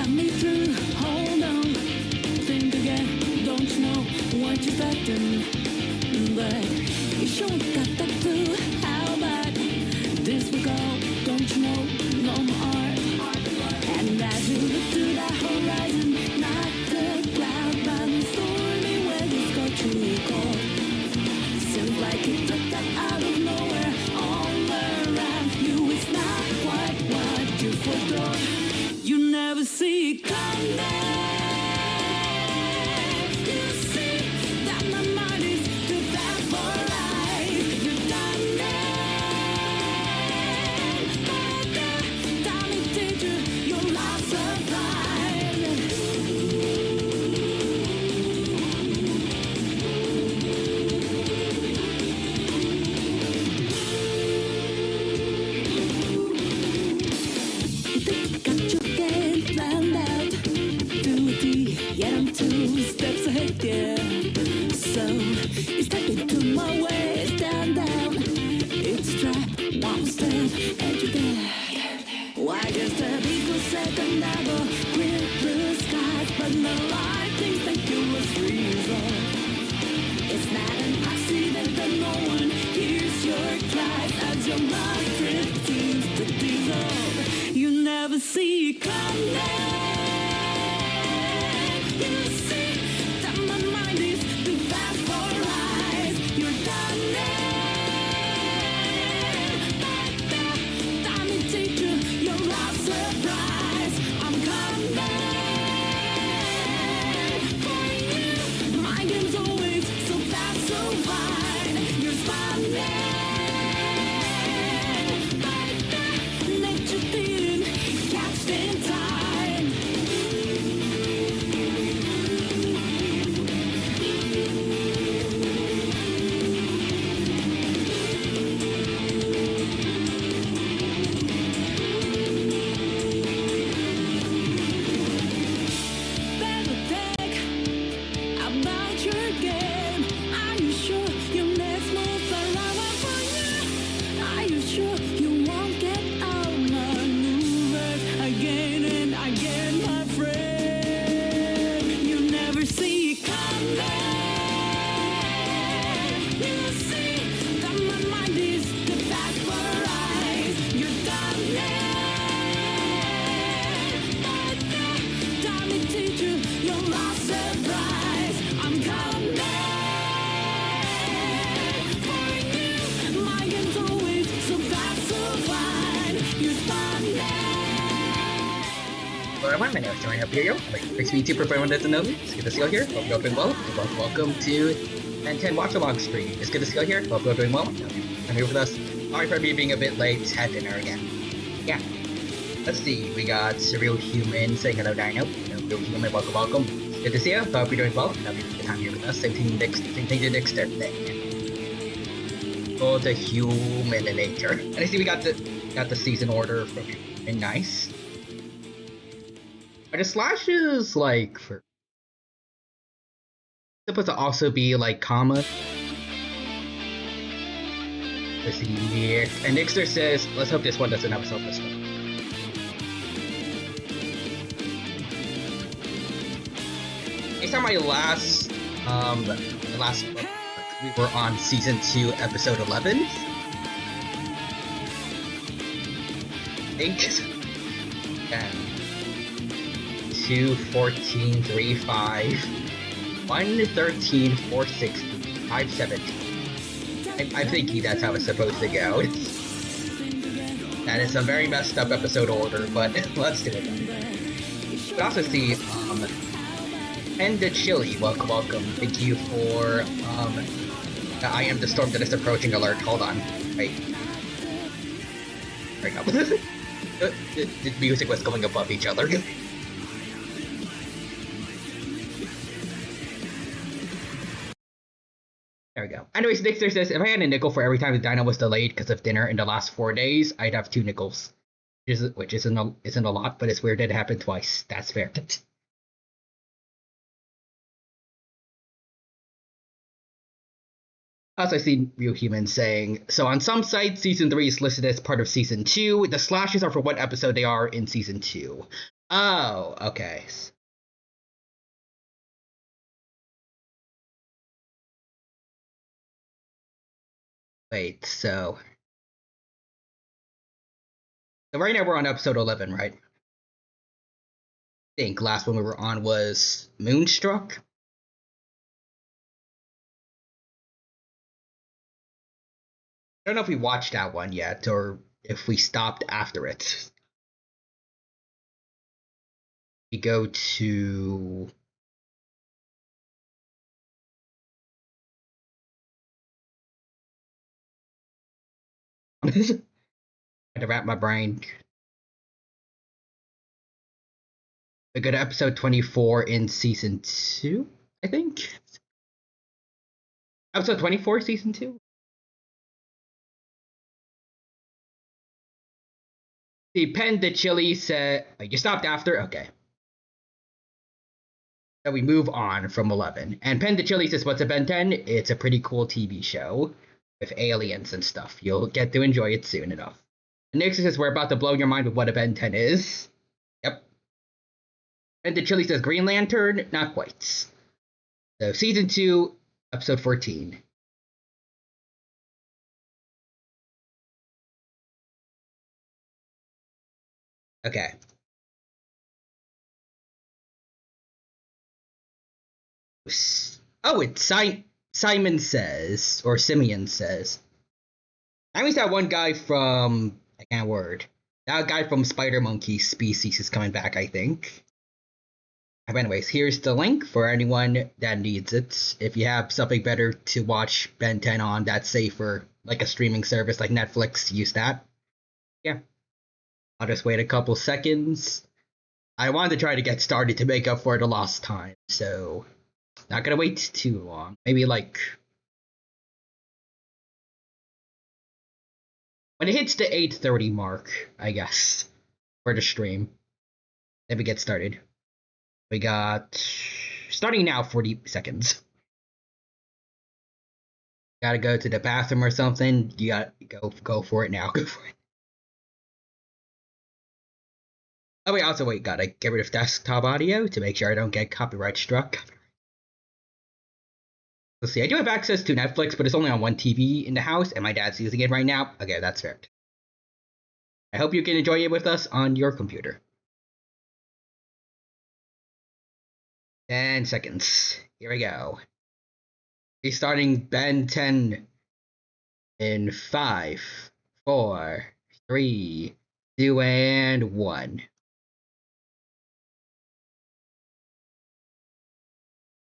got me through. Hold on, think again. Don't you know what you're expecting? But you sure got that clue. How about this we go? Don't you know no more art? And as you look to the horizon, not the cloud, but the stormy weather's got you cold. Seems like it took that out of nowhere. All around you, it's not quite what you forethought. You never see it coming. You see that my mind is too fast for life. You're done but time it teacher, your life's got your game planned out to a T, yet I'm 2 steps ahead, yeah. So it's taken to my way, stand down. It's a trap, one step, and you're dead. Why just a people said another clear blue skies, but no light things that you was resolved. It's not an accident that no one hears your cries as your mind drifts to dissolve. You never see it coming. You see that my mind is too fast for lies. You're done but time it teacher, your love surprise. I'm coming for you. My game's always so fast, so fine. You're smiling. Nature didn't catch in time. Better think about your game. Are you sure your next move around for you? Are you sure you won't get outmaneuvered again and again, my friend? You never see it coming. You see that my mind is too fast for eyes. You're done but time it teacher, your last surprise. I'm coming for you. My game's always so fast, so fine. You're smiling. Hello everyone, my name is Joanne Imperial. I'm a Pixie YouTuber for everyone that doesn't know me. It's good to see you all here. Hope you're all doing well. And welcome to 1010 Watch Along stream. It's good to see you all here. Hope you're all doing well. I'm here with us. Sorry for me being a bit late. Had dinner again. Yeah. Let's see. We got Surreal Human saying hello, Dino. Surreal Human, welcome. Good to see you. Hope you're doing well. Hope you're having a good time here with us. Same thing to Dexter. Oh, the human nature. And I see we got the season order from Human. Nice. Are the slashes like for supposed to also be like comma? Let's see here. And Nixter says, let's hope this one doesn't have a selfless one. Based on my last book, we were on season 2, episode 11. I think. Yeah. 2, 14, 3, 5, 1, 13, 4, 16, 5, 17. I'm thinking that's how it's supposed to go. That is a very messed up episode order, but let's do it. We also see, and the Chili, welcome. Thank you for, the I am the storm that is approaching alert. Hold on. Wait. There we go. The music was going above each other. There we go. Anyways, Dixter says, if I had a nickel for every time the dino was delayed because of dinner in the last 4 days, I'd have 2 nickels. Which isn't a lot, but it's weird that it happened twice. That's fair. Also, I see Real Human saying, so on some sites, Season 3 is listed as part of Season 2. The slashes are for what episode they are in Season 2. Oh, okay. Wait, so right now we're on episode 11, right? I think last one we were on was Moonstruck. I don't know if we watched that one yet or if we stopped after it. We go to I had to wrap my brain. We go to episode 24 in season 2, I think. Episode 24, season 2. The Pen de Chili said, oh, you stopped after? Okay. So we move on from 11. And Pen de Chili says, what's a Ben 10? It's a pretty cool TV show with aliens and stuff. You'll get to enjoy it soon enough. And Nick says, we're about to blow your mind with what a Ben 10 is. Yep. Pen de Chili says, Green Lantern? Not quite. So season 2, episode 14. Okay. Oh, it's Simon Says, or Simeon Says. That means that one guy from, I can't word. That guy from Spider Monkey Species is coming back, I think. But anyways, here's the link for anyone that needs it. If you have something better to watch Ben 10 on that's safer, like a streaming service like Netflix, use that. Yeah. I'll just wait a couple seconds. I wanted to try to get started to make up for the lost time, so not gonna wait too long. Maybe like when it hits the 8:30 mark, I guess, for the stream. Then we get started. We got starting now 40 seconds. Gotta go to the bathroom or something. You gotta go for it now. Go for it. Oh wait, also wait, gotta get rid of desktop audio to make sure I don't get copyright struck. Let's see, I do have access to Netflix, but it's only on one TV in the house, and my dad's using it right now. Okay, that's fair. I hope you can enjoy it with us on your computer. 10 seconds. Here we go. Restarting Ben 10 in 5, 4, 3, 2, and 1.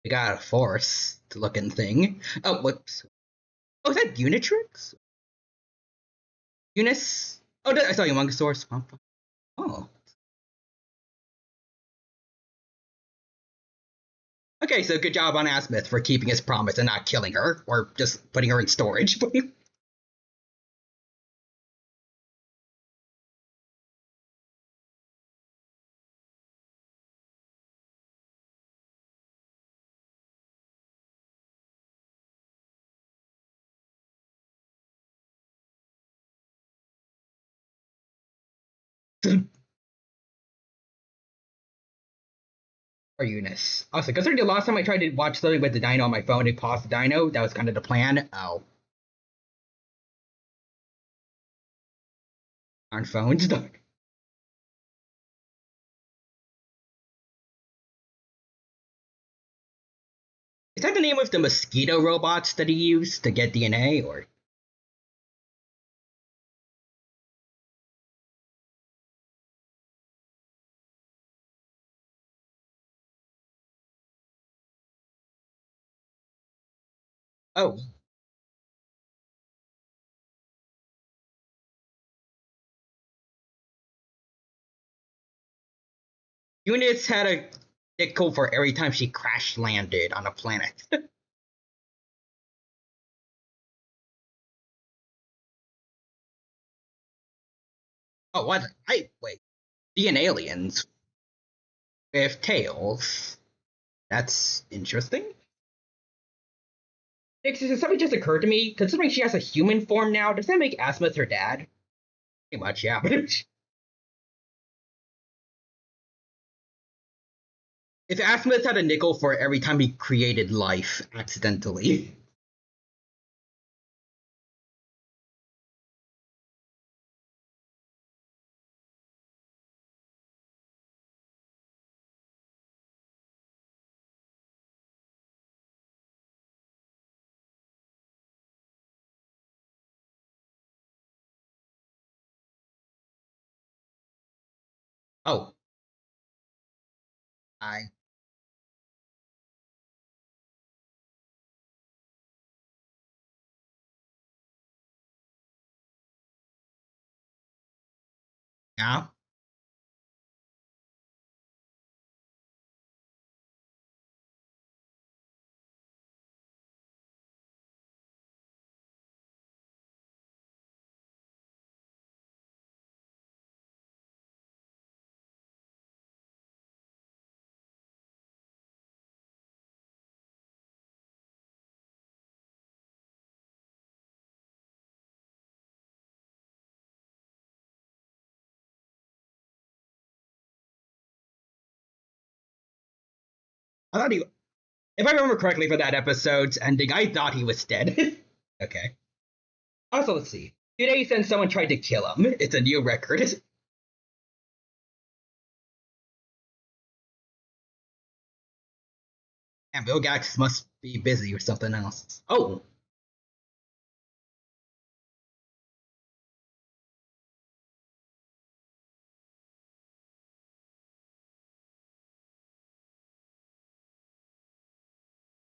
We got a forest looking thing. Oh, whoops. Oh, is that Unitrix? Eunice? Oh, I saw Humongousaurus. Oh. Okay, so good job on Asmith for keeping his promise and not killing her, or just putting her in storage. Or Eunice. Also, considering the last time I tried to watch something with the dino on my phone, it paused the dino. That was kind of the plan. Oh. On phones. Is that the name of the mosquito robots that he used to get DNA, or? Oh. Eunice had a nickel for every time she crash landed on a planet. Oh, what? Wait. Being aliens with tails. That's interesting. Something just occurred to me. Considering she has a human form now, does that make Asmith her dad? Pretty much, yeah. If Asmus had a nickel for every time he created life accidentally. Oh, I yeah. I thought he. If I remember correctly for that episode's ending, I thought he was dead. Okay. Also, let's see. Today, since someone tried to kill him, it's a new record. And Vilgax must be busy or something else. Oh,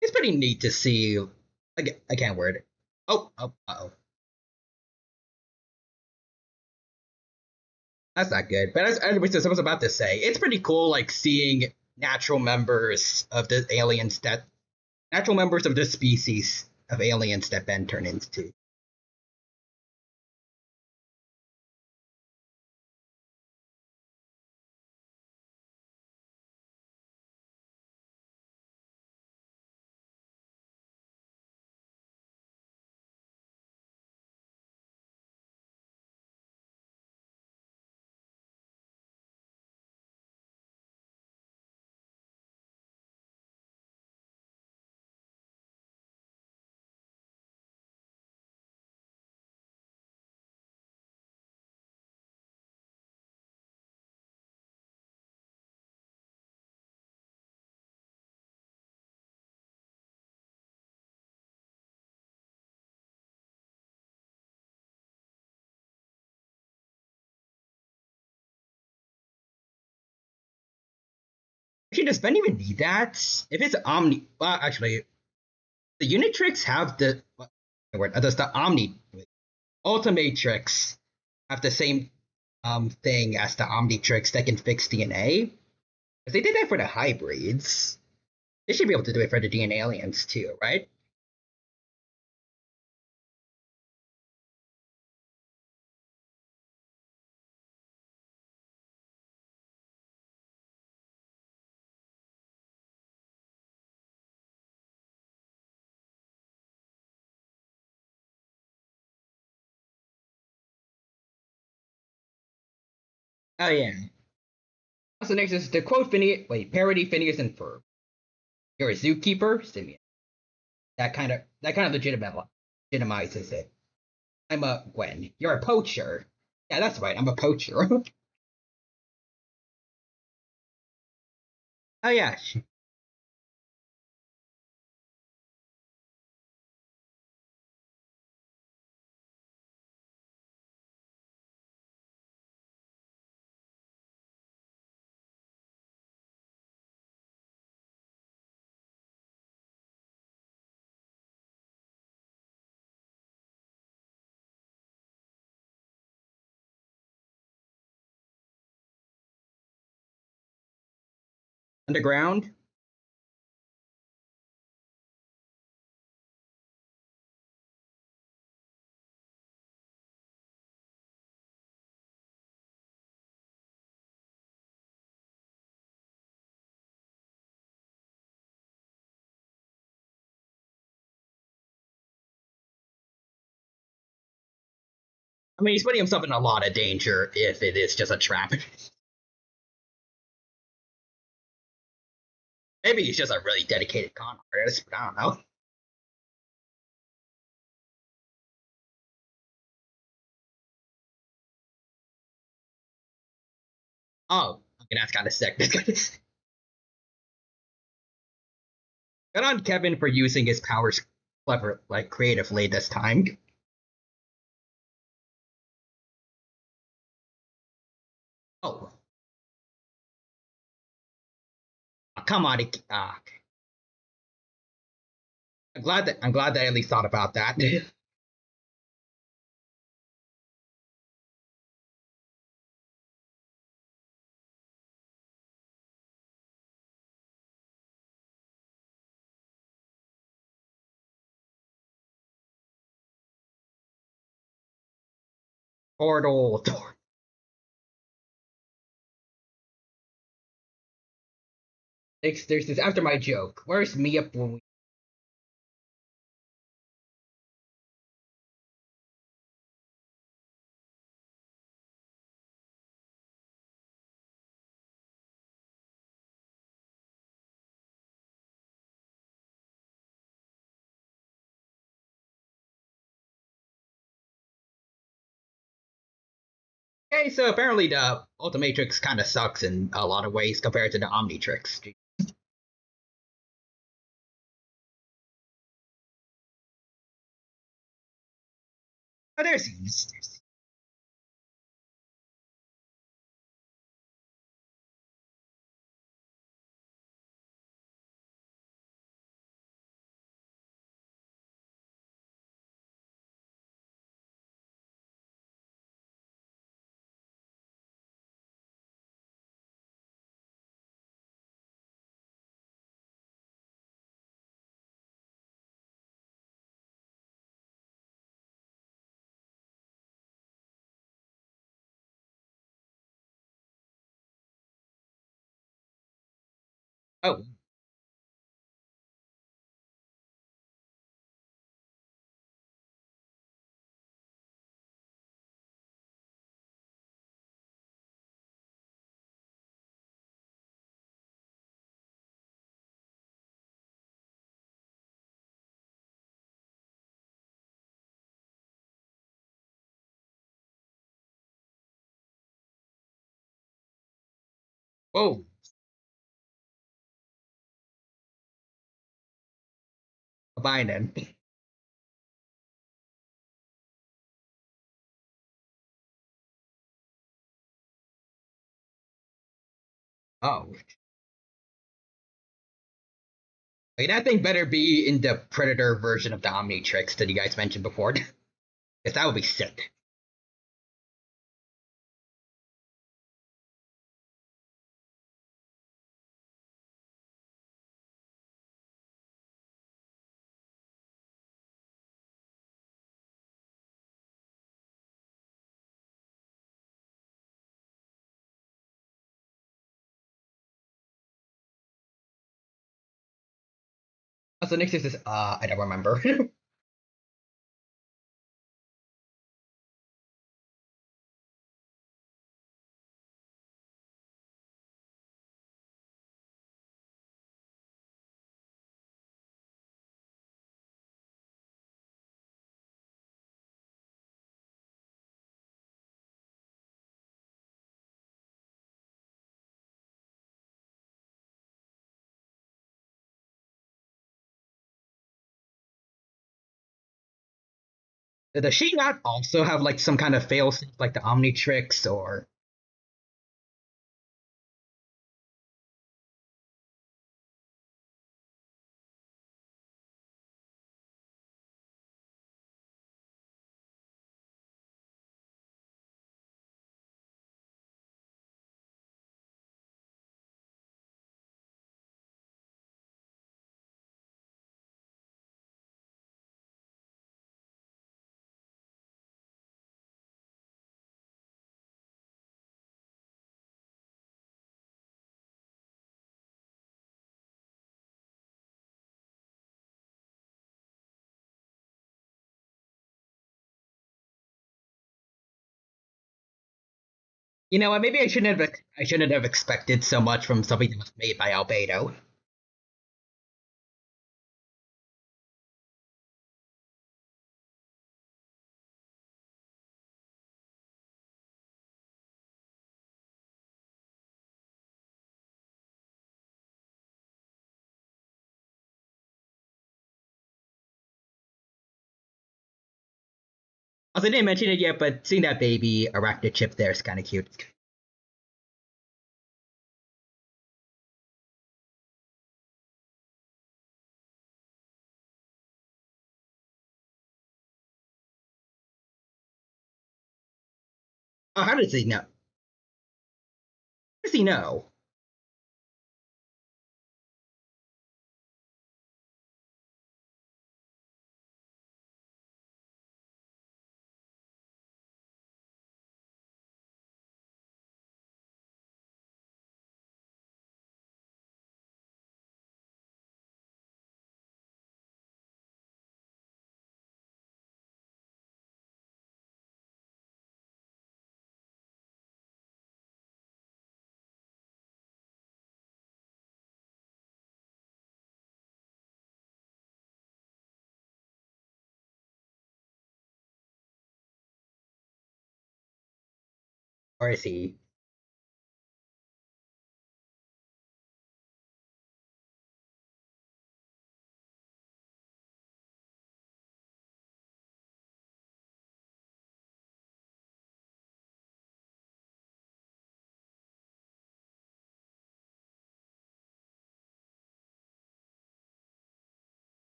it's pretty neat to see. I can't word it. Oh. That's not good. But as I was about to say, it's pretty cool, like seeing natural members of the aliens that natural members of the species of aliens that Ben turned into. Actually, does Ben even need that? If it's Omni, well, actually, the Unitrix have the word. Does the Omni Ultimatrix have the same thing as the Omnitrix that can fix DNA? If they did that for the hybrids, they should be able to do it for the DNA aliens too, right? Oh yeah. Also, next is the quote Phineas. Wait, parody Phineas and Ferb. You're a zookeeper, Simeon. That kind of legitimizes it. I'm a Gwen. You're a poacher. Yeah, that's right. I'm a poacher. Oh yeah. Underground. I mean, he's putting himself in a lot of danger if it is just a trap. Maybe he's just a really dedicated con artist, but I don't know. Oh, okay, that's kind of sick. Good on Kevin for using his powers clever, like creatively this time. Oh, come on, I'm glad that I at least thought about that. Portal. There's this after my joke. Where's Mia when we? Okay, so apparently the Ultimatrix kind of sucks in a lot of ways compared to the Omnitrix. But there's oh, oh, Biden. Oh, wait, that thing better be in the Predator version of the Omnitrix that you guys mentioned before, because that would be sick. Also, next is this. I don't remember. Does she not also have like some kind of failsafe like the Omnitrix or? You know what? Maybe I shouldn't have expected so much from something that was made by Albedo. Also, I didn't mention it yet, but seeing that baby arachnid chip there is kind of cute. Oh, how does he know? How does he know? Or is he?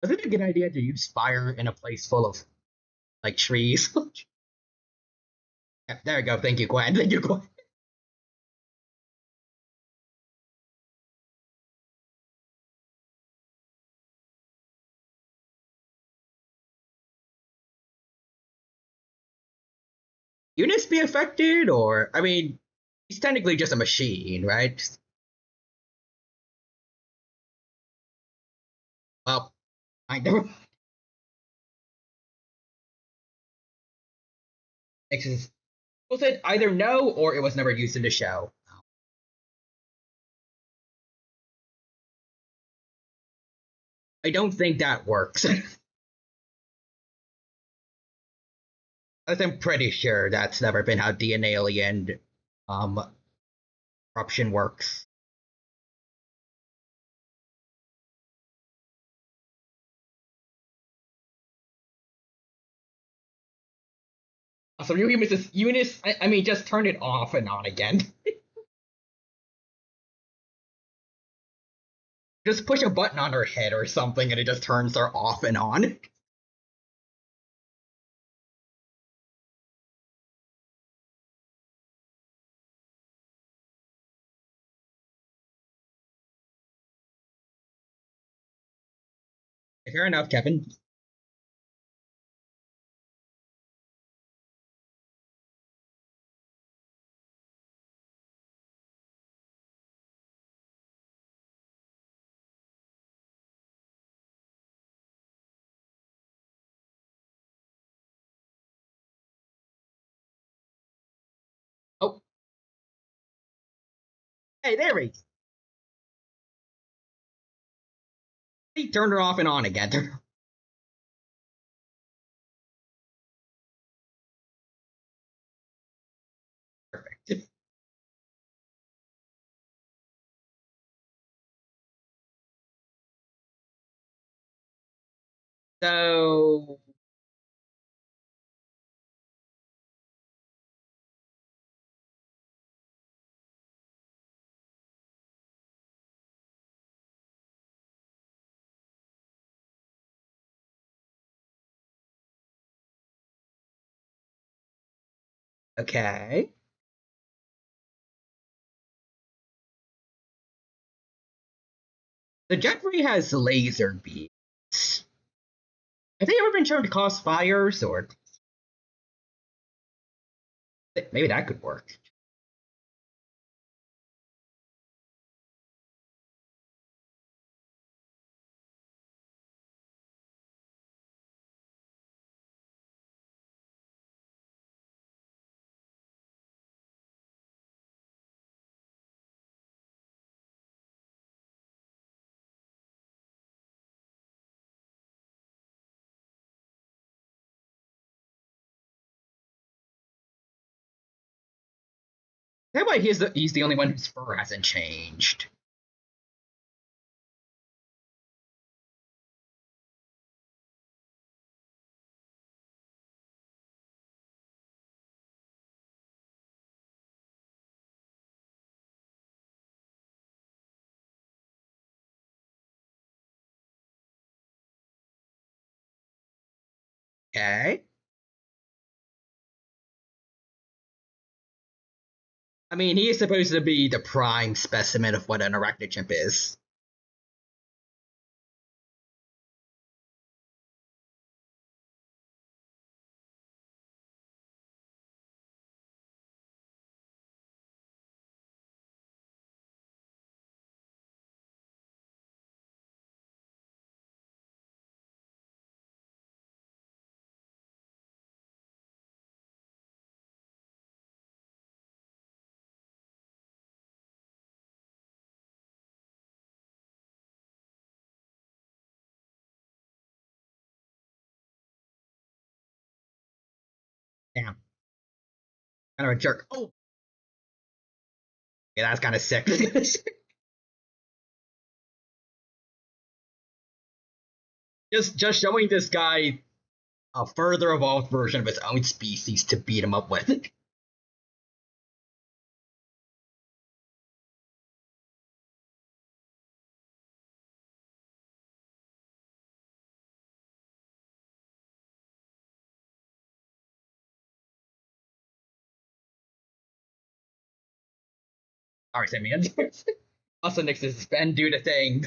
Was it a good idea to use fire in a place full of like trees? Yeah, there we go. Thank you, Gwen. Thank you, Gwen. Eunice be affected, or I mean, he's technically just a machine, right? Well, I know. Was it either no or it was never used in the show? I don't think that works. I'm pretty sure that's never been how DNA alien um corruption works. So Eunice, I mean, just turn it off and on again. Just push a button on her head or something, and it just turns her off and on. Fair enough, Kevin. Oh, hey, there we. He turned her off and on again. Perfect. So, okay. The Jeffrey has laser beams. Have they ever been shown to cause fires, or maybe that could work? That way he's the only one whose fur hasn't changed. Okay. I mean, he is supposed to be the prime specimen of what an arachnochimp is. Damn. Kind of a jerk. Oh, yeah, that's kind of sick. just showing this guy a further evolved version of his own species to beat him up with. Alright, Simeon. Also, next is Ben do the thing.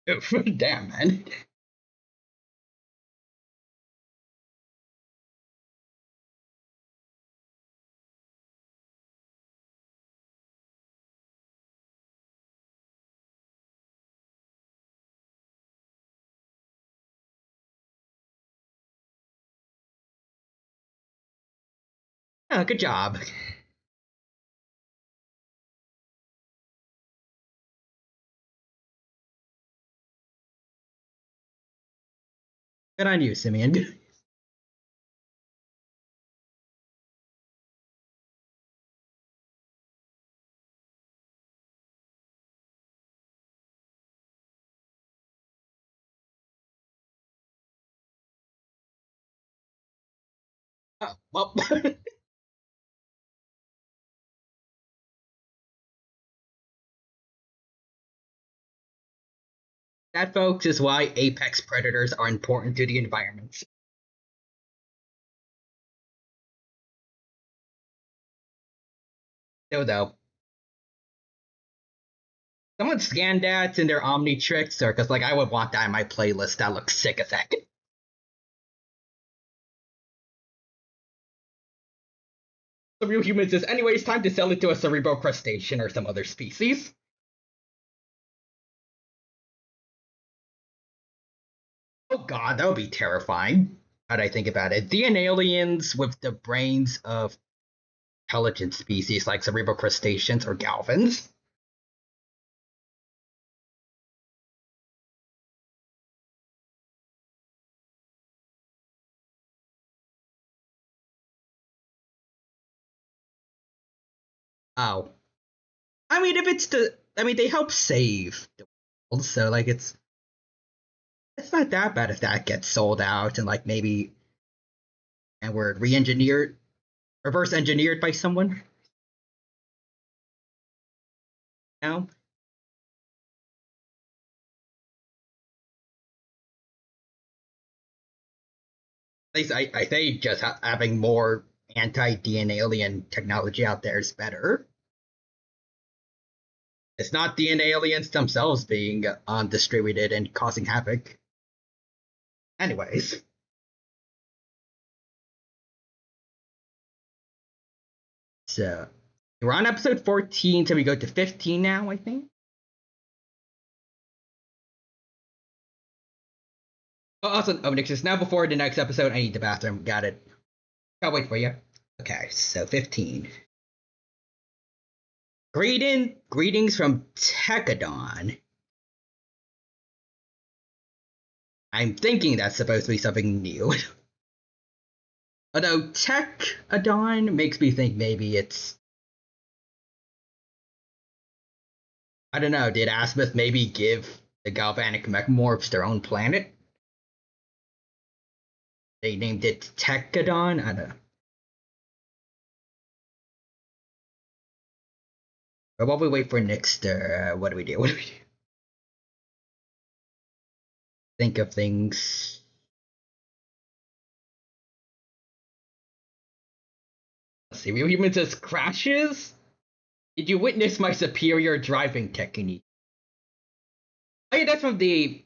Oof, damn, man. Oh, good job. Good on you, Simeon. Oh, well. That, folks, is why apex predators are important to the environment. Though, someone scanned that in their Omnitrix, or because like I would want that in my playlist. That looks sick as heck. The real human says, anyways, time to sell it to a cerebral crustacean or some other species. Oh god, that would be terrifying. How'd I think about it? DNA aliens with the brains of intelligent species like cerebral crustaceans or galvins. Oh. I mean, if it's the. I mean, they help save the world, so, like, it's not that bad if that gets sold out and, like, maybe. And we're re engineered, reverse engineered by someone. Now, at least I think just having more anti DNA alien technology out there is better. It's not DNA aliens themselves being distributed and causing havoc. Anyways, so we're on episode 14, so we go to 15 now, I think. Oh, also, oh, Nixus, now before the next episode, I need the bathroom. Got it. I'll wait for you. Okay, so 15. Greetings from Tekadon. I'm thinking that's supposed to be something new. Although Tekadon makes me think maybe it's, I don't know, did Azimuth maybe give the galvanic mechmorphs their own planet? They named it Tekadon? I don't know. But while we wait for Nixter, what do we do? What do we do? Think of things. Let's see, Human says crashes? Did you witness my superior driving technique? Oh yeah, that's from the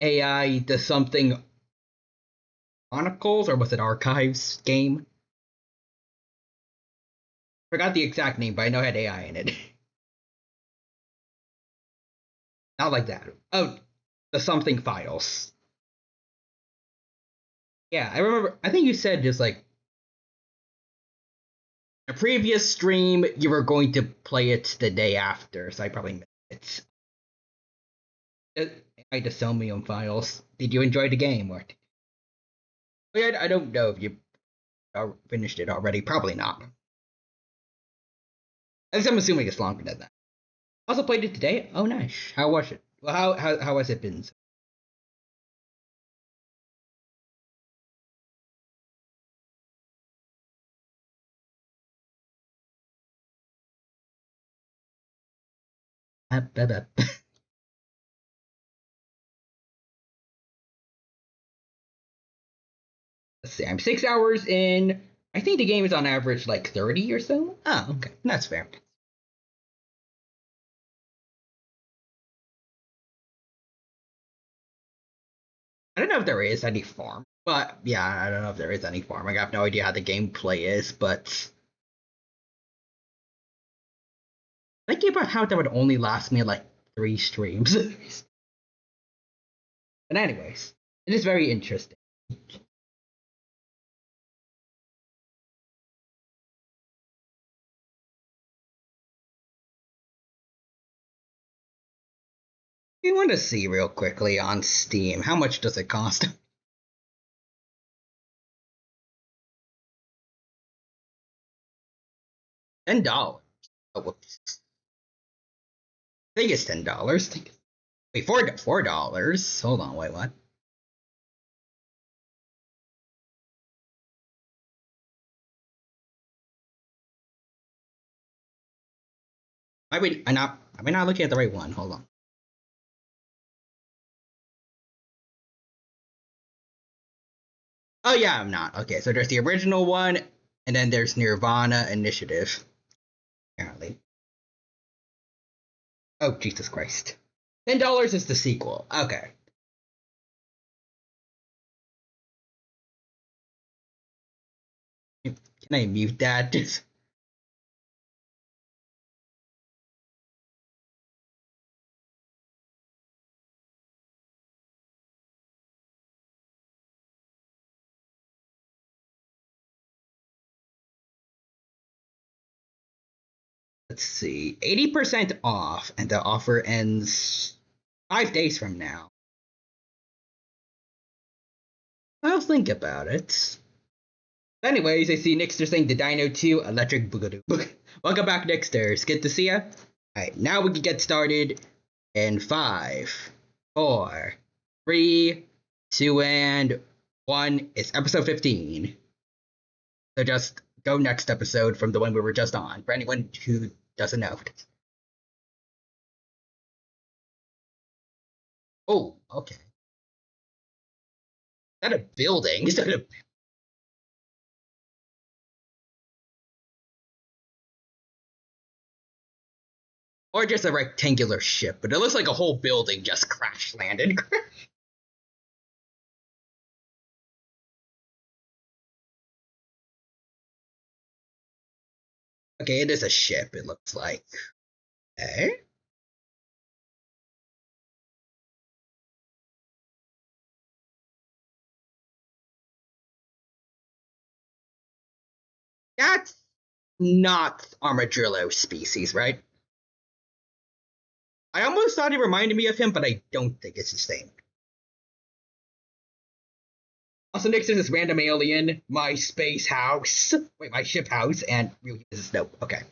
AI the something Chronicles, or was it Archives game? Forgot the exact name, but I know it had AI in it. Not like that. Oh, the something files. Yeah, I remember. I think you said just like a previous stream you were going to play it the day after, so I probably missed it. I just Somium files. Did you enjoy the game, or? I don't know if you finished it already. Probably not. At least I'm assuming it's longer than that. Also played it today. Oh, nice. How was it? Well, how has it been? Let's see. I'm 6 hours in. I think the game is on average like 30 or so. Oh, okay. That's fair. I don't know if there is any farm, but yeah, I don't know if there is any farm. I have no idea how the gameplay is, but thinking about how that would only last me like 3 streams. But anyways, it is very interesting. We want to see real quickly on Steam how much does it cost? $10. Oh, whoops. I think it's $10. Wait, $4. Hold on, wait, what? Am I not looking at the right one? Hold on. Oh yeah, I'm not. Okay, so there's the original one, and then there's Nirvana Initiative. Apparently. Oh Jesus Christ. $10 is the sequel. Okay. Can I mute that? Let's see. 80% off, and the offer ends 5 days from now. I'll think about it. Anyways, I see Nixter saying the Dino 2 Electric Boogaloo. Welcome back, Nixter. It's good to see ya. Alright, now we can get started in 5, 4, 3, 2, and 1. It's episode 15. So just go next episode from the one we were just on, for anyone who doesn't know. Oh, okay. Is that a building? Is that a or just a rectangular ship? But it looks like a whole building just crash landed. Okay, it is a ship, it looks like. Okay. That's not armadillo species, right? I almost thought it reminded me of him, but I don't think it's the same. Also, next to this random alien, my space house. Wait, my ship house, and real humans. Nope. Okay.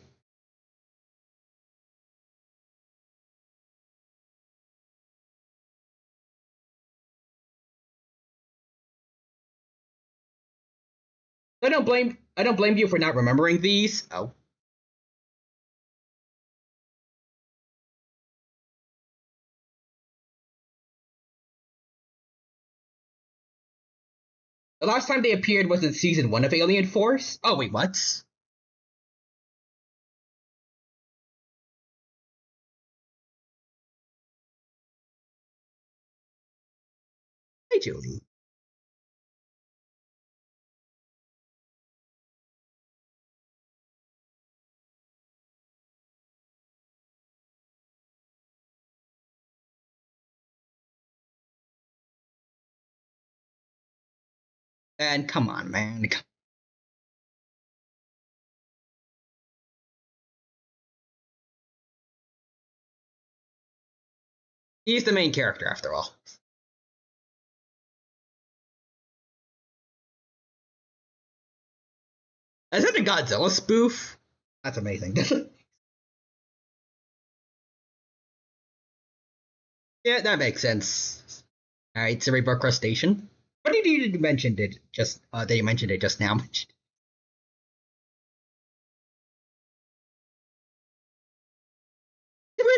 I don't blame you for not remembering these. Oh. The last time they appeared was in season 1 of Alien Force. Oh wait, what? Hey Julie. And come on, man. He's the main character after all. Is that a Godzilla spoof? That's amazing. Yeah, that makes sense. All right, cerebral crustacean. What did you mention? It just they mentioned it just now.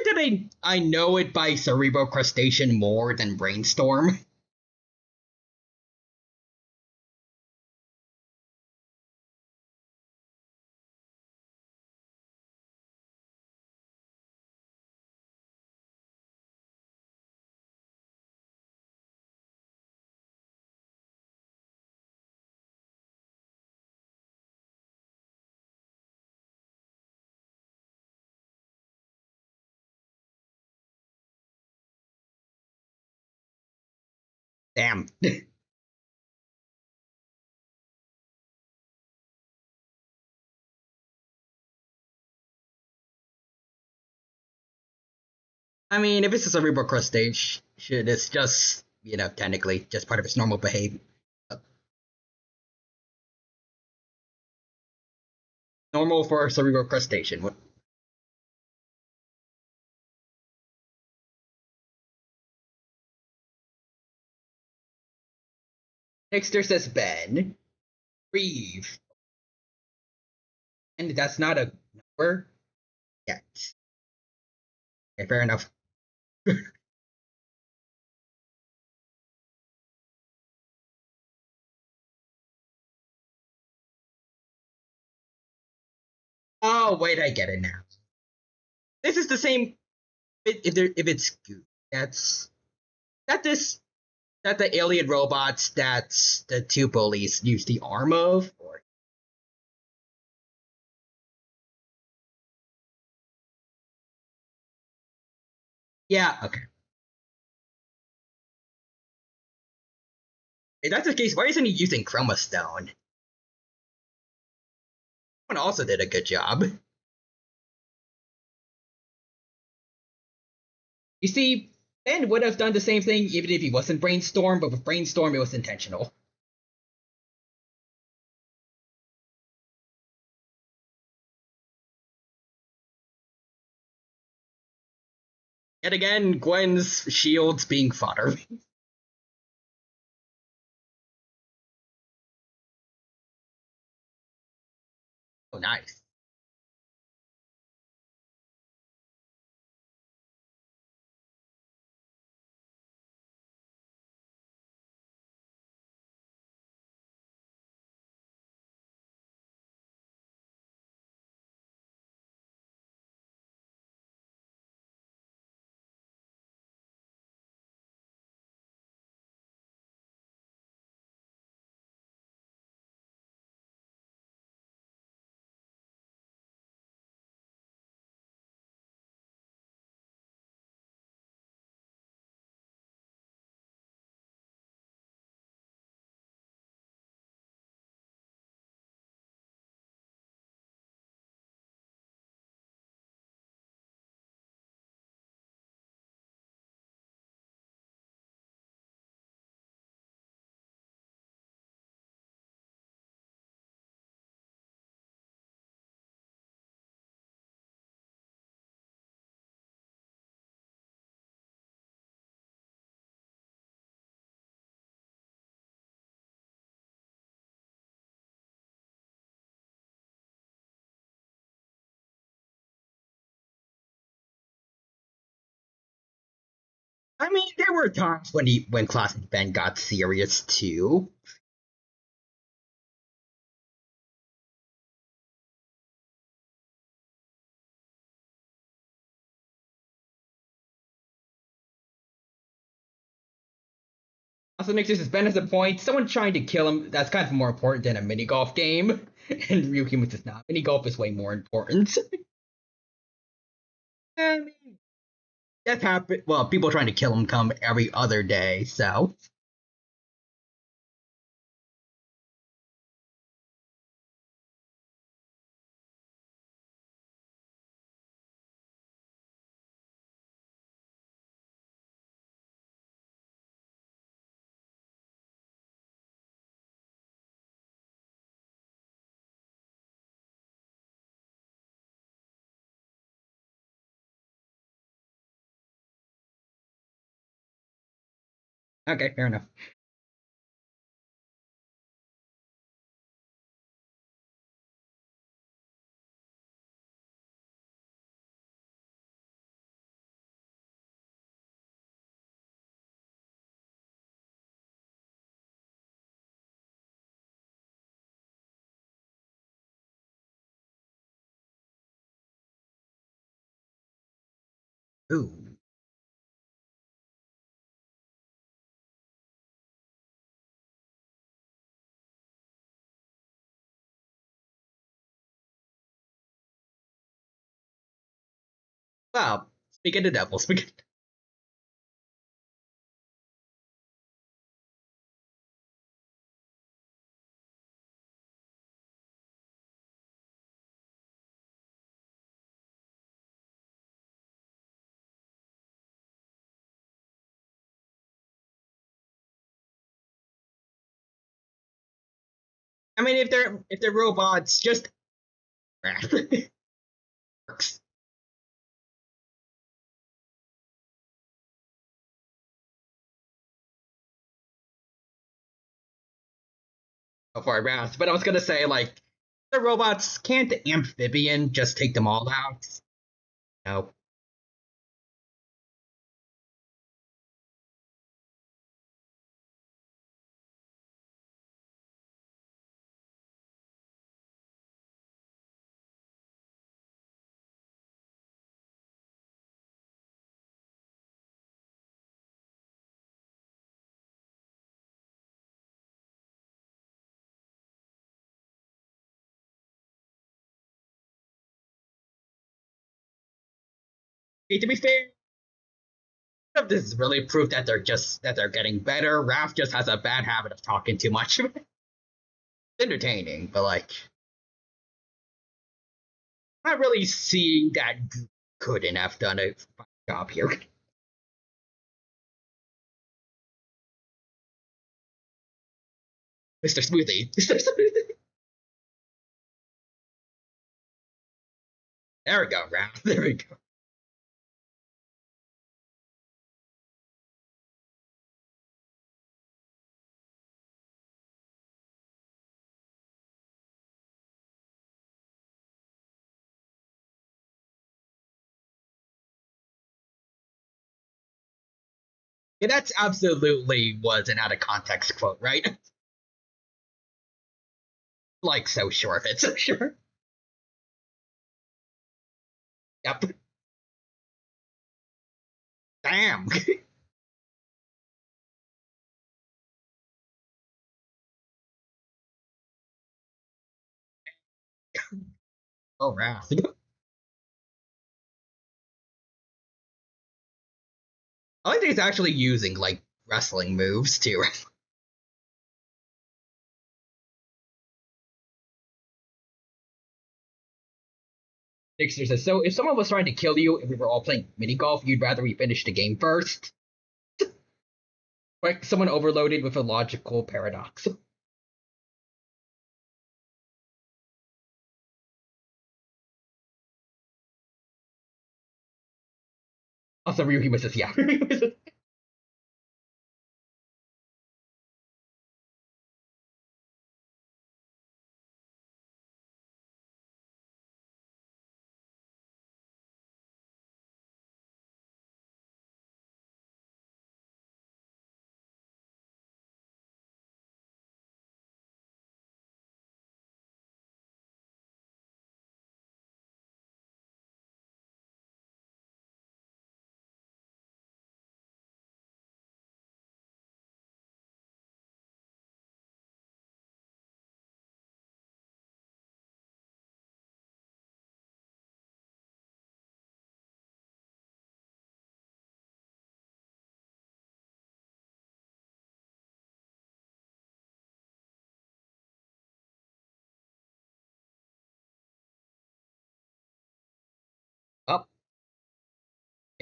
Did I know it by cerebral crustacean more than brainstorm? Damn. I mean, if it's a cerebral crustacean, it's just technically just part of its normal behavior. Normal for a cerebral crustacean. What? Dexter says Ben. Reeve. And that's not a number yet. Okay, fair enough. Oh, wait, I get it now. This is the same. If it's that's that this that the alien robots that's the two bullies use the arm of, or yeah, okay. If that's the case, why isn't he using Chroma Stone? One also did a good job. You see, Ben would have done the same thing even if he wasn't Brainstorm, but with Brainstorm, it was intentional. Yet again, Gwen's shields being fodder. Oh, nice. I mean, there were times when Classic Ben got serious too. Also, Nick just Ben has a point. Someone trying to kill him, that's kind of more important than a mini golf game. And Ryuki was just not. Mini golf is way more important. I mean, that happened. Well, people trying to kill him come every other day, so. Okay, fair enough. Ooh. Well, speak of the devil, speak. I mean, if they're robots, just works. How far around? But I was gonna say, like, the robots can't the amphibian just take them all out? No. Okay, to be fair, this is really proof that they're getting better. Raph just has a bad habit of talking too much. It's entertaining, but like, not really seeing that couldn't have done a fine job here. Mr. Smoothie. Mr. Smoothie. There we go, Raph. There we go. Yeah, that's absolutely was an out of context quote, right? Like, so sure of it, so sure. Yep. Damn. Oh, Raph. I like that he's actually using, like, wrestling moves, too. Dixter says, so if someone was trying to kill you and we were all playing mini golf, you'd rather we finish the game first? Like someone overloaded with a logical paradox. Also, Ryuhi was just, yeah.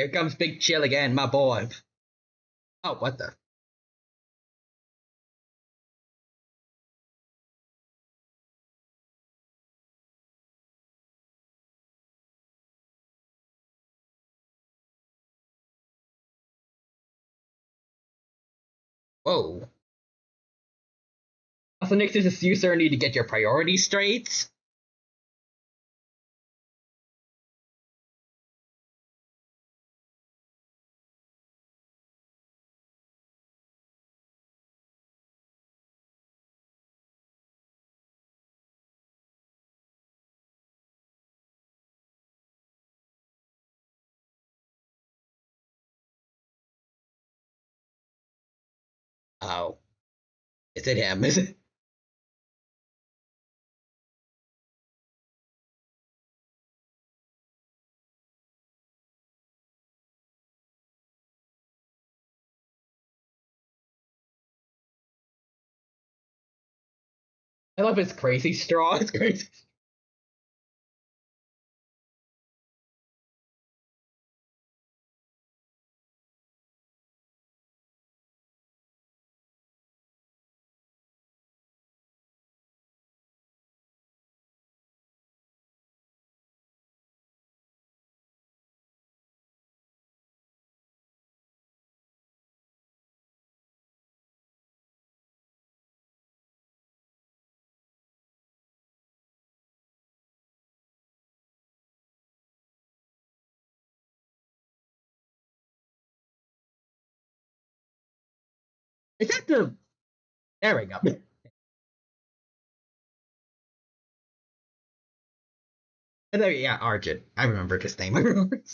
Here comes Big Chill again, my boy. Oh, what the? Whoa. Also, Nick, this you sir need to get your priorities straight. Oh, is it him? Is it? I love his crazy straw. It's crazy. Is that the? There we go. Yeah, Arjun. I remember his name. I remember.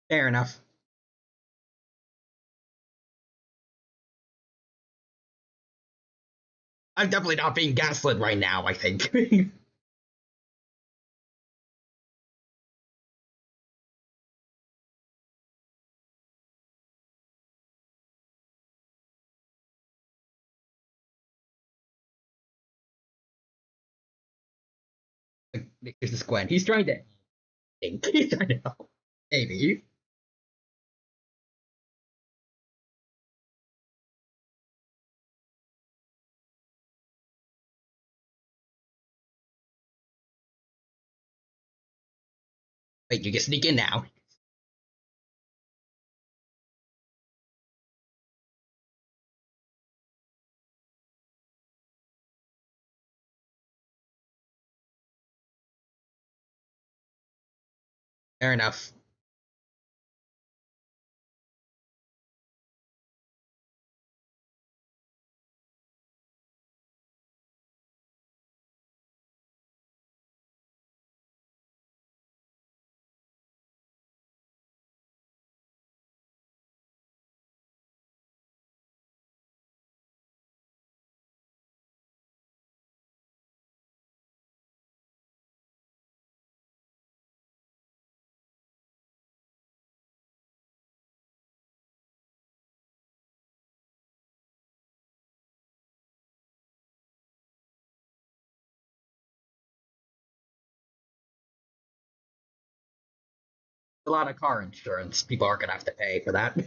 Fair enough. I'm definitely not being gaslit right now. I think. This is Gwen. He's trying to think. He's trying to help. Maybe. Wait, you can sneak in now. Fair enough. A lot of car insurance. People are gonna have to pay for that.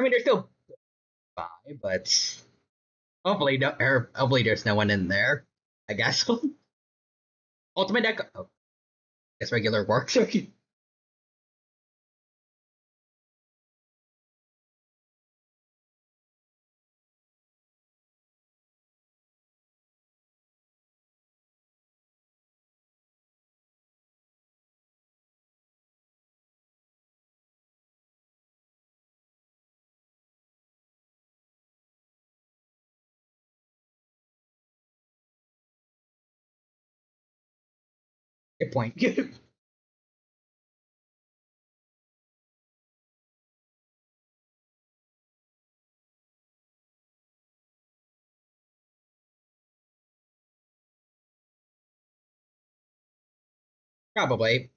I mean, they're still by, but hopefully, no, or hopefully there's no one in there. I guess. Ultimate deck. Oh, guess regular works. Good point. Probably.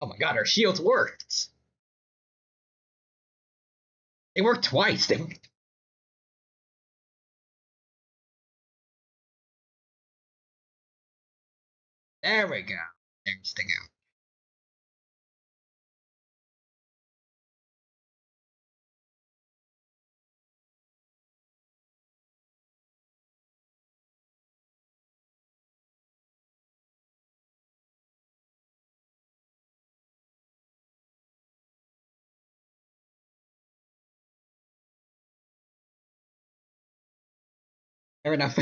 Oh my god, our shields worked. They worked twice. There we go. There's the go. Fair enough.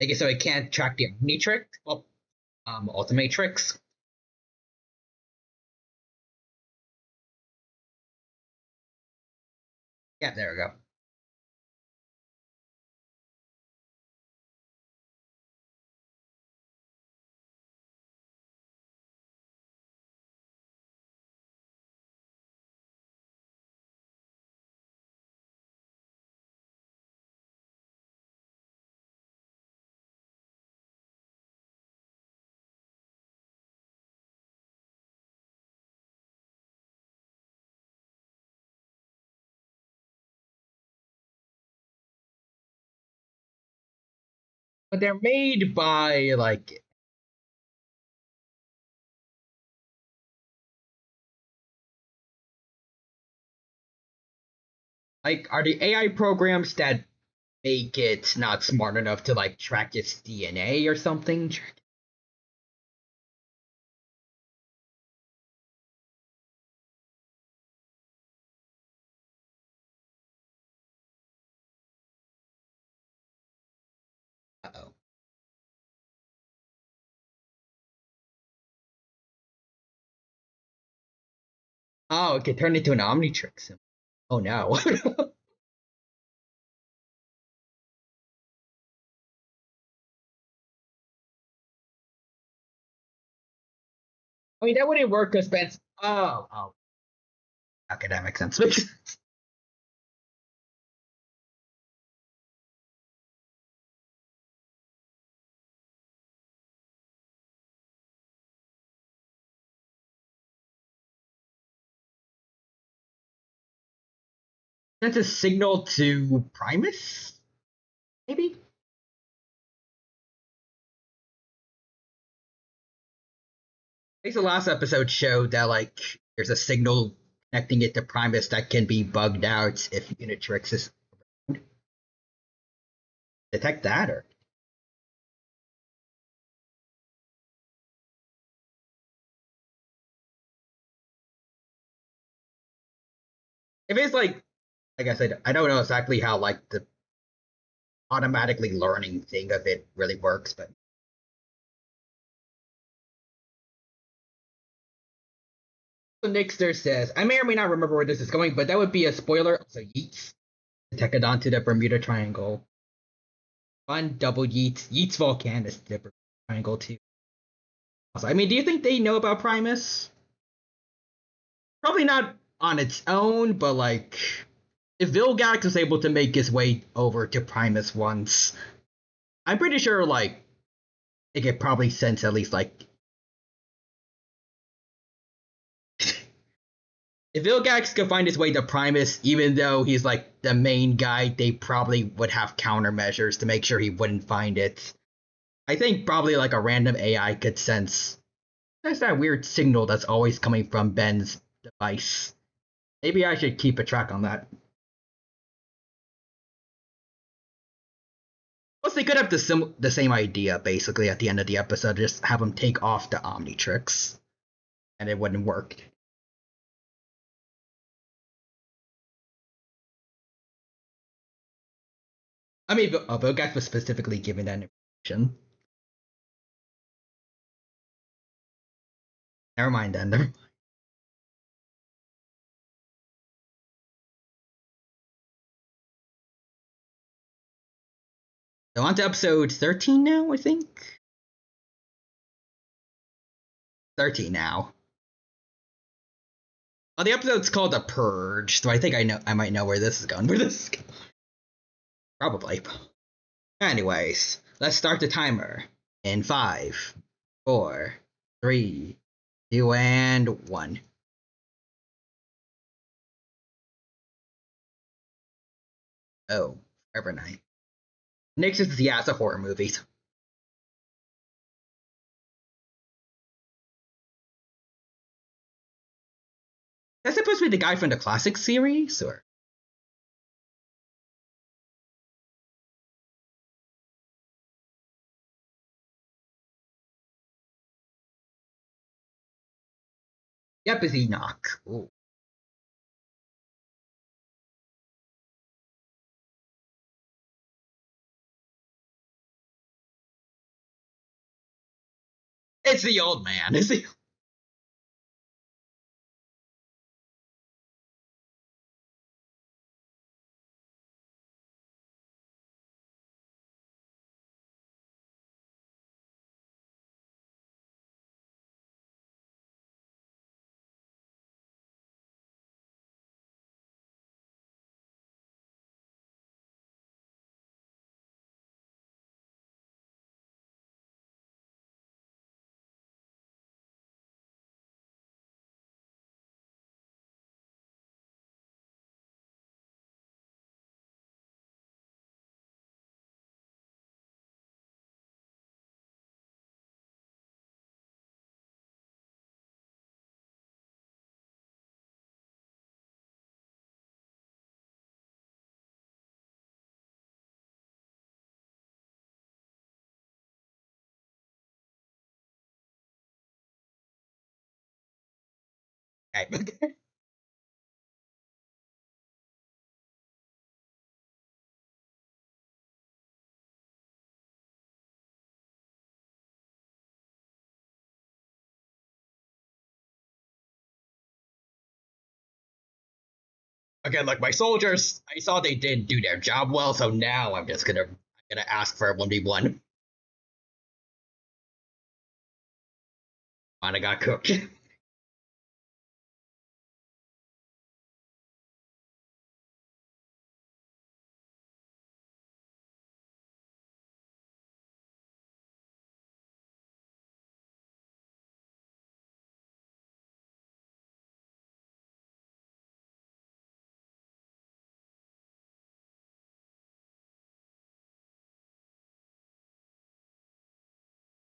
I guess so. I can't track the Omnitrix. Well, Ultimatrix. Yeah, there we go. But they're made by like are the AI programs that make it not smart enough to like track its DNA or something? Uh-oh. Oh, it could turn into an Omnitrix. Oh no. I mean that wouldn't work because Ben's oh okay, that makes sense. That's a signal to Primus, maybe? I think the last episode showed that like there's a signal connecting it to Primus that can be bugged out if Unitrix is detect that or if it's like I said, I don't know exactly how like the automatically learning thing of it really works, but So Nixter says, I may or may not remember where this is going, but that would be a spoiler. So yeets the Tekadon to the Bermuda Triangle. Fun double yeets. Yeets Volcanus to the Bermuda Triangle too. Also, I mean, do you think they know about Primus? Probably not on its own, but like, if Vilgax was able to make his way over to Primus once, I'm pretty sure like it could probably sense at least like if Vilgax could find his way to Primus, even though he's like the main guy, they probably would have countermeasures to make sure he wouldn't find it. I think probably like a random AI could sense there's that weird signal that's always coming from Ben's device. Maybe I should keep a track on that. Plus, they could have the same idea basically at the end of the episode, just have him take off the Omnitrix, and it wouldn't work. I mean, Vilgax was specifically given that information. Never mind then. Never. So on to episode 13 now, I think. 13 now. Well, the episode's called The Purge, so I think I might know where this is going. Where this is going. Probably. Anyways, let's start the timer. In 5, 4, 3, 2, and 1. Oh, Forever Night. Nick's is the ass of horror movies. That's supposed to be the guy from the classic series, or? Yep, it's Enoch. Ooh. It's the old man. It's the okay. Again, like my soldiers, I saw they did do their job well, so now I'm gonna ask for a 1v1. And I got cooked.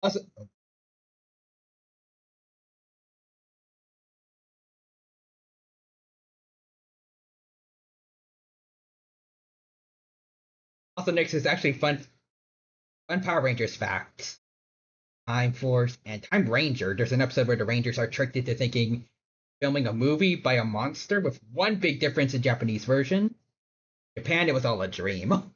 Also, also next is actually fun Power Rangers facts. Time Force and Time Ranger. There's an episode where the Rangers are tricked into thinking filming a movie by a monster, with one big difference in Japanese version. Japan, it was all a dream.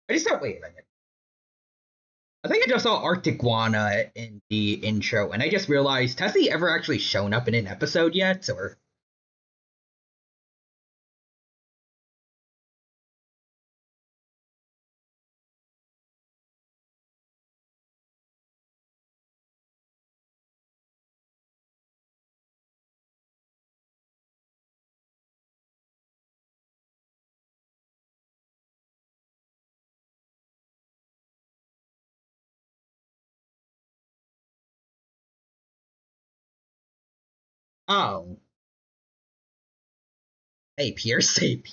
I just thought, wait a minute. I think I just saw Arctic in the intro, and I just realized, has he ever actually shown up in an episode yet? Or oh, hey Pierce, hey.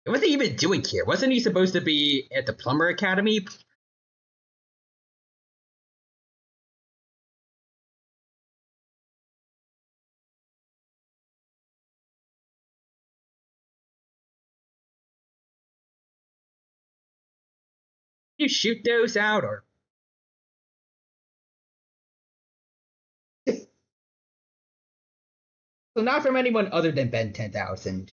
What's he even doing here? Wasn't he supposed to be at the Plumber Academy? You shoot those out, or so not from anyone other than Ben 10,000.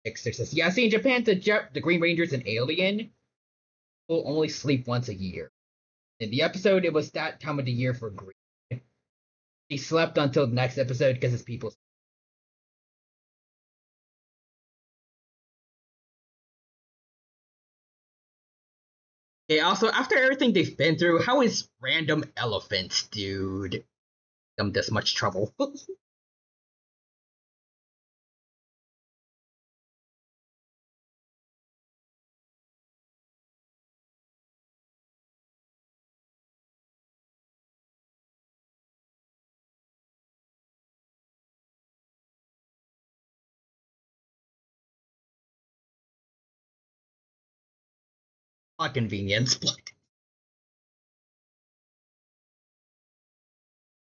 Dexter says, yeah, see, in Japan, the Green Ranger's an alien will only sleep once a year. In the episode, it was that time of the year for Green. He slept until the next episode because his people. Okay, also, after everything they've been through, how is random elephants, dude, them this much trouble? Not convenience, but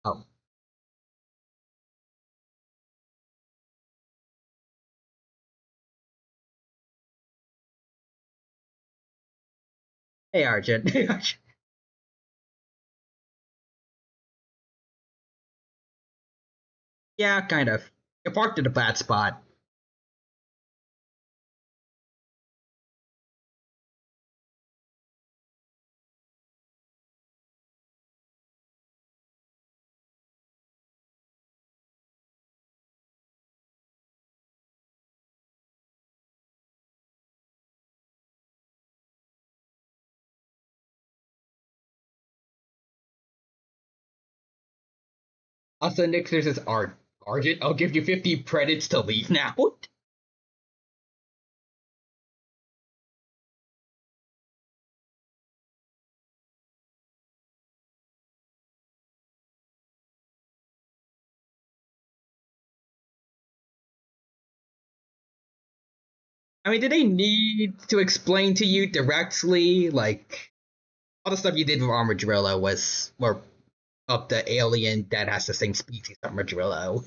oh, hey Arjun. Yeah, kind of. You parked at a bad spot. Also, Nick, there's this art. Arjun, I'll give you 50 credits to leave now. I mean, did they need to explain to you directly, like, all the stuff you did with Armadillo was more of the alien that has the same species Armadillo?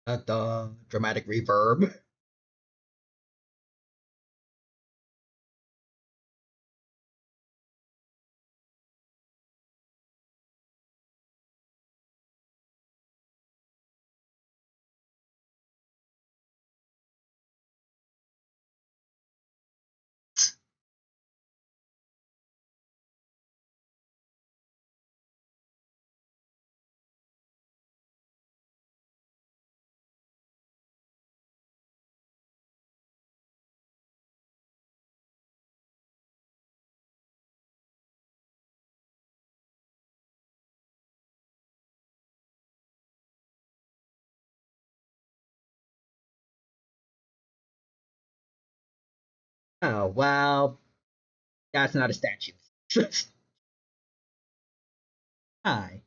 The dramatic reverb. Oh, well, that's not a statue. Hi.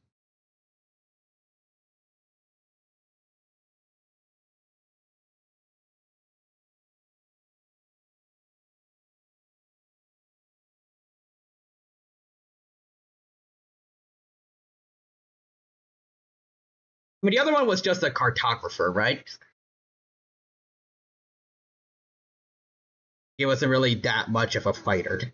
I mean, the other one was just a cartographer, right? He wasn't really that much of a fighter.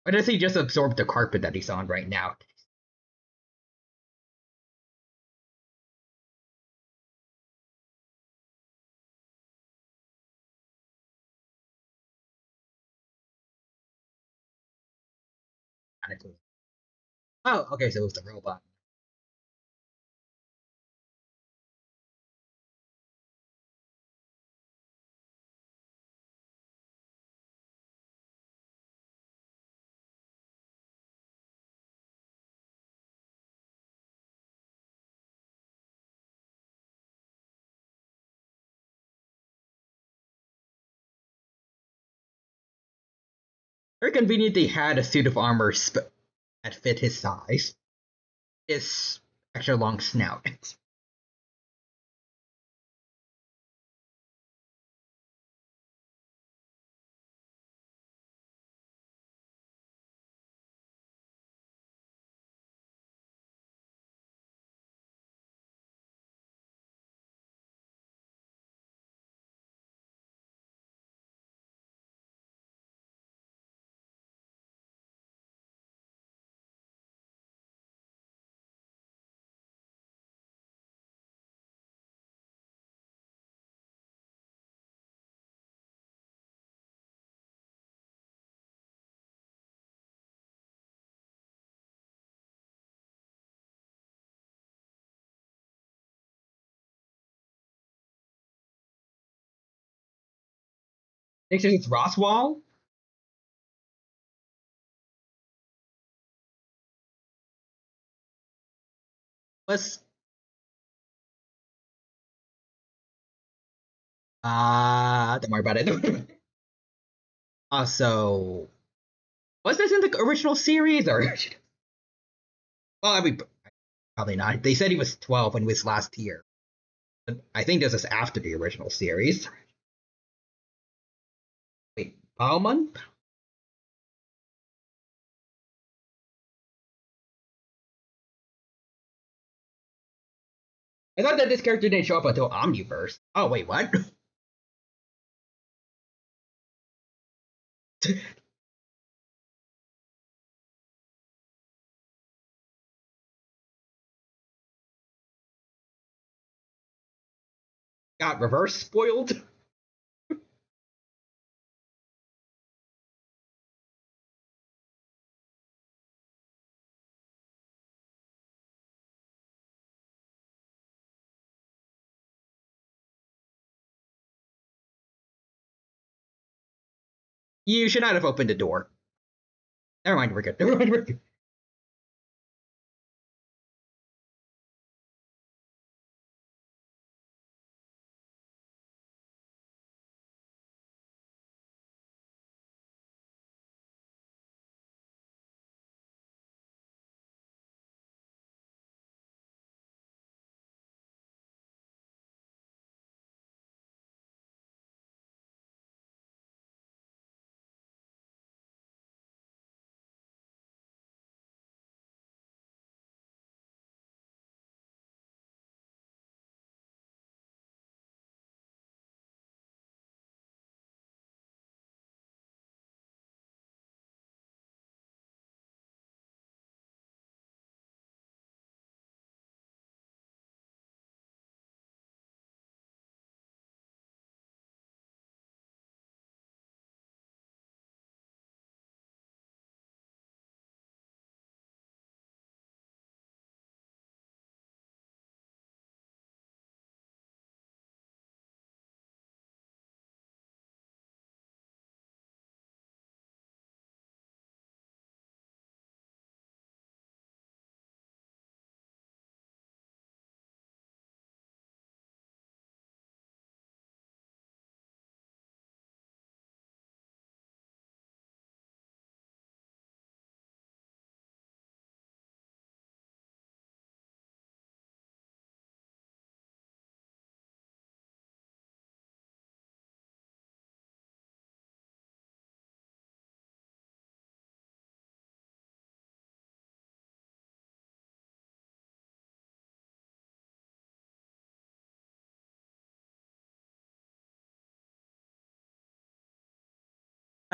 Or does he just absorb the carpet that he's on right now? Kinda cool. Oh, okay, so it was the robot. Very convenient they had a suit of armor that fit his size. His extra long snout. Next is Roswell. Was don't worry about it. Also, was this in the original series or? Well, I mean, probably not. They said he was 12 when he was last year. But I think this is after the original series. Wait, Bauman? I thought that this character didn't show up until Omniverse. Oh wait, what? Got reverse spoiled? You should not have opened the door. Never mind, we're good. Never mind, we're good.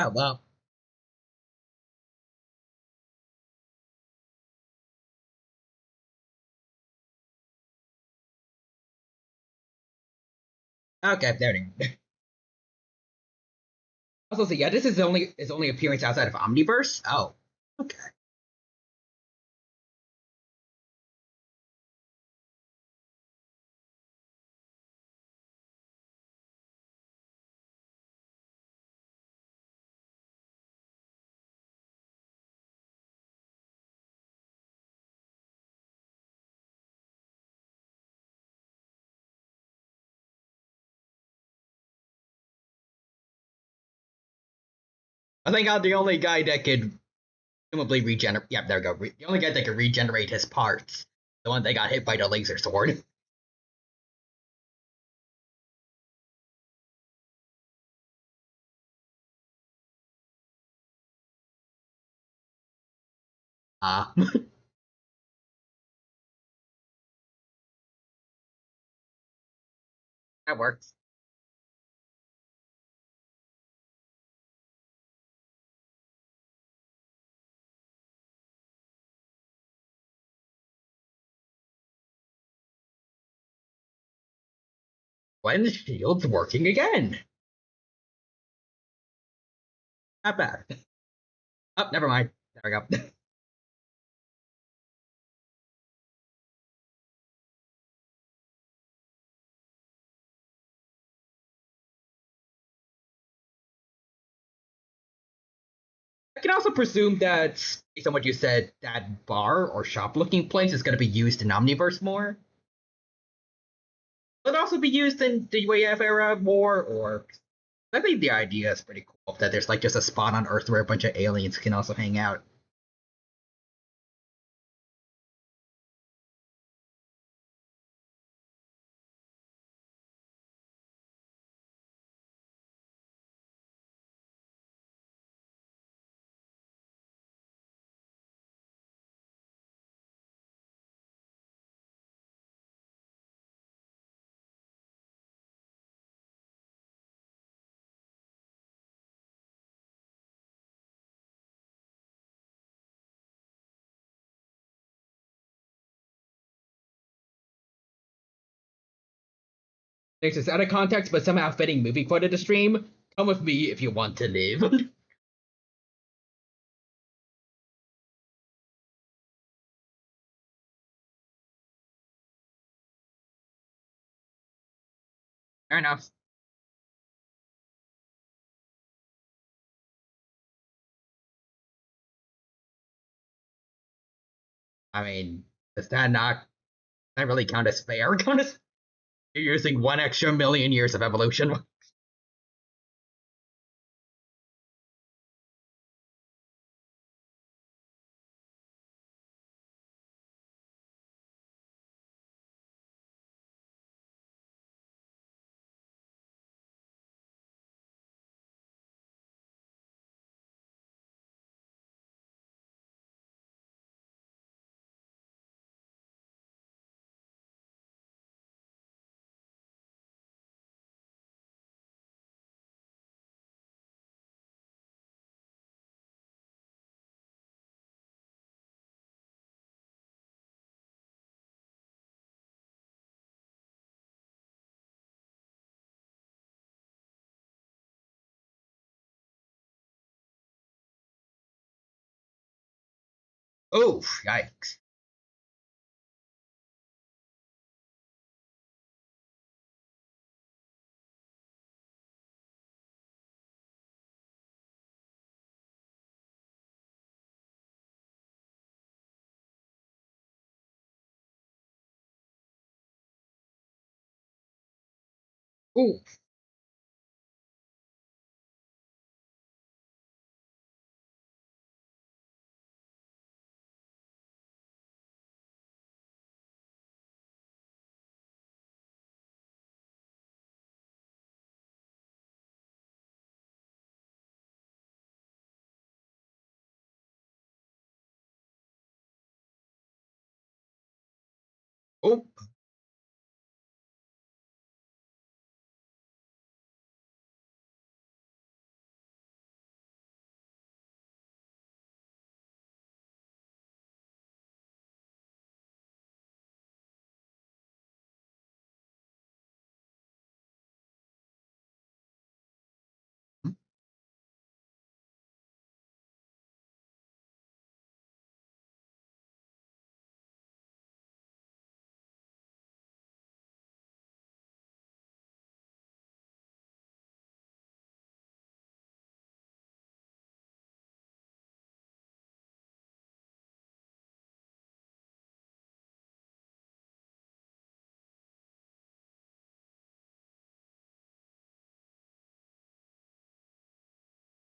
Oh well. Okay, there it is. Also, so yeah, this is only his only appearance outside of Omniverse. Oh, okay. I think I'm the only guy that could presumably regenerate. Yeah, there we go. The only guy that could regenerate his parts. The one that got hit by the laser sword. Ah, that works. When the shield's working again. Not bad. Oh, never mind. There we go. I can also presume that, based on what you said, that bar or shop looking place is going to be used in Omniverse more. Will it also be used in the UAF era more, or I think the idea is pretty cool that there's like just a spot on Earth where a bunch of aliens can also hang out. This is out of context, but somehow fitting movie quote to stream. Come with me if you want to live. Fair enough. I mean, does that not really count as fair? You're using 1 extra million years of evolution. Oh, yikes. Ooh. Oh.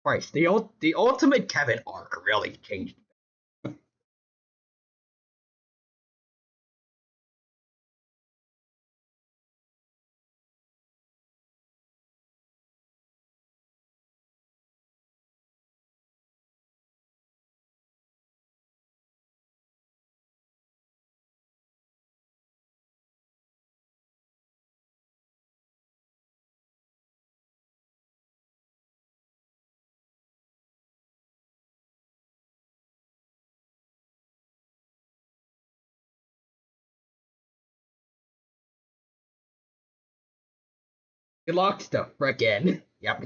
Christ, the ultimate Kevin arc really changed. He locked the frickin'. Yep.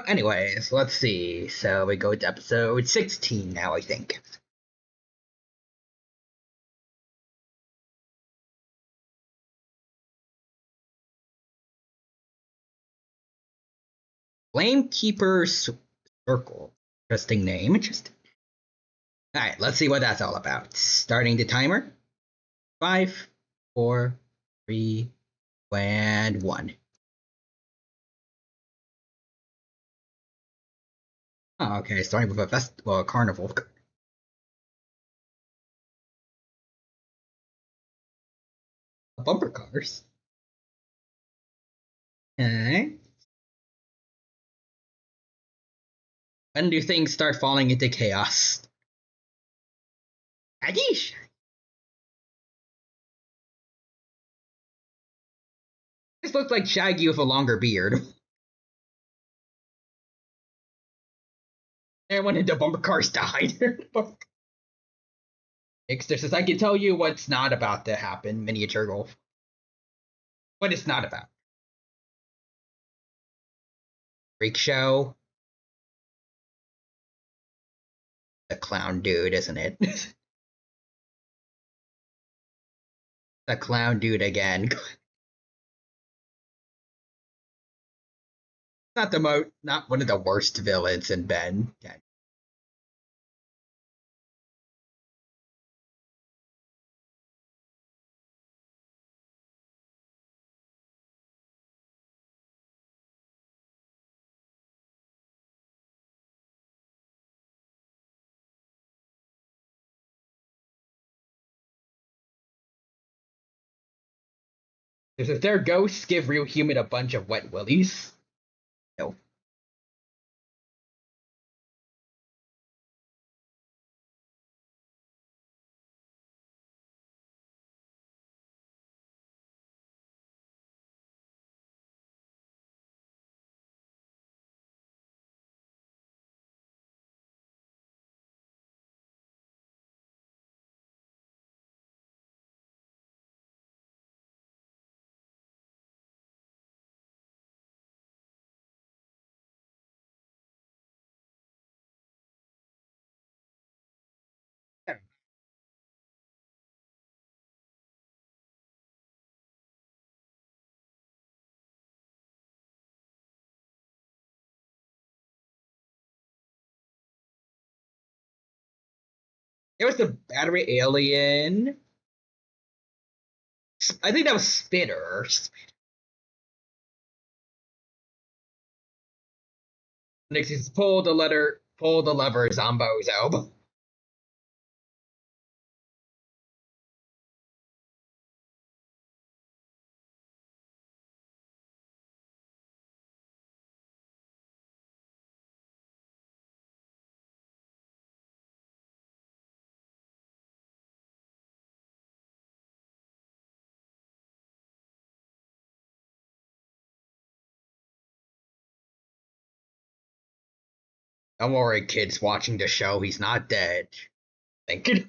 Anyways, let's see. So we go to episode 16 now, I think. Flamekeeper Circle. Interesting name. Interesting. Alright, let's see what that's all about. Starting the timer. 5, 4, 3, and 1. Oh, okay, starting with a festival, a carnival. Bumper cars. Okay. When do things start falling into chaos? Agish! This looks like Shaggy with a longer beard. Everyone in the bumper cars died. Ixter says, I can tell you what's not about to happen, Miniature Golf. What it's not about. Freak show. The clown dude, isn't it? The clown dude again. Not one of the worst villains in Ben. Yeah. If their ghosts give real human a bunch of wet willies. No. It was the battery alien. I think that was Spitter. Next is pull the lever, Zombozo. Don't worry, kids watching the show, he's not dead. Thank you.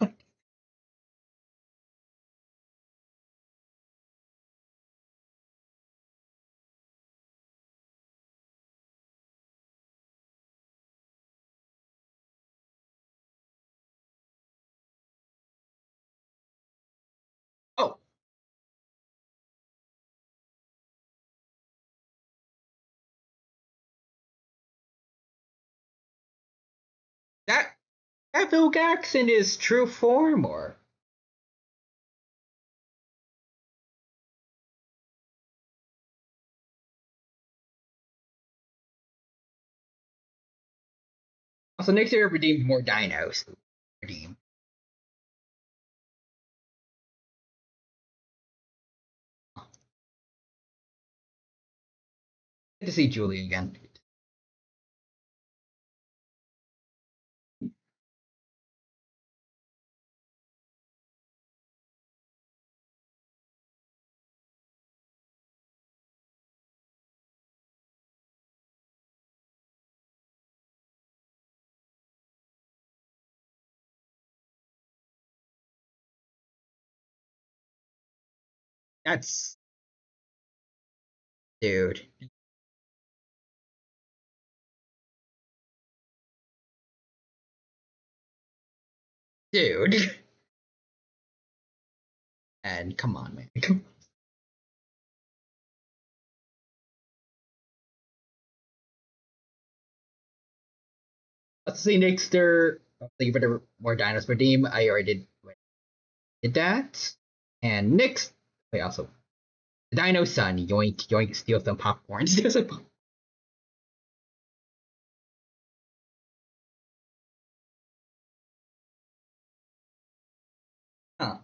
That that Vilgax in his true form, or also next year redeemed more dinos. Redeem. Good to see Julie again. That's dude, dude, and come on, man. Let's see next. Thank you for the more dinos redeem. I already did that. And next, wait, also the Dino Sun. Yoink, yoink, steal some popcorn. Steal some popcorn. Huh.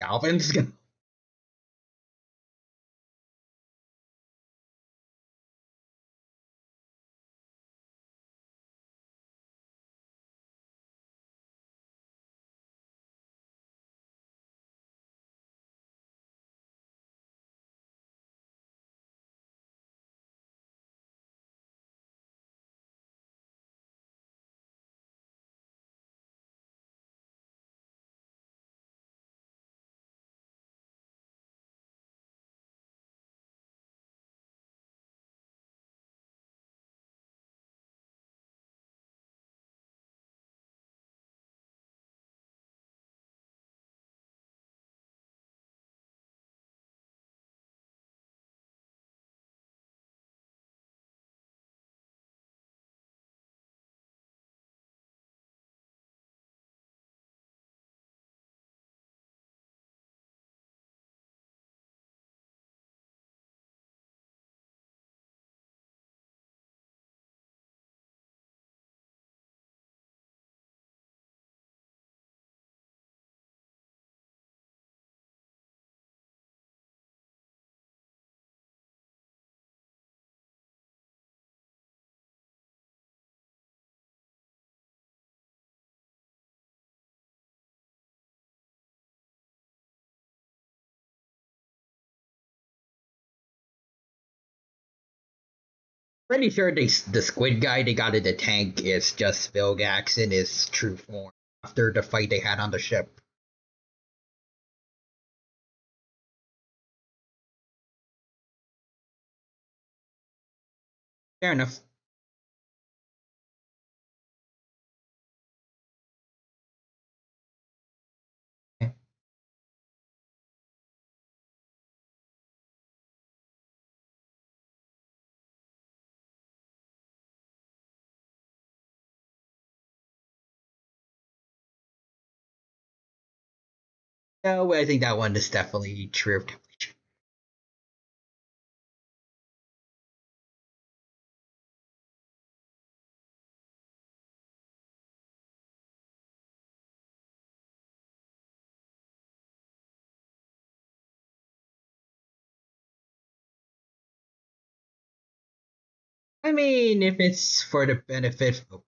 Calvin's gonna. Pretty sure the squid guy they got in the tank is just Vilgax in his true form after the fight they had on the ship. Fair enough. No, I think that one is definitely true. I mean, if it's for the benefit of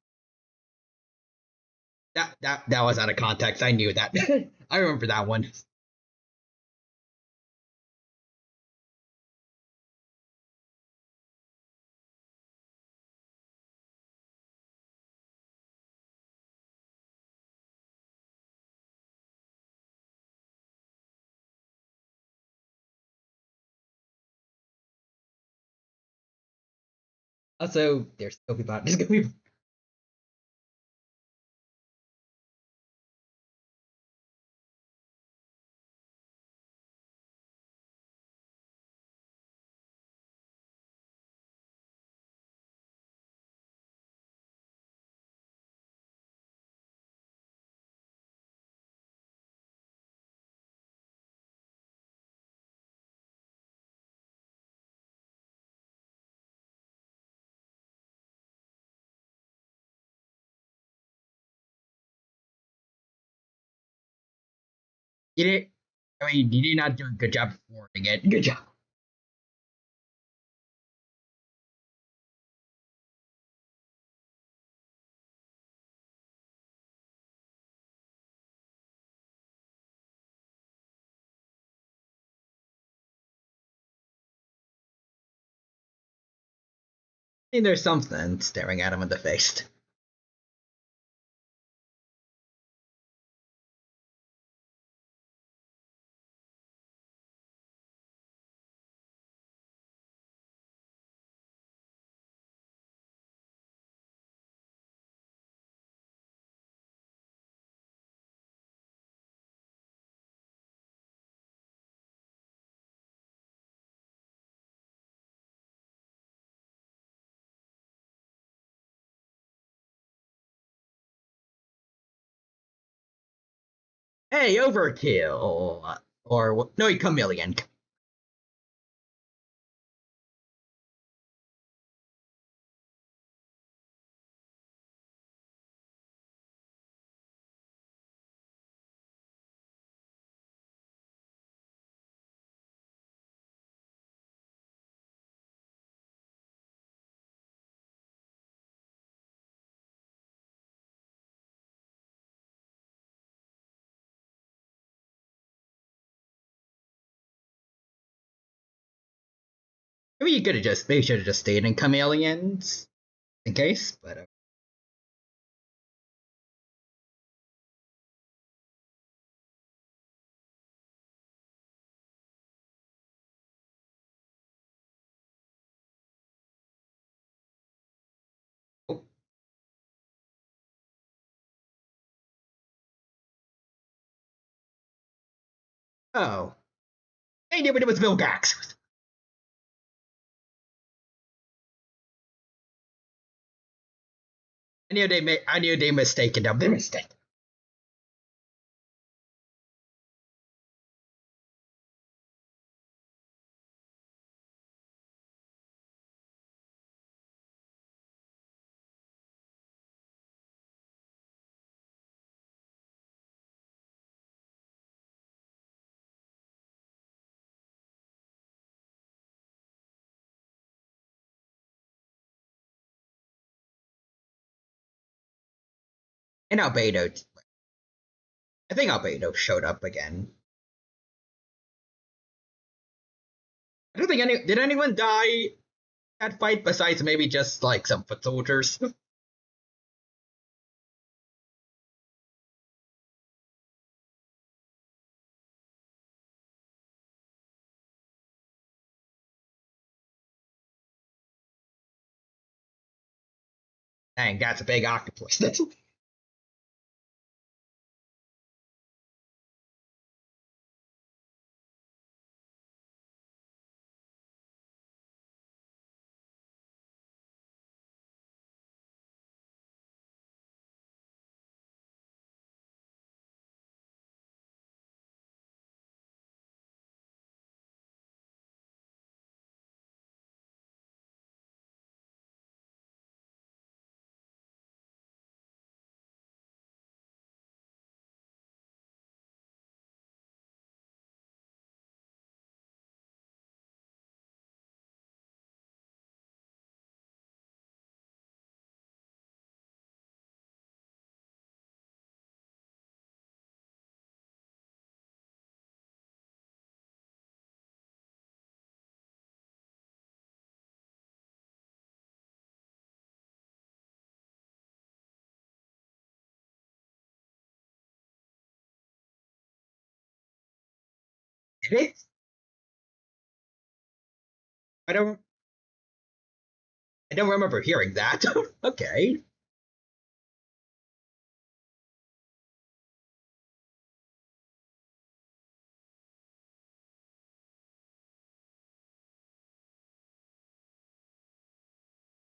that was out of context. I knew that. I remember that one. Also, there's Gobi Bot. There's Gobi Bot. You did. I mean, you did not do a good job warning it. Good job. I mean, there's something staring at him in the face. Hey, overkill! Or no, chameleon. Maybe you could have just, maybe should have just stayed in chameleons in case, but oh, oh, I knew it was Vilgax. I knew they mistaken them. They mistaken. And Albedo, I think Albedo showed up again. I don't think did anyone die that fight besides maybe just like some foot soldiers. Dang, that's a big octopus. That's it. I don't. I don't remember hearing that. Okay.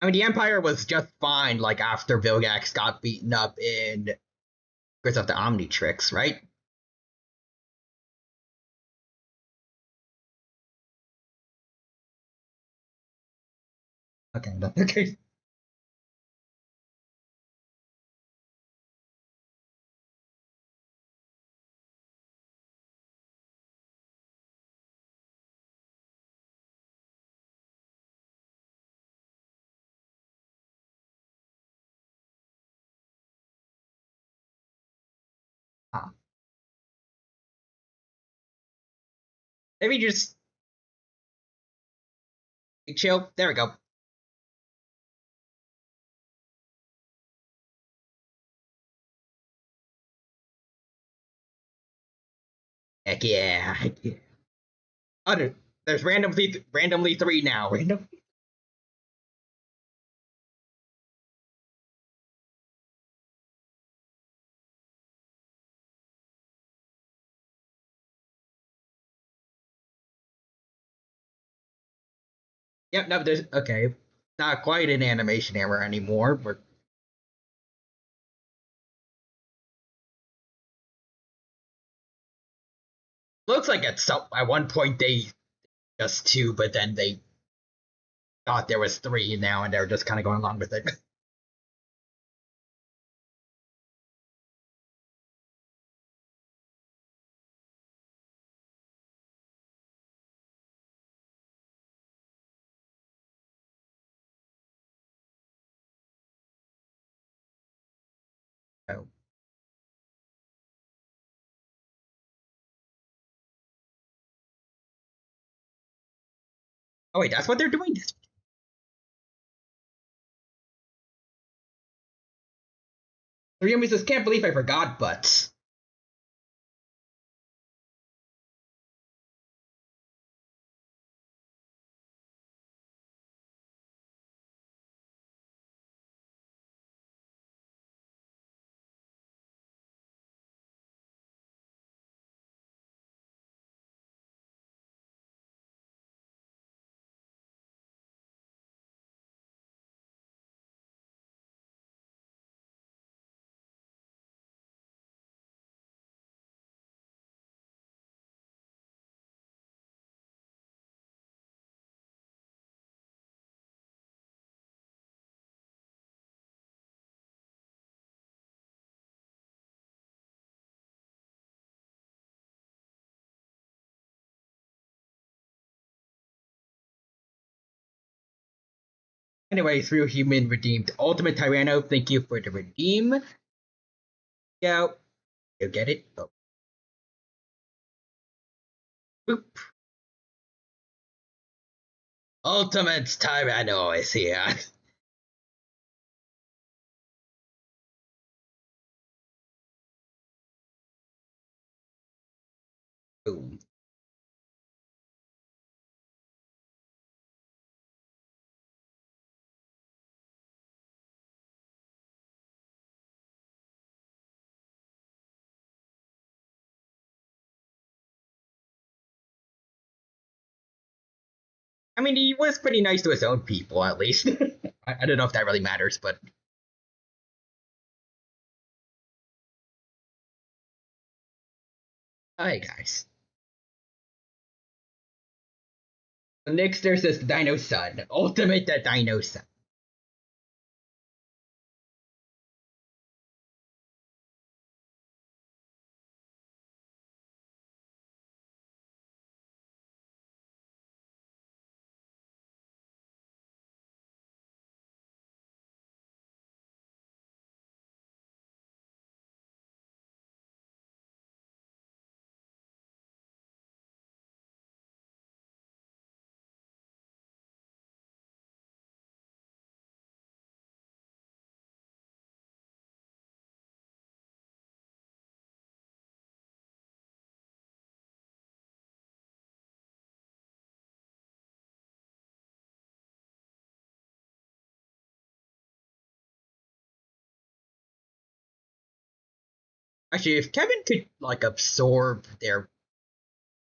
I mean, the Empire was just fine, like, after Vilgax got beaten up in Curse of the Omnitrix, right? Okay, okay. Ah, maybe just chill. There we go. Heck yeah. Heck yeah. Oh, there's randomly three now. Random. Yep. No, there's okay. Not quite an animation error anymore, but looks like at one point they just two, but then they thought there was three now, and they're just kind of going along with it. Oh, oh wait, that's what they're doing. Ryumi says, "Can't believe I forgot, but." Anyway, through human redeemed Ultimate Tyranno, thank you for the redeem. Yeah, you get it. Oh, boop. Ultimate Tyranno is here. Boom. I mean, he was pretty nice to his own people, at least. I don't know if that really matters, but hi, guys. Next, there's this Dino Sun. Ultimate Dino Sun. Actually, if Kevin could like absorb their,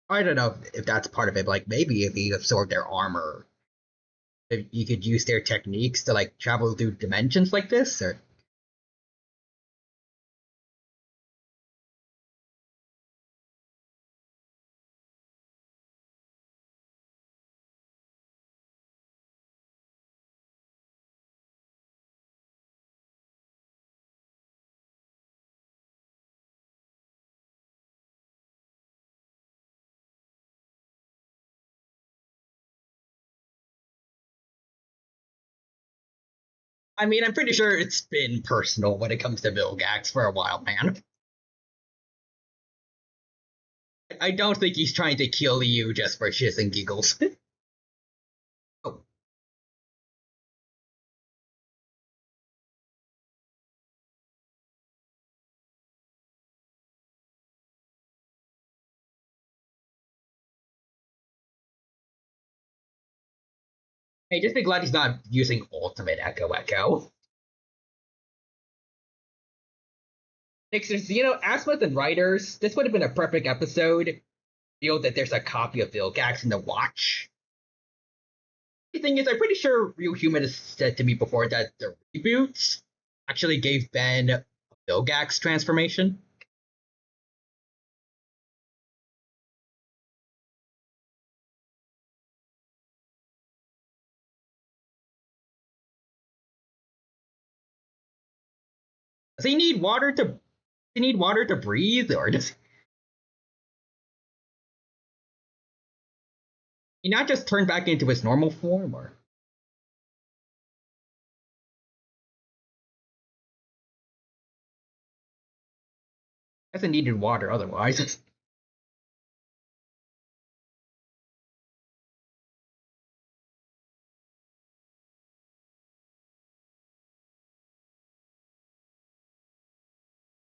I don't know if that's part of it. But, like maybe if he absorbed their armor, if you could use their techniques to like travel through dimensions like this, or I mean, I'm pretty sure it's been personal when it comes to Vilgax for a while, man. I don't think he's trying to kill you just for shits and giggles. Oh, hey, just be glad he's not using Ultimate Echo Echo. Nixers, Asmith and writers, this would have been a perfect episode. Feel that there's a copy of Vilgax in the watch. The thing is, I'm pretty sure Real Human has said to me before that the reboots actually gave Ben a Vilgax transformation. Does he need water to? Does he need water to breathe, or does he not just turn back into his normal form? Or hasn't needed water otherwise?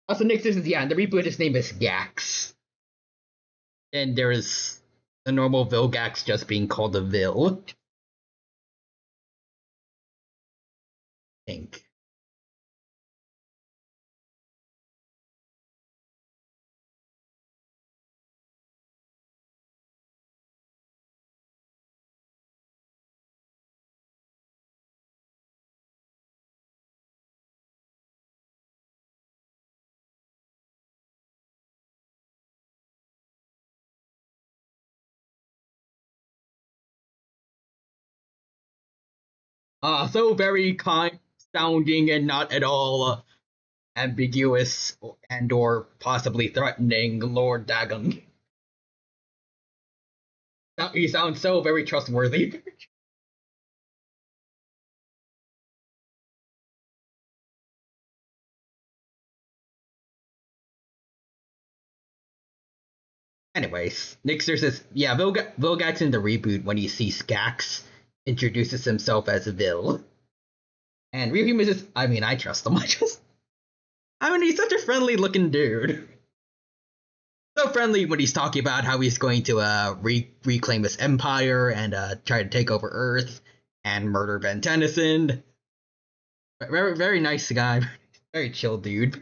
Also, Nick, this is in the reboot. His name is Gax, and there is the normal Vilgax just being called the Vil. I think. So very kind sounding and not at all ambiguous and or possibly threatening Lord Dagon. He sounds so very trustworthy. Anyways, Nixer says, yeah, Vilgax in the reboot when he sees Gax introduces himself as Vil. And Real Human says, I mean, I trust him. I mean, he's such a friendly looking dude. So friendly when he's talking about how he's going to reclaim his empire and try to take over Earth and murder Ben Tennyson. Very, very nice guy. Very chill dude.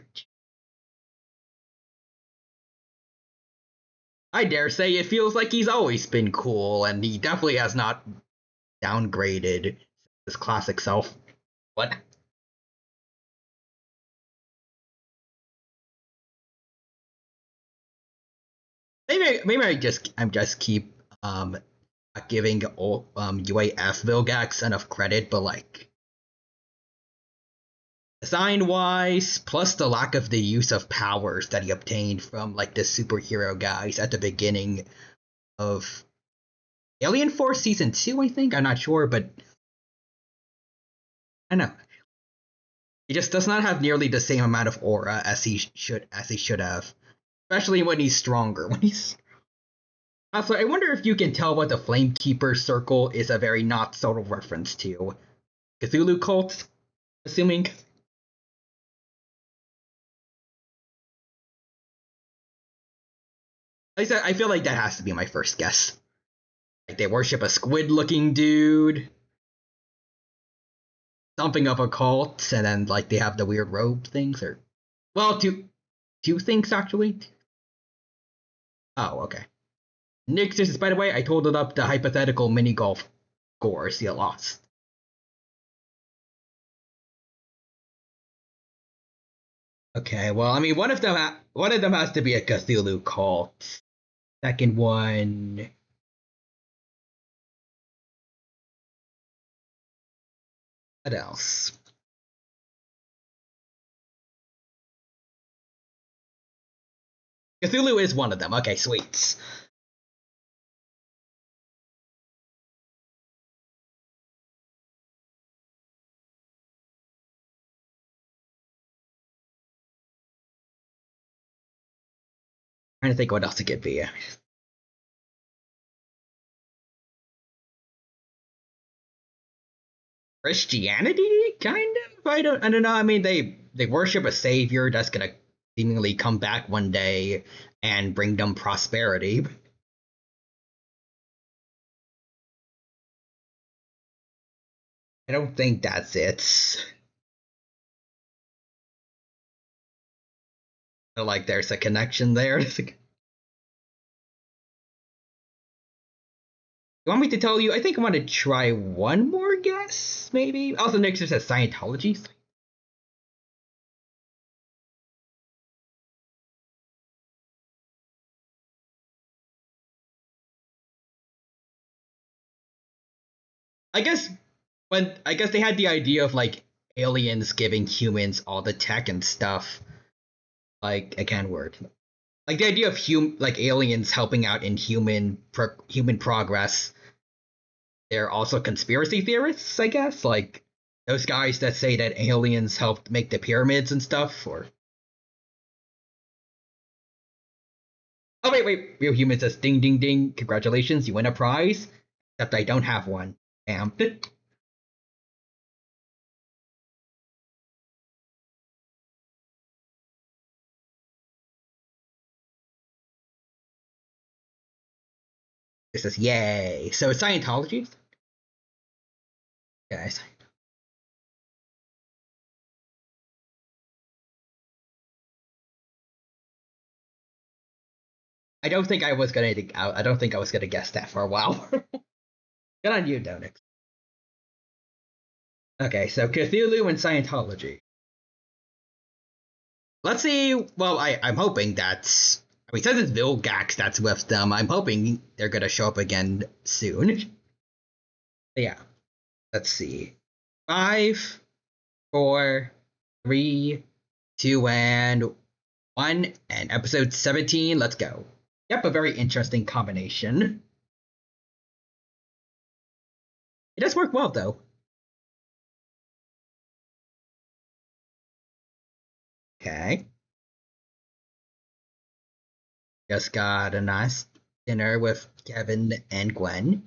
I dare say it feels like he's always been cool, and he definitely has not downgraded his classic self. What? Maybe I'm just keep giving UAF Vilgax enough credit, but like design wise, plus the lack of the use of powers that he obtained from like the superhero guys at the beginning of Alien Force season 2, I think. I'm not sure, but I know. He just does not have nearly the same amount of aura as he should have. Especially when he's stronger. When he's also, I wonder if you can tell what the Flamekeeper circle is a very not subtle reference to. Cthulhu cult, assuming. I feel like that has to be my first guess. Like they worship a squid-looking dude, something of a cult, and then like they have the weird robe things, or well, to two things actually. Oh, okay. Nick, this is, by the way, I totaled up the hypothetical mini golf scores you lost. Okay, well, I mean, one of them has to be a Cthulhu cult. Second one, what else? Cthulhu is one of them. Okay, sweet. Trying to think what else it could be. Christianity, kind of. I don't know. I mean, they worship a savior that's gonna seemingly come back one day and bring them prosperity. I don't think that's it. Like, there's a connection there. You want me to tell you? I think I want to try one more guess, maybe. Also, Nixon says Scientology. I guess they had the idea of like aliens giving humans all the tech and stuff. Like, again, word. Like the idea of like aliens helping out in human progress. They're also conspiracy theorists, I guess. Like those guys that say that aliens helped make the pyramids and stuff. Or oh wait, real human says ding ding ding. Congratulations, you win a prize. Except I don't have one. Damn. It says yay. So it's Scientology. Guys. I don't think I was gonna. I don't think I was gonna guess that for a while. Good on you, Donix. Okay, so Cthulhu and Scientology. Let's see. Well, I'm hoping that's. I mean, since it's Vilgax that's with them, I'm hoping they're gonna show up again soon. Yeah. Let's see. 5, 4, 3, 2, and 1, and episode 17. Let's go. Yep, a very interesting combination. It does work well, though. Okay. Just got a nice dinner with Kevin and Gwen.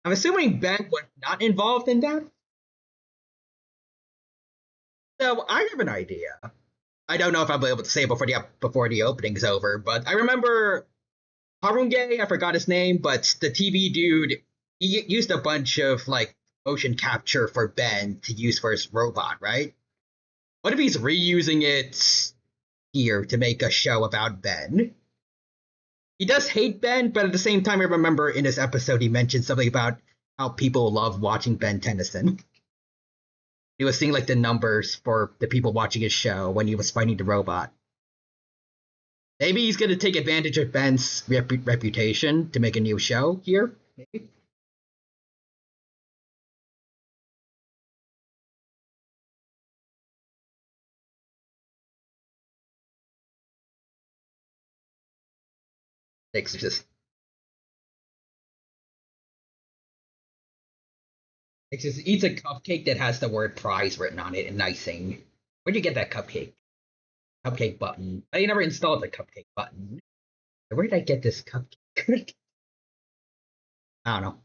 I'm assuming Ben was not involved in that. So I have an idea. I don't know if I'll be able to say it before the opening's over, but I remember Harunge. I forgot his name, but the TV dude, he used a bunch of like motion capture for Ben to use for his robot, right? What if he's reusing it here to make a show about Ben? He does hate Ben, but at the same time, I remember in this episode he mentioned something about how people love watching Ben Tennyson. He was seeing like the numbers for the people watching his show when he was fighting the robot. Maybe he's going to take advantage of Ben's reputation to make a new show here. Maybe. Exorcist. Exorcist eats a cupcake that has the word prize written on it in icing. Where'd you get that cupcake? Cupcake button. I never installed the cupcake button. Where did I get this cupcake? I don't know.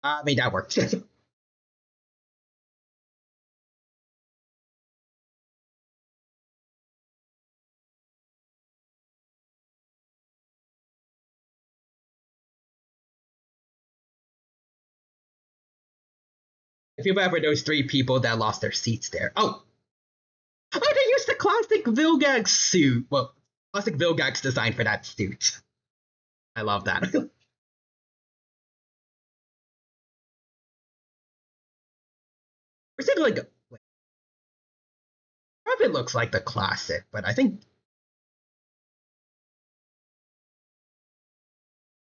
I mean, that works. I feel bad for those three people that lost their seats there. Oh, they used the classic Vilgax suit. Well, classic Vilgax design for that suit. I love that. Is it like it looks like the classic, but I think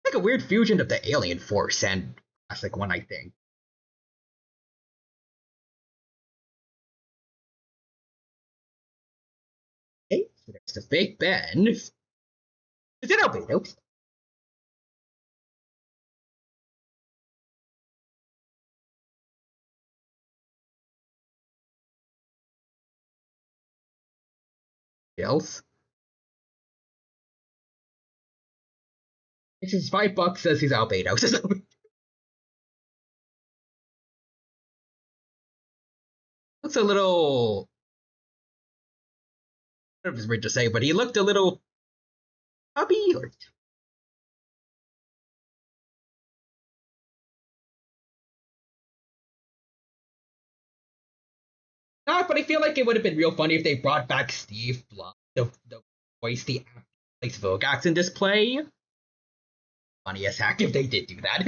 like a weird fusion of the Alien Force and classic one. I think. Hey, so there's the Big Ben. Is it Albedo? Else? It's just $5 says he's Albedo. Looks a little. I don't know if it's weird to say, but he looked a little chubby or not. But I feel like it would have been real funny if they brought back Steve Blunt, the voice, the plays Vilgax in this play. Funniest hack if they did do that.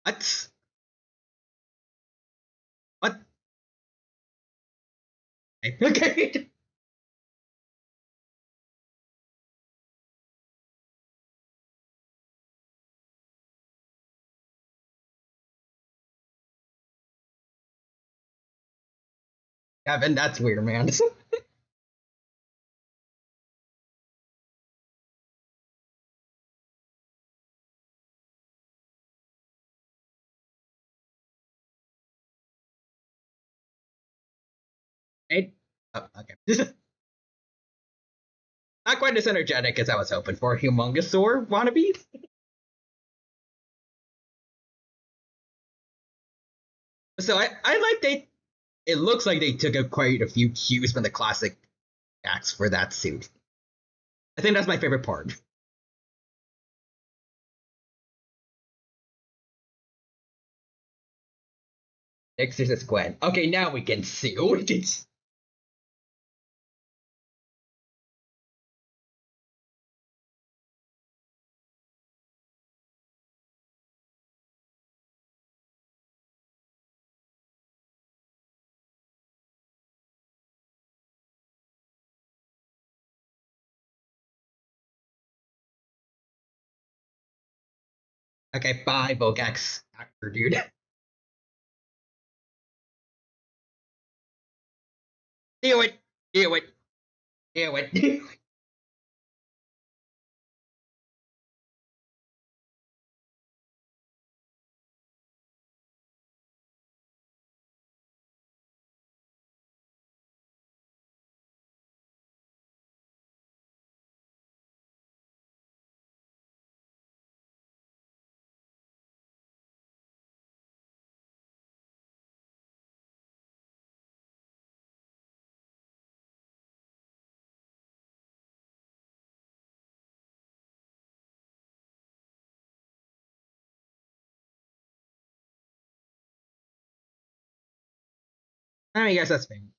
what? What? Okay. Kevin, that's weird, man. Hey. Oh, okay. Not quite as energetic as I was hoping for. Humongosaur wannabe. So I like they. It looks like they took quite a few cues from the classic acts for that suit. I think that's my favorite part. Exorcist Gwen. Okay, now we can see. We can. Okay, bye, Vogax actor dude. Do it. Do it. Do it. I guess that's fine.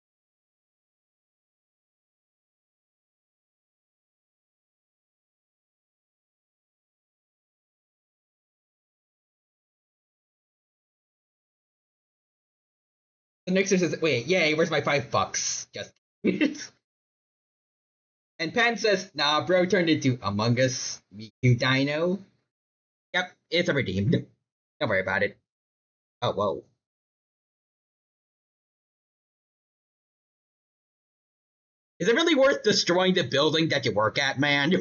Nixer says, wait, yay, where's my $5? Just and Pan says, nah, bro turned into Among Us Miku Dino. Yep, it's a redeemed. Don't worry about it. Oh, whoa. Is it really worth destroying the building that you work at, man?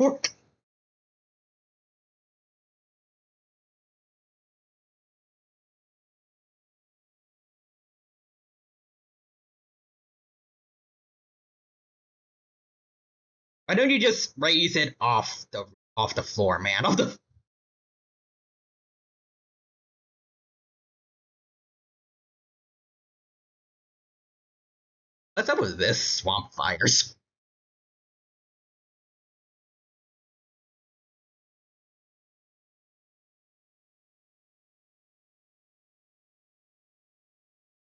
Why don't you just raise it off the floor, man? Off the What's up with this swamp fires?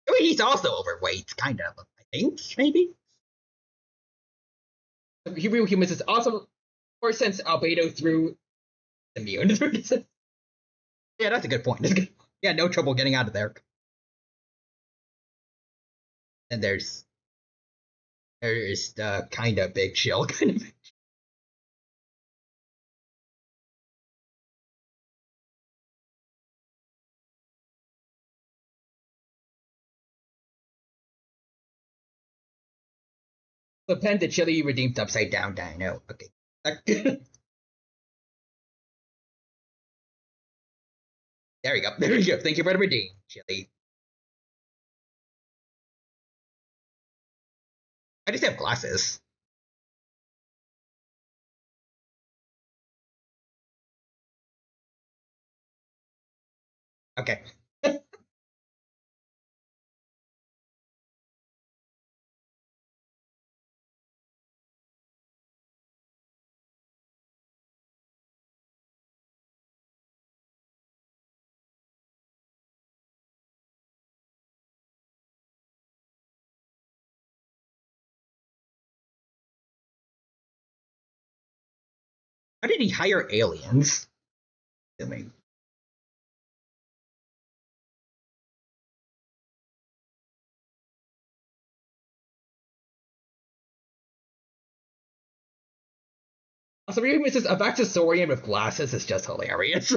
I mean, he's also overweight, kind of. I think maybe. Real humans is also, or since Albedo threw immune. Yeah, that's a good point. That's good. Yeah, no trouble getting out of there. And there's the kind of big chill kind of. The pen the chili redeemed upside down dino. Okay. There you go. There you go. Thank you for the redeem, chili. I just have glasses. Okay. How did he hire aliens? I mean, also, this is a Vaxasaurian with glasses is just hilarious.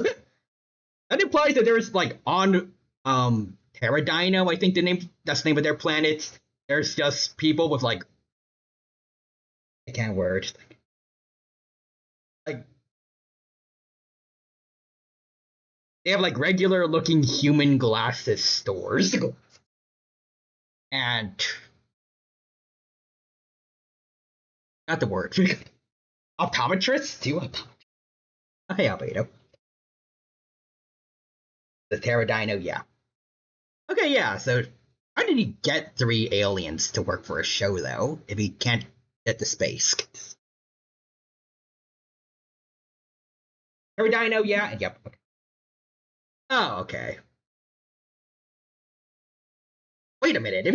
That implies that there's like on Terradino, I think that's the name of their planet. There's just people with like I can't word. Like they have like regular looking human glasses stores. And not the word. Optometrists too. Hey, Albedo. The Terradino, yeah. Okay, yeah. So how did he get 3 aliens to work for a show though? If he can't get to space. Terradino, yeah. Yep. Okay. Oh, okay. Wait a minute. If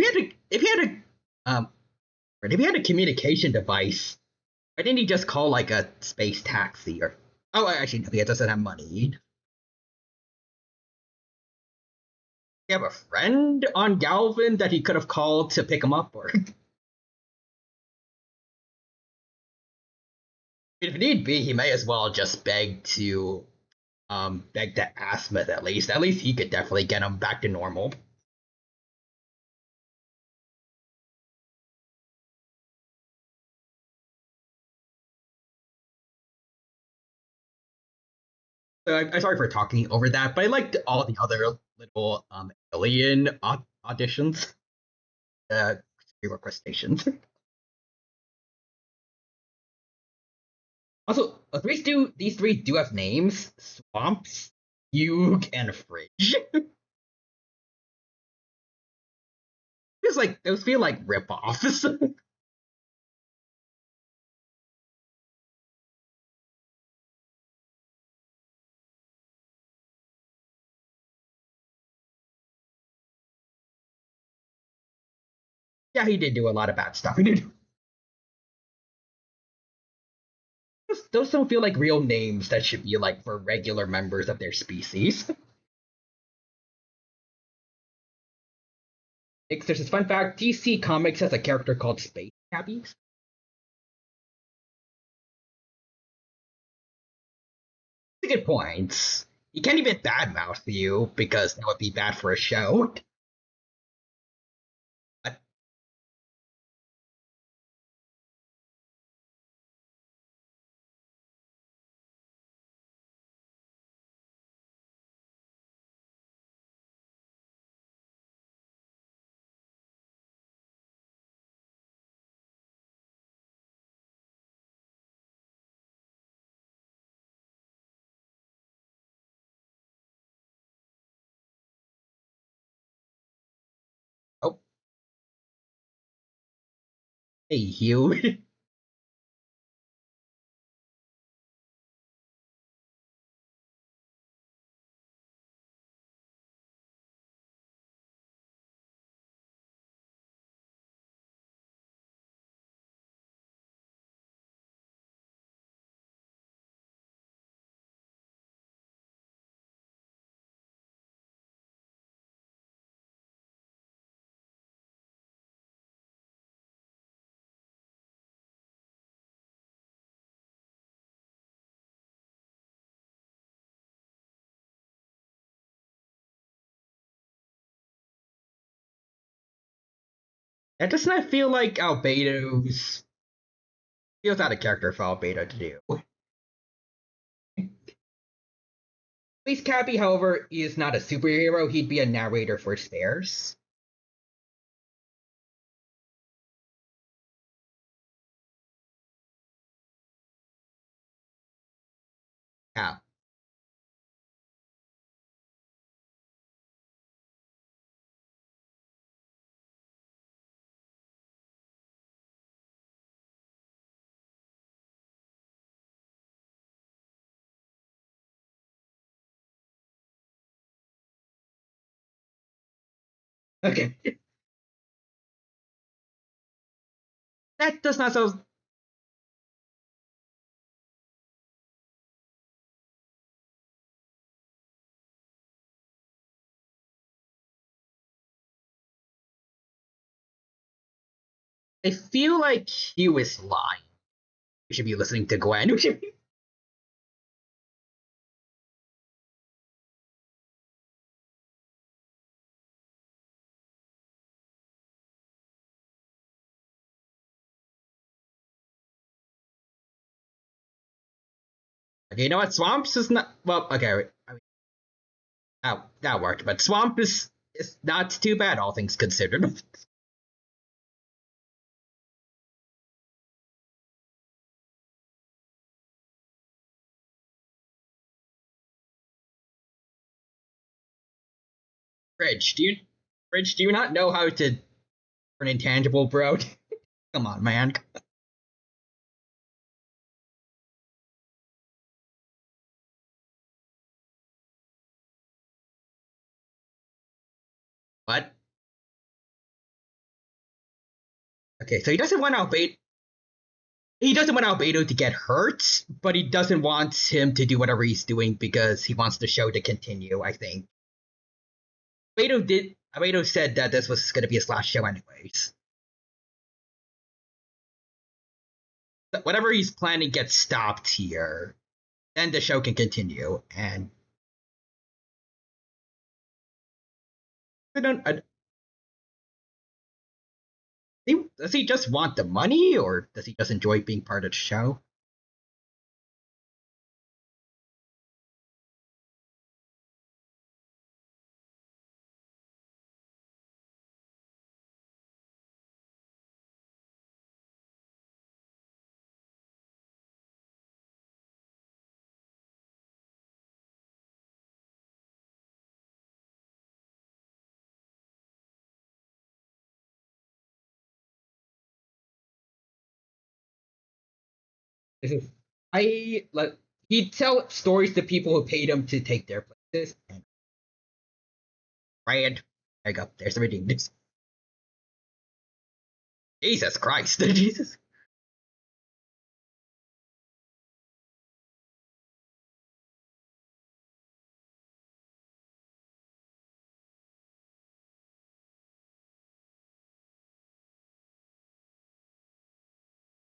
he had a communication device, why didn't he just call like a space taxi or? Oh, actually, no. He doesn't have money. You have a friend on Galvin that he could have called to pick him up, or if need be, he may as well just beg to Asmith at least. At least he could definitely get him back to normal. So I'm sorry for talking over that, but I liked all the other little alien auditions, request stations. Also, these three do have names: Swamps, Fugue, and Fridge. Feels like those feel like rip-offs. Yeah, he did do a lot of bad stuff. He did. Those don't feel like real names that should be like for regular members of their species. There's this fun fact: DC Comics has a character called Space Cappy. That's a good point. You can't even badmouth you because that would be bad for a show. But oh, hey, Hugh. That does not feel like Albedo's feels out of character for Albedo to do. Space Cappy, however, is not a superhero. He'd be a narrator for Stairs. Yeah. Okay. That does not so. I feel like Hugh is lying. We should be listening to Gwen. Okay, you know what? Swamps is not. Well, okay. I mean, that worked, but Swamp is not too bad, all things considered. Bridge, do you not know how to turn intangible, bro? Come on, man. What? Okay, so he doesn't want Albedo to get hurt, but he doesn't want him to do whatever he's doing because he wants the show to continue, I think. Albedo said that this was gonna be his last show anyways. Whatever he's planning gets stopped here, then the show can continue. And I, does he just want the money, or does he just enjoy being part of the show? I like he'd tell stories to people who paid him to take their places. And Ryan, there you go. There's the redeemed. Jesus Christ, Jesus.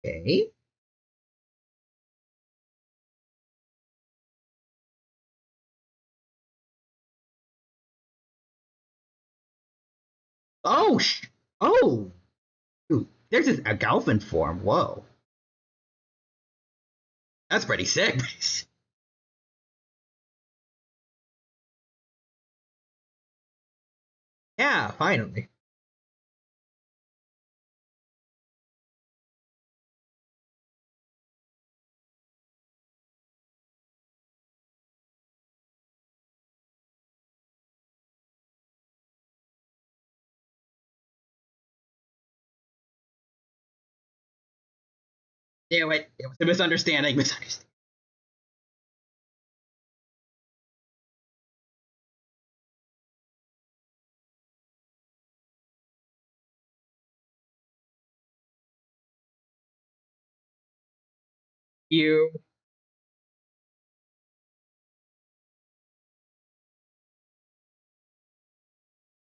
Okay. Oh, oh, dude, there's a Galvin form. Whoa, that's pretty sick. Yeah, finally. Yeah, wait, it was a misunderstanding. Misunderstanding. You.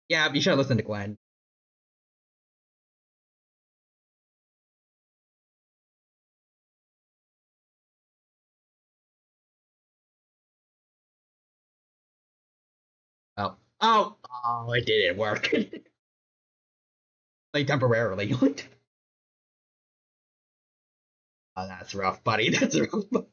Yeah, you should listen to Glenn. Oh, oh, it didn't work. Like temporarily. Oh, that's rough, buddy. That's rough.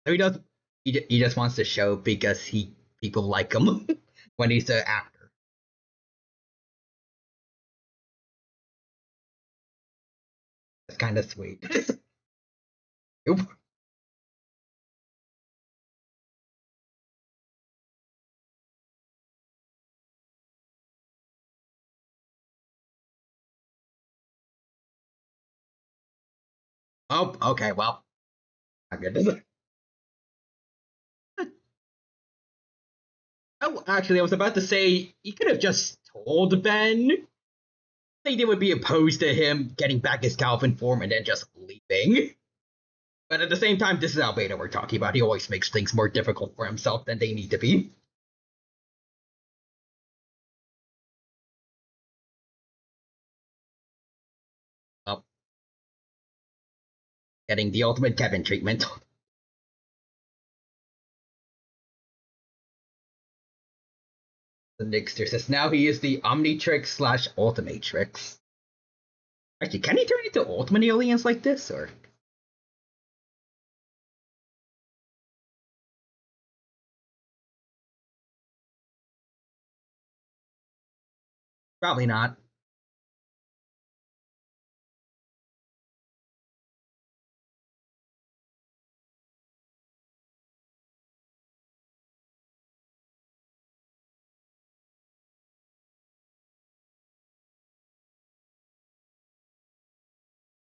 So he does. He just wants to show because people like him when he's an actor. That's kind of sweet. Oh, okay. Well, not good. Oh, actually, I was about to say you could have just told Ben. I think they would be opposed to him getting back his Calvin form and then just leaving. But at the same time, this is Albedo we're talking about. He always makes things more difficult for himself than they need to be. Oh, getting the ultimate Kevin treatment. The Nixter says now he is the Omnitrix slash Ultimatrix. Actually, can he turn into Ultimate aliens like this, or probably not?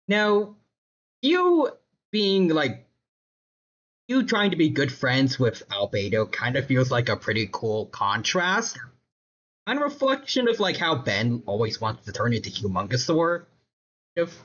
Now, you being like you trying to be good friends with Albedo kind of feels like a pretty cool contrast and reflection of like how Ben always wants to turn into Humongousaur. If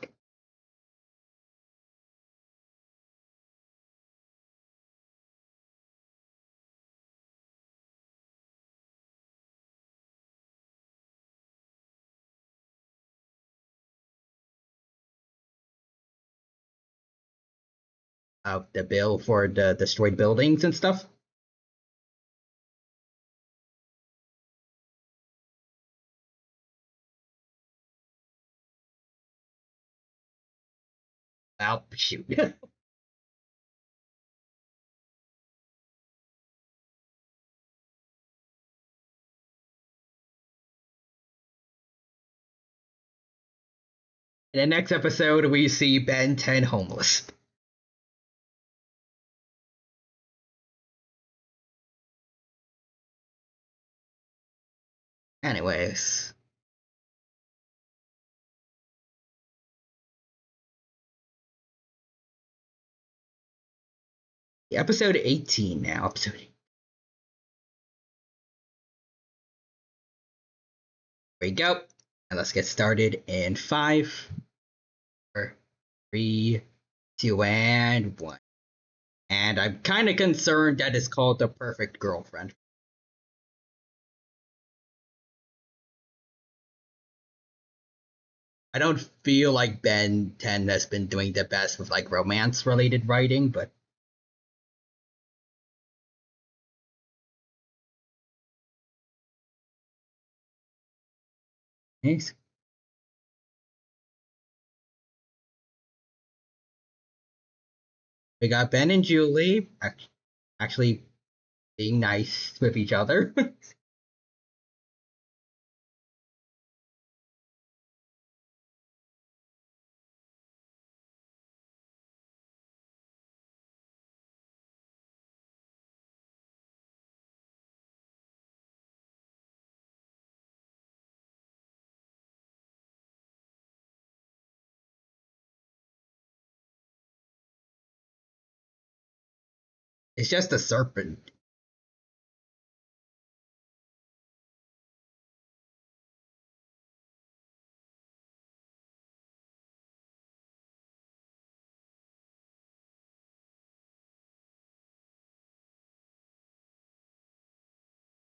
the bill for the destroyed buildings and stuff. Oh shoot. In the next episode, we see Ben 10 homeless. Anyways, Episode 18 now. Episode 18. Here we go. And let's get started in 5, 4, 3, 2, and 1. And I'm kind of concerned that it's called The Perfect Girlfriend. I don't feel like Ben 10 has been doing the best with like romance related writing, but thanks. We got Ben and Julie actually being nice with each other. It's just a serpent.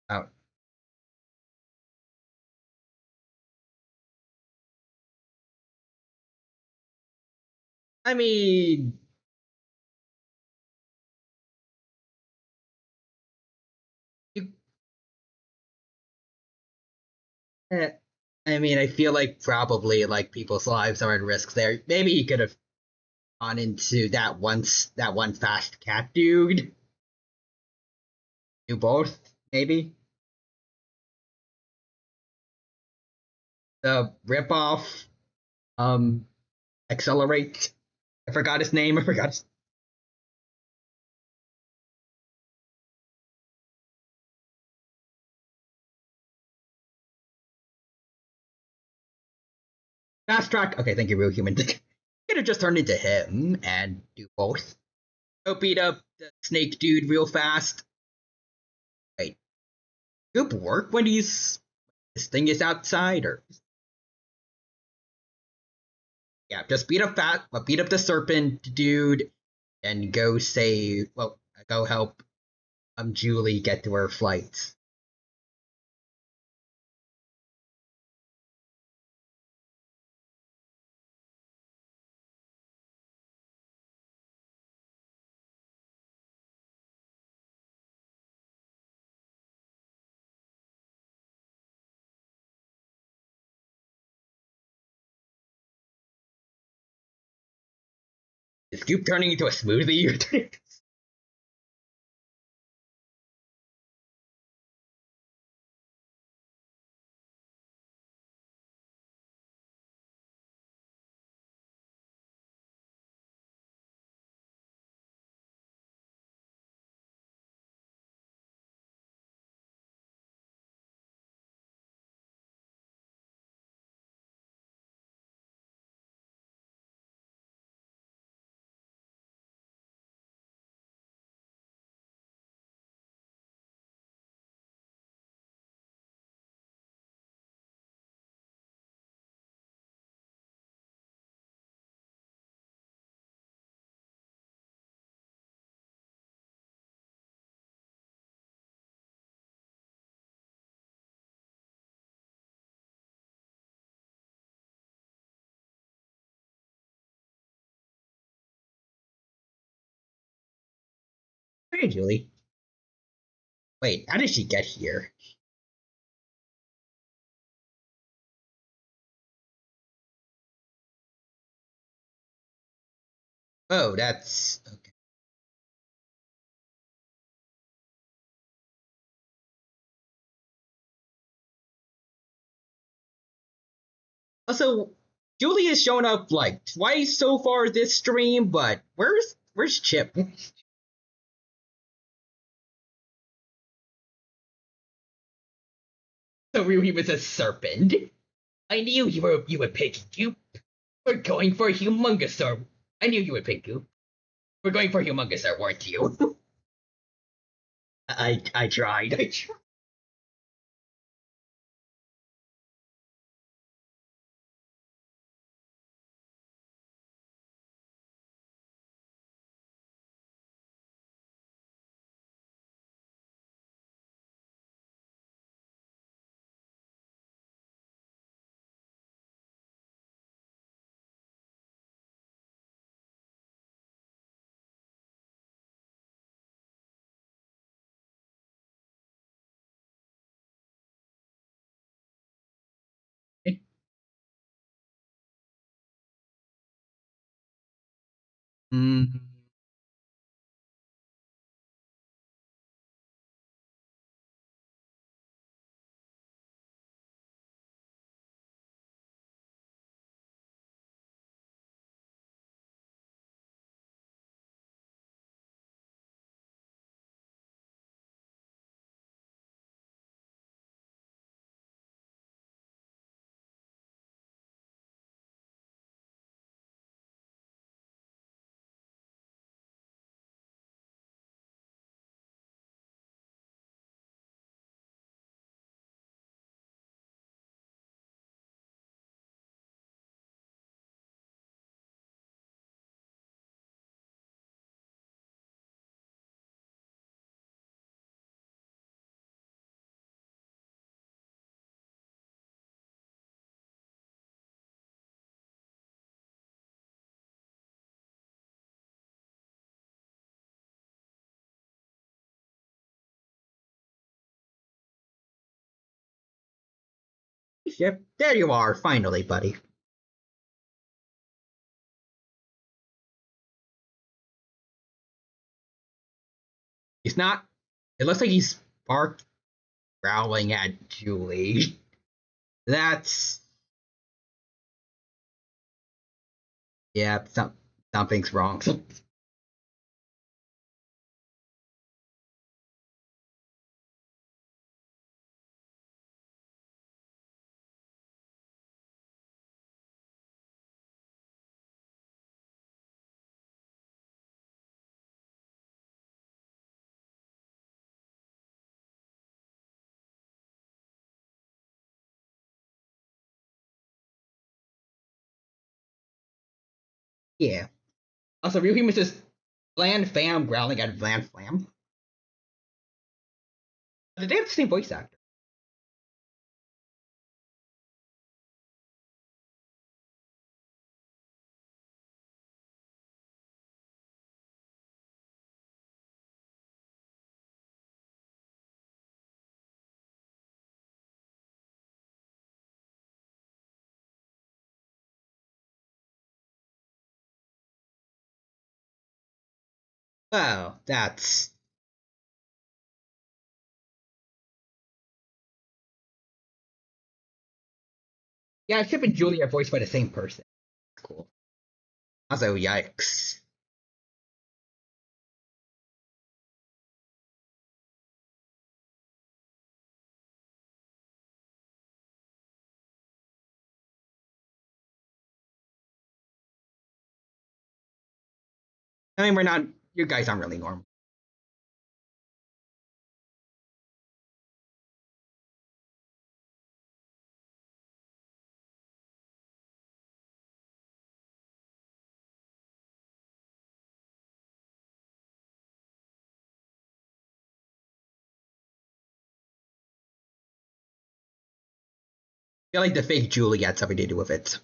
Oh, I mean, you, eh, I feel like probably like people's lives are at risk there. Maybe he could have gone into that one fast cat dude. Do both, maybe. The ripoff, um, accelerate. I forgot his name. I forgot his fast track. Okay, thank you, real human. Could have just turned into him and do both. Go beat up the snake dude real fast. Wait, Goop work when this thing is outside, or yeah, just beat up the serpent dude, and go help Julie get to her flights. Is Goop turning into a smoothie? Hey, Julie. Wait, how did she get here? Oh, that's okay. Also, Julie has shown up like twice so far this stream, but where's Chip? So he was a serpent. I knew you would pick Goop. We're going for a humongous I knew you would pick Goop. We're going for humongous there, weren't you? I tried. I tried. Mm, Yep, there you are, finally, buddy. He's not. It looks like he's barked, growling at Julie. That's. Yeah, something's wrong. Yeah. Also, Real Humans is Bland Fam growling at Bland Flam. Did they have the same voice actor? Oh, that's. Yeah, Chip and Julie are voiced by the same person. Cool. Also, yikes. I mean, we're not. You guys aren't really normal. I feel like the fake Julie had something to do with it.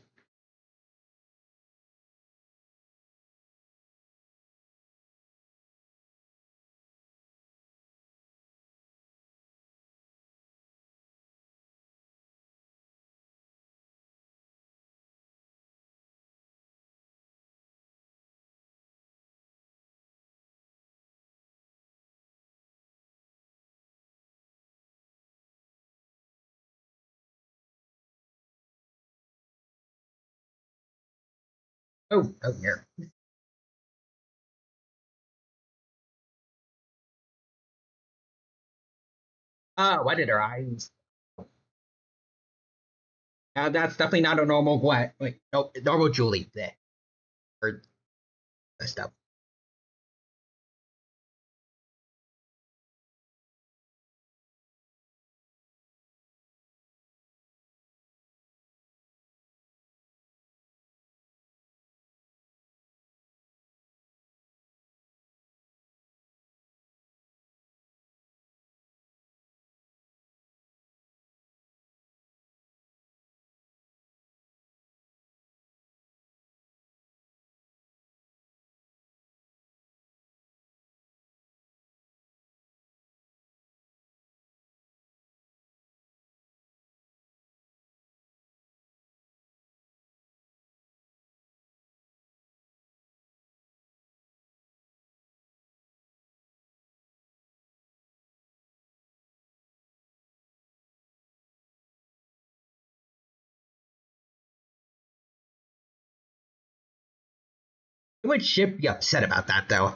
Oh, here. Why did her eyes? That's definitely not a normal Gwen. Like, no, normal Julie. There. Or stuff. Would Ship be upset about that, though?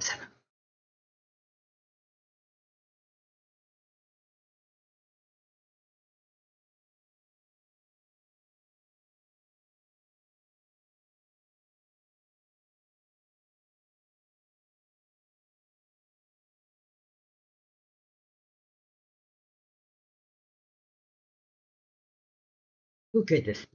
Who could this be?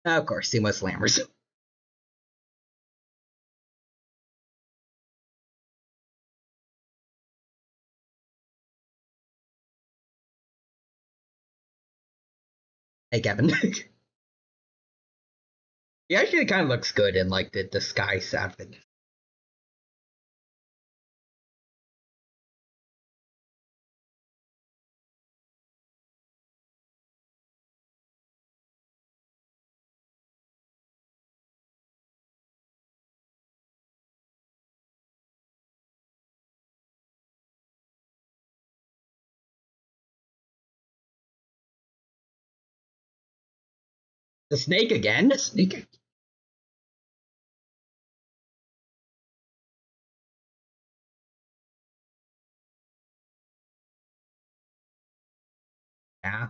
Of course, Seamless Lammers. Hey, Kevin. He actually kind of looks good in like the disguise outfit. The snake again? The snake. Yeah.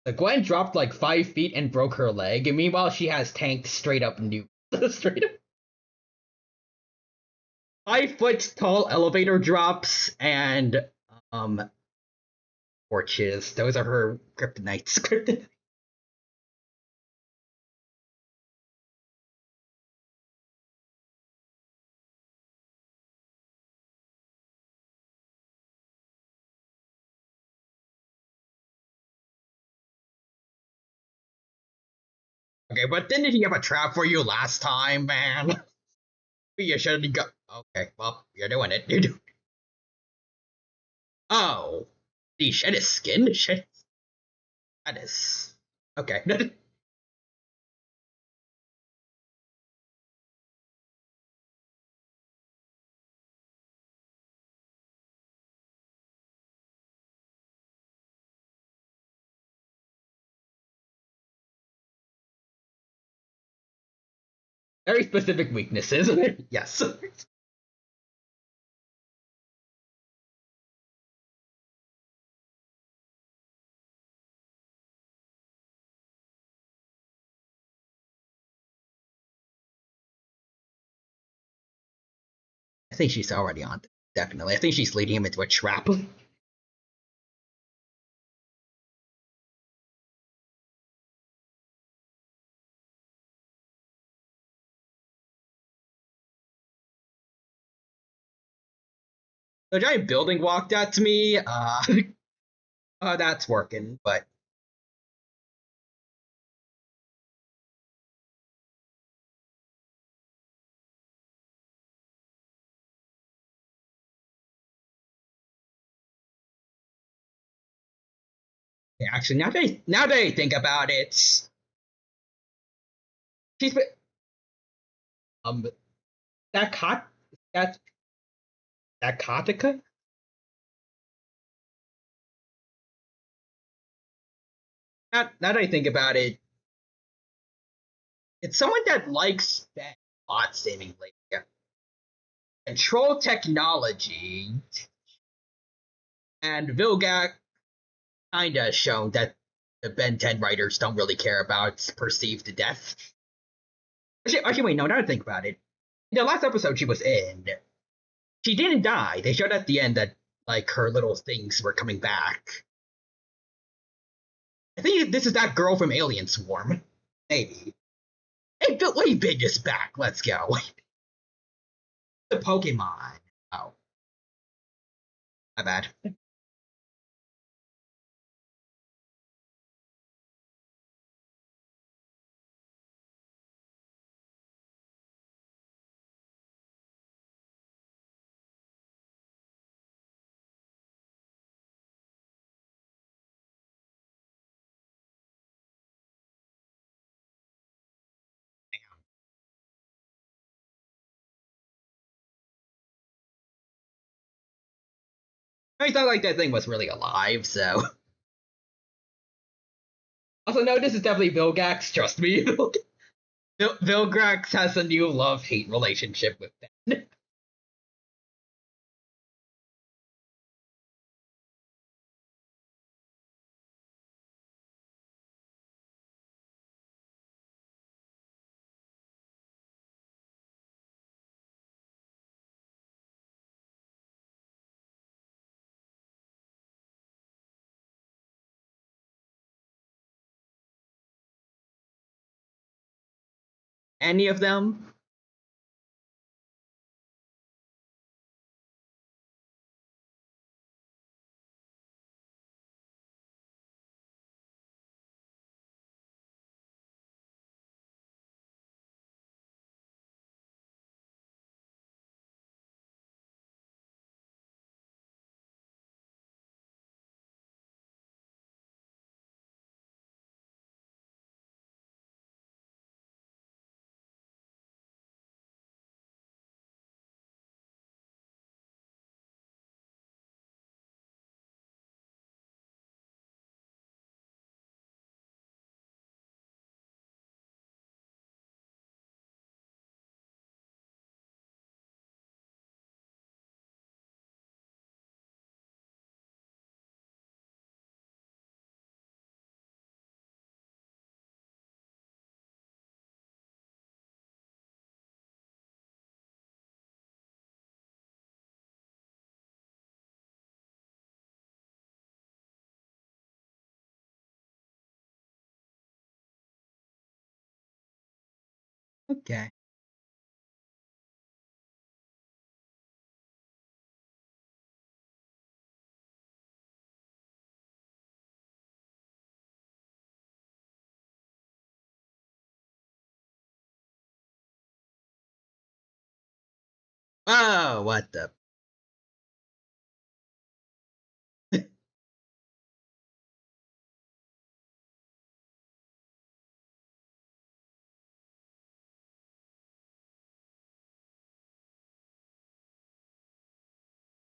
The Gwen dropped like 5 feet and broke her leg, and meanwhile she has tanked straight up new straight up 5 foot tall elevator drops and um torches. Those are her kryptonites. Kryptonite. Okay, but didn't he have a trap for you last time, man? You shouldn't go. Okay, well, you're doing it. You're doing. Oh, he shed his skin. Shed. That is okay. Very specific weaknesses. Yes. I think she's already on. Definitely. I think she's leading him into a trap. The giant building walked out to me. That's working, but yeah, actually, now that I think about it, she's been um that cot that that Katika. Now that I think about it, it's someone that likes that bot seemingly. Yeah. Control technology, and Vilgax kinda shown that the Ben 10 writers don't really care about perceived death. Actually, wait, no, now that I think about it. In the last episode she was in, she didn't die. They showed at the end that like her little things were coming back. I think this is that girl from Alien Swarm. Maybe. Hey, Billy Big is back. Let's go. The Pokemon. Oh, my bad. I thought like that thing was really alive, so. Also, no, this is definitely Vilgax. Trust me, Vilgax has a new love-hate relationship with Ben. Any of them? Okay. Oh, what the?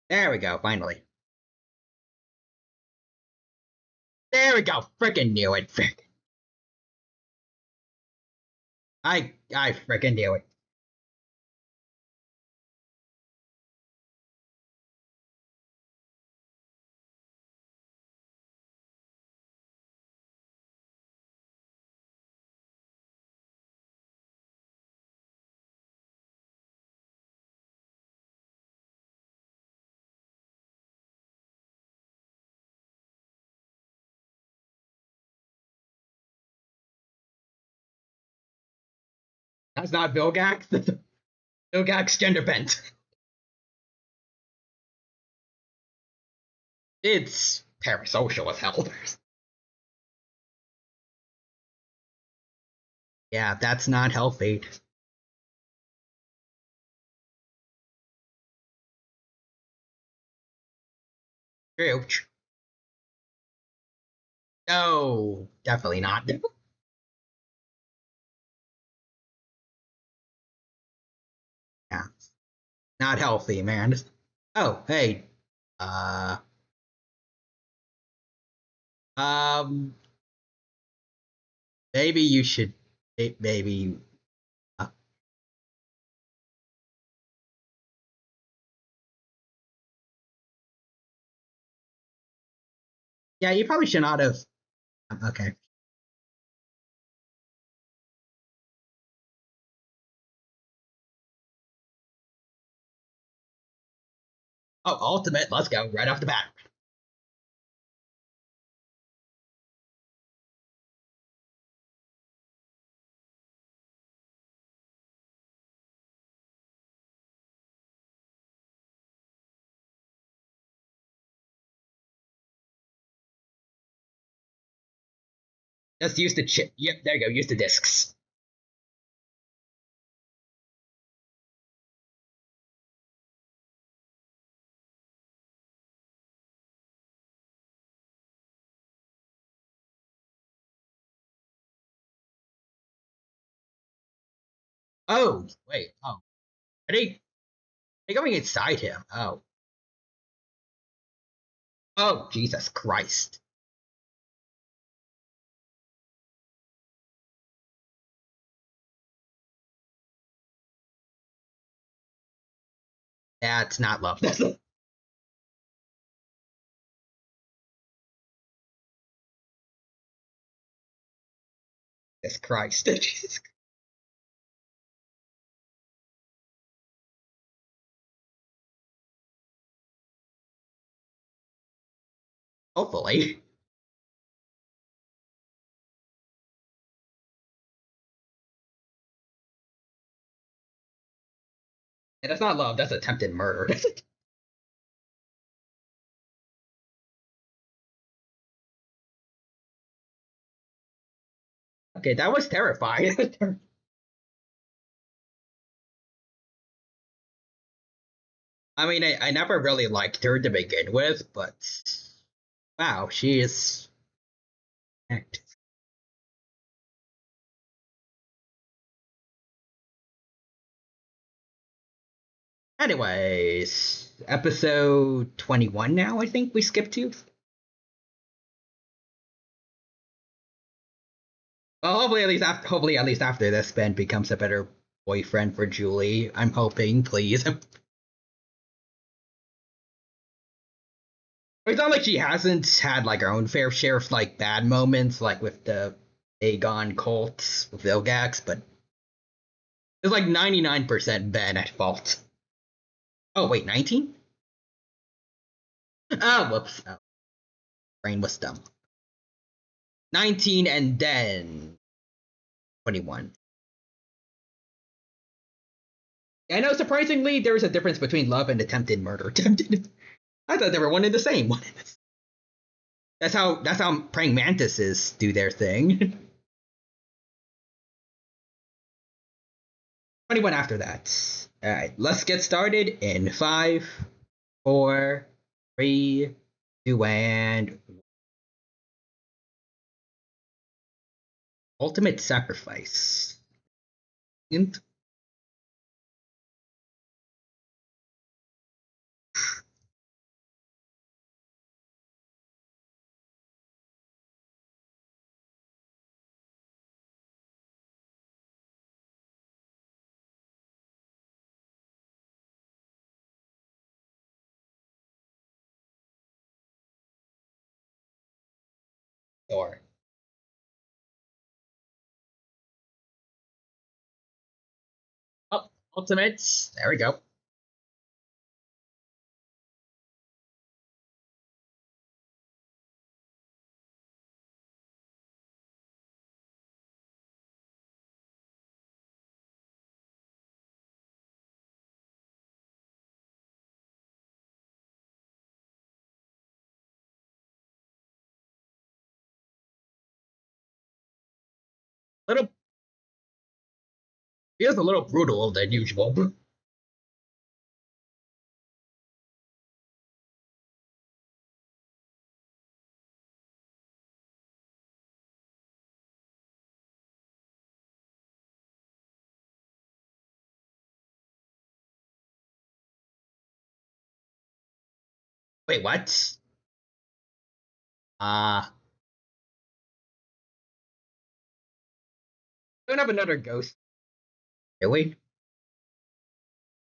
There we go. Finally. There we go. Freaking knew it. I freaking knew it. That's not Vilgax. That's Vilgax gender bent. It's parasocial as hell. Yeah, that's not healthy. True. No, definitely not. Yeah, not healthy, man. Oh, hey. Uh, um, maybe you should. Maybe. Uh, yeah, you probably should not have. Okay. Oh, ultimate. Let's go right off the bat. Just use the chip. Yep, there you go. Use the discs. Oh, wait. Oh, are they going inside him? Oh, Oh, Jesus Christ. That's not love. That's Jesus Christ. Jesus Hopefully. And that's not love, that's attempted murder. Okay, that was terrifying. I mean, I never really liked her to begin with, but wow, she is. Anyways, episode 21 now, I think we skipped to. Well, hopefully at least after this, Ben becomes a better boyfriend for Julie. I'm hoping, please. It's not like she hasn't had like her own fair share of like bad moments, like with the Aegon cults with Vilgax, but it's like 99% Ben at fault. Oh wait, 19? Oh, whoops. Oh, brain was dumb. 19 and then 21. I know, surprisingly, there's a difference between love and attempted murder. I thought they were one and the same. That's how praying mantises do their thing. 21 after that. Alright, let's get started in 5, 4, 3, 2, and ultimate sacrifice. And or oh, ultimates. There we go. Little Feels a little brutal than usual. Wait, what? Uh don't have another ghost. Really?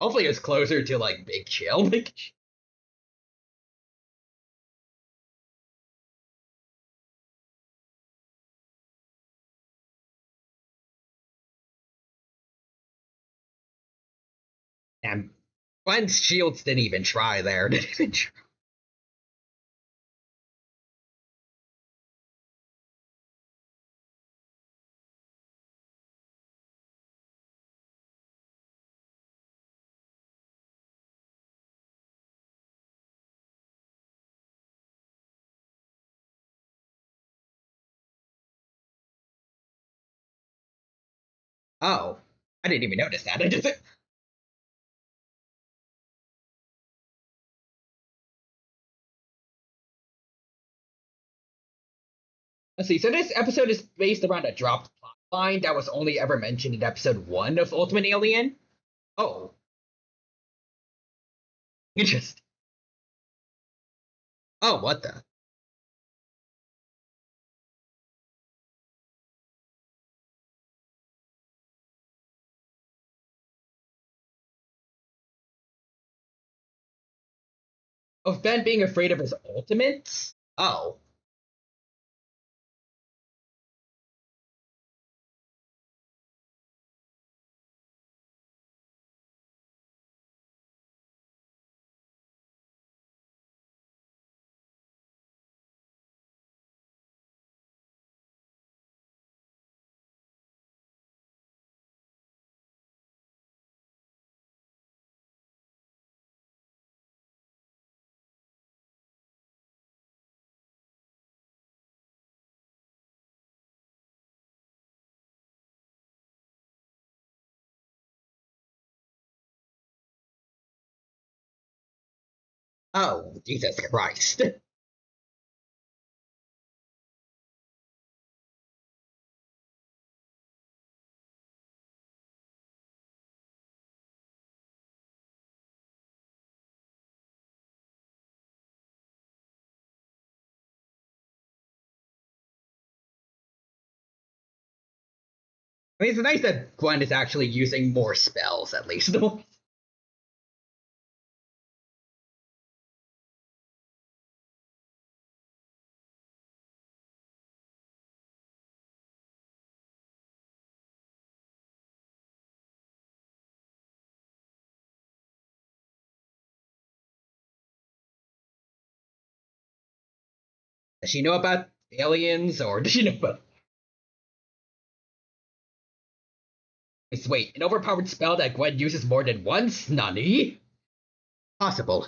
Hopefully it's closer to like Big Chill. And Glenn's shields didn't even try there. Didn't even try. Oh, I didn't even notice that. I just let's see. So this episode is based around a dropped plot line that was only ever mentioned in episode 1 of Ultimate Alien. Oh, interesting. Oh, what the? Of Ben being afraid of his ultimates? Oh. Oh, Jesus Christ. I mean, it's nice that Gwen is actually using more spells, at least. Does she know about aliens, or does she know about... Wait, an overpowered spell that Gwen uses more than once? Nani? Possible.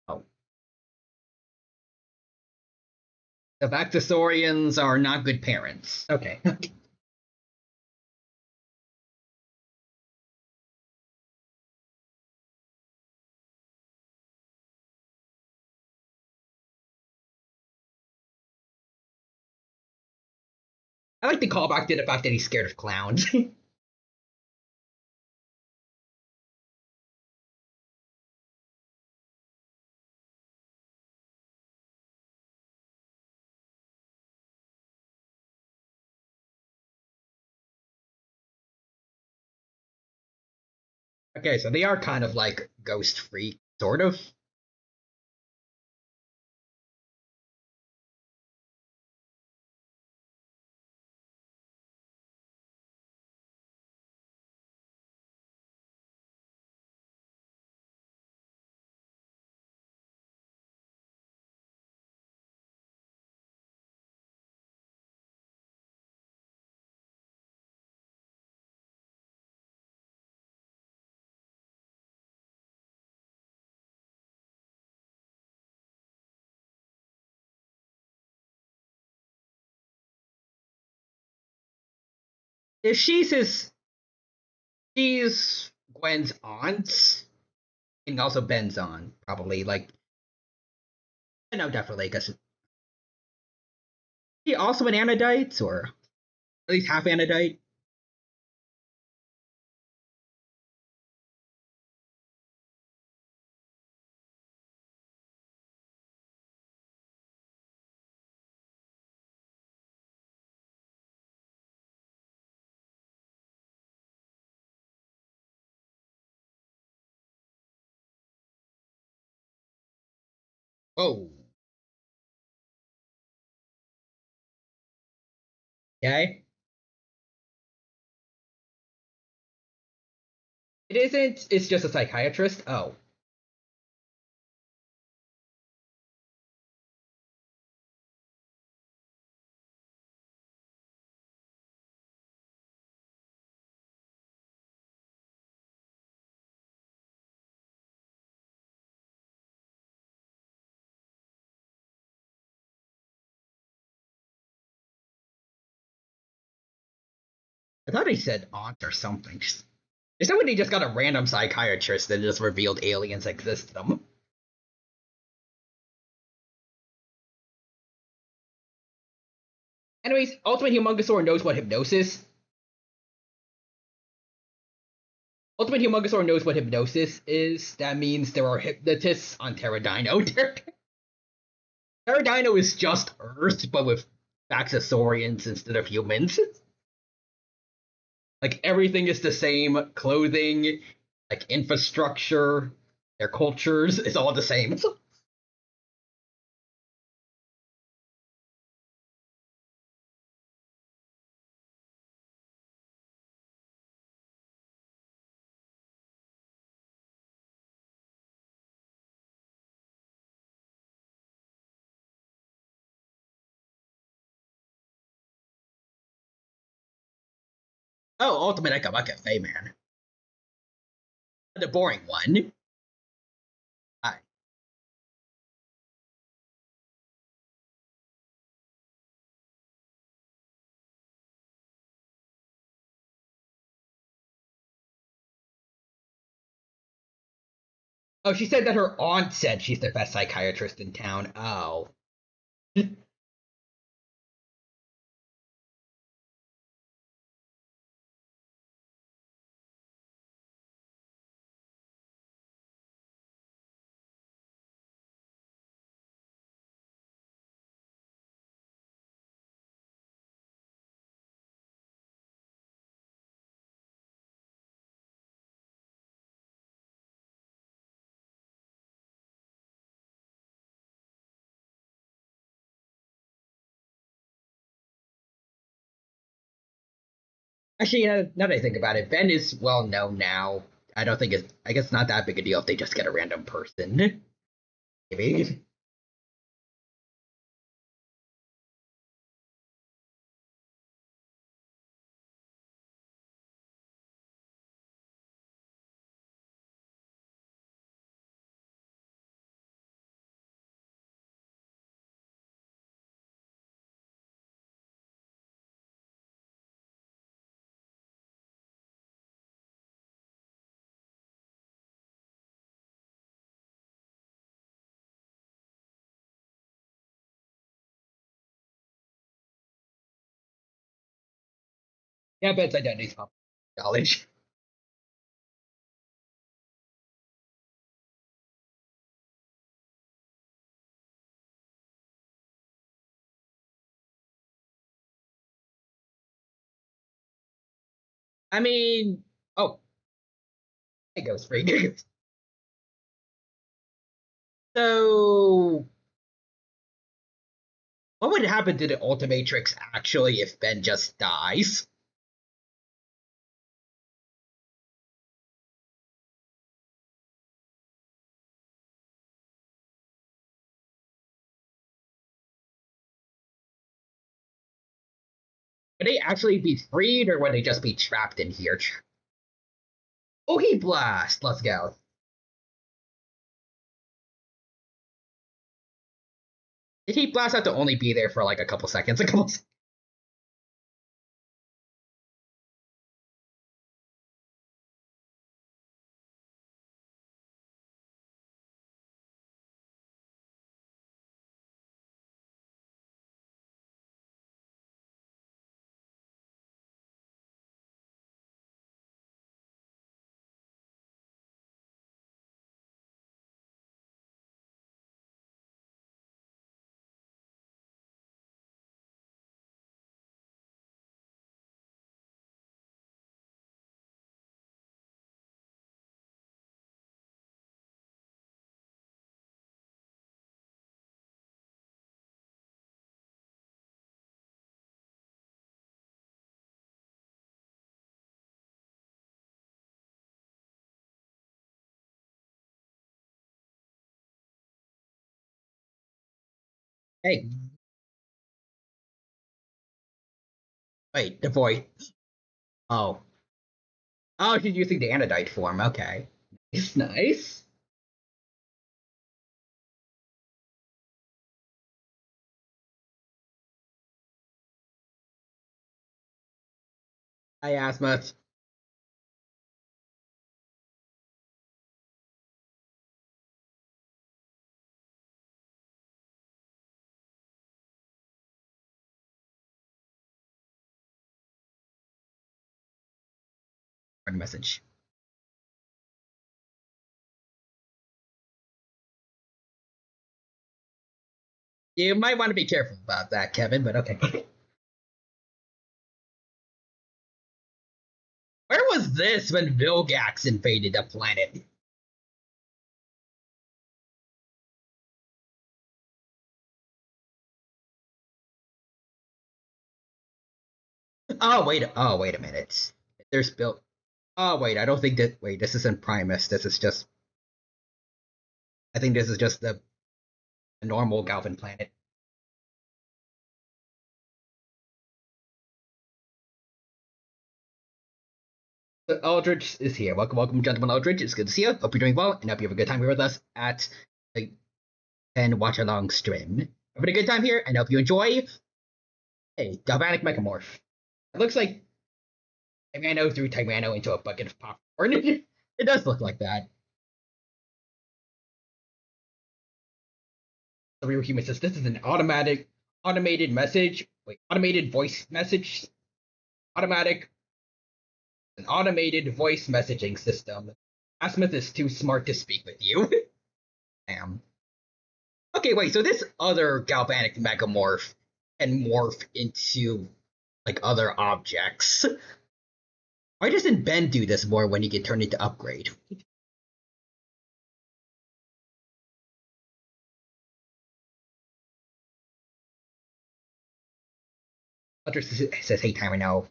Oh. The Bactusorians are not good parents. Okay. I like the callback to the fact that he's scared of clowns. Okay, so they are kind of like ghost freak, sort of. If she's Gwen's aunt, and also Ben's aunt, probably. Like, no, definitely, because she also an Anodite, or at least half Anodite. Oh, okay. It isn't. It's just a psychiatrist. Oh, I thought he said aunt or something. Is that when they just got a random psychiatrist that just revealed aliens exist them? Anyways, Ultimate Humongosaur knows what hypnosis. Ultimate Humongosaur knows what hypnosis is. That means there are hypnotists on Terradino. Terradino is just Earth, but with Baxosaurians instead of humans. Like everything is the same. Clothing, like infrastructure, their cultures is all the same. Oh, Ultimate Eka Bucket Man. The boring one. Hi. Oh, she said that her aunt said she's the best psychiatrist in town. Oh. Actually, now that I think about it, Ben is well known now. I don't think it's. I guess not that big a deal if they just get a random person. Maybe. Yeah, Ben's identity's public knowledge. I mean, oh, it goes free. So, what would happen to the Ultimatrix actually if Ben just dies? Would they actually be freed, or would they just be trapped in here? Oh, he blast! Let's go. Did he blast have to only be there for like a couple seconds? A couple. Hey, wait, the voice. Oh, oh, she's using the anodite form. Okay, it's nice. Hi, Asthma. return message. You might want to be careful about that, Kevin, but okay. Where was this when Vilgax invaded the planet? Oh, wait a minute. There's built. Oh, wait, I don't think that. Wait, this isn't Primus. This is just. I think this is just the normal Galvin planet. So Eldridge is here. Welcome, welcome, gentlemen. Eldridge. It's good to see you. Hope you're doing well, and hope you have a good time here with us at the 10 Watch Along stream. Having a good time here, and hope you enjoy. Hey, Galvanic Mechamorph. It looks like Tyranno threw Tyranno into a bucket of popcorn. It does look like that. The real human says this is an automated message. Wait, automated voice message. Automatic, an automated voice messaging system. Asmith is too smart to speak with you. Damn. Okay, wait, so this other galvanic megamorph can morph into like other objects. Why doesn't Ben do this more when he can turn into upgrade? Hunter says, hey, Timer, no.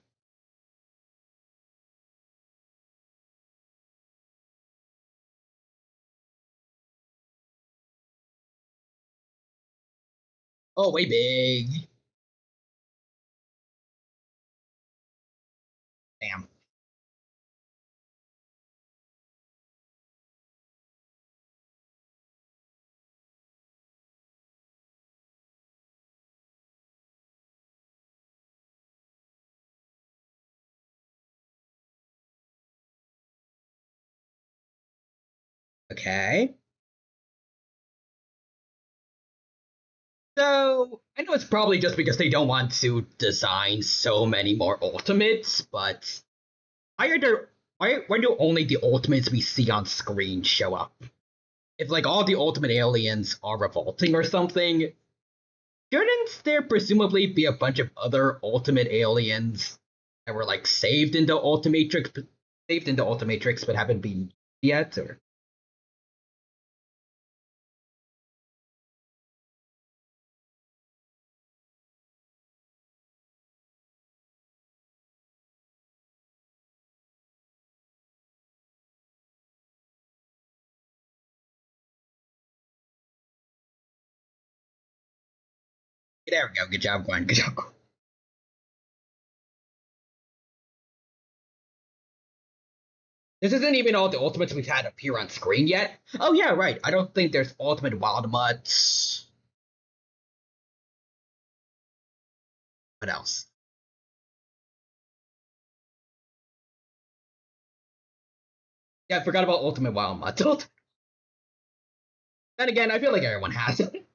Oh, way big. Damn. Okay. So, I know it's probably just because they don't want to design so many more ultimates, but why are there why do only the ultimates we see on screen show up? If like all the ultimate aliens are revolting or something, shouldn't there presumably be a bunch of other ultimate aliens that were like saved into Ultimatrix but haven't been yet? Or there we go. Good job, Glenn. Good job. This isn't even all the ultimates we've had appear on screen yet. Oh yeah, right. I don't think there's Ultimate Wild Mutts. What else? Yeah, I forgot about Ultimate Wild Mutts. Then again, I feel like everyone has it.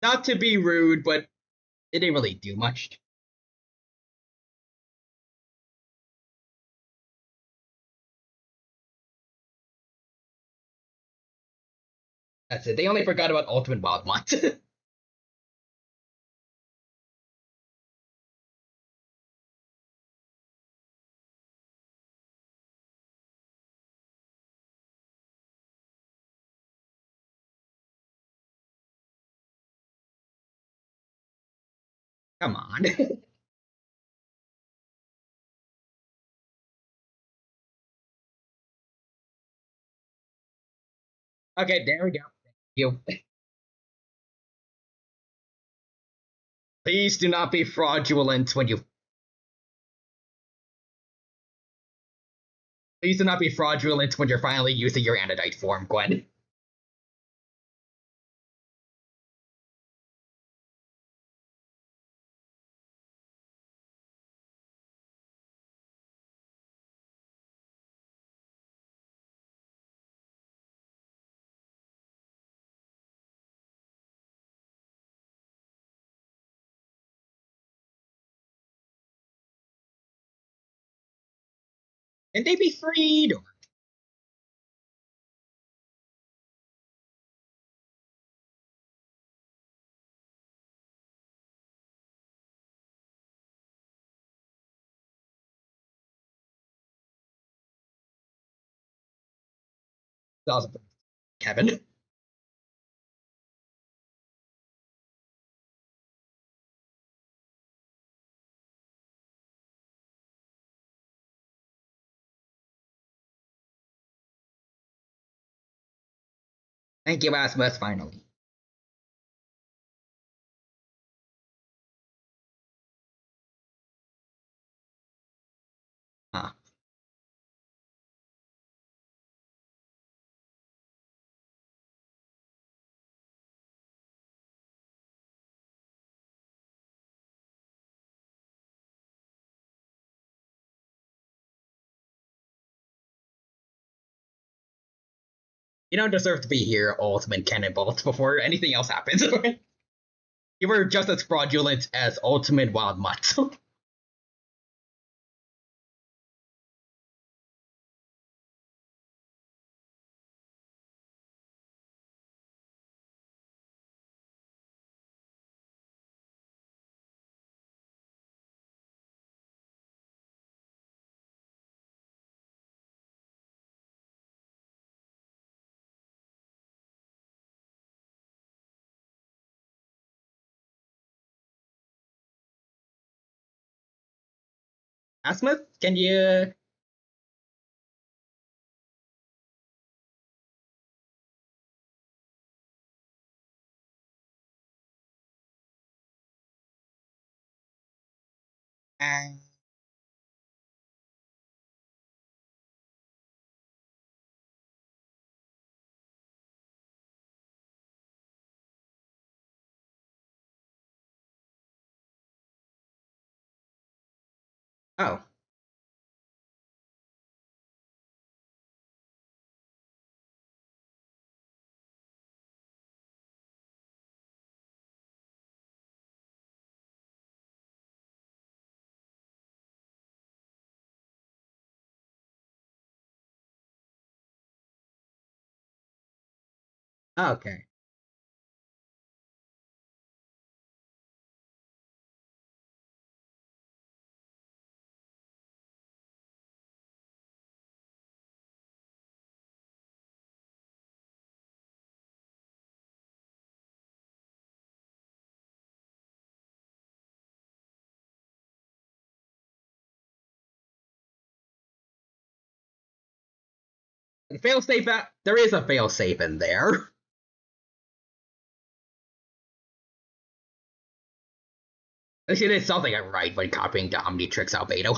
Not to be rude, but it didn't really do much. That's it. They only forgot about Ultimate Wild Mutts. Come on. Okay, there we go. You please do not be fraudulent when you. Please do not be fraudulent when you're finally using your Anodite form, Gwen. Can they be freed? Or... That was Kevin. Thank you, Asmus, finally. Huh. You don't deserve to be here, Ultimate Cannonballs, before anything else happens. You were just as fraudulent as Ultimate Wild Mutt. Asmus, can you... Uh, oh. Okay. Failsafe, there is a failsafe in there. At least it did something right when copying the Omnitrix Albedo.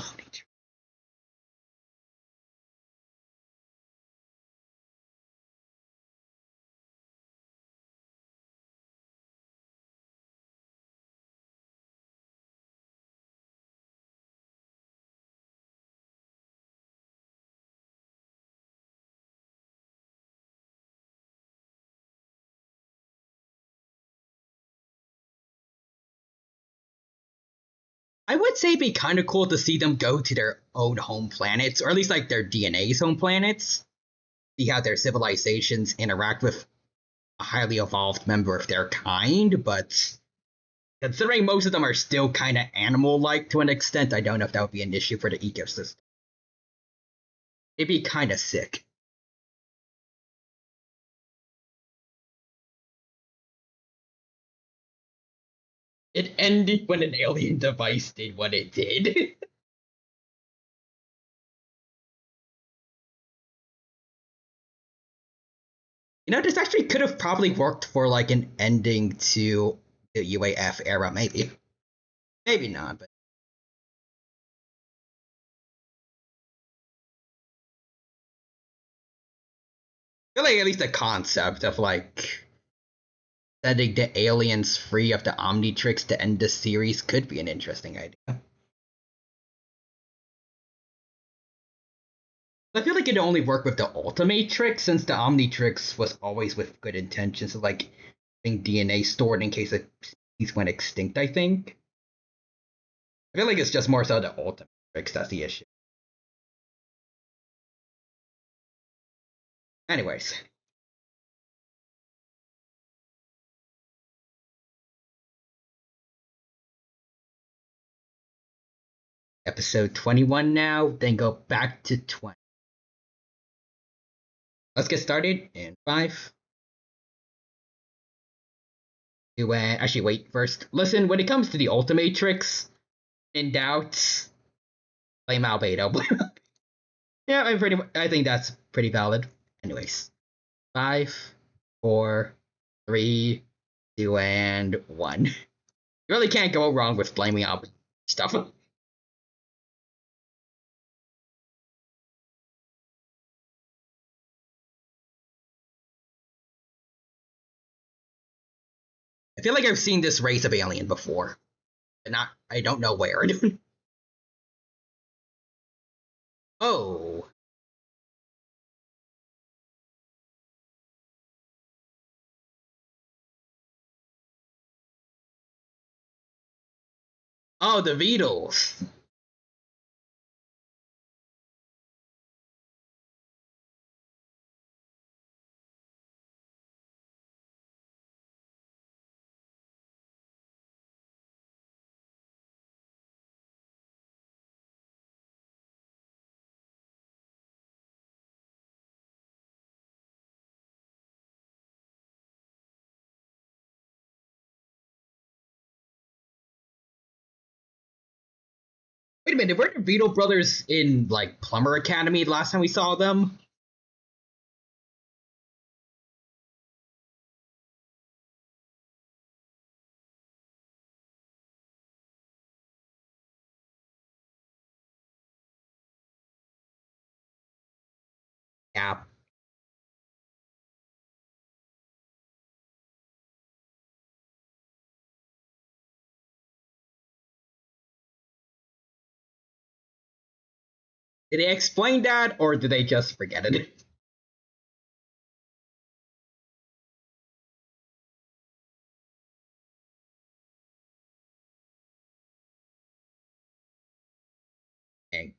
I would say it'd be kind of cool to see them go to their own home planets, or at least like their DNA's home planets. See how their civilizations interact with a highly evolved member of their kind, but considering most of them are still kind of animal-like to an extent, I don't know if that would be an issue for the ecosystem. It'd be kind of sick. It ended when an alien device did what it did. This actually could have probably worked for like an ending to the UAF era, maybe. Maybe not, but really at least the concept of like setting the aliens free of the Omnitrix to end the series could be an interesting idea. I feel like it only worked with the Ultimatrix since the Omnitrix was always with good intentions of like having DNA stored in case a species went extinct, I think. I feel like it's just more so the Ultimatrix that's the issue. Anyways. Episode 21 now, then go back to 20. Let's get started in 5. Actually, wait, first. Listen, when it comes to the Ultimatrix, in doubt, blame Albedo. Yeah, I think that's pretty valid. Anyways. 5, 4, 3, 2, and 1. You really can't go wrong with blaming Albedo stuff. I feel like I've seen this race of alien before. But I don't know where. Oh. Oh, the Beatles. Wait a minute, were the Beetle brothers in like Plumber Academy last time we saw them? Yeah. Did they explain that, or did they just forget it? Okay.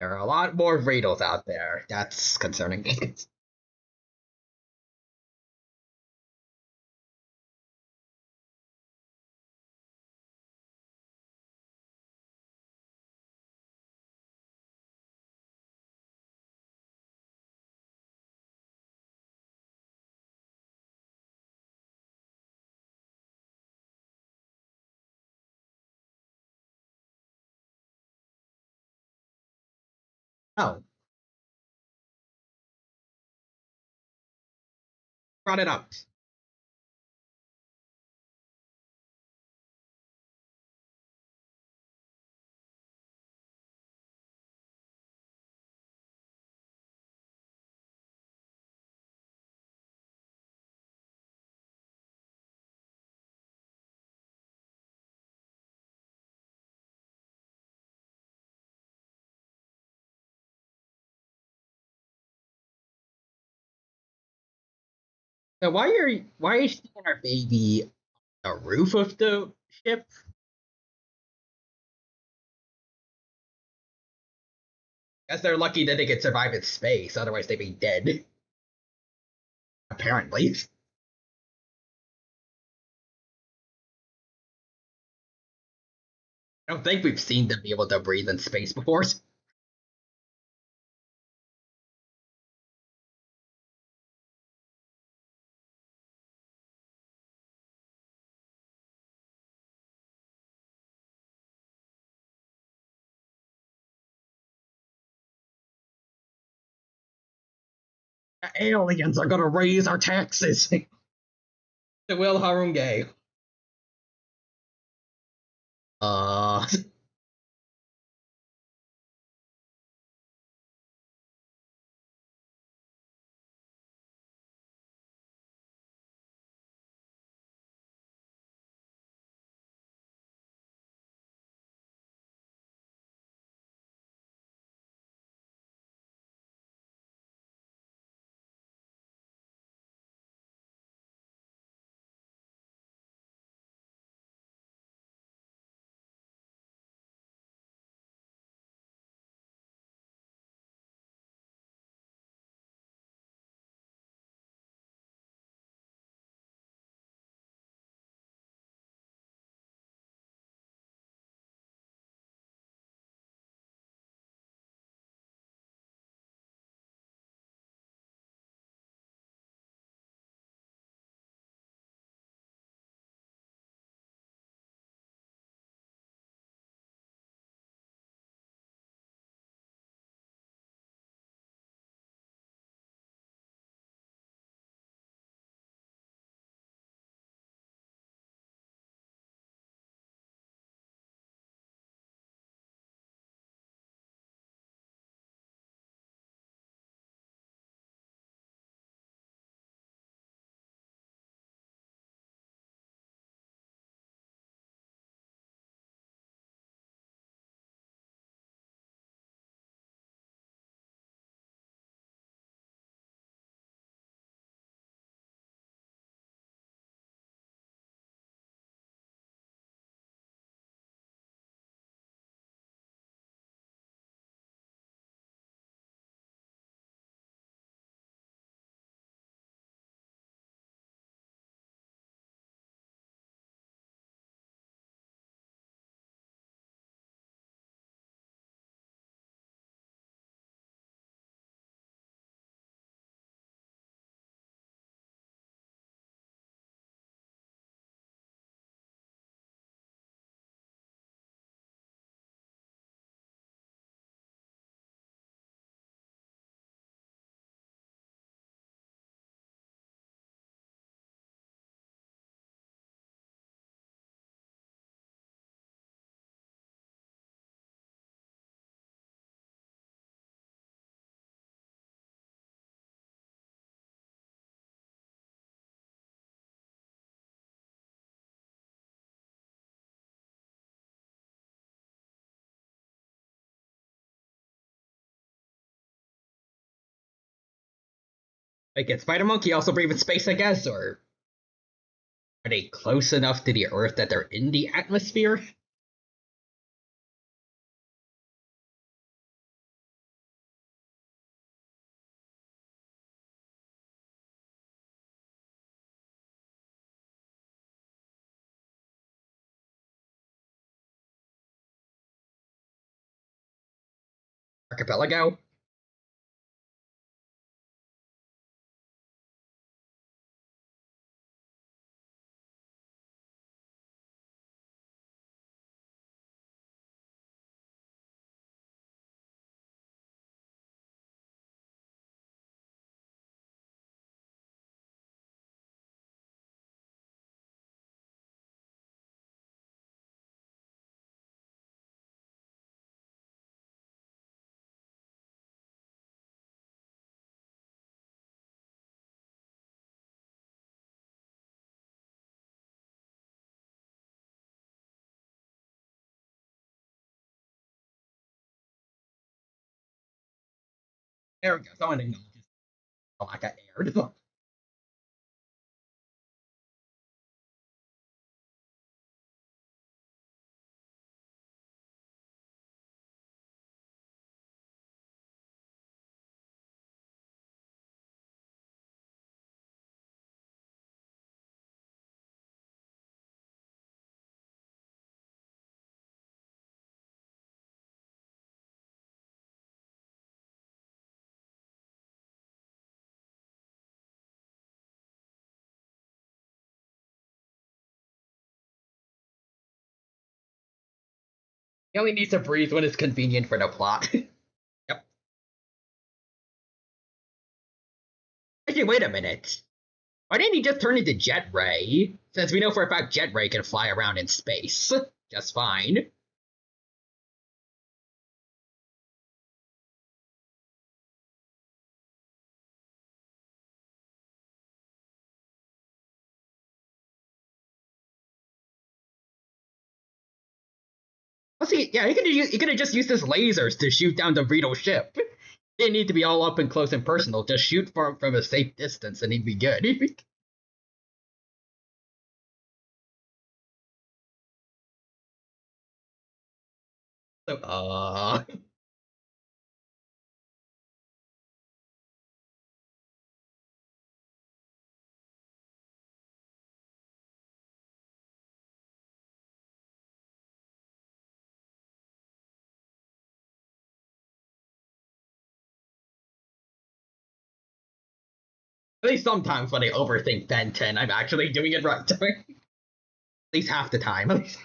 There are a lot more Radals out there. That's concerning. Oh, brought it up. So why is she and our baby on the roof of the ship? Guess they're lucky that they could survive in space, otherwise they'd be dead. Apparently. I don't think we've seen them be able to breathe in space before. Aliens are gonna raise our taxes. The Will Harunge. Uh, Like, can Spider Monkey also breathe in space, I guess, or are they close enough to the Earth that they're in the atmosphere? Archipelago? There we go. Someone acknowledges a lack of air. He only needs to breathe when it's convenient for the plot. Yep. Actually, wait a minute. Why didn't he just turn into Jet Ray? Since we know for a fact Jet Ray can fly around in space. Just fine. Plus, he could have just used his lasers to shoot down the Beetle ship. Didn't need to be all up and close and personal. Just shoot from a safe distance and he'd be good. So, at least sometimes when I overthink Ben 10, I'm actually doing it right. At least half the time. At least.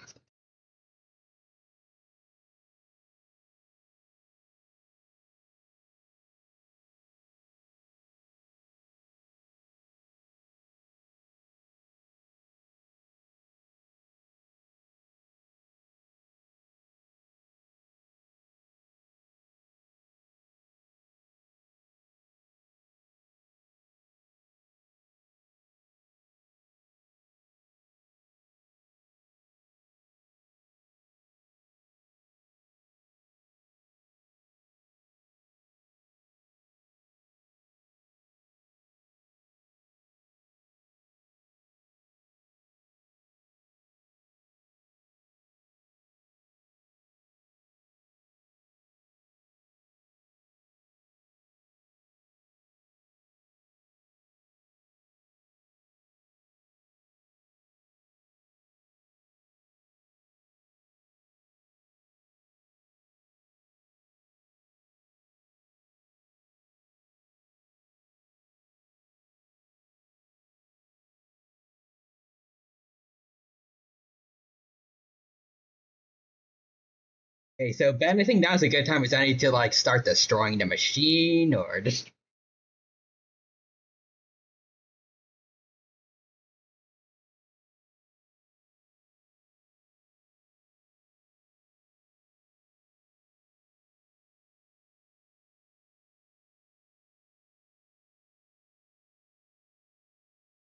Okay, so Ben, I think now's a good time. Is I need to like start destroying the machine or just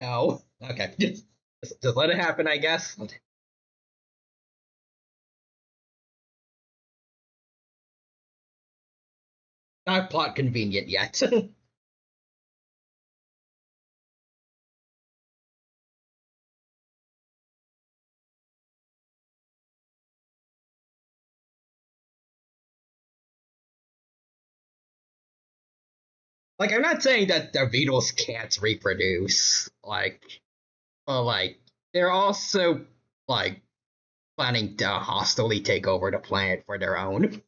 no? Okay, just let it happen, I guess. Not plot convenient yet. Like, I'm not saying that the beetles can't reproduce, but they're also like planning to hostilely take over the planet for their own.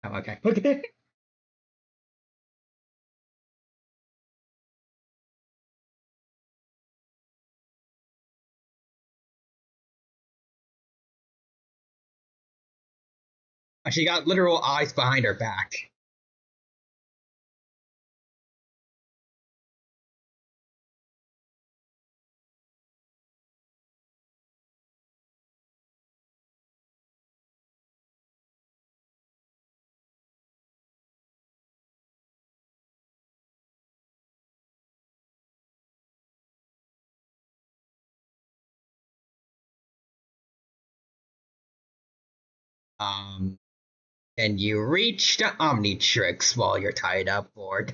Oh, okay. Okay. She got literal eyes behind her back. Um, and you reach the Omnitrix while you're tied up, or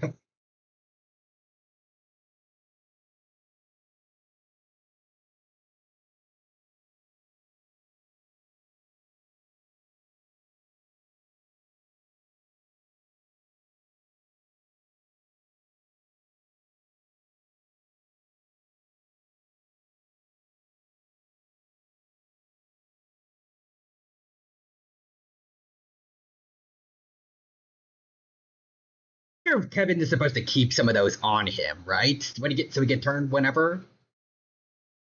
sure Kevin is supposed to keep some of those on him, right? When he get so he can turn whenever.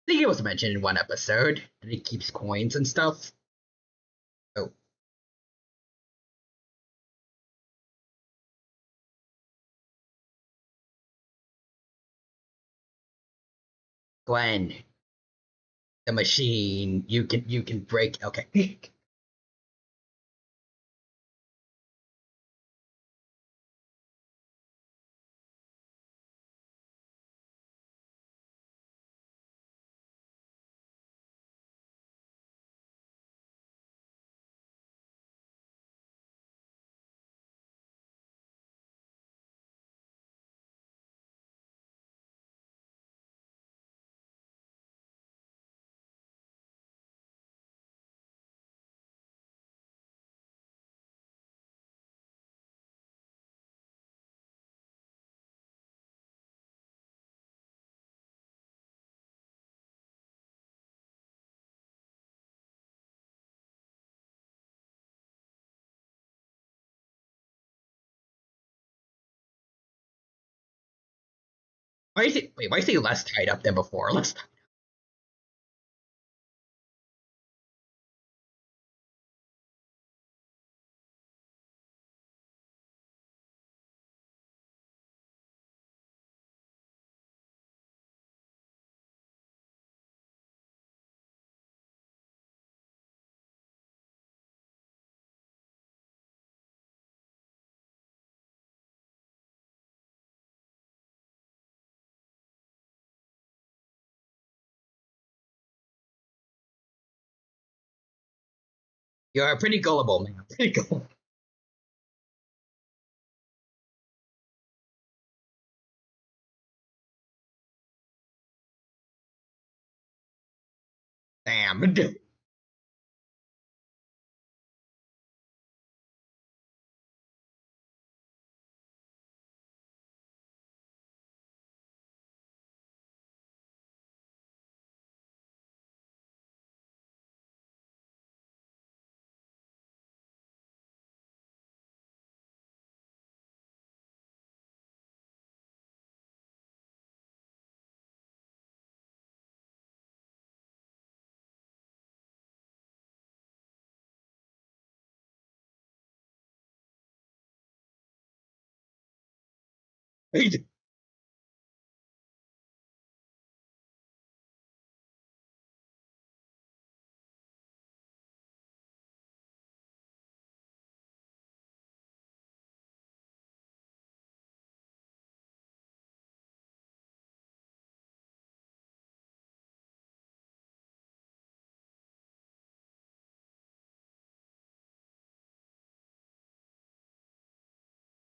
I think it was mentioned in one episode that he keeps coins and stuff. Oh, Glenn, the machine. You can break. Okay. Why is it? Wait, why is he less tied up than before? Less. You're pretty gullible, man. Pretty gullible. Damn.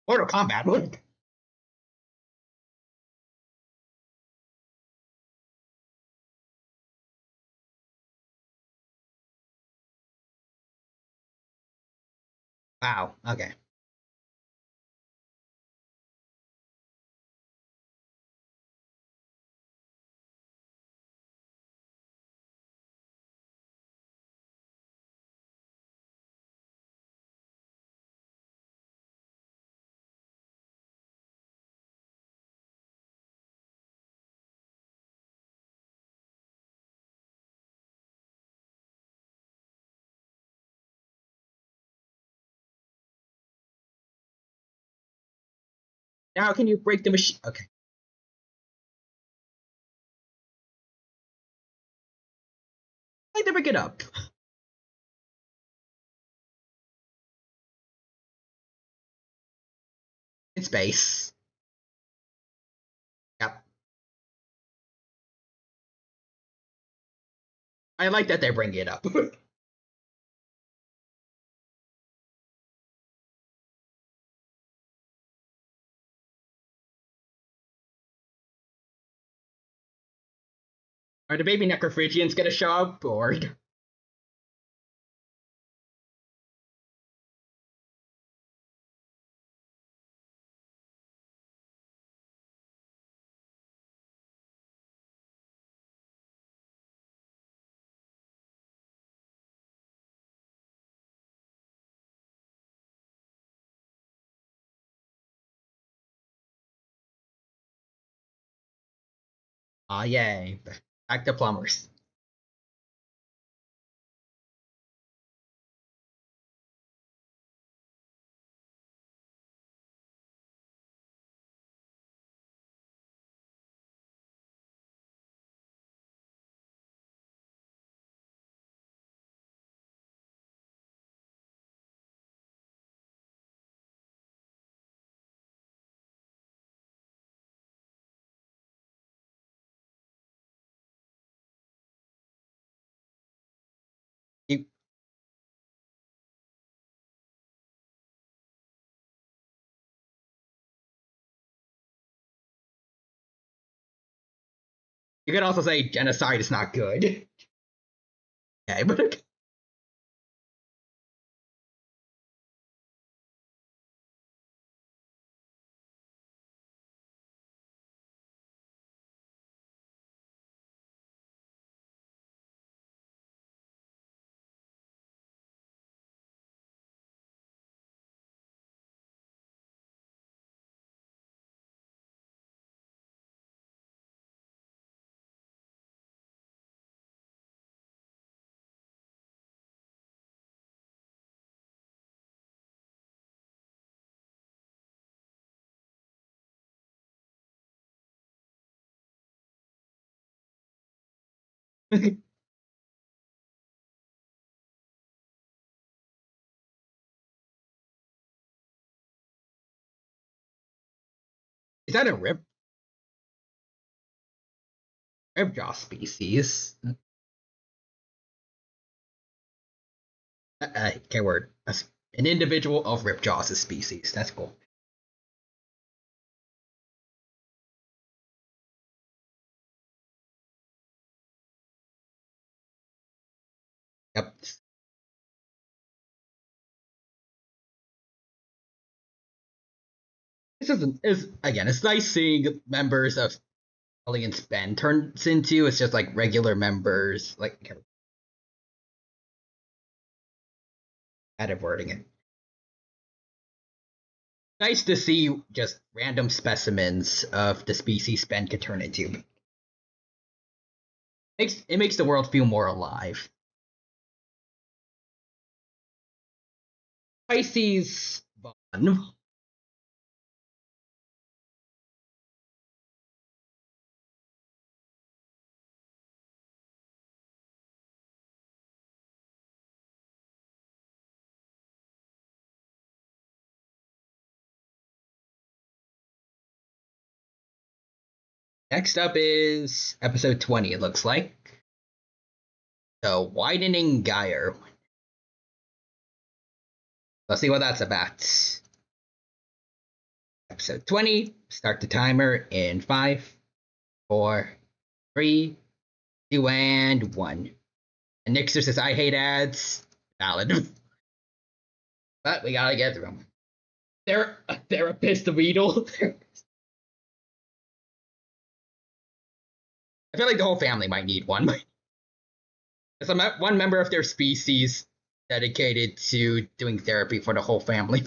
Mortal Kombat. What? Wow. Okay. Now can you break the machine? Okay. I never get up. In space. Yep. I like that they're bringing it up. Are the baby necrophrygians gonna show up, or ah, yay, back to plumbers. You, you could also say genocide is not good. Okay, but is that a ripjaw species? Okay, word. An individual of ripjaws is species. That's cool. Yep. This is again. It's nice seeing members of Alliance Ben turns into. It's just like regular members, like kind of wording it. Nice to see just random specimens of the species Ben could turn into. It makes the world feel more alive. Pisces Vaughn. Next up is episode 20, it looks like. The Widening Gyre. Let's see what that's about. Episode 20. Start the timer in 5, 4, 3, 2, and 1. And Nixer says, I hate ads. Valid. But we gotta get through them. They're a therapist, Weedle. I feel like the whole family might need one. There's one member of their species dedicated to doing therapy for the whole family.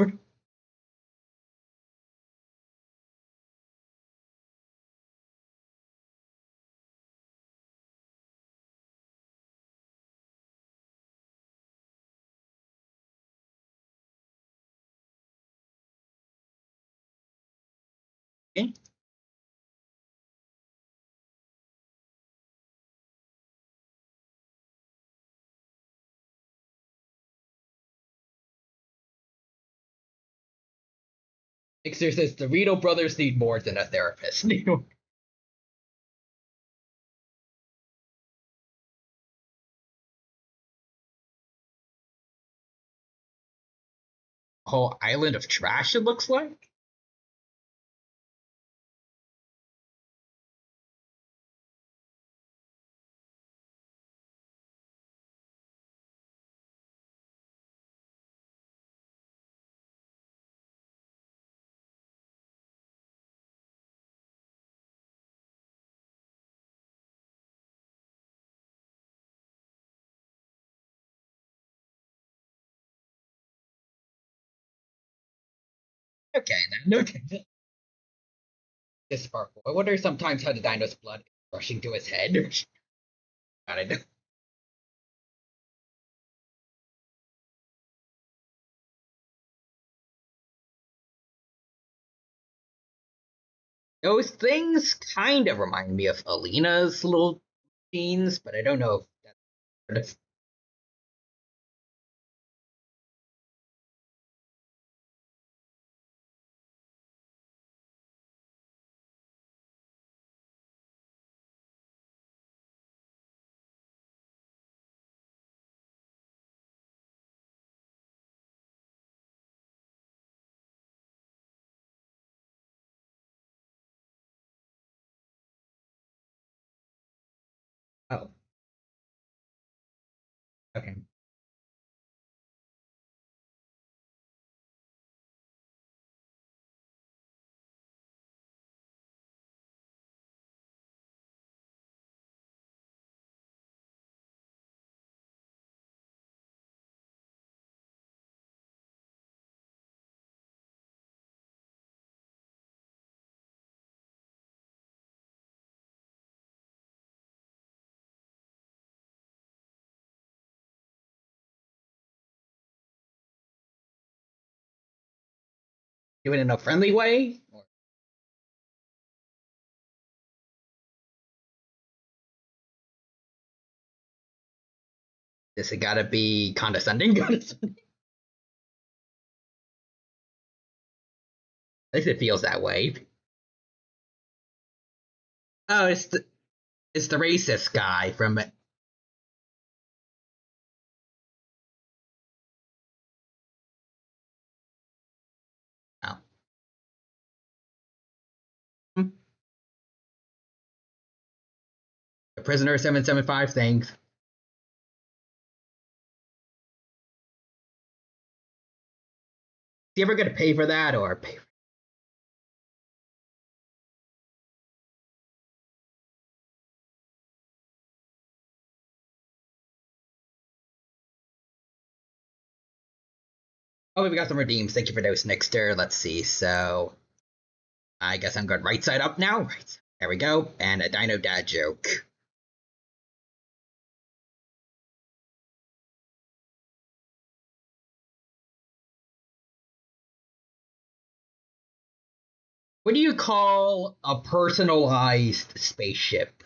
Okay. Mixer says the Rito brothers need more than a therapist. Whole island of trash, it looks like. Okay, then. Okay. This sparkle. I wonder sometimes how the dino's blood is rushing to his head. Got it. Those things kind of remind me of Alina's little jeans, but I don't know if that's. Oh, okay. Do it in a friendly way? Or does it gotta be condescending? At least it feels that way. Oh, it's the racist guy from. Oh. Hmm. The prisoner 775 things. Is he ever gonna pay for that or pay? Oh, we got some redeems. Thank you for those, Nixter. Let's see. So I guess I'm going right side up now. Right. There we go. And a Dino Dad joke. What do you call a personalized spaceship?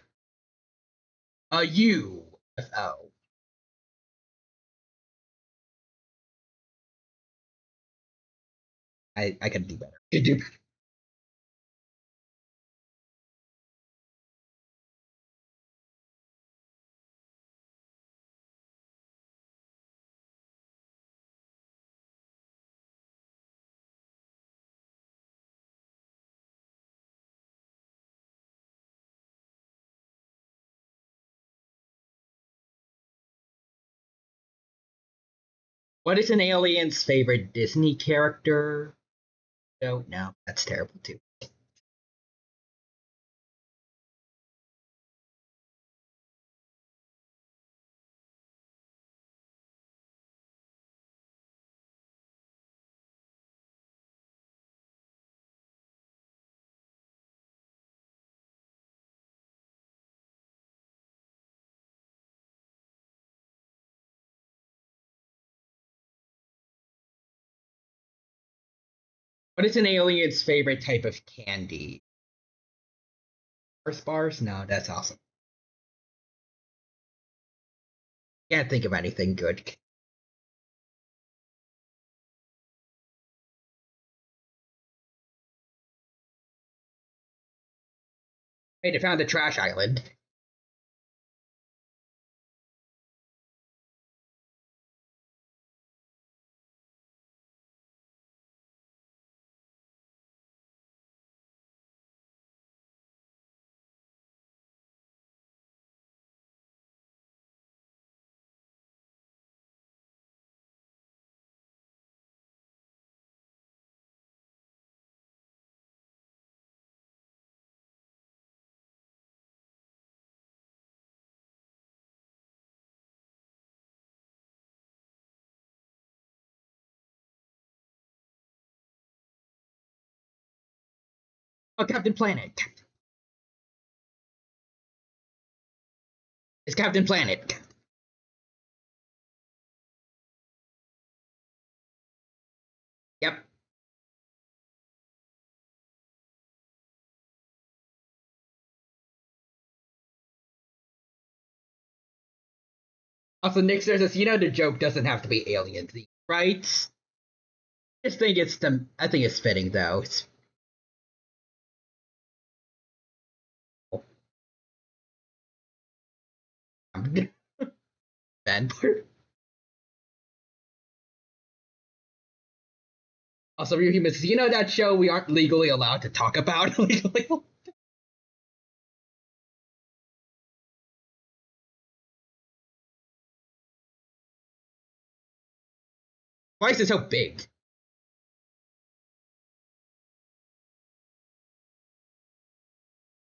A UFO. I could do better. Could do better. What is an alien's favorite Disney character? Don't know. That's terrible too. What is an alien's favorite type of candy? Mars bars? No, that's awesome. Can't think of anything good. Hey, they found the trash island. Oh, Captain Planet. It's Captain Planet. Yep. Also, Nick says this. You know, the joke doesn't have to be aliens, right? I think it's fitting though. It's bad part. Also, Ryu Human says, you know that show we aren't legally allowed to talk about? Legally. Why is it so big?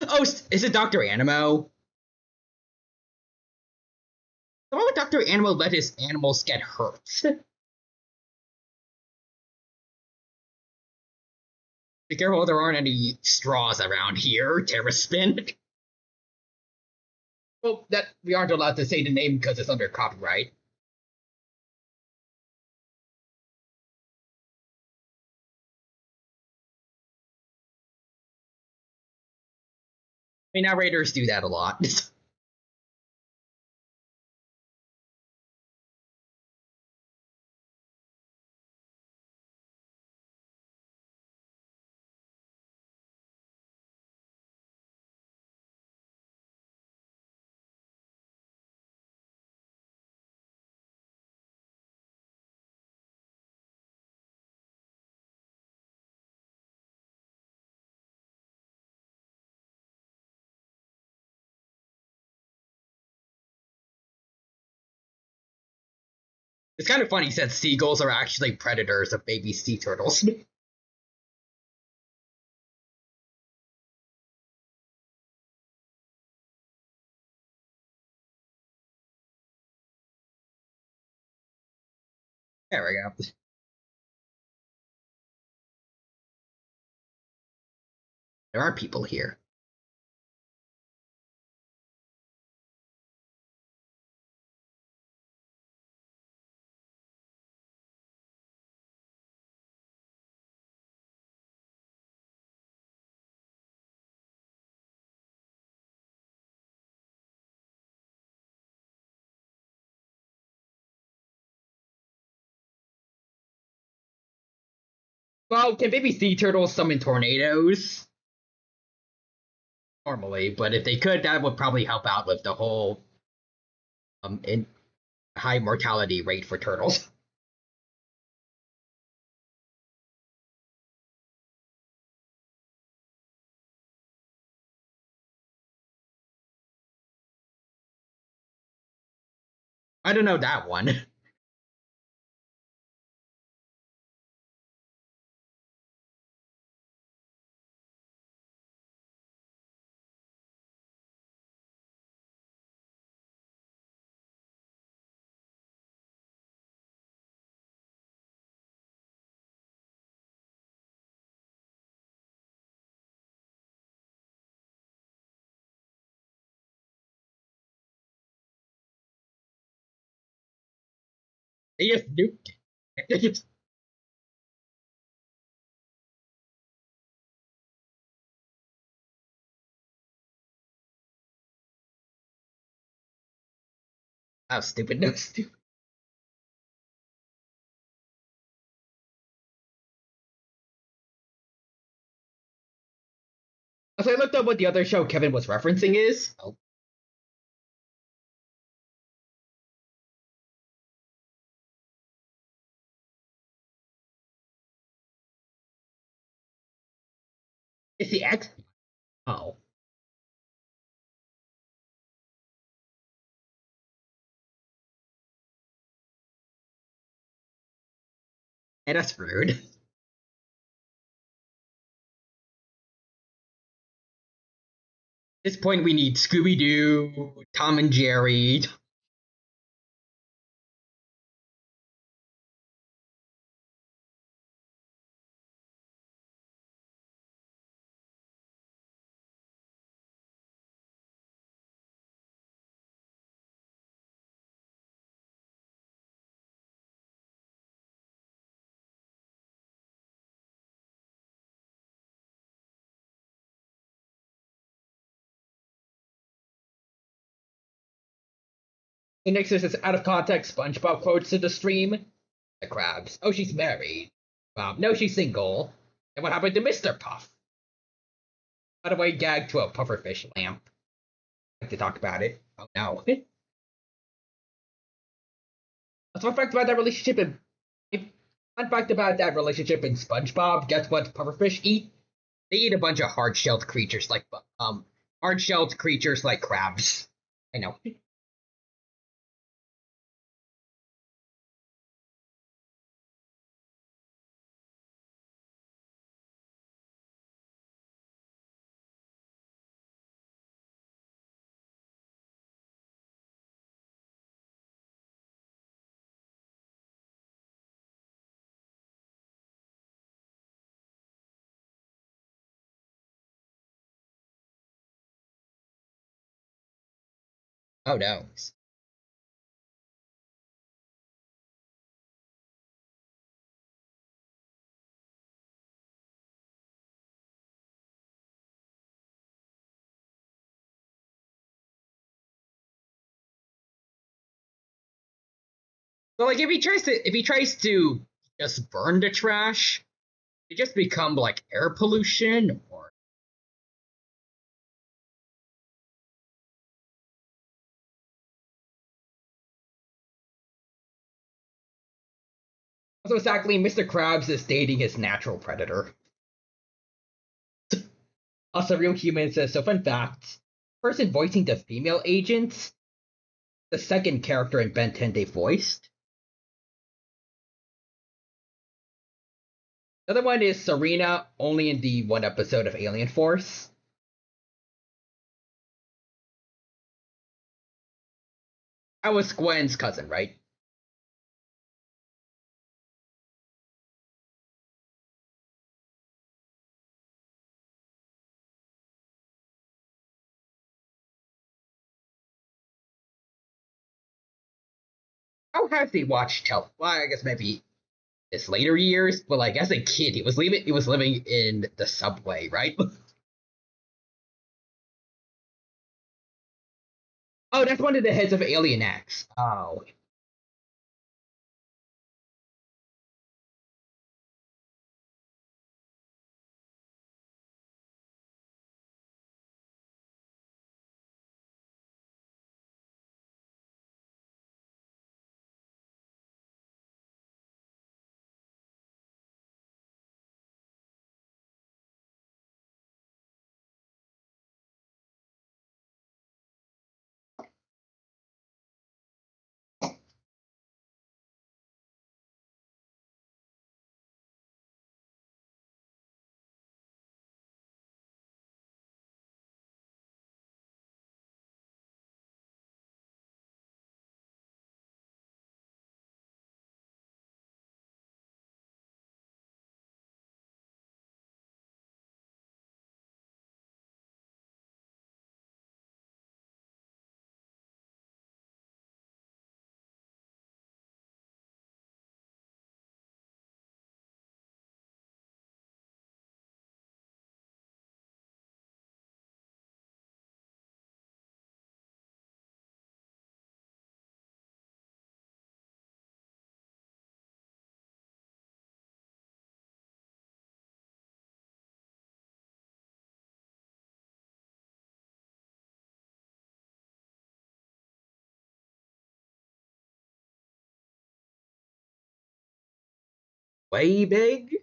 Oh, is it Dr. Animo? Why would Dr. Animo let his animals get hurt? Be careful there aren't any straws around here, Terraspin. Well, that we aren't allowed to say the name because it's under copyright. I mean, narrators do that a lot. It's kind of funny since seagulls are actually predators of baby sea turtles. There we go. There are people here. Well, can baby sea turtles summon tornadoes? Normally, but if they could, that would probably help out with the whole in high mortality rate for turtles. I don't know that one. They just nuked it. They just oh stupid, no stupid. So I looked up what the other show Kevin was referencing is. Oh, it's the X. Oh, and that's rude. At this point, we need Scooby Doo, Tom and Jerry. The next is out of context SpongeBob quotes to the stream. The crabs. Oh, she's married. No, she's single. And what happened to Mr. Puff? By the way, gagged to a pufferfish lamp. I like to talk about it. Oh no. A fun fact about that relationship fun fact about that relationship in SpongeBob. Guess what pufferfish eat? They eat a bunch of hard-shelled creatures hard-shelled creatures like crabs. I know. Oh no. So like if he tries to just burn the trash, it just become like air pollution or so exactly Mr. Krabs is dating his natural predator. Also, Real Human says so fun fact. Person voicing the female agents, the second character in Ben 10 they voiced. The other one is Serena, only in the one episode of Alien Force. That was Gwen's cousin, right? How has he watched Tel? Well, I guess maybe his later years, but like as a kid, he was living in the subway, right? Oh, that's one of the heads of Alien X. Oh, Way big?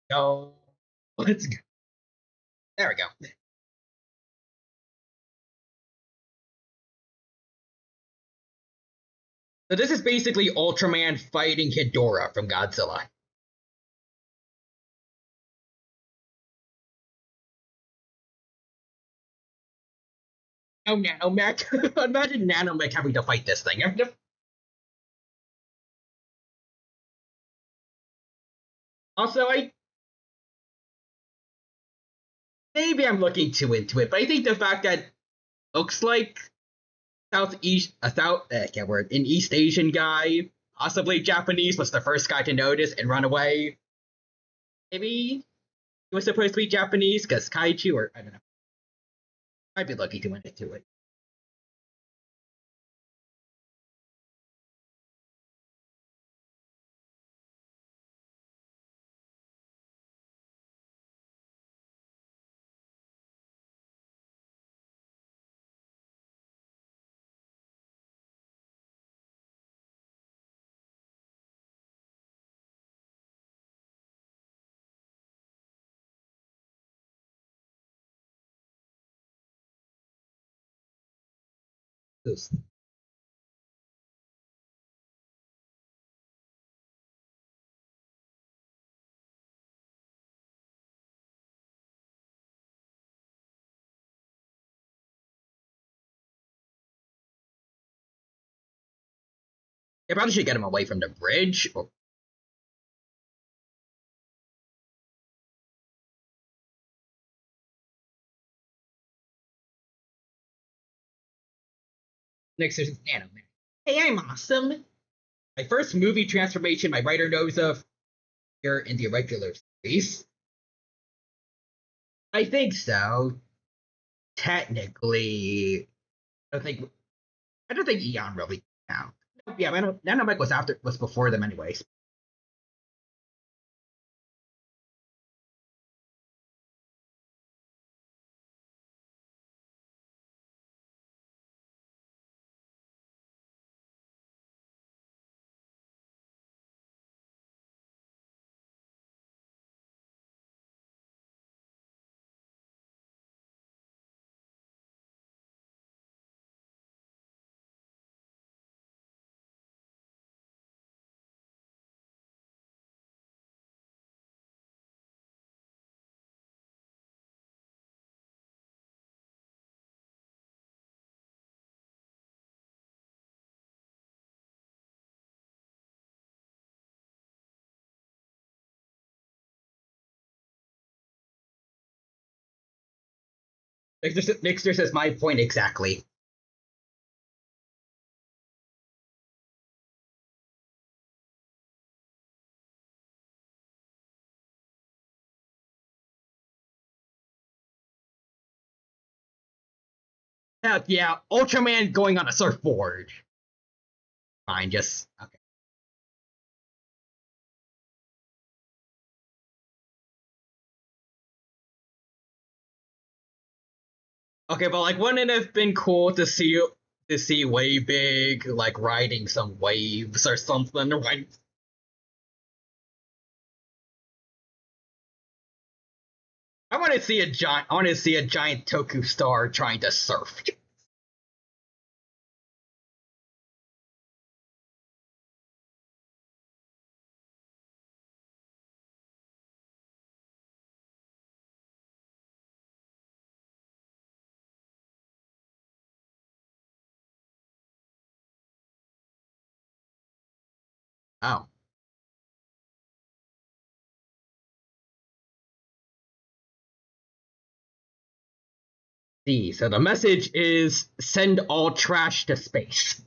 No. Let's go. There we go. So this is basically Ultraman fighting Ghidorah from Godzilla. Oh, Nanomech. Imagine Nanomech having to fight this thing. Also, I maybe I'm looking too into it, but I think the fact that looks like Southeast a South can't word an East Asian guy, possibly Japanese, was the first guy to notice and run away. Maybe he was supposed to be Japanese because kaiju, or I don't know. I'd be lucky to win it to it. They probably should get him away from the bridge. Or next there's Nanomech. Hey, I'm awesome. My first movie transformation my writer knows of here in the regular series. I think so. Technically, I don't think I don't think Eon really count. Yeah, Nanomech was before them anyways. Nixter says my point exactly. Heck yeah, Ultraman going on a surfboard. Fine, just okay. Okay, but like, wouldn't it have been cool to see way big like riding some waves or something? Right? I want to see a giant. I want to see a giant Toku star trying to surf. Oh, see. So the message is send all trash to space.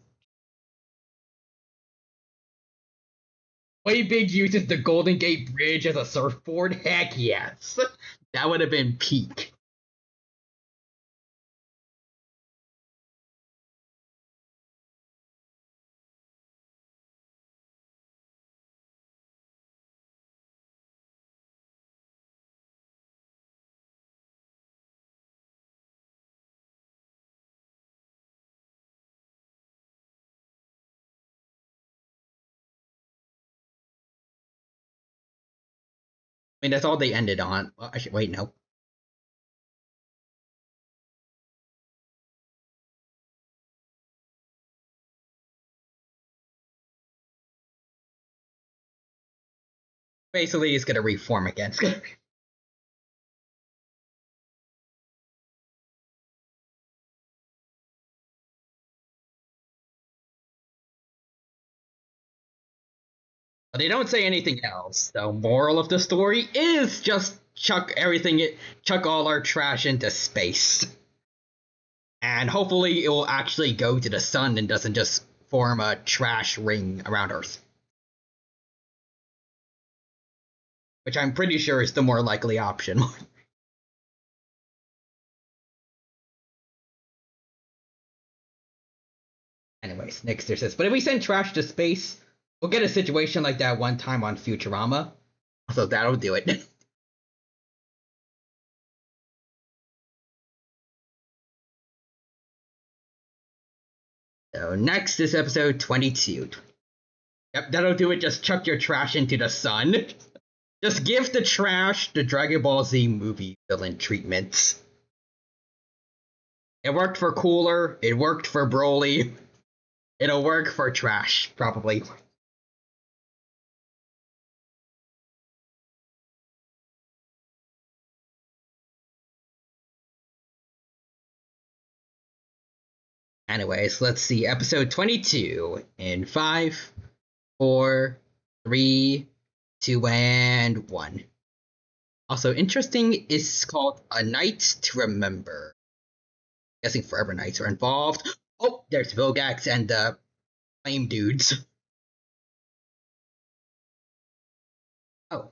Way Big uses the Golden Gate Bridge as a surfboard. Heck yes, that would have been peak. I mean, that's all they ended on. Well, I should wait. No. Basically, he's gonna reform again. But they don't say anything else. The moral of the story is just chuck all our trash into space. And hopefully it will actually go to the sun and doesn't just form a trash ring around Earth. Which I'm pretty sure is the more likely option. Anyways, Nixter says, but if we send trash to space, we'll get a situation like that one time on Futurama. So that'll do it. So next is episode 22. Yep, that'll do it. Just chuck your trash into the sun. Just give the trash the Dragon Ball Z movie villain treatment. It worked for Cooler. It worked for Broly. It'll work for trash, probably. Anyways, let's see. Episode 22 in 5, 4, 3, 2, and 1. Also, interesting is called A Night to Remember. I'm guessing Forever Knights are involved. Oh, there's Vilgax and the Flame Dudes. Oh,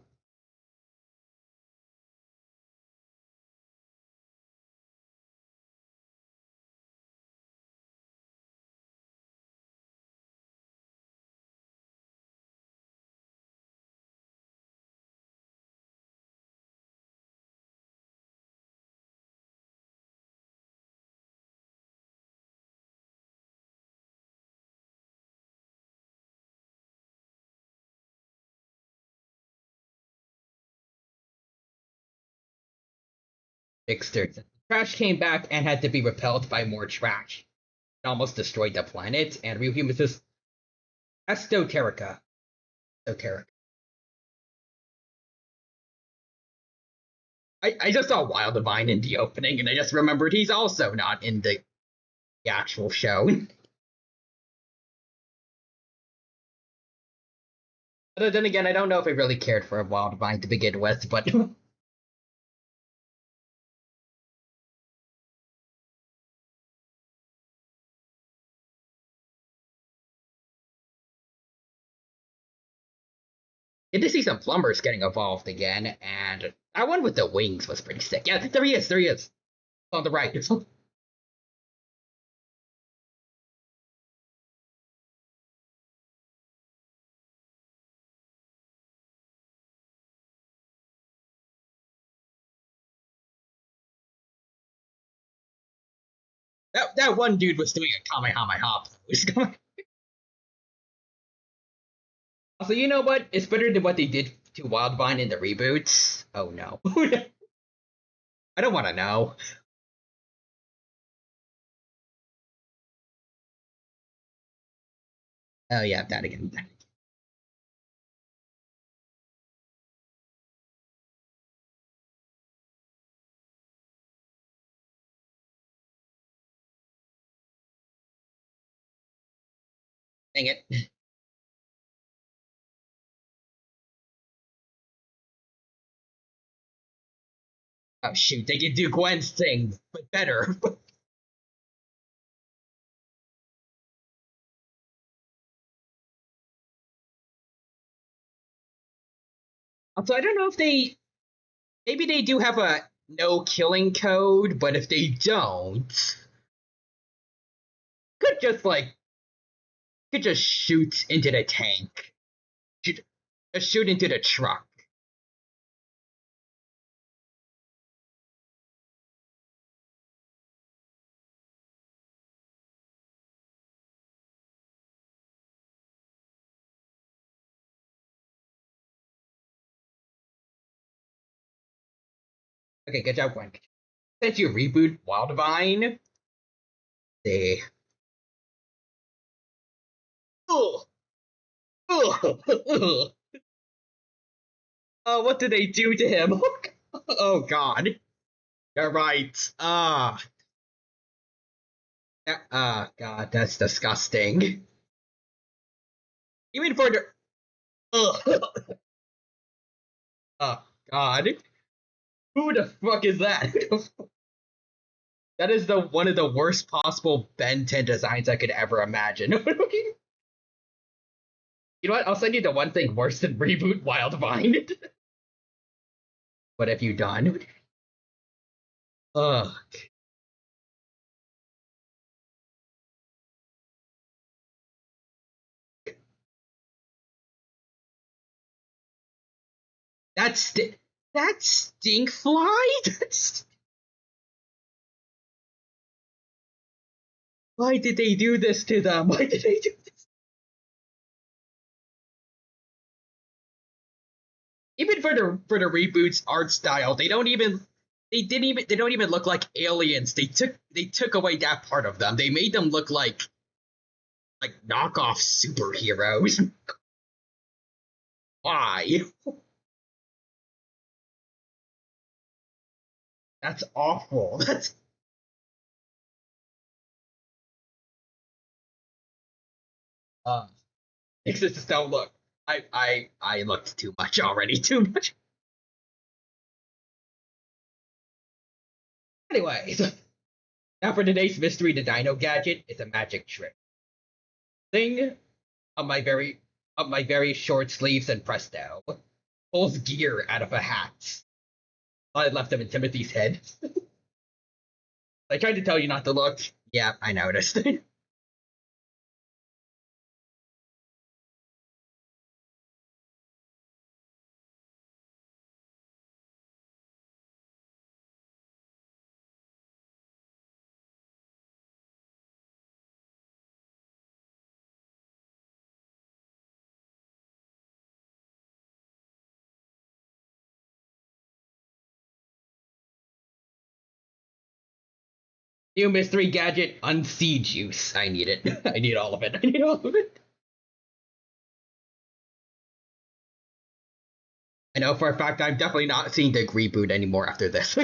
Trickster. Trash came back and had to be repelled by more trash. It almost destroyed the planet, and Ryuhyun says, Esoterica. Esoterica. I just saw Wild Divine in the opening, and I just remembered he's also not in the actual show. But then again, I don't know if I really cared for Wild Divine to begin with, but good to see some plumbers getting evolved again, and that one with the wings was pretty sick. Yeah, there he is, there he is. On the right. That one dude was doing a Kamehameha. Also, you know what? It's better than what they did to Wildvine in the reboots. Oh no. I don't want to know. Oh yeah, that again. Dang it. Oh shoot, they can do Gwen's thing, but better. Also, I don't know if maybe they do have a no killing code, but if they don't, could just like could just shoot into the tank. Shoot, just shoot into the truck. Okay, good job, Gwen. Since you reboot Wildvine, they. Ugh, ugh, ugh. Oh, what did they do to him? Oh God, you're right. God, that's disgusting. Even for the. Ugh. Oh God, who the fuck is that? That is the one of the worst possible Ben 10 designs I could ever imagine. You know what? I'll send you the one thing worse than reboot Wildvine. What have you done? Ugh. That's that stink fly? Why did they do this to them? Why did they do this? Even for the reboots art style, they don't even look like aliens. They took away that part of them. They made them look like knockoff superheroes. Why? That's awful. That's uh it's just don't look. I looked too much already. Too much. Anyways, now for today's mystery, the Dino gadget is a magic trick. Thing on my very short sleeves and presto pulls gear out of a hat. I left them in Timothy's head. I tried to tell you not to look. Yeah, I noticed. New mystery gadget, Unsea Juice. I need it. I need all of it. I need all of it. I know for a fact I'm definitely not seeing the reboot anymore after this.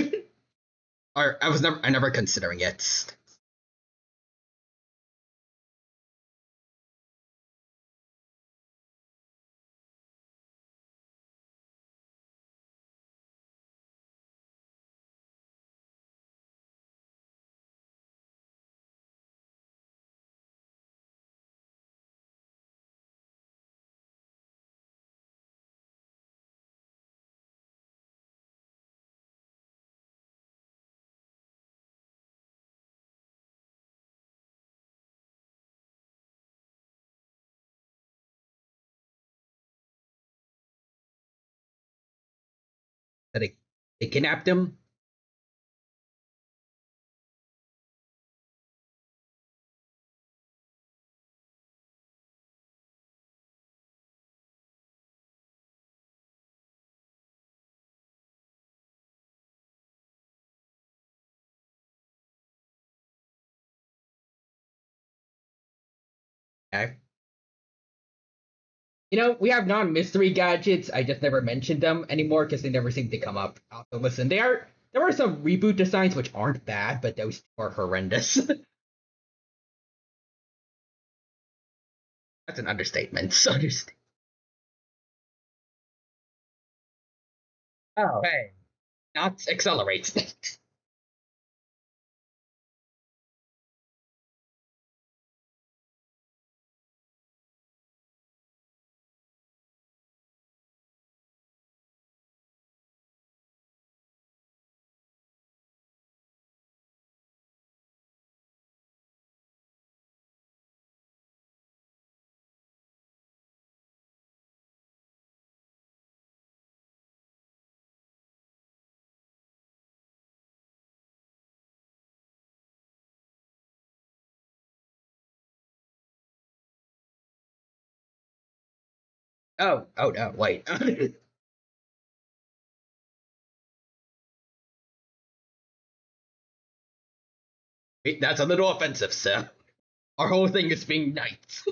Or I never considering it. That they kidnapped him. Okay. We have non-mystery gadgets. I just never mentioned them anymore because they never seem to come up. Also, listen, there are some reboot designs which aren't bad, but those two are horrendous. That's an understatement. Oh, hey, not accelerate. Oh no, wait. Wait, that's a little offensive, sir. Our whole thing is being nice.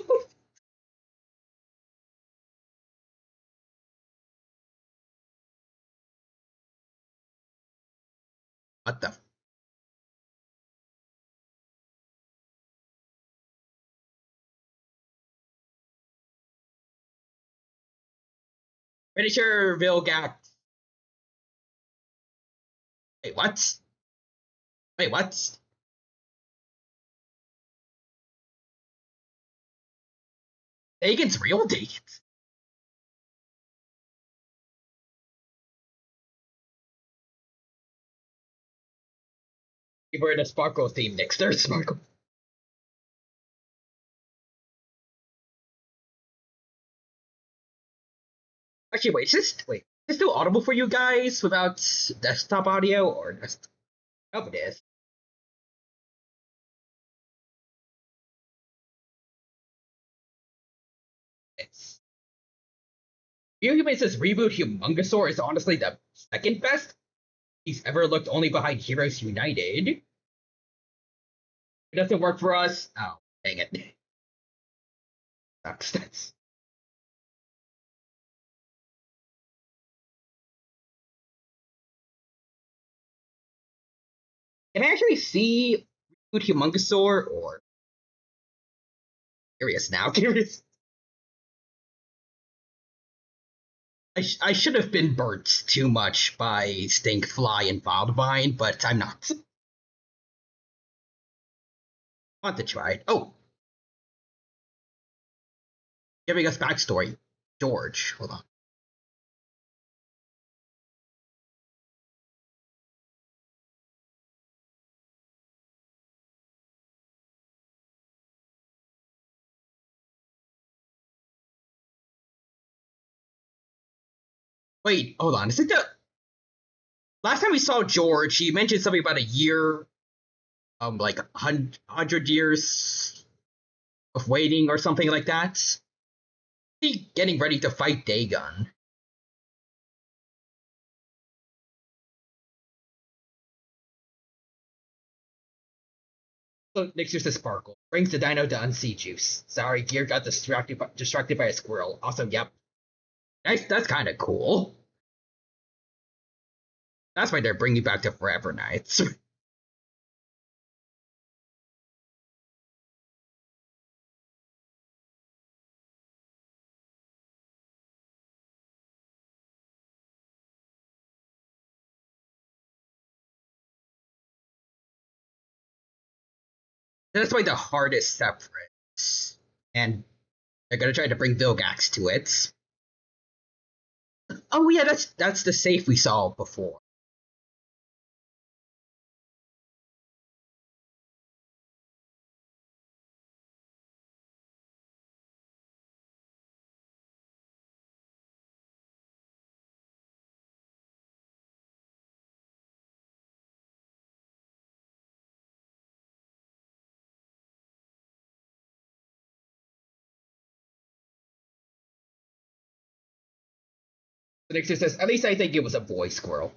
What the? Pretty sure Vilgax. Wait, what? Wait, what? Dagon's real Dagon. We're in a Sparkle theme next. There's Sparkle. Actually, wait. Is this still audible for you guys without desktop audio or just? Oh, it is. It's. Human says reboot Humongosaur is honestly the second best he's ever looked, only behind Heroes United. It doesn't work for us. Oh, dang it. That's. Can I actually see reboot Humongosaur or curious now? Curious. I should have been burnt too much by Stinkfly and Wildvine, but I'm not. I want to try it. Oh, giving us backstory. George, hold on. Wait, hold on. Is it the last time we saw George? He mentioned something about a year, like 100 years of waiting or something like that. He getting ready to fight Dagon. So next year's the Sparkle brings the Dino to Unsea Juice. Sorry, Gear got distracted by a squirrel. Awesome, yep. Nice. That's kind of cool. That's why they're bringing back to Forever Nights. That's why the heart is separate, and they're gonna try to bring Vilgax to it. Oh yeah, that's the safe we saw before. The next says, at least I think it was a boy squirrel.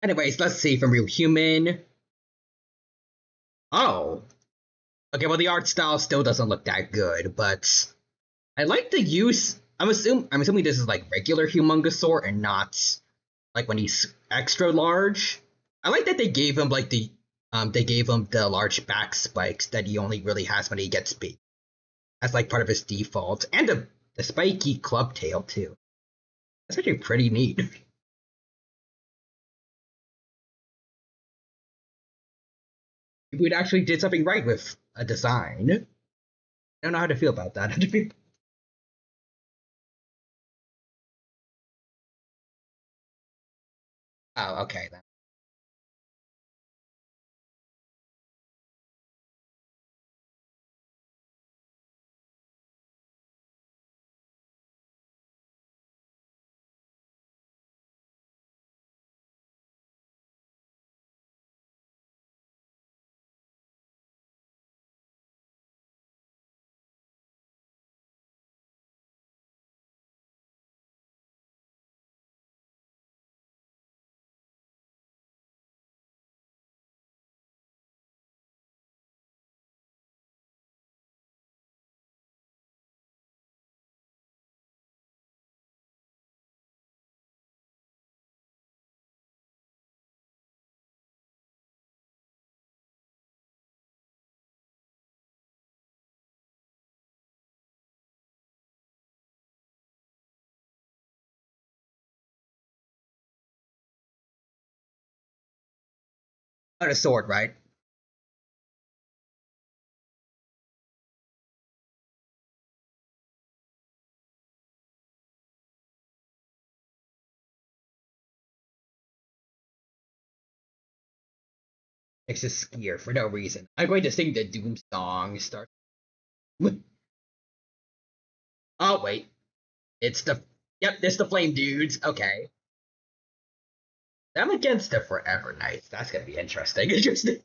Anyways, let's see from Real Human. Oh, okay. Well, the art style still doesn't look that good, but I like the use. I'm assuming this is like regular Humongosaur and not like when he's extra large. I like that they gave him the large back spikes that he only really has when he gets big. That's like part of his default, and the spiky club tail too. That's actually pretty neat. We actually did something right with a design. I don't know how to feel about that. Oh, okay then. On a sword, right? It's a skier for no reason. I'm going to sing the Doom song. Start. Oh wait, it's the yep, it's the Flame Dudes. Okay, I'm against the Forever Knights. That's gonna be interesting. Interesting.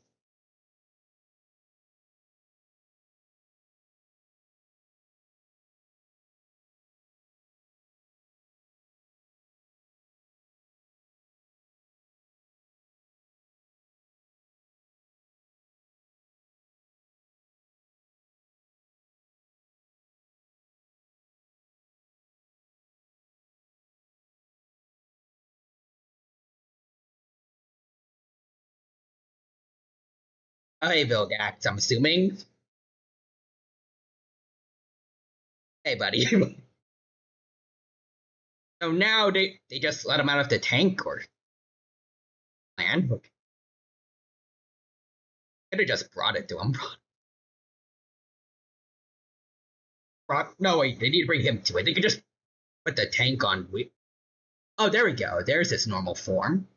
Oh, hey, Vilgax. I'm assuming. Hey, buddy. So now they just let him out of the tank or land. Could have just brought it to him. No, wait, they need to bring him to it. They could just put the tank on. Oh, there we go. There's his normal form.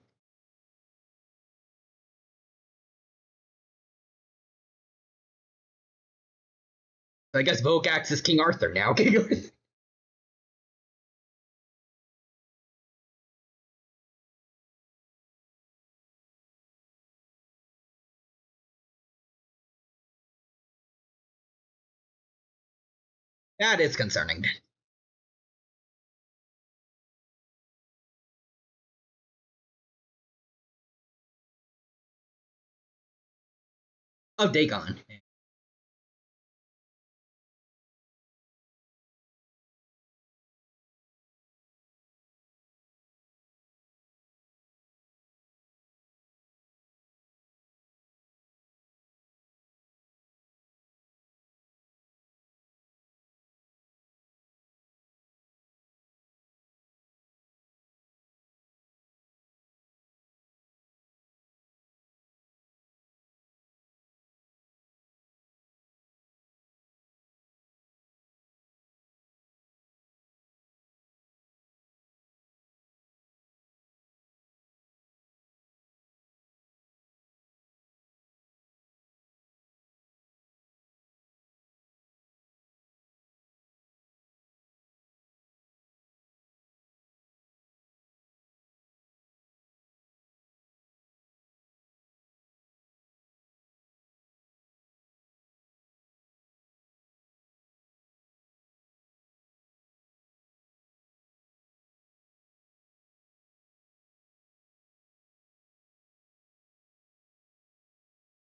So I guess Vilgax is King Arthur now. King Arthur. That is concerning. Oh, Dagon.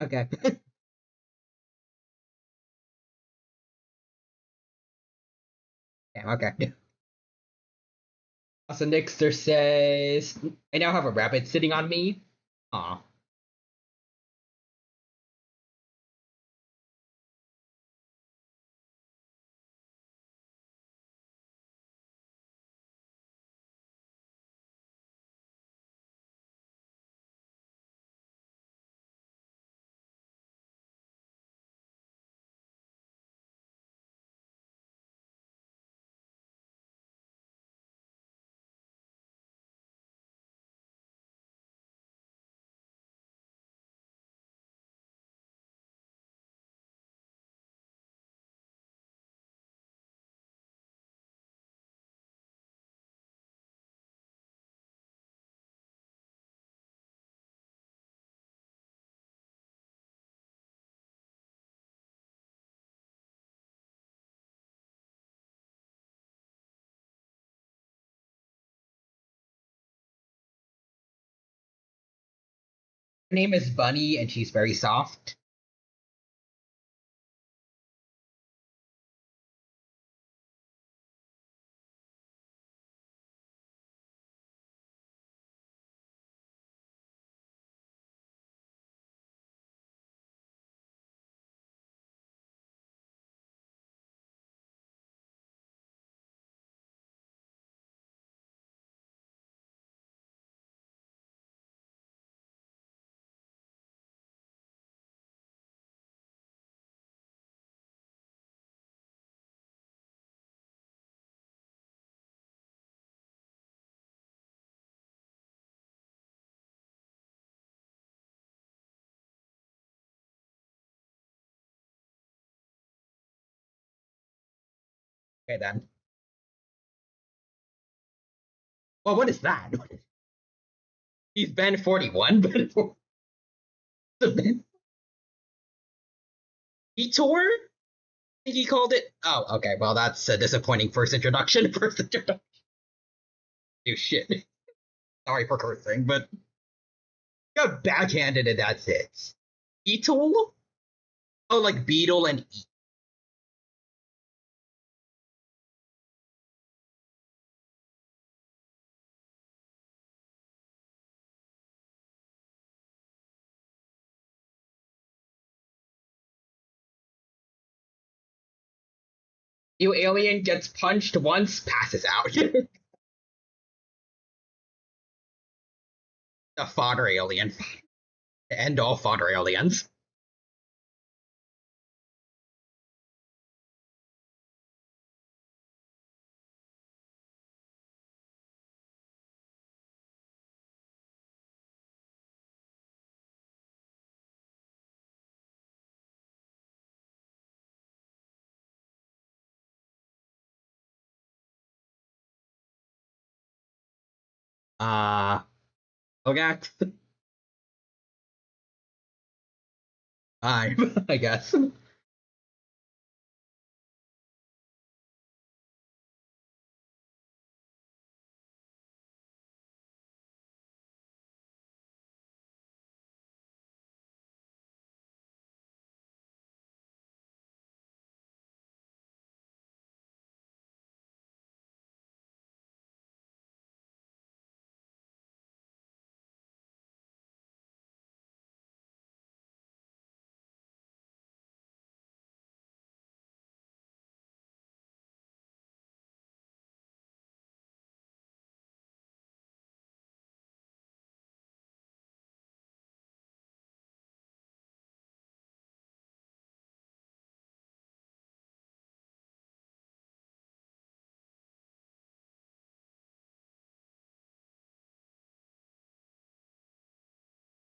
Okay. Damn, okay. Also, Nixter says, I now have a rabbit sitting on me. Aw. Her name is Bunny, and she's very soft. Okay then. Well, what is that? He's Ben 41, Ben 40. The Ben Detour? I think he called it. Oh, okay. Well, that's a disappointing first introduction. First introduction. Do shit. Sorry for cursing, but got backhanded and that's it. Beetle? Oh, like beetle and e. You alien gets punched once, passes out. The fodder alien. End all fodder aliens. Uh, Logax? I guess.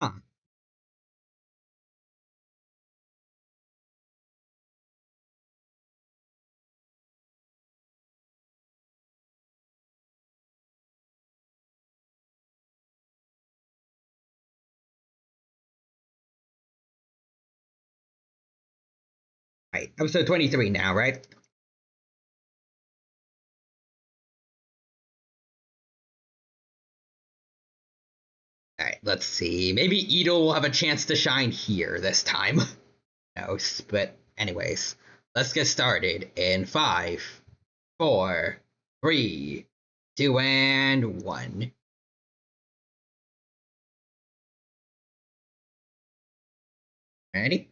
Huh. Right, episode 23 now, right? Alright, let's see. Maybe Ito will have a chance to shine here this time. No, but anyways, let's get started in 5, 4, 3, 2, and 1. Ready?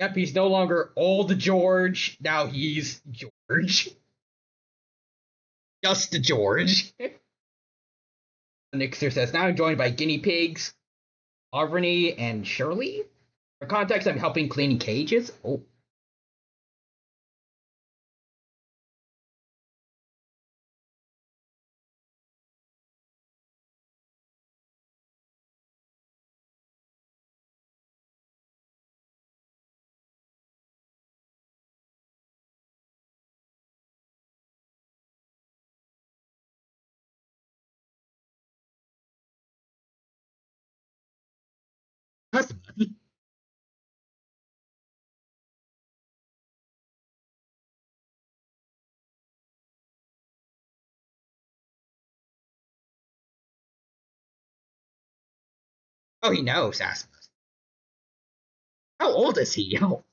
Yep, he's no longer old George. Now he's George. Just George. Nixer says, now I'm joined by guinea pigs, Auverny, and Shirley. For context, I'm helping clean cages. Oh. Oh, he knows Asmus. How old is he? Oh,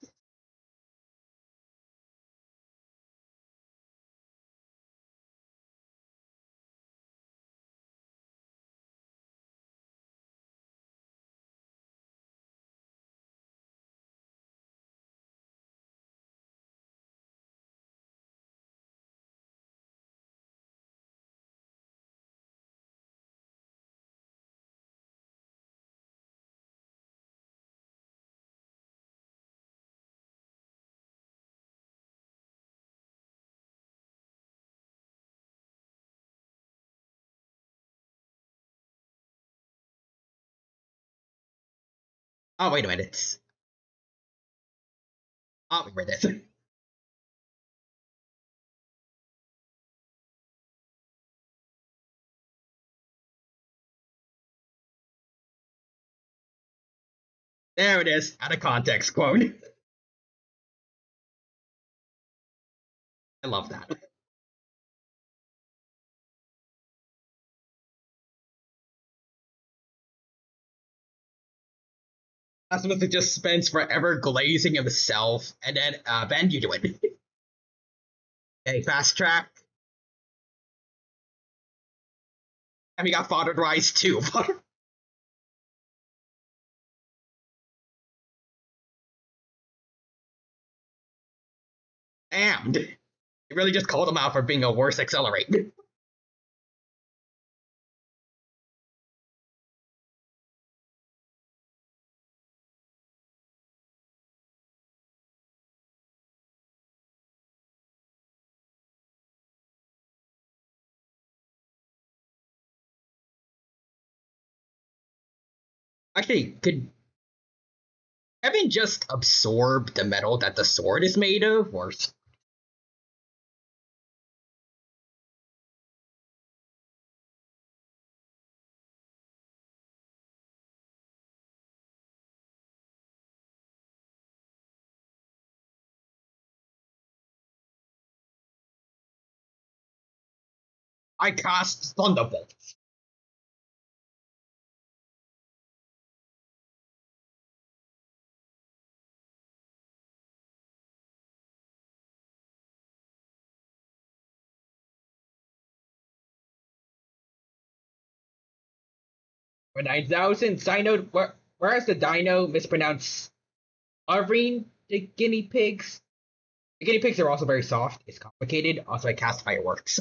Oh, wait a minute. I'll remember this. There it is. Out of context quote. I love that. Asmus just spends forever glazing himself, and then you do it. Okay, fast track. And we got Father Rise too. Damned. He really just called him out for being a worse accelerate. Actually, could Kevin just absorb the metal that the sword is made of? Or I cast Thunderbolt. For 9,000, Dino, whereas the Dino mispronounced Irene, the guinea pigs. The guinea pigs are also very soft. It's complicated. Also, I cast fireworks.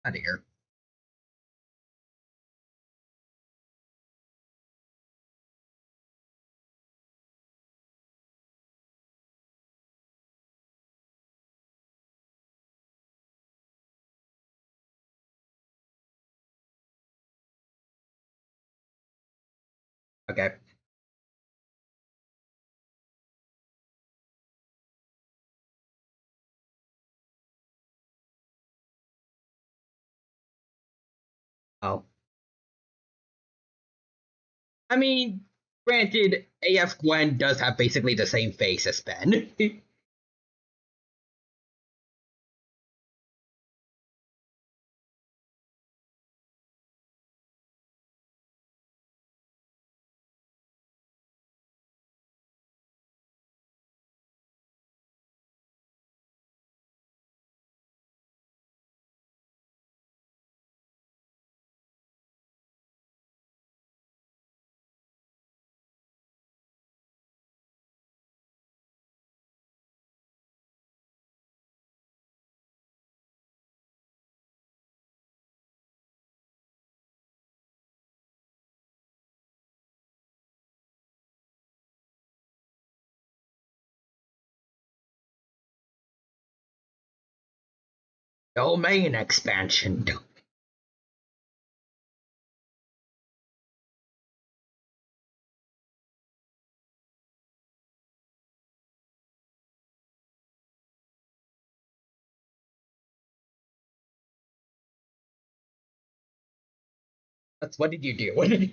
Out of here. Okay. Oh. I mean, granted, AF Gwen does have basically the same face as Ben. Domain expansion. That's what did you do?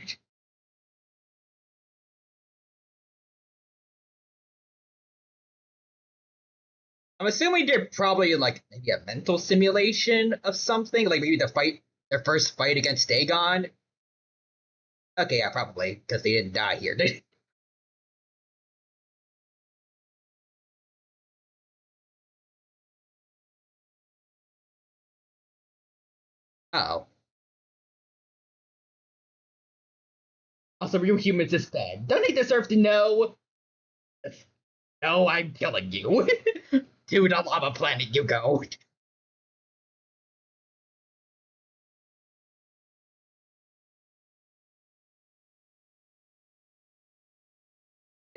I'm assuming they're probably like maybe a mental simulation of something, like maybe their first fight against Dagon. Okay, yeah, probably because they didn't die here. Oh, also, real humans is dead. Don't they deserve to know? No, I'm killing you. To the lava planet you go.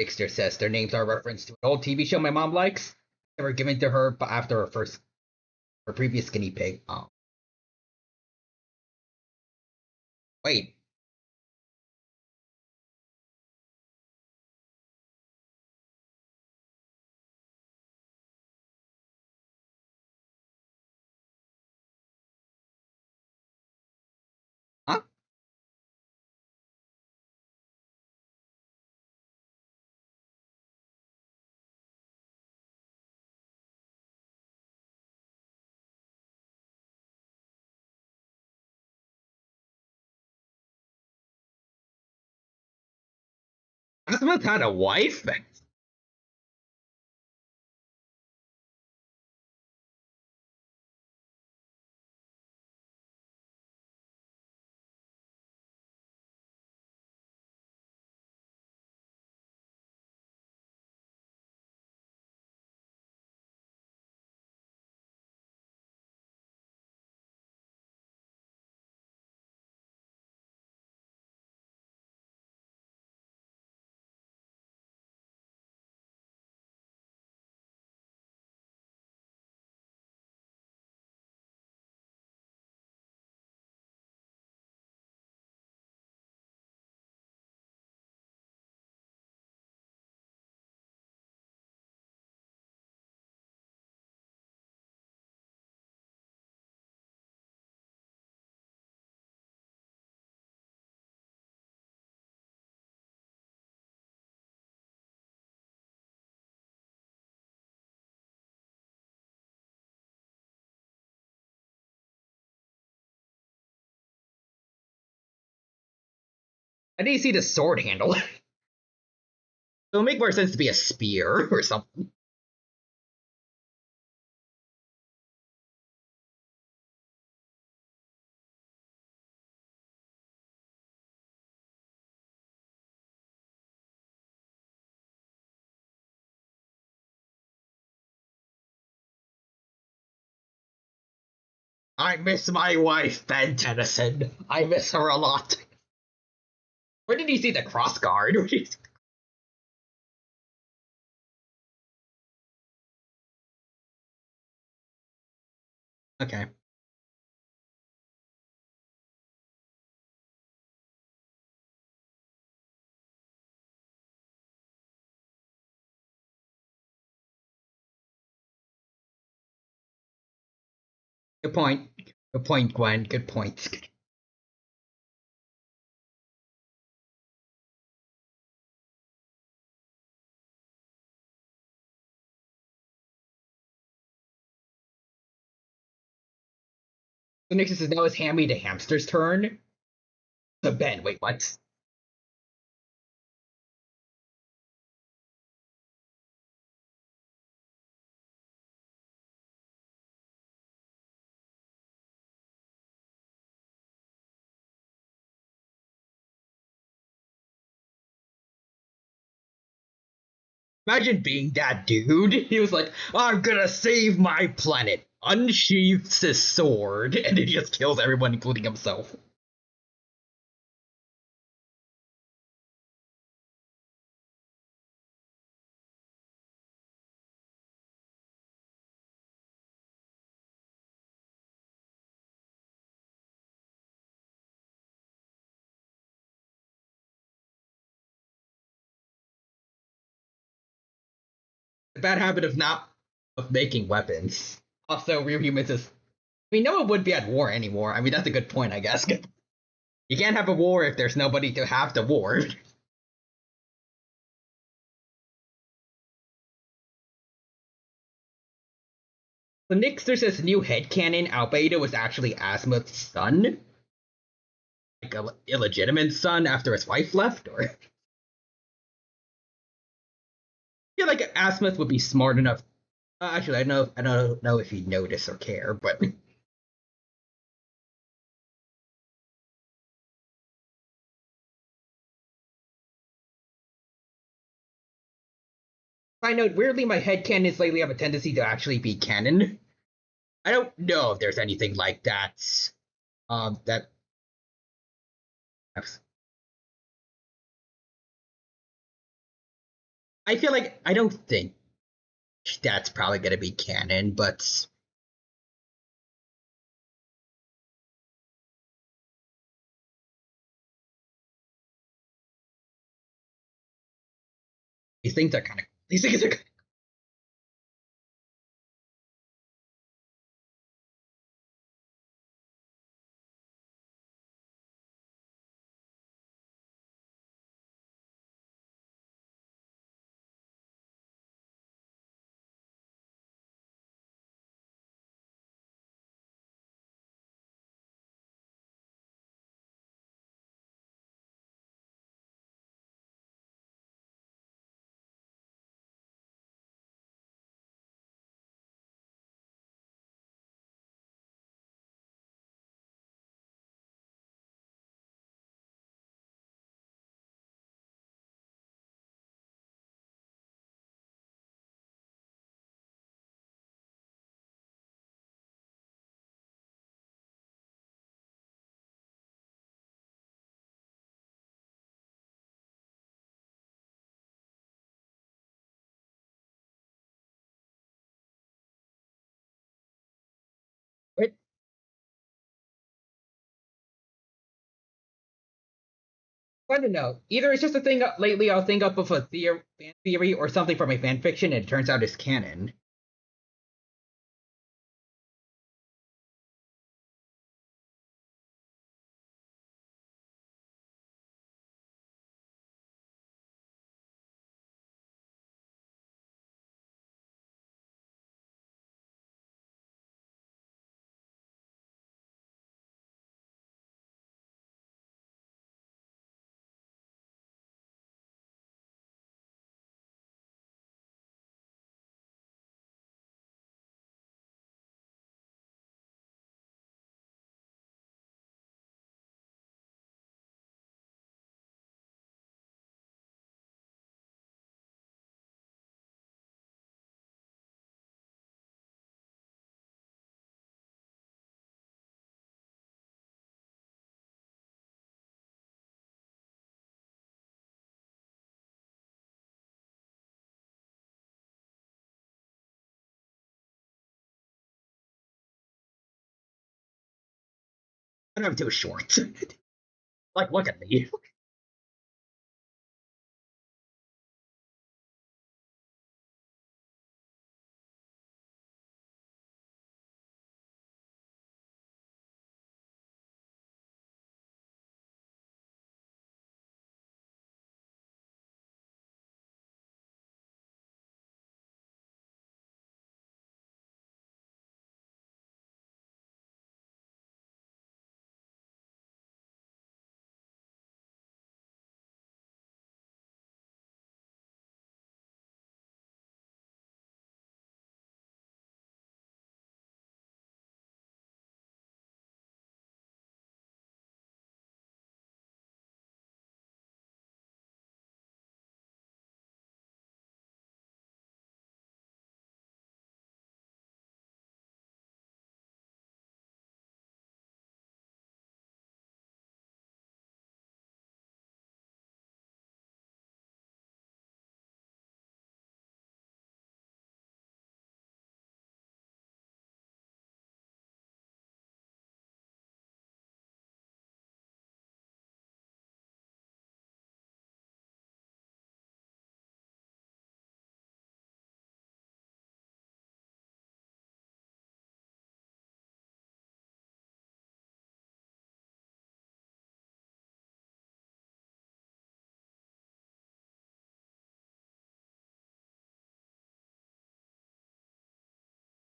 Dixter says their names are a reference to an old TV show my mom likes. They were given to her after her previous guinea pig. Oh, wait. Huh? Asmus had a wife? I didn't see the sword handle. It'll make more sense to be a spear or something. I miss my wife, Ben Tennyson. I miss her a lot. Where did you see the cross guard? Okay. Good point. Good point, Gwen. Good point. So Nixon says now it's Hammy the hamster's turn. So Ben, wait, what? Imagine being that dude. He was like, I'm gonna save my planet. Unsheaths his sword, and he just kills everyone, including himself. The bad habit of making weapons. Also, real humans is. I mean, no one would be at war anymore. I mean, that's a good point, I guess. You can't have a war if there's nobody to have the war. So Nixter says new headcanon, Albedo was actually Asmuth's son? Like a illegitimate son after his wife left? Or I feel like Asmuth would be smart enough. Actually, I don't know if he'd notice or care, but I know weirdly my headcanons lately have a tendency to actually be canon. I don't know if there's anything like that. That I feel like I don't think that's probably gonna be canon, but these things are kind of these things are. Wait, I don't know. Either it's just a thing lately. I'll think up of a fan theory or something from a fan fiction, and it turns out it's canon. I don't have too short. Like, look at me.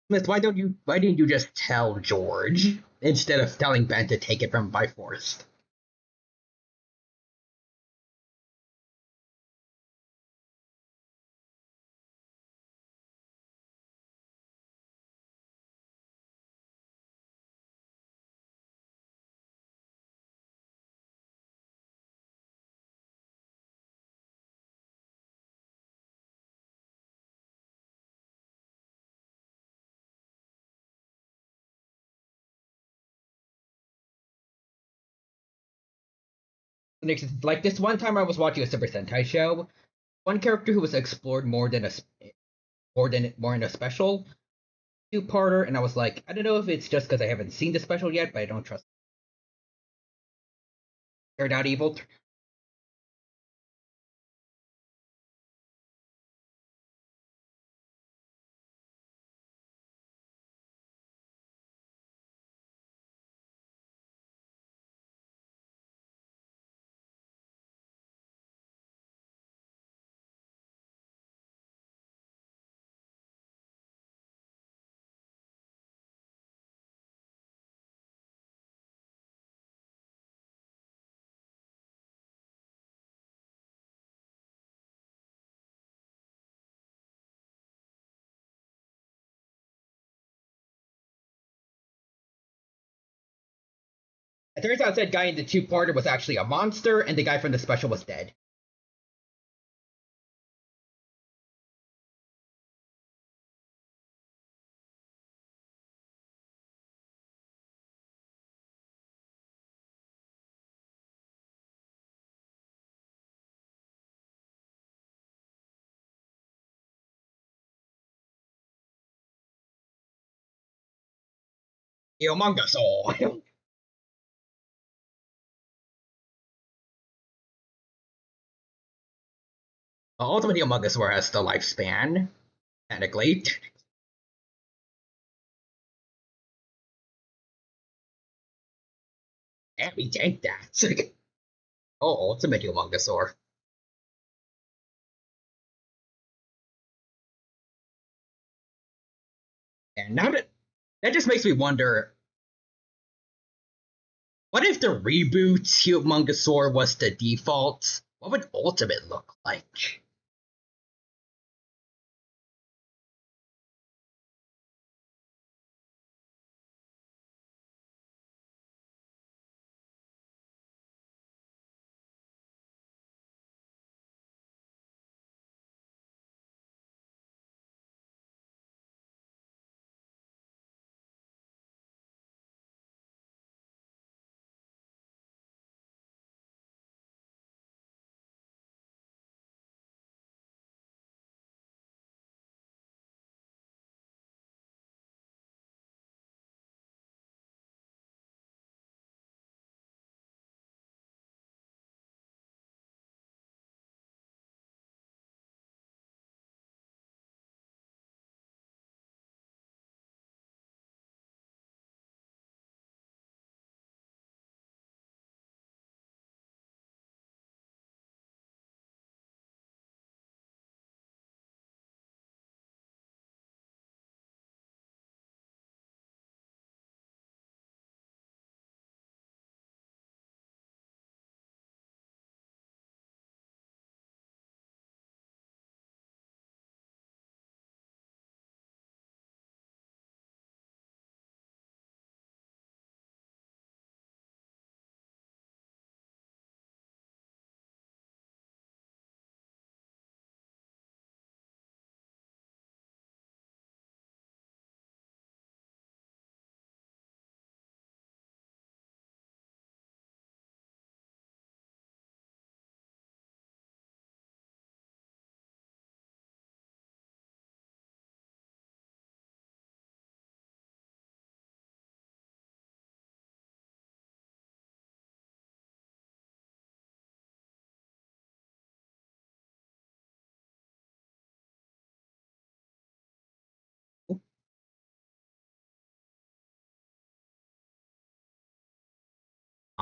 Smith, why didn't you just tell George instead of telling Ben to take it from by force? Like this one time I was watching a Super Sentai show one character who was explored more than more in a special two-parter, and I was like, I don't know if it's just because I haven't seen the special yet, but I don't trust. Turned out evil. It turns out that guy in the two-parter was actually a monster, and the guy from the special was dead. Among Us all. Ultimately, Among Us has the lifespan, technically. And we take that. Oh, Ultimate Humongousaur. And now that just makes me wonder, what if the reboot Humongousaur was the default? What would Ultimate look like?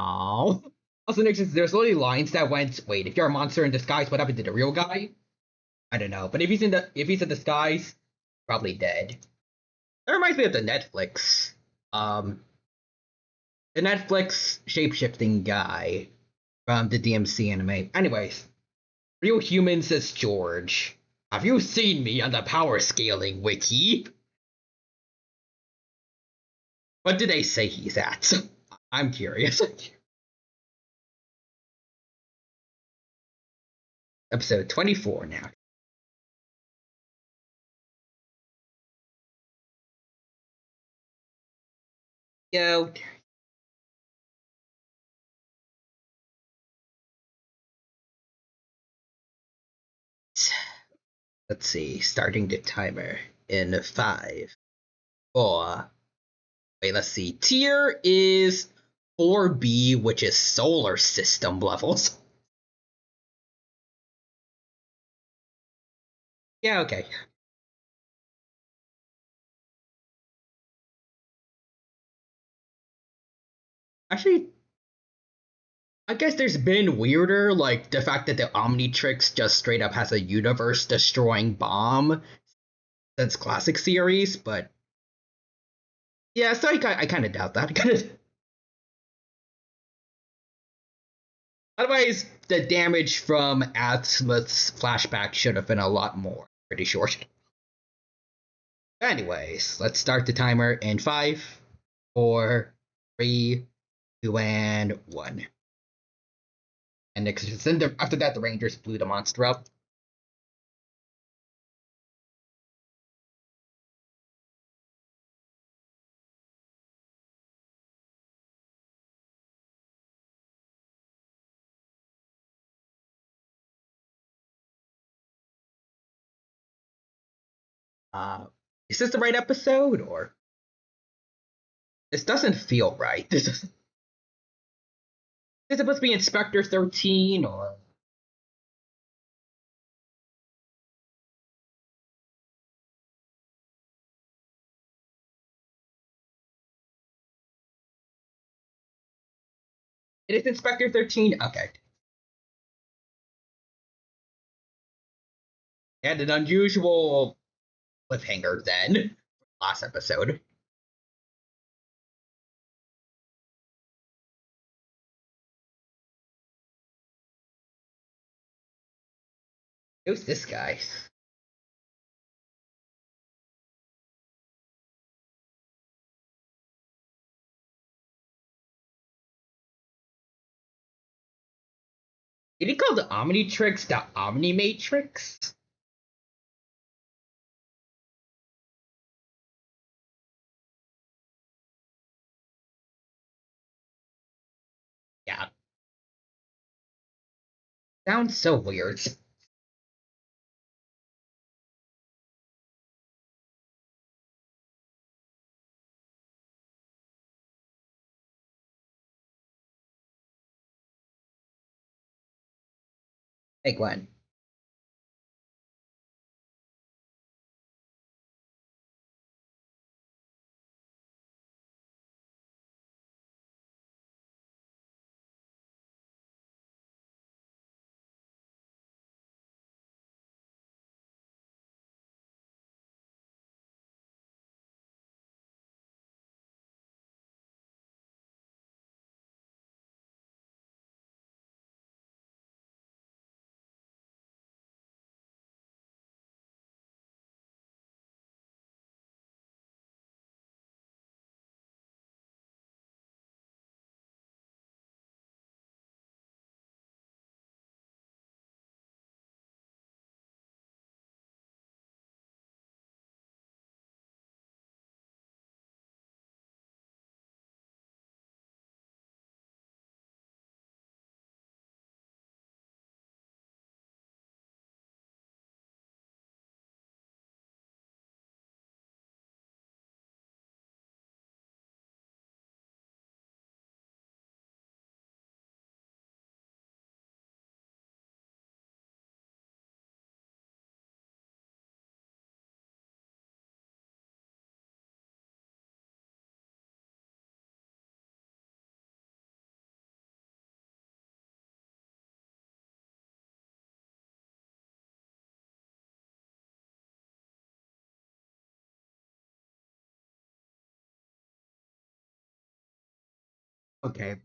Oh. Also, next, there's literally lines that went, wait, if you're a monster in disguise, what happened to the real guy? I don't know. But if he's in disguise, probably dead. That reminds me of um the Netflix shape-shifting guy from the DMC anime. Anyways, Real Human says George. Have you seen me on the power scaling wiki? What do they say he's at? I'm curious. Episode 24 now. Yo. Let's see, starting the timer in 5, 4. Wait, let's see. Tier is 4B, which is solar system levels. Yeah, okay. Actually, I guess there's been weirder, like the fact that the Omnitrix just straight up has a universe destroying bomb since classic series, but yeah, so I kind of doubt that. Otherwise, the damage from Azimuth's flashback should have been a lot more. Pretty sure. Anyways, let's start the timer in 5, 4, 3, 2, and 1. And after that, the Rangers blew the monster up. Uh, is this the right episode, or this doesn't feel right? Is it supposed to be Inspector 13, or it is Inspector 13? Okay. And an unusual cliffhanger then. Last episode. Who's this guy? Did he call the Omnitrix the Omnimatrix? Yeah. Sounds so weird. Hey, Glenn. Okay.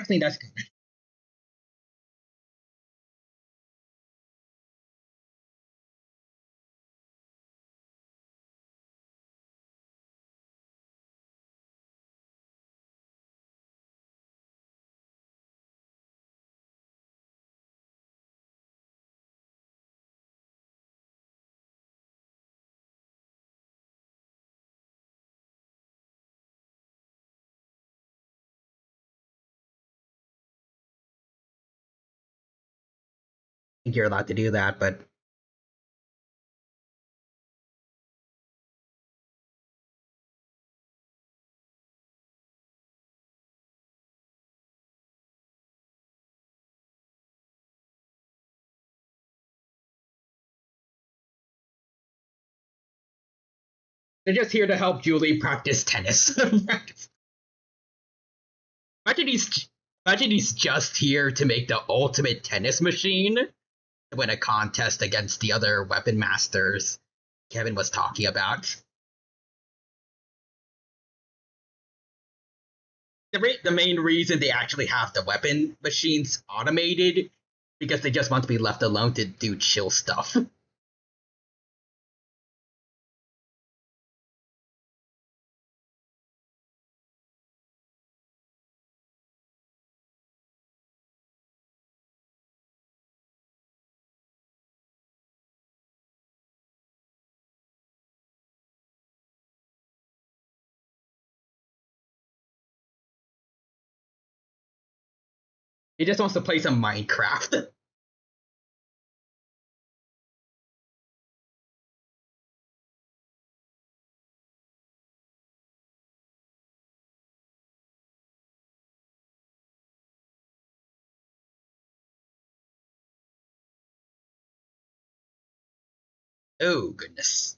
I think that's good. think you're allowed to do that, but they're just here to help Julie practice tennis. imagine he's imagine he's just here to make the ultimate tennis machine to win a contest against the other weapon masters Kevin was talking about. The main reason they actually have the weapon machines automated because they just want to be left alone to do chill stuff. He just wants to play some Minecraft. Oh goodness.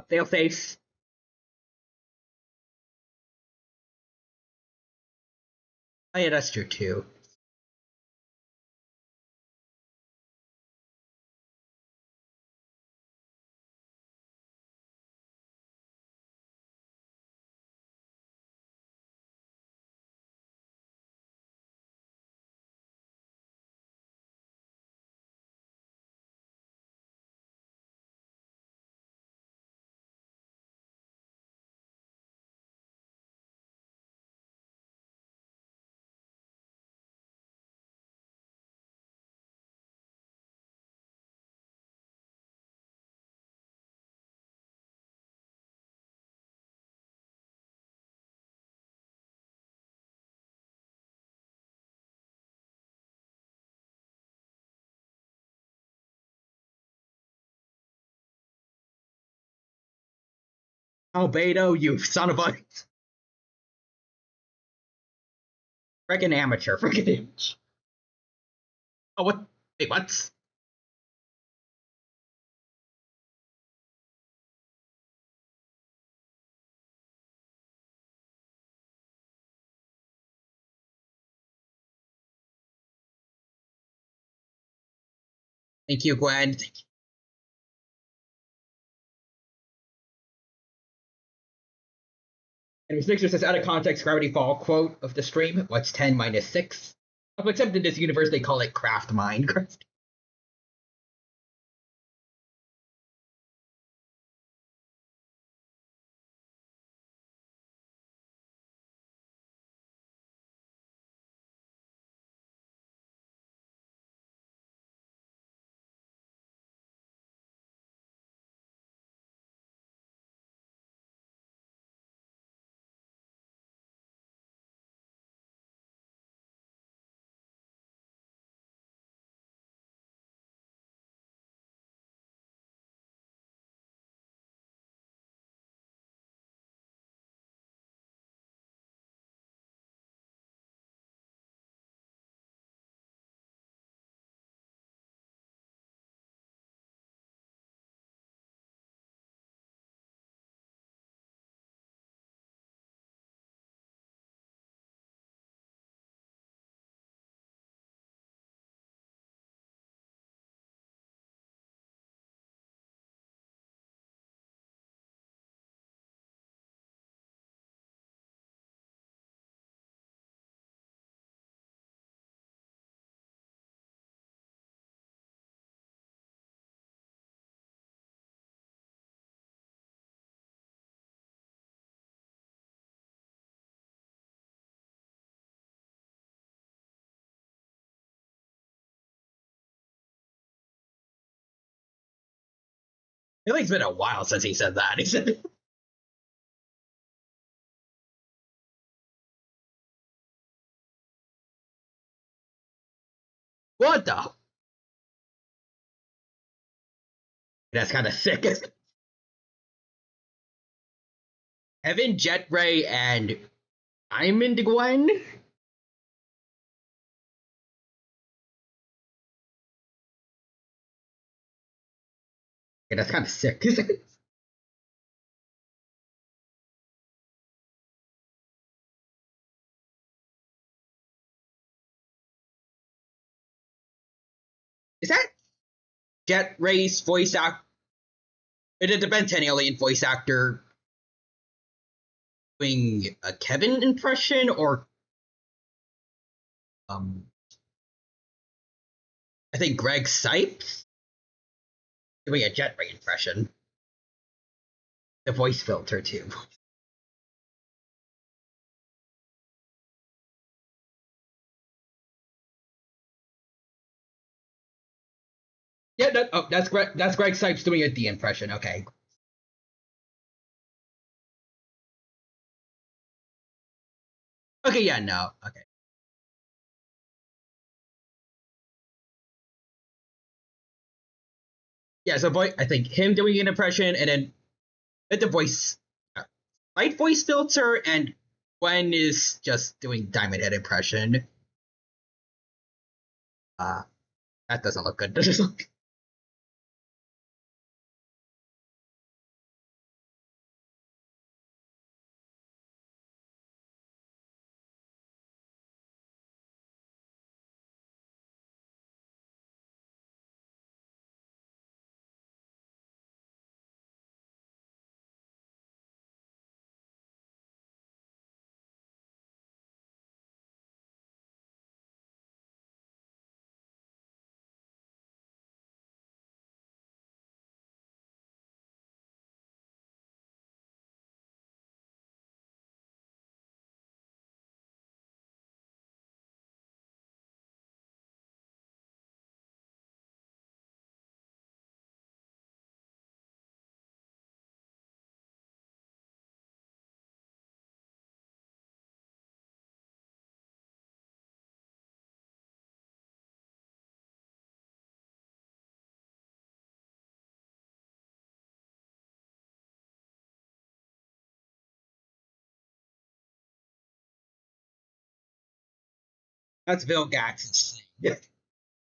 Fail safe. Oh yeah, that's true too. Albedo, you son of a freaking amateur, freaking amateur. Oh what? Wait, what? Thank you, Gwen. And Mr. says, out of context, gravity fall quote of the stream. What's 10 minus 6? Except in this universe, they call it craft Minecraft. feel like it's been a while since he said that. He said, "What the?" That's kind of sick. Evan, Jet Ray, and Diamond Gwen. Yeah, that's kind of sick. Is that Jet Ray's voice act? It depends on alien voice actor doing a Kevin impression or um I think Greg Sipes doing a Jet Ray impression. The voice filter too. Yeah, that's Greg Sipes doing it the impression. Okay. Okay, yeah, no. Okay. Yeah, so boy, I think him doing an impression and then with the voice light voice filter and Gwen is just doing Diamond Head impression. Uh that doesn't look good. That's Vilgax's thing.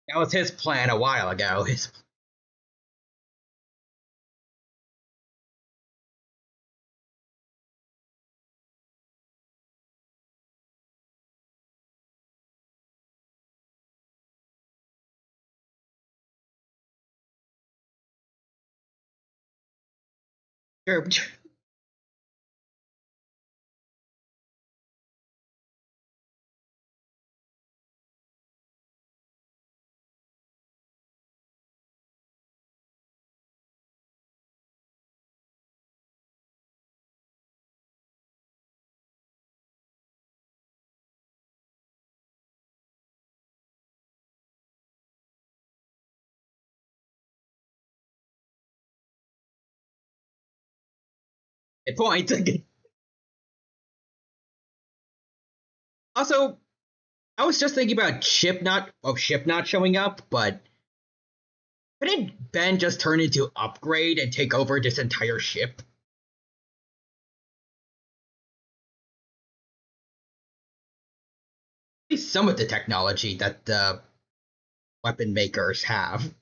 That was his plan a while ago. Sure. Good point. Also, I was just thinking about Ship not showing up, but couldn't Ben just turn into Upgrade and take over this entire ship? At least some of the technology that the weapon makers have.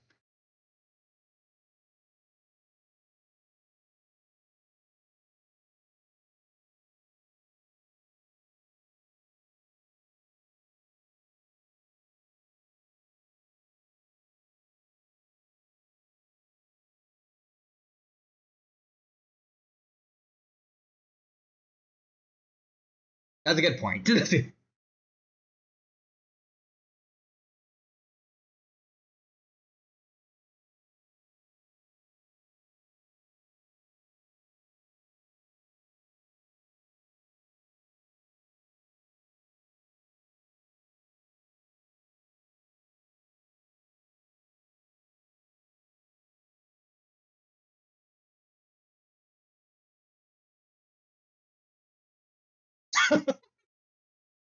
That's a good point.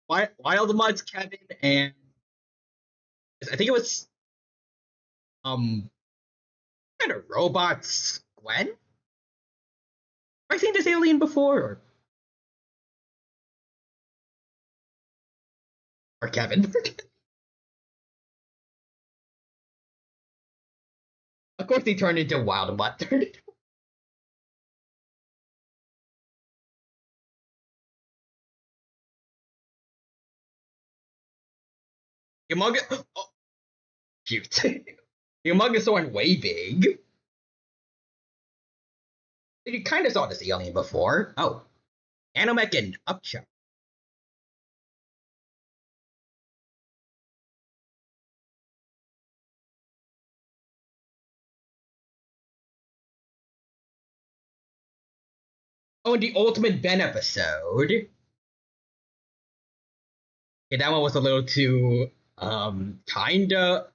Wild Muds Kevin and I think it was kind of robots Gwen. Have I seen this alien before or Kevin? Of course, he turned into Wild Mutt. Humongous. Oh, cute. Humongous one way big. You kind of saw this alien before. Oh, Nanomech and Upchuck. Oh, and the Ultimate Ben episode. Okay, that one was a little too kinda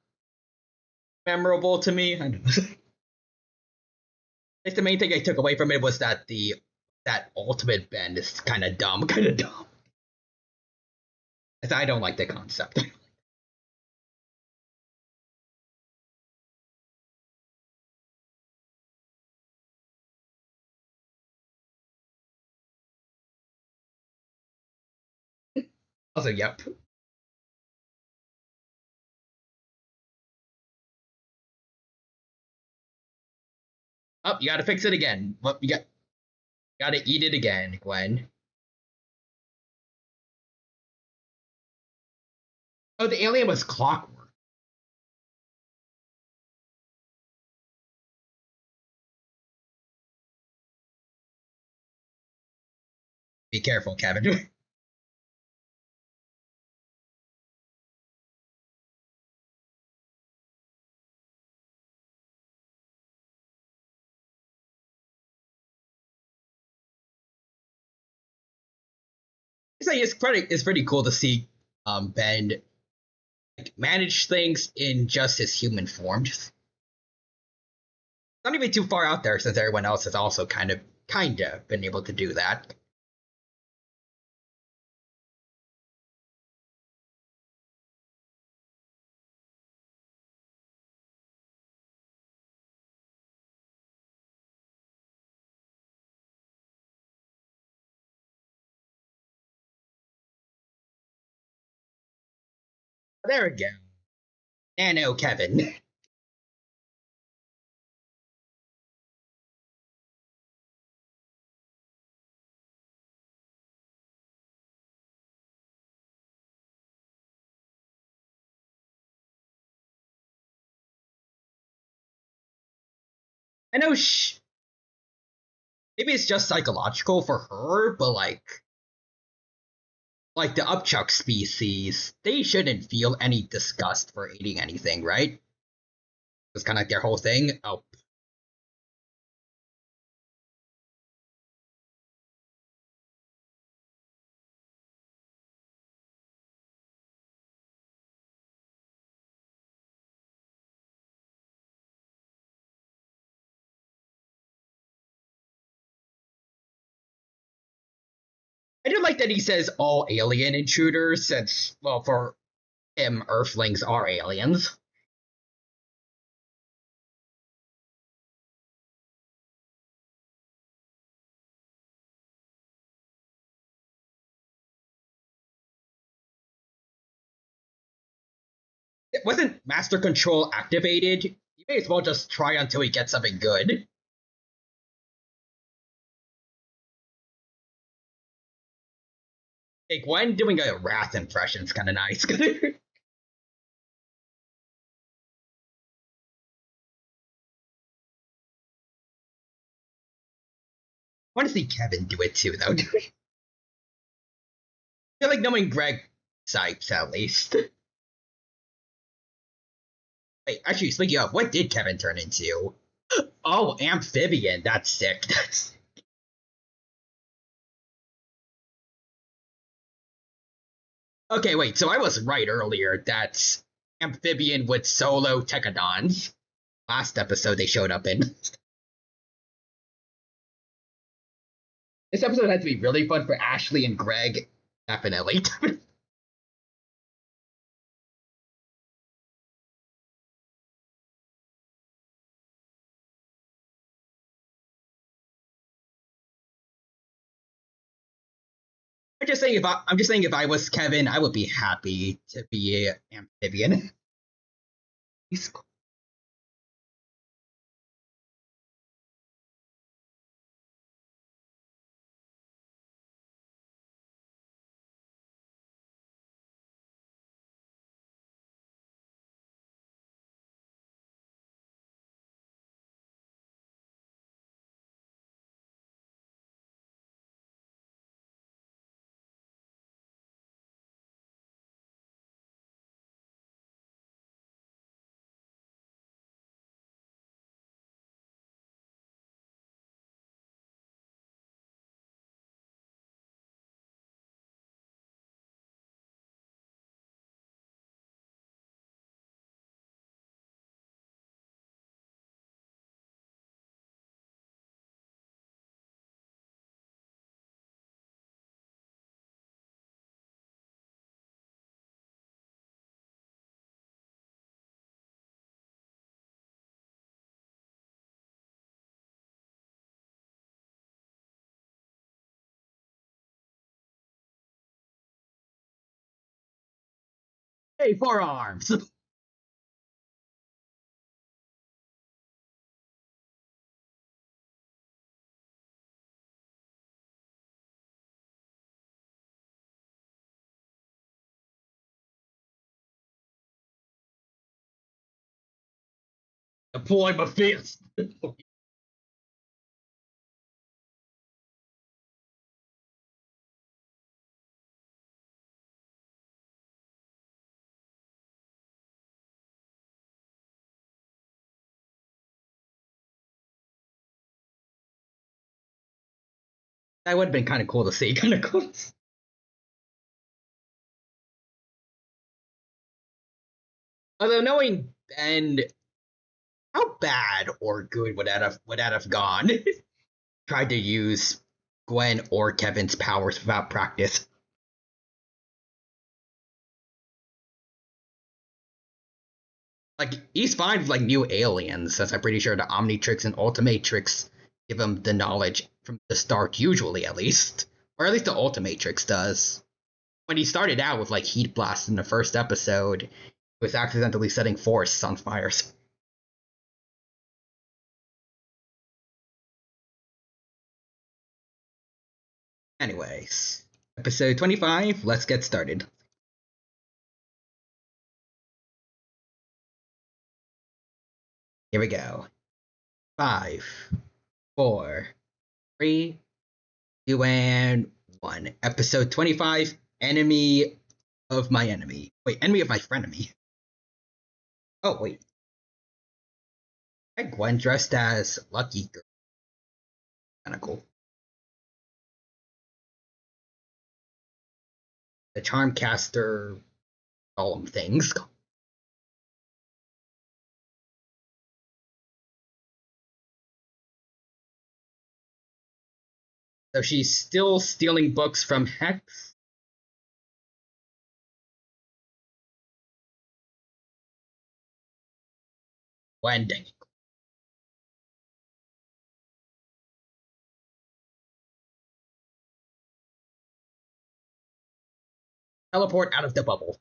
memorable to me. I don't know. It's the main thing I took away from it was that that Ultimate Ben is kind of dumb, kind of dumb. As I don't like the concept. Also, yep. Oh, you gotta fix it again. What you gotta eat it again, Gwen. Oh, the alien was clockwork. Be careful, Kevin. It's pretty cool to see Ben like, manage things in just his human form. Just not even too far out there since everyone else has also kinda been able to do that. There we go. Nano Kevin. I know maybe it's just psychological for her, but like the upchuck species, they shouldn't feel any disgust for eating anything, right? It's kind of like their whole thing. Oh, I do like that he says all alien intruders, since well, for him, Earthlings are aliens. Wasn't Master Control activated? You may as well just try until he gets something good. Hey, Gwen doing a Wrath impression is kind of nice. I want to see Kevin do it too, though. I feel like knowing Greg Sipes at least. Wait, actually, speaking of, what did Kevin turn into? Oh, amphibian. That's sick. Okay, wait. So I was right earlier. That's amphibian with solo techodons. Last episode they showed up in. This episode had to be really fun for Ashley and Greg. Definitely. I'm just saying if I was Kevin, I would be happy to be an amphibian. He's cool. Hey, forearms. Deploy my fist. That would have been kind of cool to see. Kind of cool. Although knowing Ben, how bad or good would that have gone? Tried to use Gwen or Kevin's powers without practice. Like he's fine with like new aliens, since I'm pretty sure the Omnitrix and Ultimatrix give him the knowledge from the start, usually at least, or at least the Ultimatrix does. When he started out with like Heat Blast in the first episode, he was accidentally setting forests on fires. Anyways, episode 25. Let's get started. Here we go. 5, 4, 3, 2, and 1. Episode 25. Enemy of my enemy. Wait, enemy of my frenemy. Oh, wait. Gwen dressed as Lucky Girl. Kinda cool. The Charmcaster Golem things. So she's still stealing books from Hex. Gwen, dang it. Teleport out of the bubble.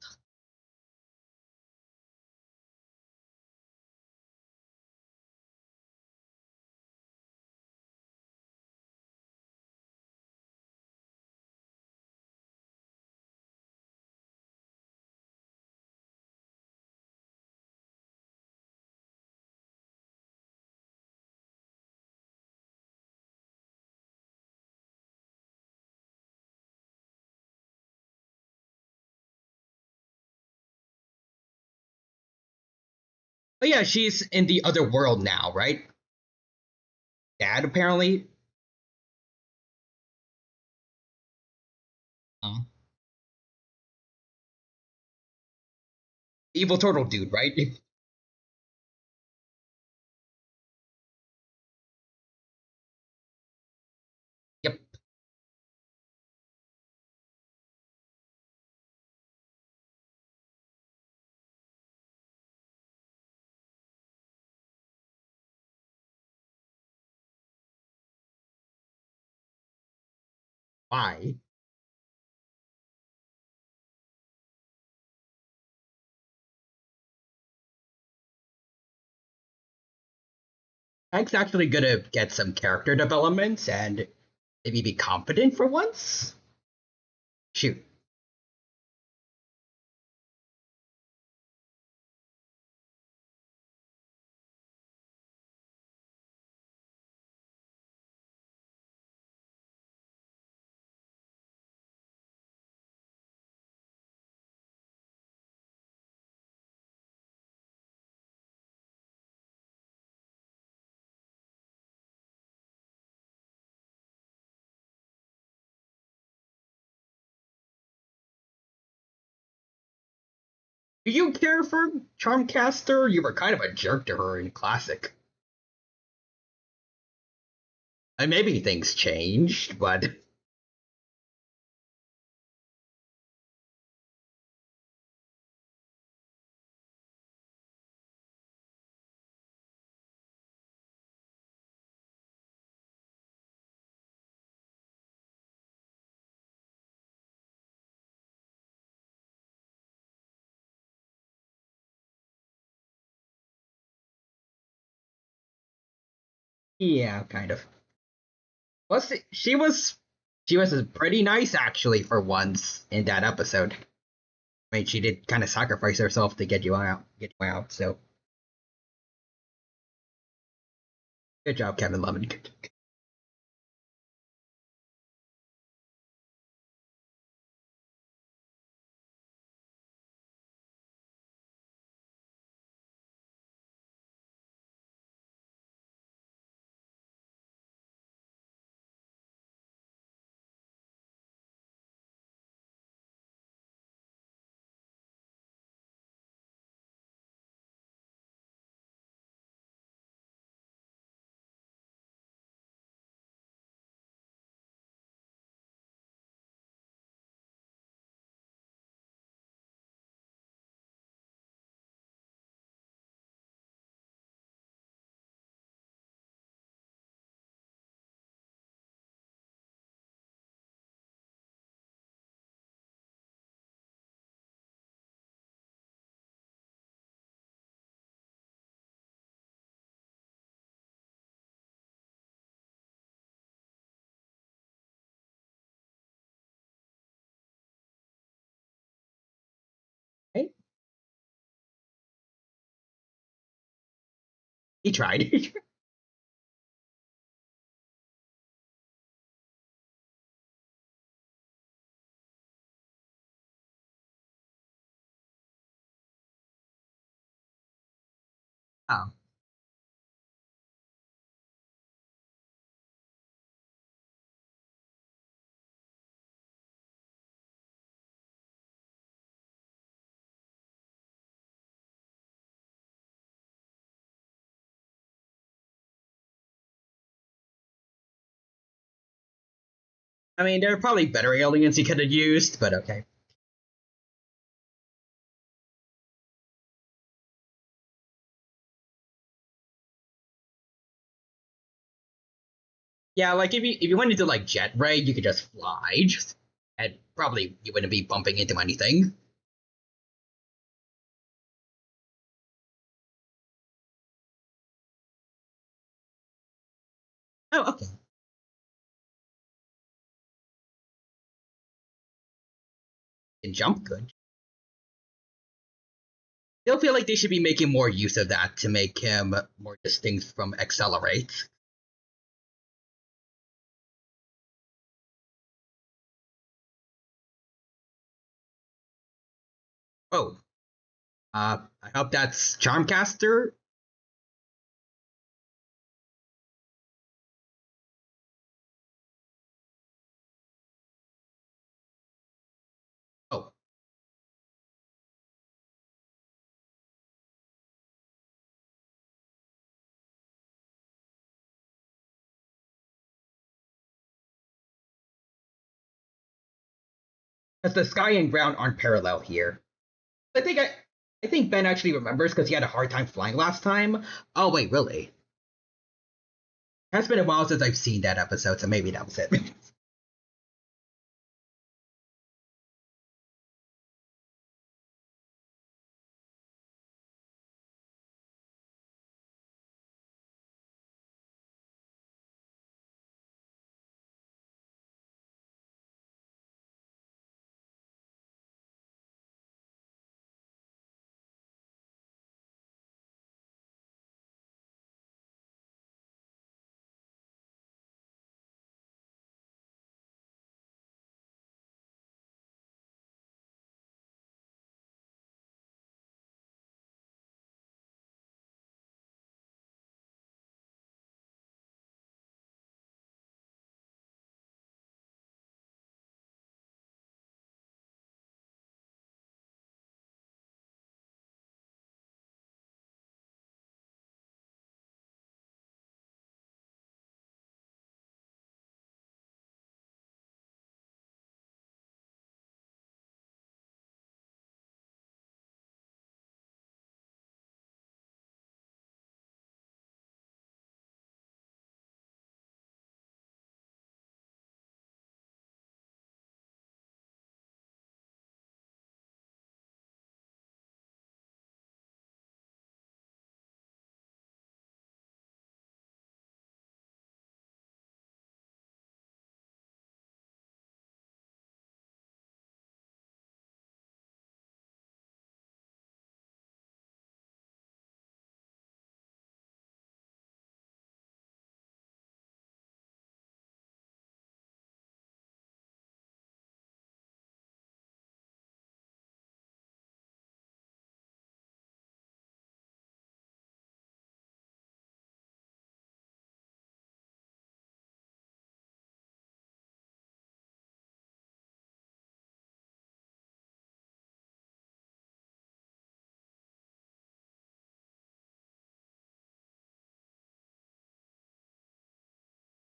But yeah, she's in the other world now, right? Dad, apparently. Uh, Evil turtle dude, right? Yep. Why? Hank's actually gonna get some character development and maybe be confident for once. Shoot. Do you care for Charmcaster? You were kind of a jerk to her in Classic. And maybe things changed, but yeah, kind of. Plus, she was pretty nice actually for once in that episode. I mean, she did kind of sacrifice herself to get you out. So good job, Kevin Levin. Hey, he tried. Oh, I mean, there are probably better aliens he could have used, but okay. Yeah, like if you wanted to like jet ray, you could just fly, and probably you wouldn't be bumping into anything. Oh, okay. And jump good. Still feel like they should be making more use of that to make him more distinct from accelerate. Oh, I hope that's Charmcaster. Oh, 'cause the sky and ground aren't parallel here. I think Ben actually remembers because he had a hard time flying last time. Oh wait, really? It's been a while since I've seen that episode, so maybe that was it.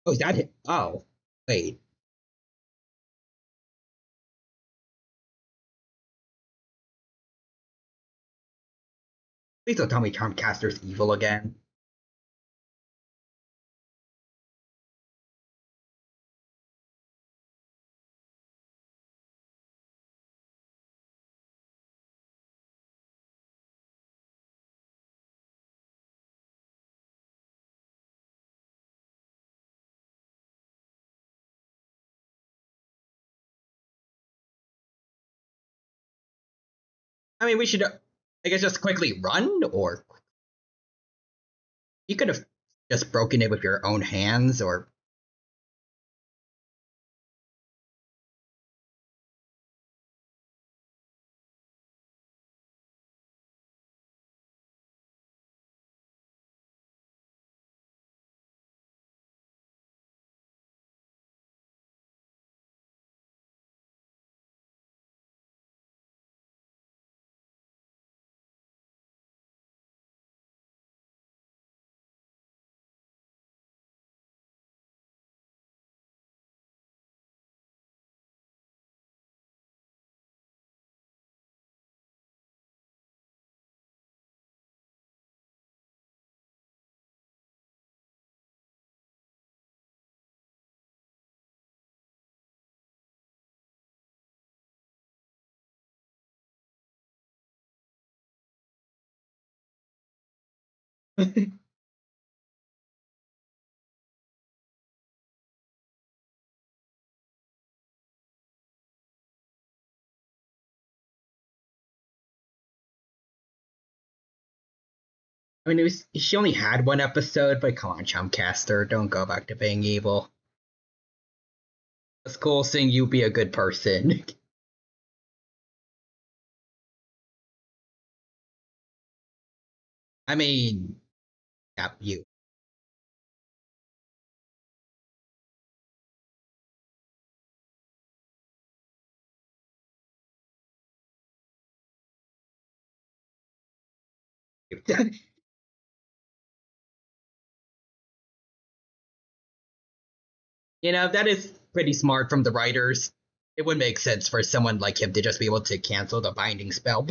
Oh, is that it? Oh, wait. Please don't tell me Charmcaster's evil again. I mean, we should, I guess, just quickly run, or you could have just broken it with your own hands, or I mean, she only had one episode, but come on, Chumcaster, don't go back to being evil. It's cool seeing you be a good person. I mean, yeah, you. That is pretty smart from the writers. It would make sense for someone like him to just be able to cancel the binding spell.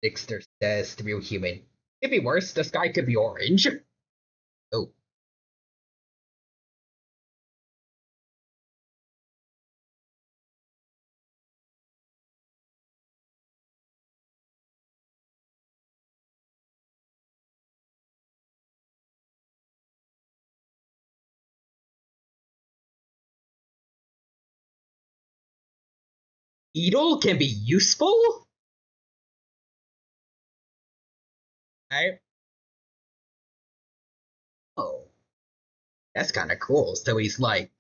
Dexter says the real human. It'd be worse, the sky could be orange. Oh. Beetle can be useful? I Oh, that's kind of cool. So he's like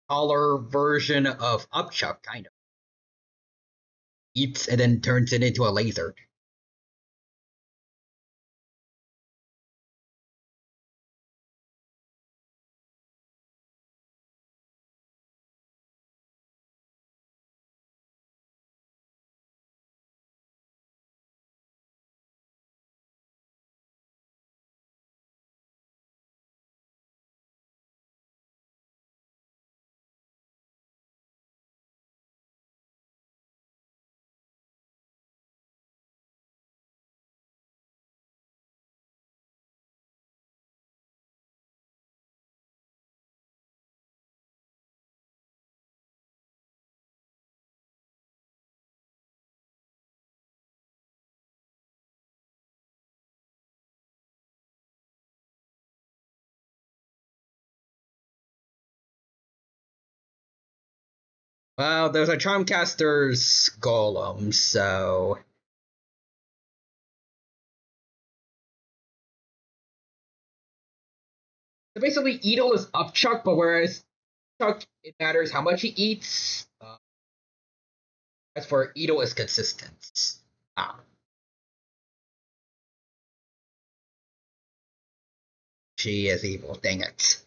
taller version of Upchuck, kind of. Eats and then turns it into a laser. Well, there's a Charmcaster's golem, so basically Edel is Upchuck, but whereas Chuck, it matters how much he eats. As for Edel is consistent. Ah, she is evil, dang it.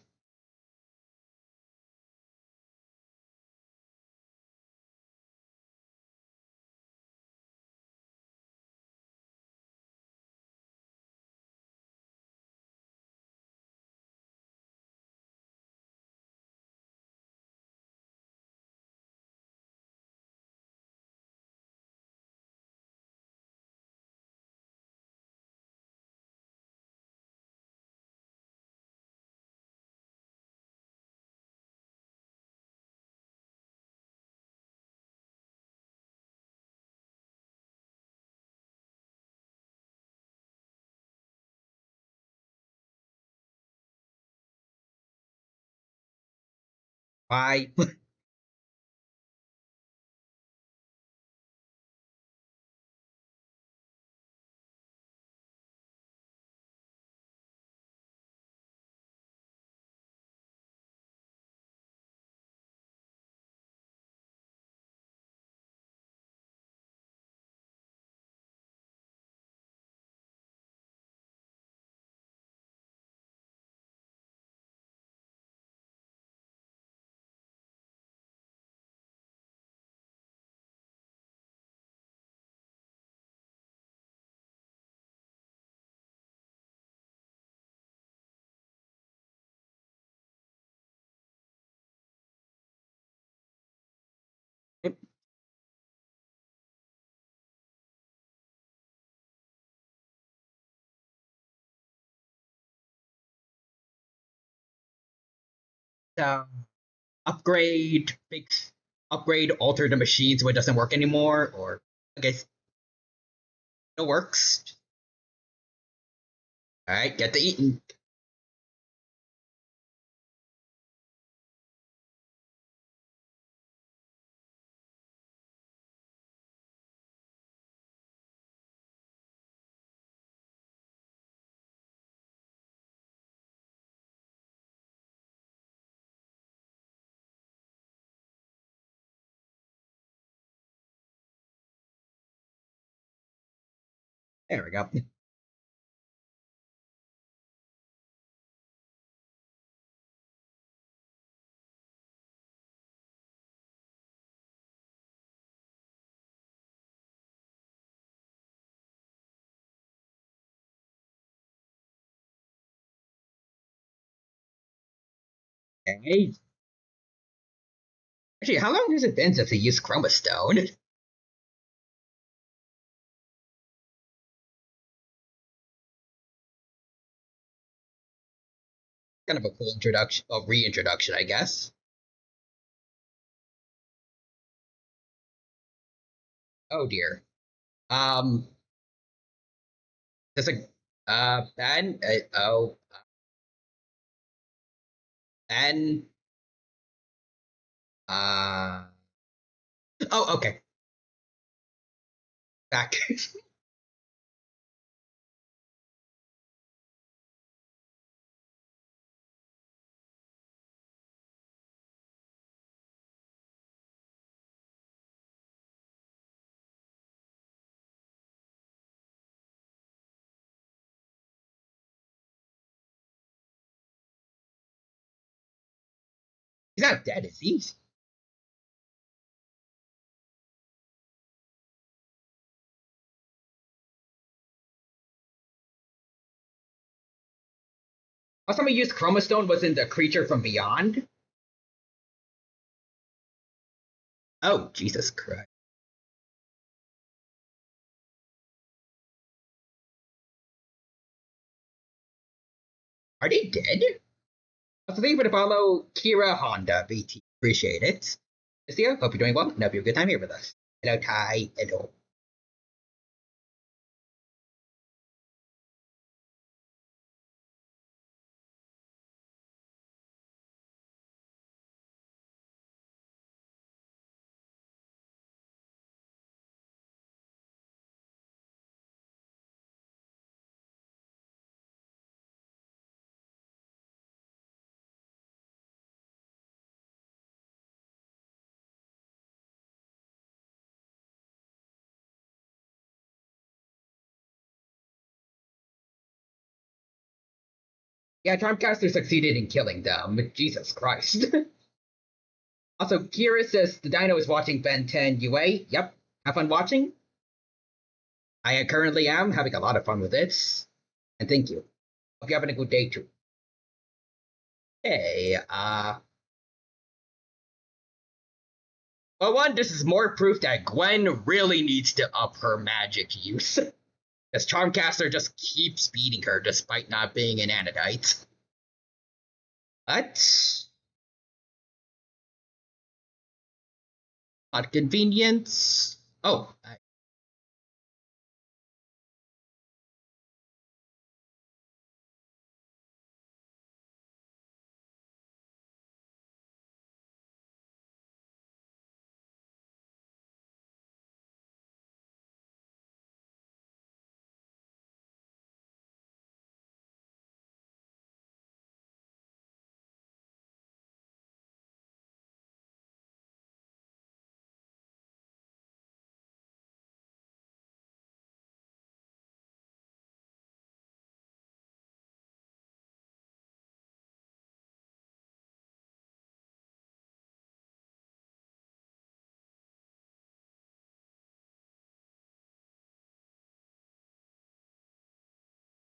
Why? uh, upgrade, fix, upgrade, alter the machine so it doesn't work anymore, or I guess it works. All right, get to eating. There we go. Okay. Actually, how long has it been since they used Chroma Stone? Kind of a cool introduction, a reintroduction, I guess. Oh dear. Um, there's a and and uh oh, okay, back. Is not dead, is he? Last time we used Chroma Stone was in the Creature from Beyond. Oh, Jesus Christ. Are they dead? Also, thank you for the follow, Kira Honda BT. Appreciate it. Lucia, hope you're doing well and hope you have a good time here with us. Hello, Ty. Hello. Yeah, Charmcaster succeeded in killing them. Jesus Christ. Also, Kira says the dino is watching Ben 10 UA. Yep. Have fun watching? I currently am having a lot of fun with it. And thank you. Hope you're having a good day too. Hey, well, one, this is more proof that Gwen really needs to up her magic use. As Charmcaster just keeps beating her despite not being an Anodite. But, not convenience. Oh,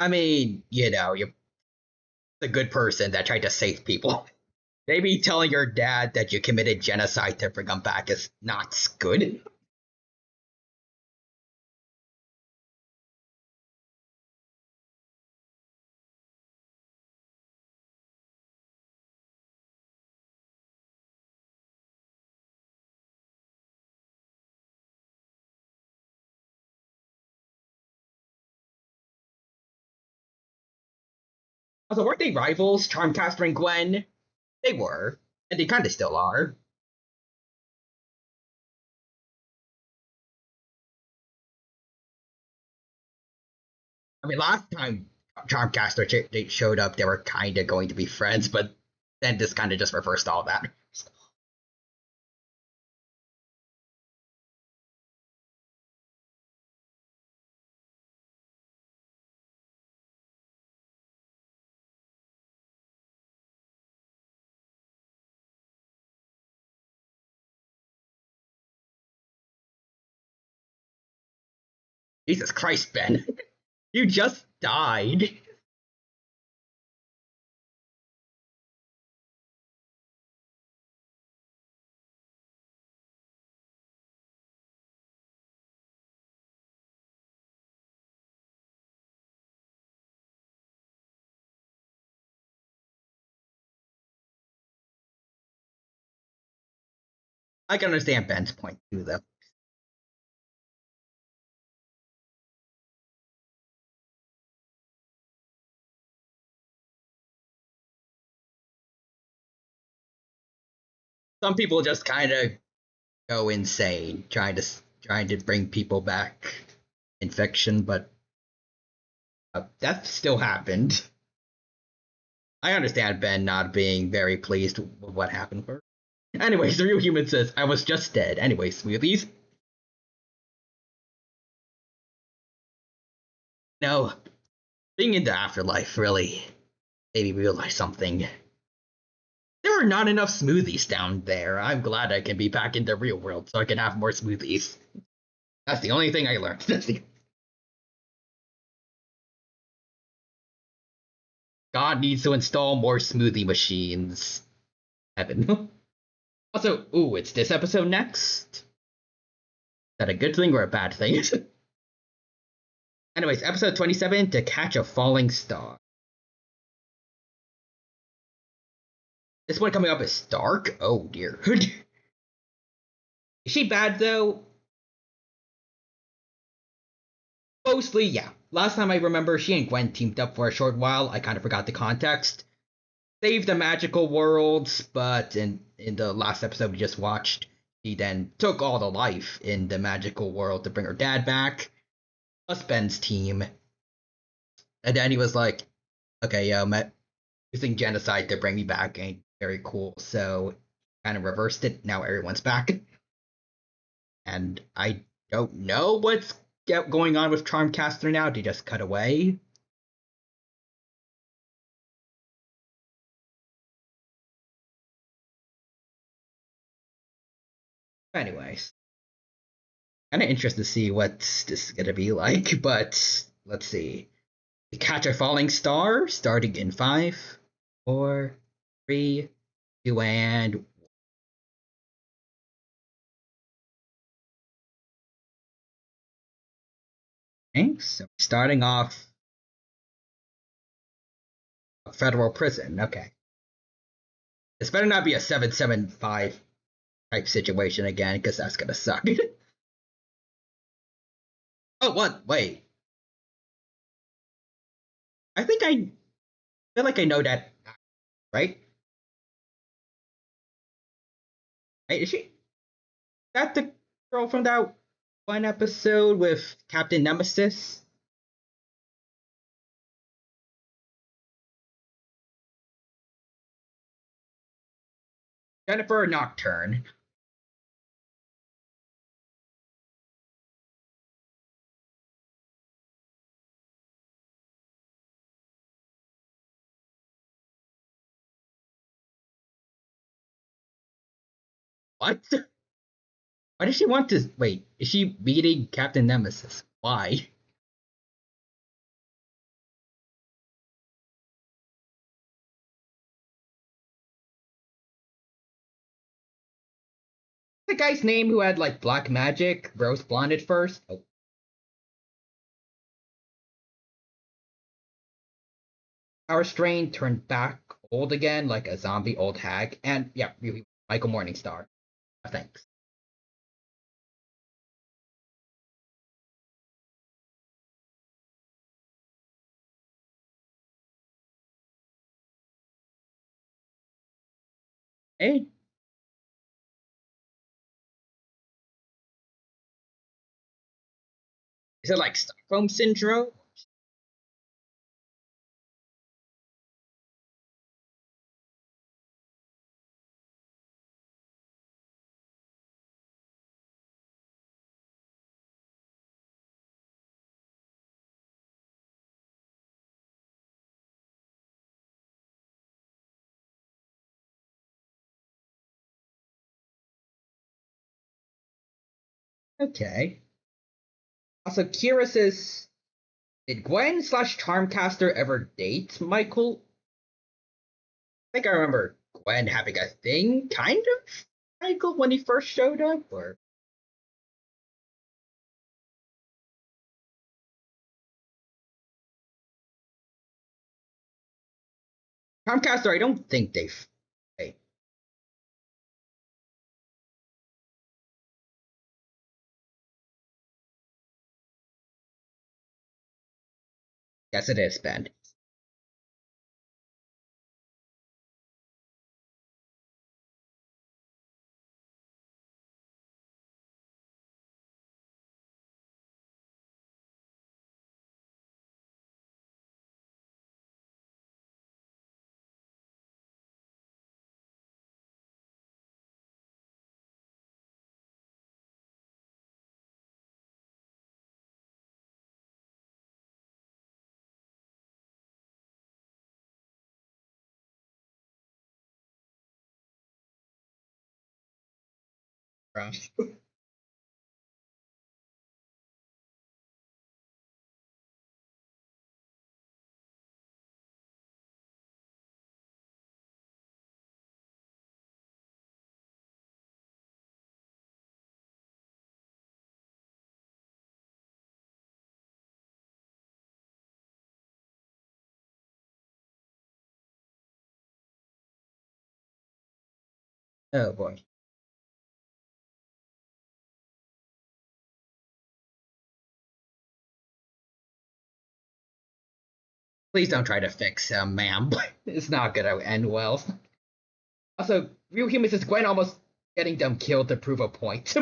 I mean, you're the good person that tried to save people. Maybe telling your dad that you committed genocide to bring him back is not good. Also, weren't they rivals, Charmcaster and Gwen? They were, and they kind of still are. I mean, last time Charmcaster they showed up, they were kind of going to be friends, but then this kind of just reversed all that. Jesus Christ, Ben. You just died. I can understand Ben's point too, though. Some people just kind of go insane trying to bring people back in fiction, but that still happened. I understand Ben not being very pleased with what happened for her. Anyways, the real human says, I was just dead. Anyways, smoothies. No, being in the afterlife really made me realize something. There are not enough smoothies down there. I'm glad I can be back in the real world so I can have more smoothies. That's the only thing I learned. God needs to install more smoothie machines. Heaven. Also, ooh, it's this episode next? Is that a good thing or a bad thing? Anyways, episode 27, To Catch a Falling Star. This one coming up is Stark? Oh dear. Is she bad though? Mostly, yeah. Last time I remember, she and Gwen teamed up for a short while. I kind of forgot the context. Saved the magical worlds, but in the last episode we just watched, he then took all the life in the magical world to bring her dad back. Plus Ben's team. And then he was like, okay, using genocide to bring me back ain't very cool. So kind of reversed it. Now everyone's back. And I don't know what's going on with Charmcaster now. Did he just cut away? Anyways, kind of interested to see what this is gonna be like. But let's see. We catch a falling star, starting in 5, 4, 3, 2, and okay. So starting off a federal prison. Okay, this better not be a 775 type situation again, because that's gonna suck. Oh, what? Wait. I think I feel like I know that, right? Right? Is she that the girl from that one episode with Captain Nemesis? Jennifer Nocturne. What? Why does she want to wait? Is she beating Captain Nemesis? Why? The guy's name who had like black magic, rose blonde at first. Oh. Our strain turned back old again, like a zombie old hag, and yeah, really, Michael Morningstar. Thanks. Hey, is it like Stockholm syndrome? Okay. Also, Kira says, did Gwen slash Charmcaster ever date Michael? I think I remember Gwen having a thing, kind of, Michael, when he first showed up, or Charmcaster. I don't think they've. Hey, yes, it is Ben. Oh boy. Please don't try to fix him, ma'am. It's not gonna end well. Also, Real Humans is Gwen almost getting them killed to prove a point.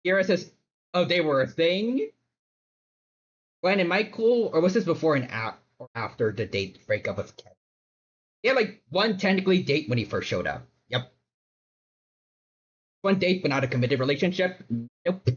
Kira says, "Oh, they were a thing." Gwen and Michael, or was this before and or after the date breakup with Ken? They had like one technically date when he first showed up. Yep, one date, but not a committed relationship. Nope.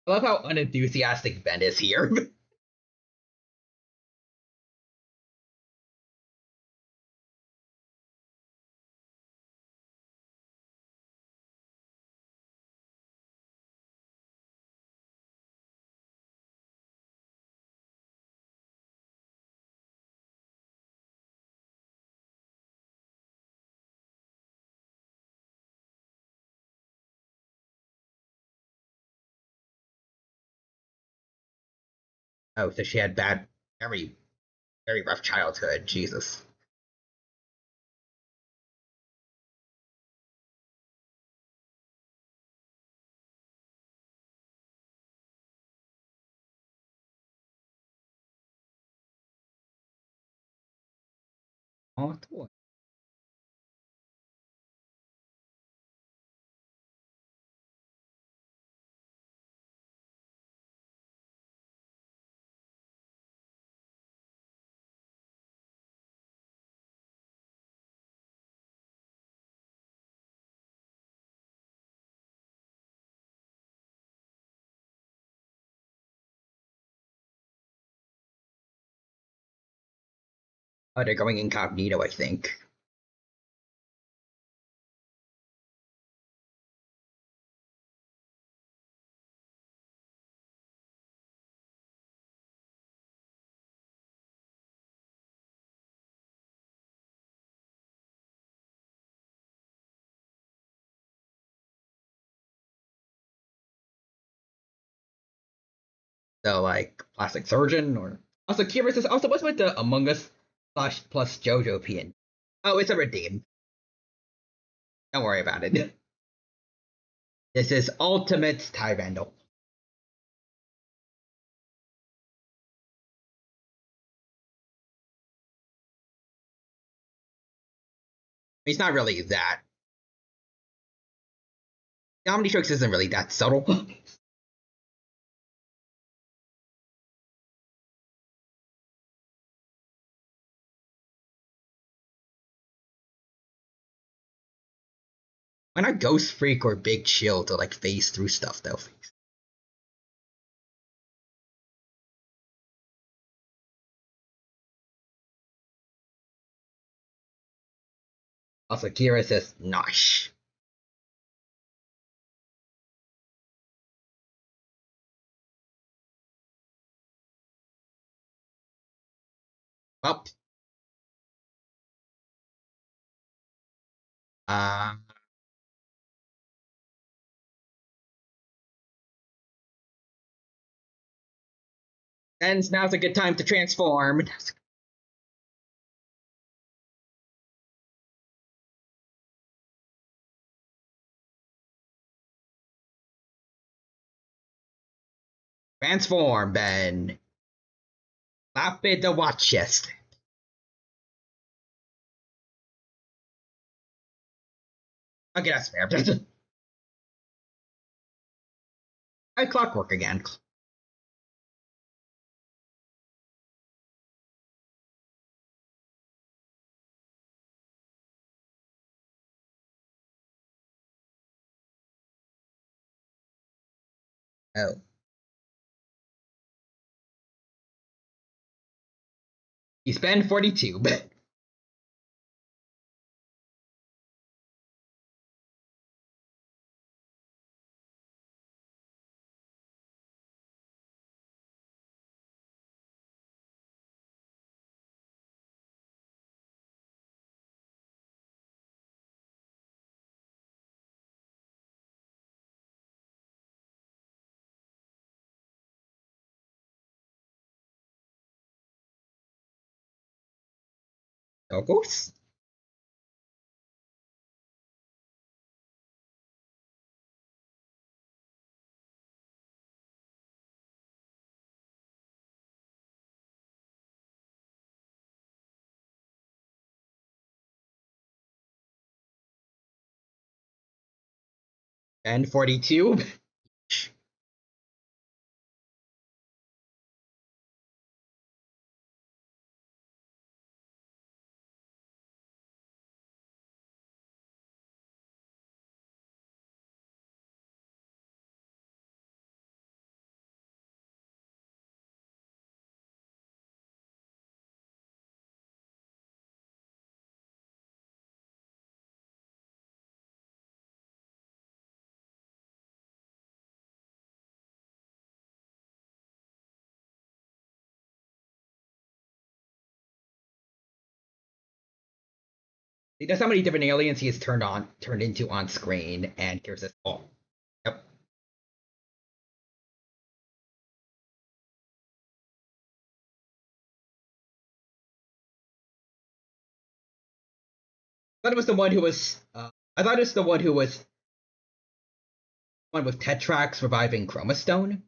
I love how unenthusiastic Ben is here. Oh, so she had bad, very, very rough childhood. Jesus. Oh, cool. Oh, they're going incognito, I think. So, like, plastic surgeon, or also curious is also what's with the Among Us slash plus JoJo PN? Oh, it's a redeem. Don't worry about it. This is Ultimate Tie Vandal. He's not really that. Comedy Strokes isn't really that subtle. Why not Ghost Freak or Big Chill to like phase through stuff though? Also, Kira says Nosh. Well, uh, and now's a good time to transform. Transform, Ben. Lapid the watch chest. Okay, that's fair. I clockwork again. Oh. You spend 42. Goggles? And 42. There's how many different aliens he has turned into on screen, and here's this. Oh, yep. thought it was the one who was. I thought it was the one who was one with Tetrax reviving Chromastone.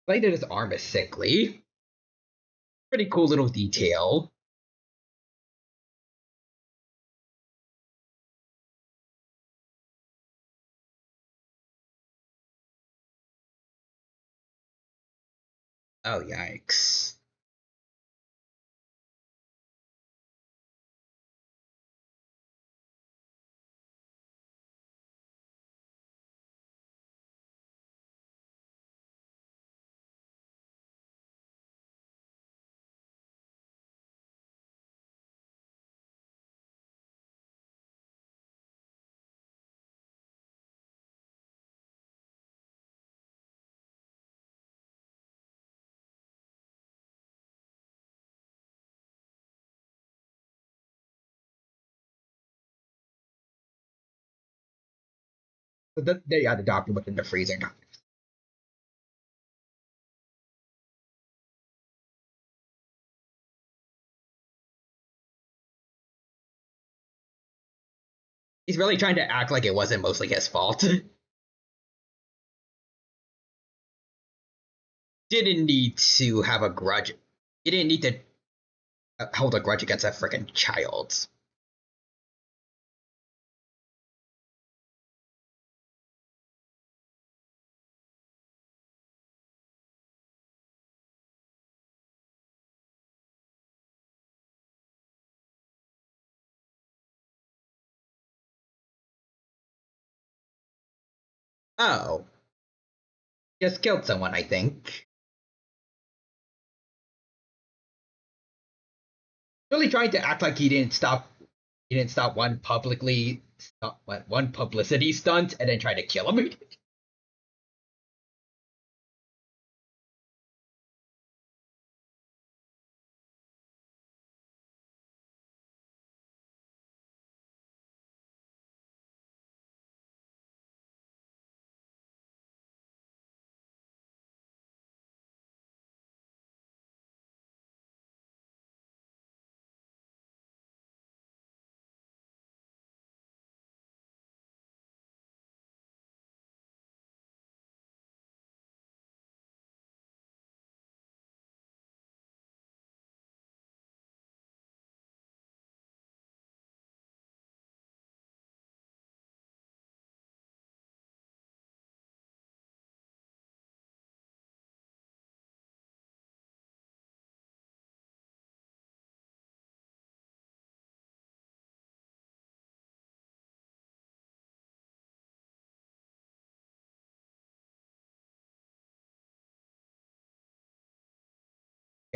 I like that his arm is sickly. Pretty cool little detail. Oh yikes! So they got the doctor within the freezer. He's really trying to act like it wasn't mostly his fault. Didn't need to have a grudge. He didn't need to hold a grudge against a freaking child. Oh, just killed someone, I think. Really trying to act like he didn't stop. He didn't stop one publicity stunt and then try to kill him.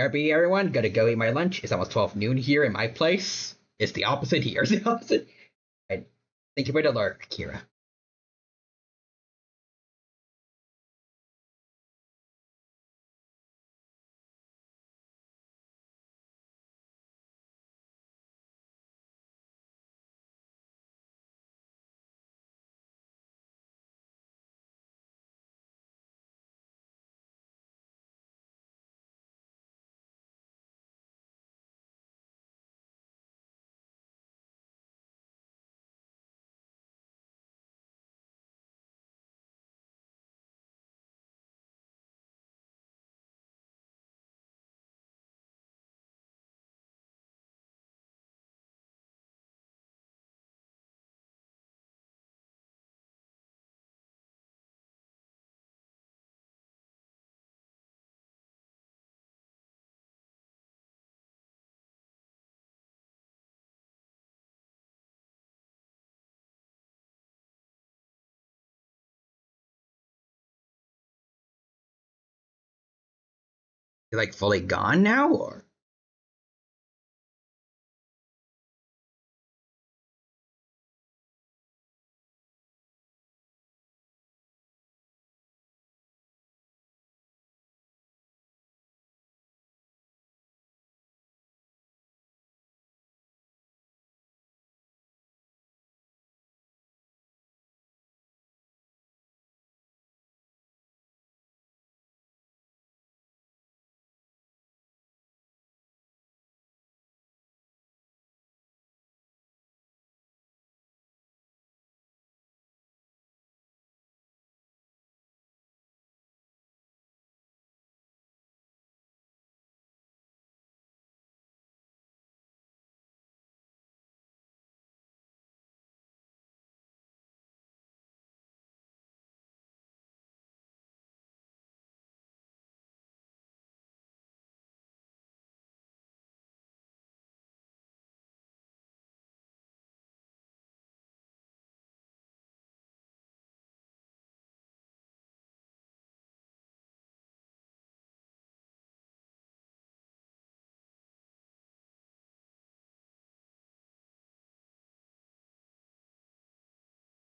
RB everyone, gotta go eat my lunch. It's almost 12 noon here in my place. It's the opposite here. It's the opposite. And thank you for the lurk, Kira. like fully gone now, or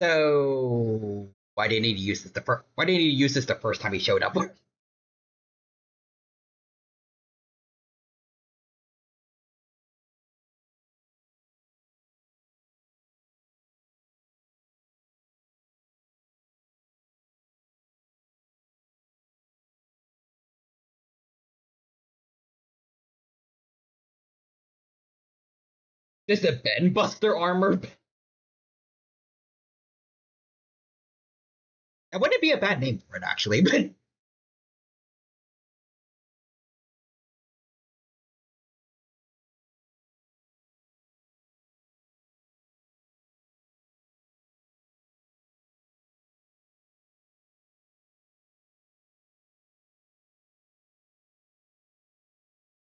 so why didn't he use this the first? Why didn't he use this the first time he showed up? Just a Ben Buster armor. That wouldn't be a bad name for it, actually. But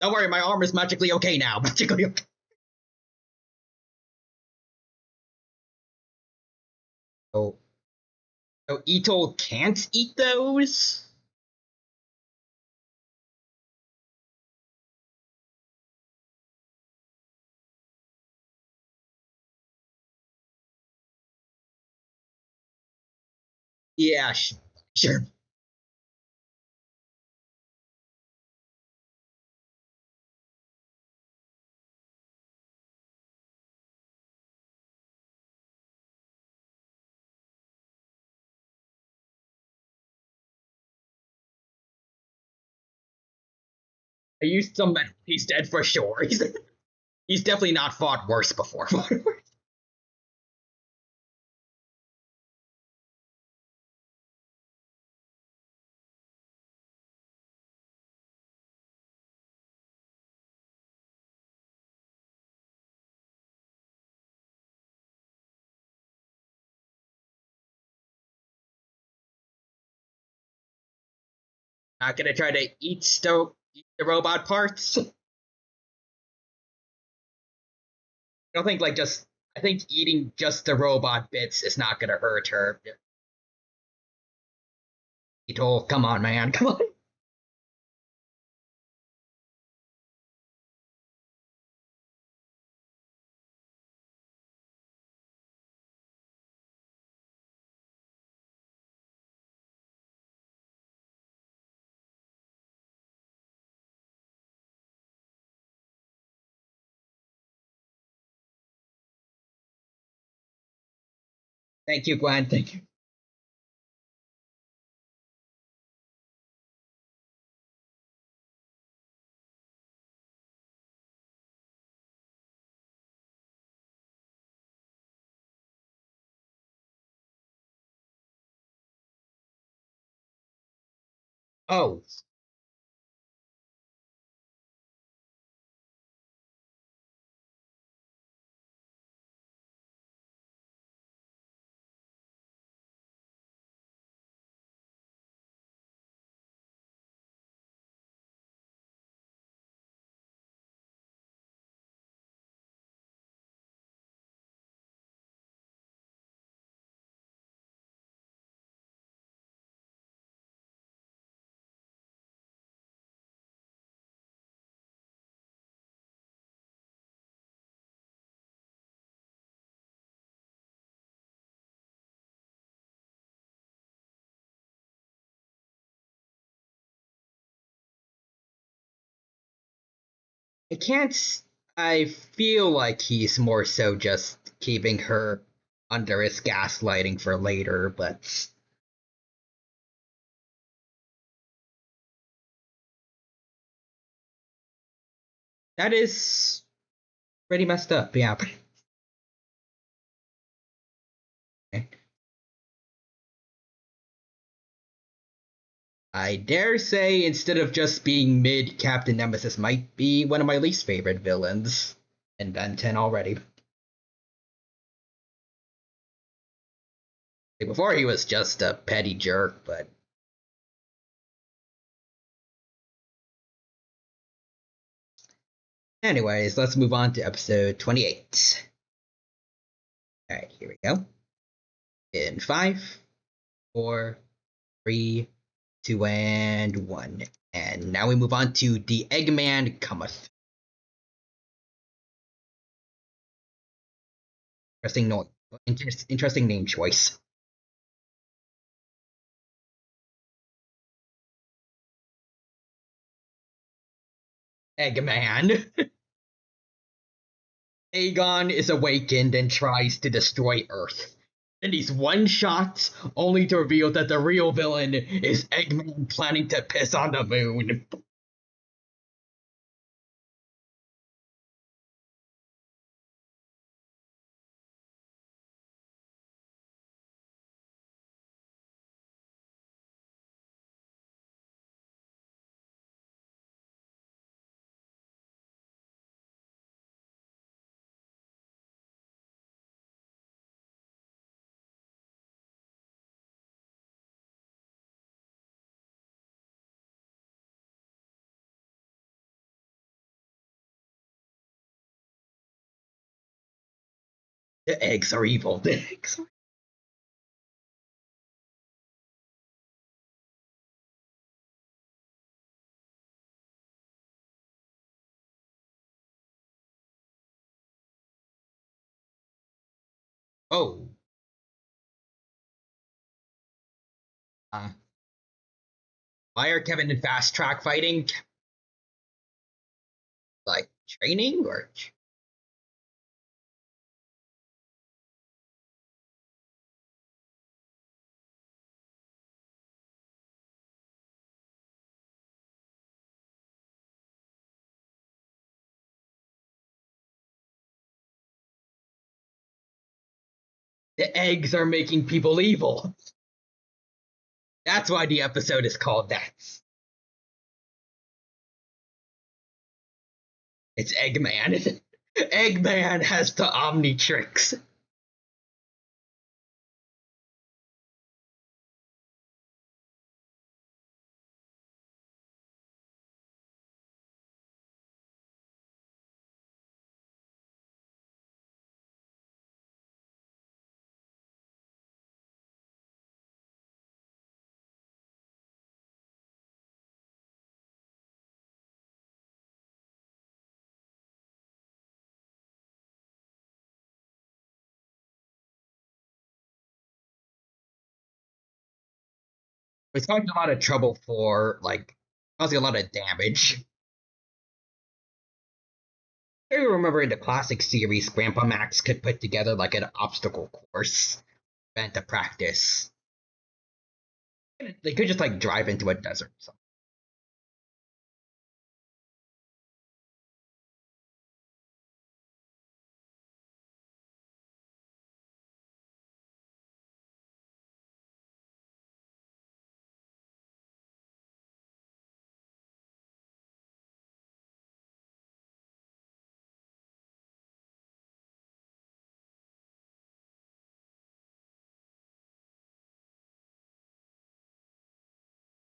don't worry, my armor's magically okay now. Magically okay. So, so Ito can't eat those? Yeah, sure. I used some. He's dead for sure. He's definitely not fought worse before. Not gonna try to eat the robot parts. I don't think like just. I think eating just the robot bits is not gonna hurt her. Ito, come on, man, come on. Thank you, Gwen. Thank you. Oh, I can't. I feel like he's more so just keeping her under his gaslighting for later, but that is pretty messed up. Yeah. I dare say, instead of just being mid, Captain Nemesis might be one of my least favorite villains in Ben 10 already. Before he was just a petty jerk, but anyways, let's move on to episode 28. Alright, here we go. In 5, 4, 3, 2, and 1. And now we move on to The Eggman Cometh. Interesting, interesting name choice. Eggman. Aegon is awakened and tries to destroy Earth. And he's one shot, only to reveal that the real villain is Eggman planning to piss on the moon. The eggs are evil. The eggs are... Oh. Uh, why are Kevin and Fast Track fighting? Like, training? Or... The eggs are making people evil. That's why the episode is called that. It's Eggman. Eggman has the Omnitrix. It's causing a lot of trouble for, like, causing a lot of damage. I remember in the classic series, Grandpa Max could put together, like, an obstacle course meant to practice. They could just, like, drive into a desert. So.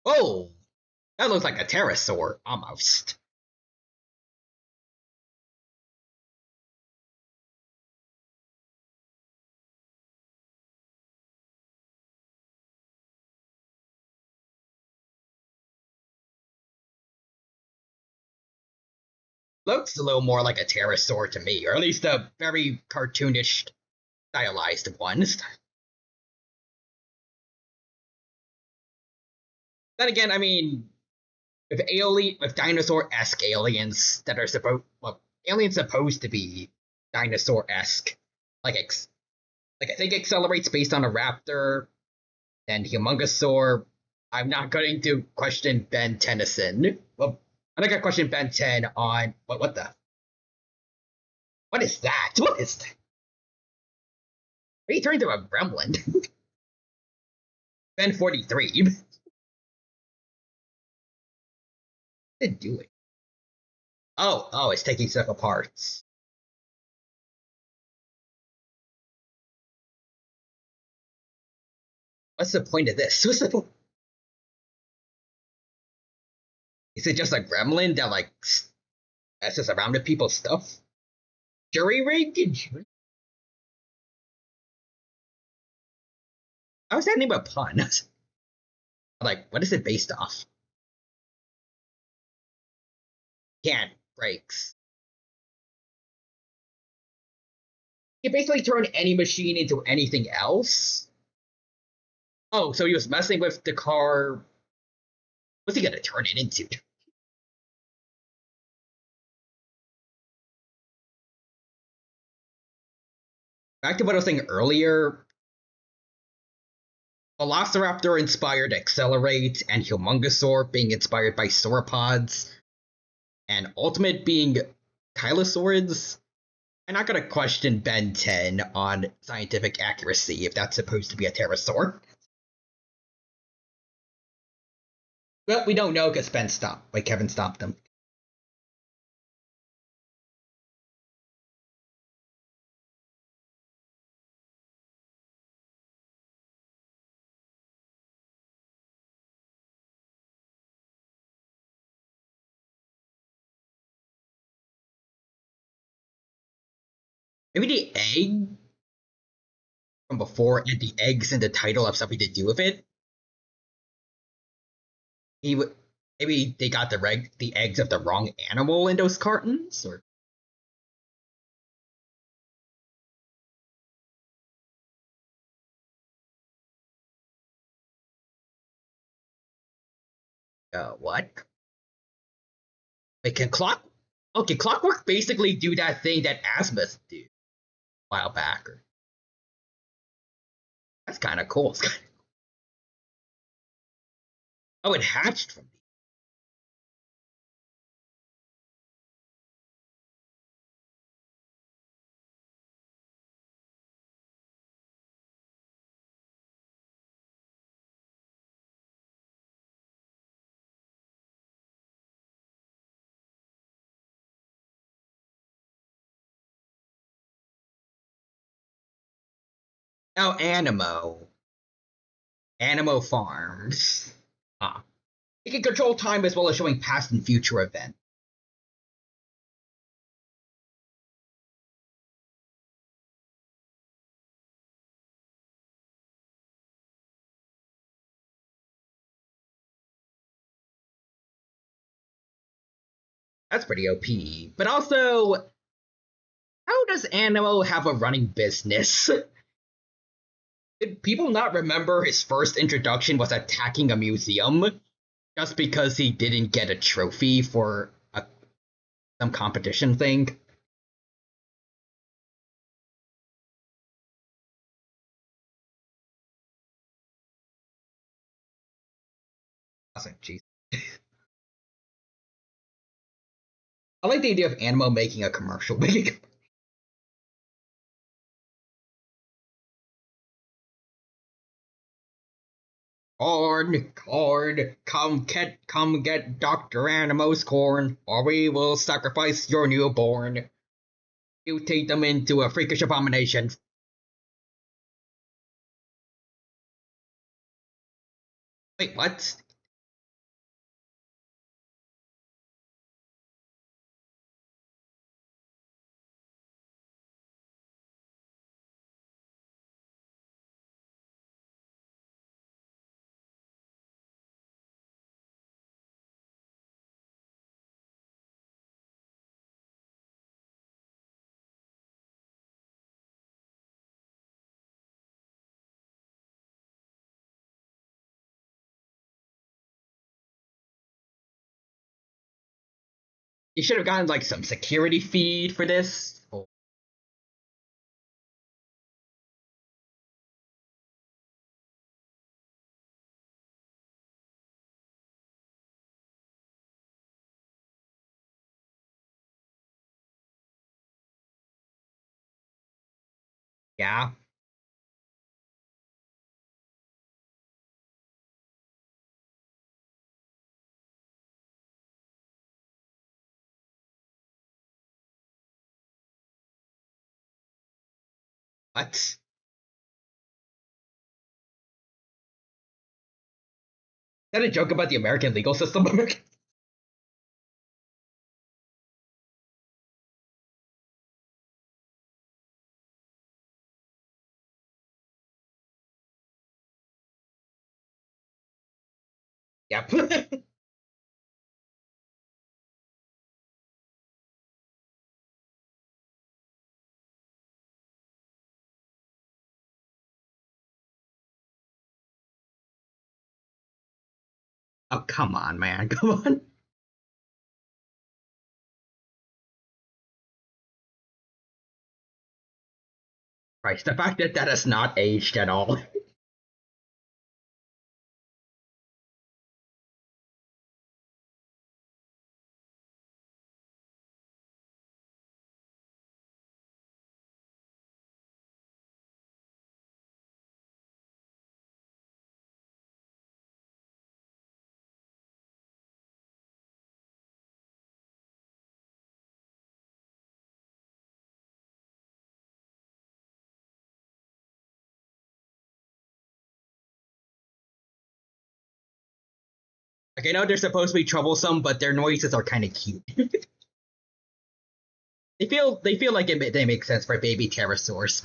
Oh! That looks like a pterosaur, almost. Looks a little more like a pterosaur to me, or at least a very cartoonish, stylized one. Then again, I mean, with dinosaur-esque aliens that are aliens supposed to be dinosaur-esque, like like I think accelerates based on a raptor and Humongosaur. I'm not going to question Ben Tennyson. Well, I'm not gonna question Ben 10 on what is that? What is that? He turned into a gremlin. Ben 43. What did it doing? Oh, it's taking stuff apart. What's the point of this? What's the point? Is it just a gremlin that like messes around with people's stuff? Jury rig? How is that even a pun? Like, what is it based off? Can't breaks. You basically turn any machine into anything else. Oh, so he was messing with the car. What's he gonna turn it into? Back to what I was saying earlier, Velociraptor inspired Accelerate, and Humongosaur being inspired by sauropods, and Ultimate being Kylosaurids. I'm not gonna question Ben 10 on scientific accuracy if that's supposed to be a pterosaur. Well, we don't know because Ben stopped. Like Kevin stopped him. Maybe the egg from before and the eggs in the title have something to do with it. He would maybe they got the eggs of the wrong animal in those cartons, or what? Like can Clockwork basically do that thing that Asmus did a while back? That's kind of cool. Oh, it hatched from. Oh, Animo Farms. Ah, it can control time as well as showing past and future events. That's pretty OP. But also, how does Animo have a running business? Did people not remember his first introduction was attacking a museum just because he didn't get a trophy for some competition thing? I was like, jeez. I like the idea of Animo making a commercial. Corn, come get Dr. Animo's corn, or we will sacrifice your newborn. Mutate them into a freakish abomination. Wait, what? You should have gotten like some security feed for this. Oh, yeah. Is what? Is that a joke about the American legal system? Yep. Oh, come on, man. Come on. Christ, the fact that that has not aged at all. Like, I know they're supposed to be troublesome, but their noises are kind of cute. They feel like they make sense for baby pterosaurs.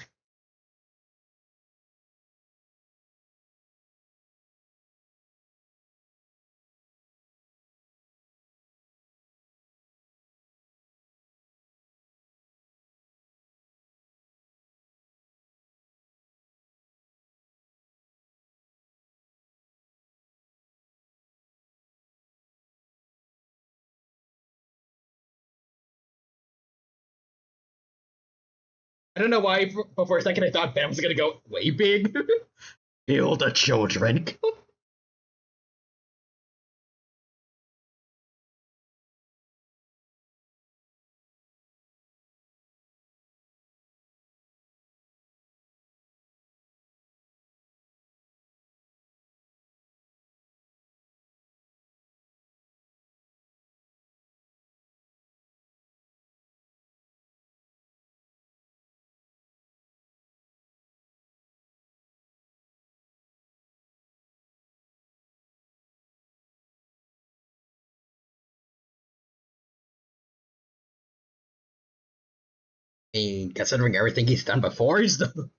I don't know why, but for a second I thought Ben was gonna go way big. Kill the children. I mean, considering everything he's done before, he's done.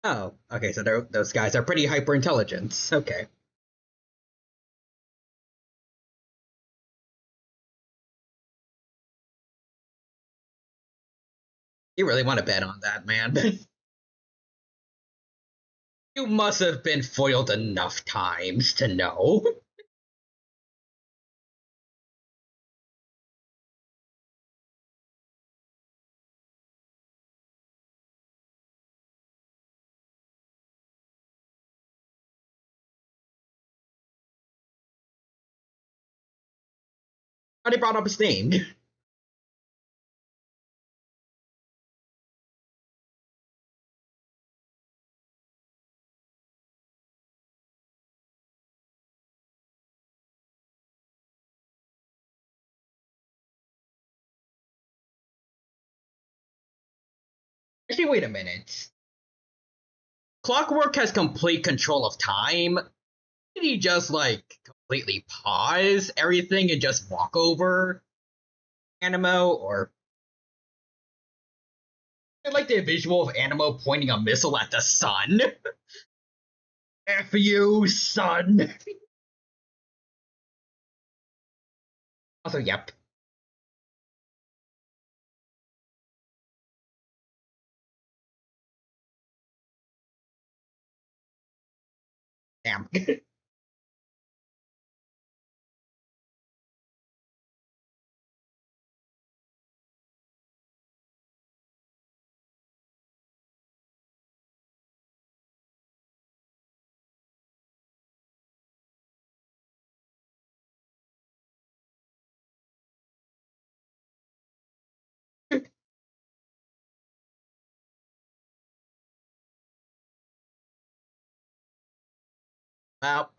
Oh, okay, so those guys are pretty hyper intelligent. Okay. You really want to bet on that, man? You must have been foiled enough times to know. Already brought up his name. Actually, wait a minute. Clockwork has complete control of time. Did he just, like, completely pause everything and just walk over Animo? Or I like the visual of Animo pointing a missile at the sun. F you, sun. Also, yep. Damn. Well,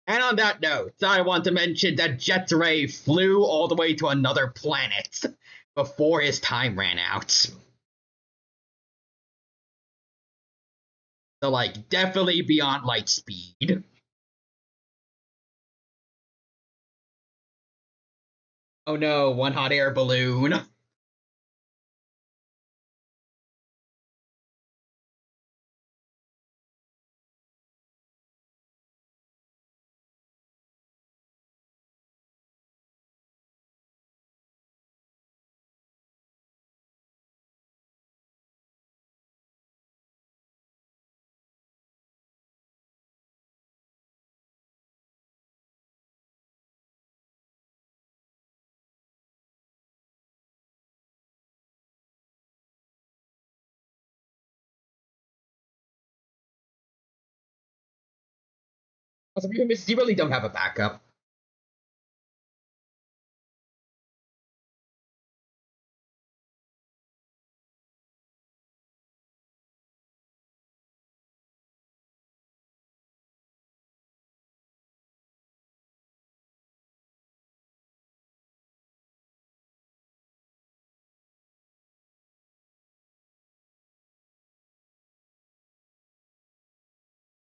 and on that note, I want to mention that Jetray flew all the way to another planet before his time ran out. So, like, definitely beyond light speed. Oh no, one hot air balloon. Also, you really don't have a backup.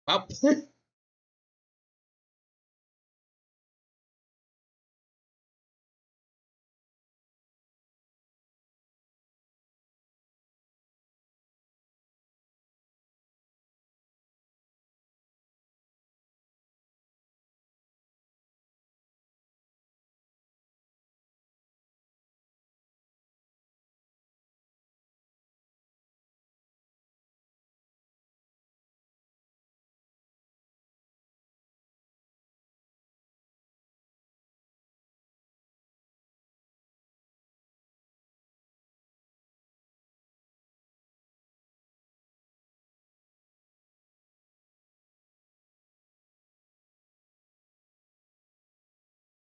Well,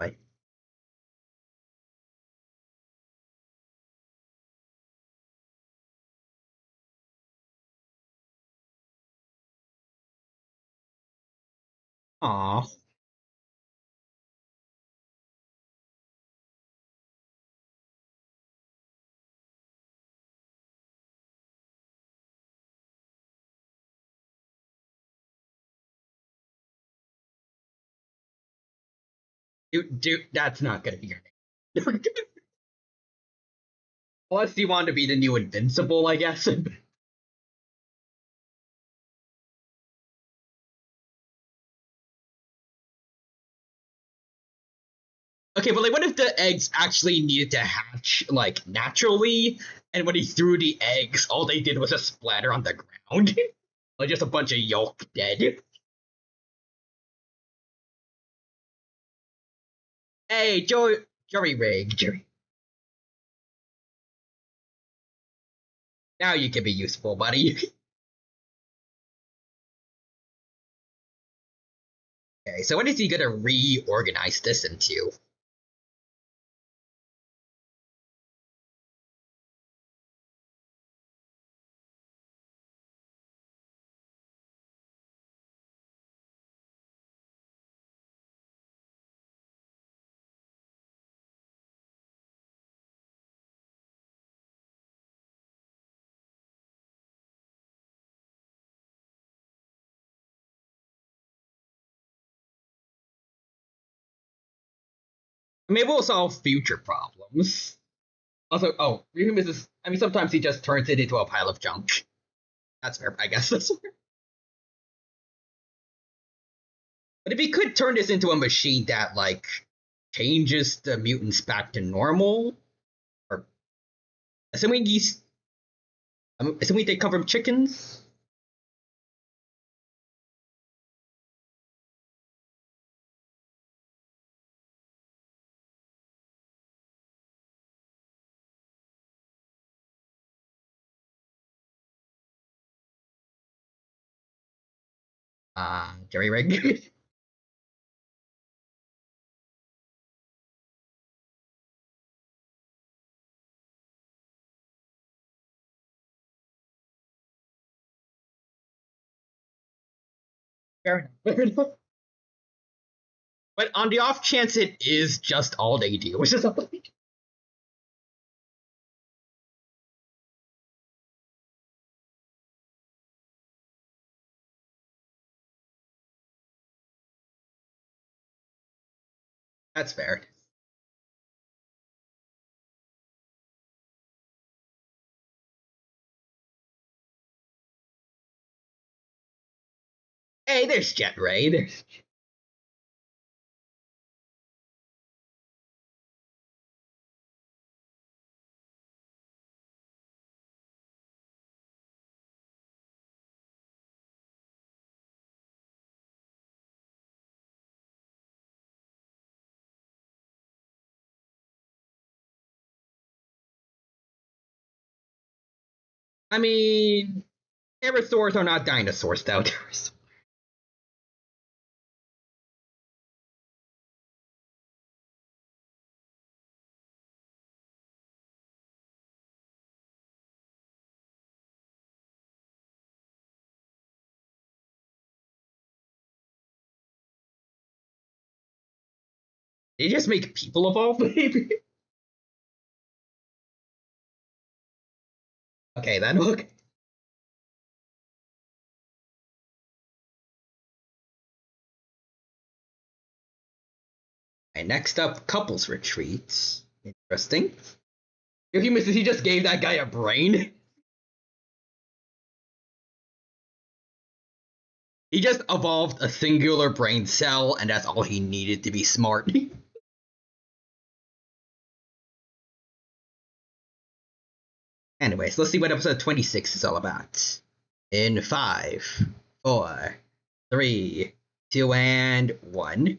like, aw. Dude, that's not gonna be your name. Unless you want to be the new Invincible, I guess. Okay, but like, what if the eggs actually needed to hatch like naturally, and when he threw the eggs, all they did was just splatter on the ground, like just a bunch of yolk dead. Hey, Joey Rig, Jerry. Now you can be useful, buddy. Okay, so what is he gonna reorganize this into? Maybe we'll solve future problems. Also, oh, Ryuhim is. I mean, sometimes he just turns it into a pile of junk. That's fair, I guess. That's fair. But if he could turn this into a machine that like changes the mutants back to normal, or assuming he's, assuming they come from chickens. Jerry Rig. Fair enough. Fair enough. But on the off chance it is just all they do, which is like, that's fair. Hey, there's Jet Ray. There's I mean, pterosaurs are not dinosaurs, though. They just make people evolve, maybe? Okay, then, okay. And next up, couples retreats. Interesting. He just gave that guy a brain. He just evolved a singular brain cell, and that's all he needed to be smart. Anyways, let's see what episode 26 is all about. In 5, 4, 3, 2, and 1.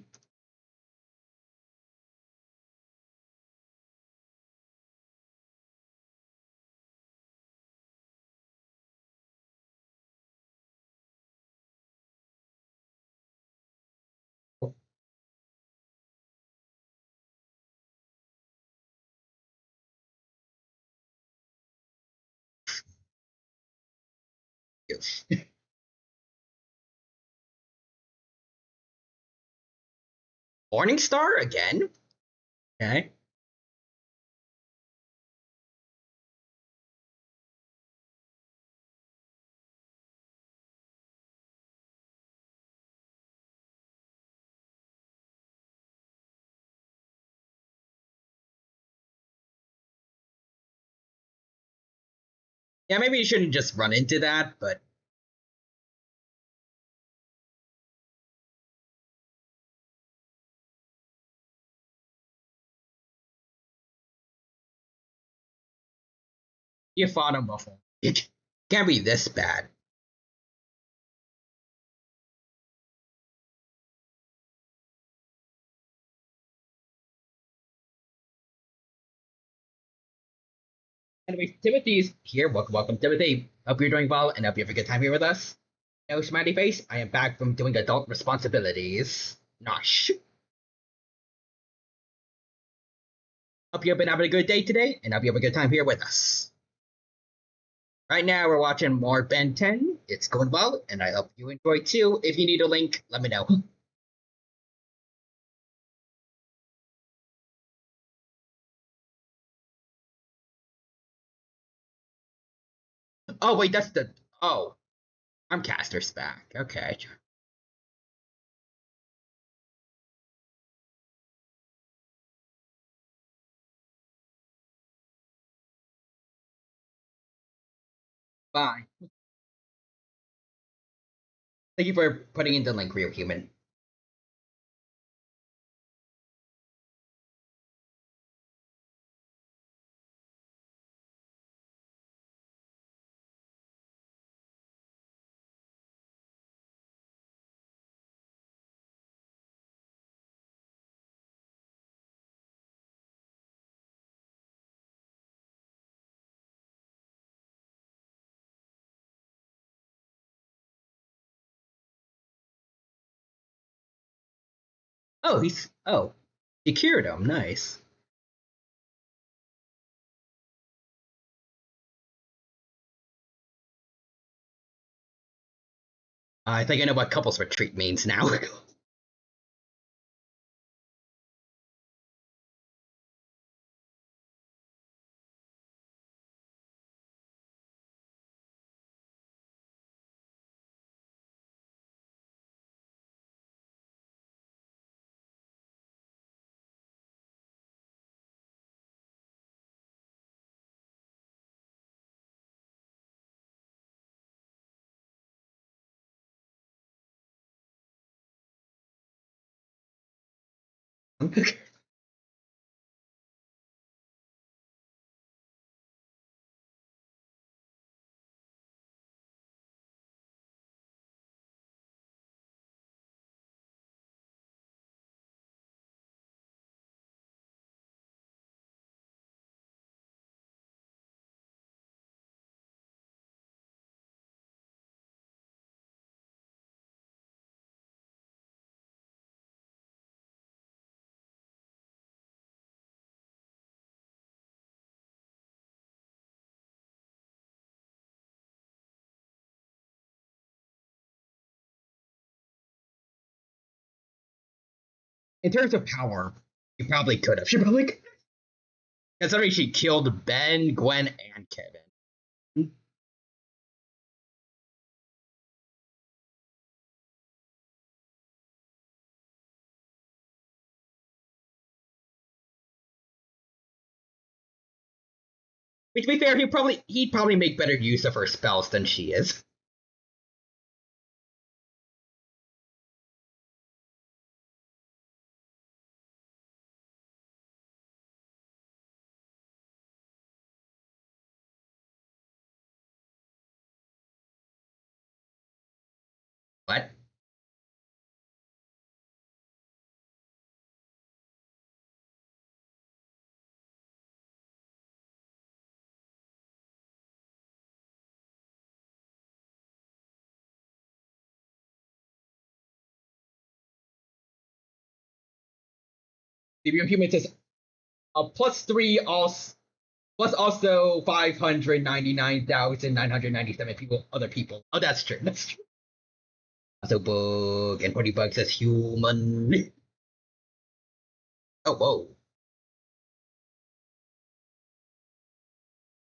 Morningstar again? Okay. Yeah, maybe you shouldn't just run into that, but you fought him before. It can't be this bad. Anyway, Timothy's here. Welcome, Timothy. Hope you're doing well and hope you have a good time here with us. No smiley face. I am back from doing adult responsibilities. Nosh. Hope you've been having a good day today and hope you have a good time here with us. Right now, we're watching more Ben 10. It's going well, and I hope you enjoy too. If you need a link, let me know. Oh, wait, that's the. Oh, Armcaster's back. Okay. Bye. Thank you for putting in the link, real human. Oh, he cured him. Nice. I think I know what couples retreat means now. In terms of power, she probably could have. She probably could. Considering she killed Ben, Gwen, and Kevin. To be fair, he'd probably make better use of her spells than she is. But the human says a plus three also plus also 599,997 people other people. Oh, that's true. That's true. Also bug and 40 bucks says human. Oh whoa.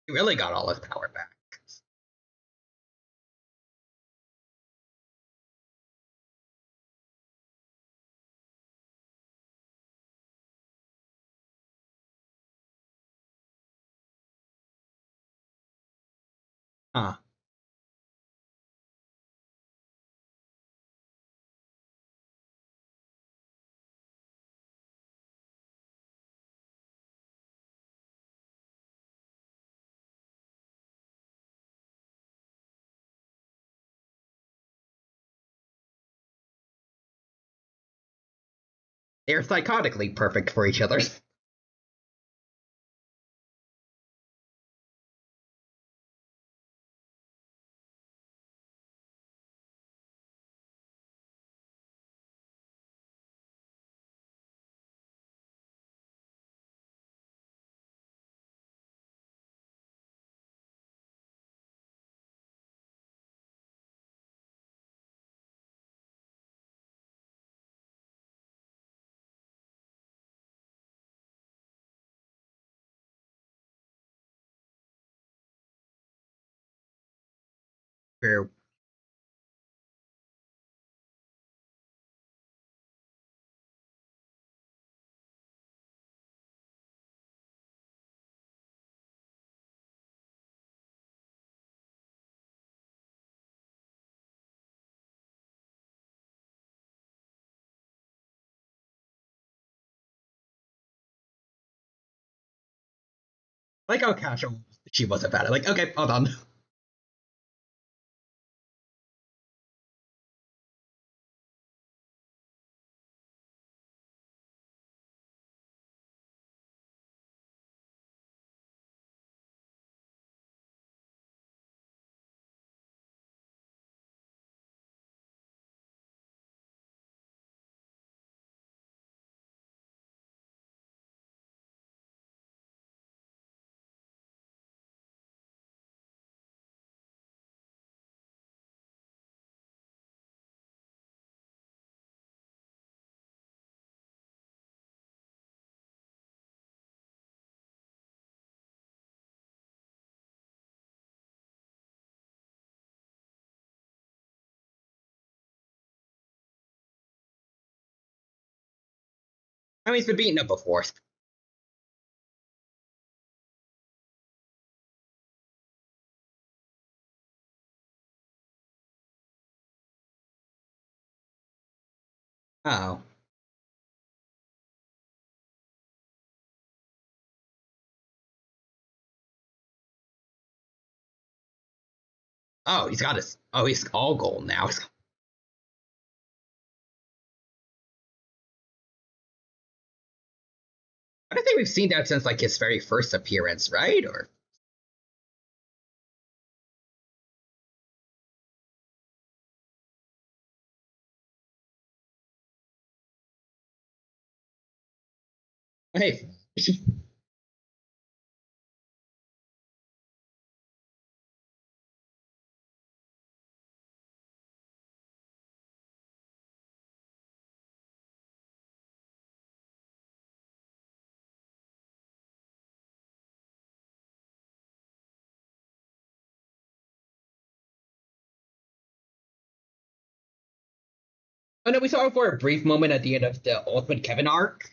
He really got all his power back. Huh. They're psychotically perfect for each other. True. Like how casual she was about it. Like, okay, hold on. I mean, he's been beaten up before. Oh. Oh, he's got his. Oh, he's all gold now. I don't think we've seen that since like his very first appearance, right? Or hey, oh no, we saw him for a brief moment at the end of the Ultimate Kevin arc.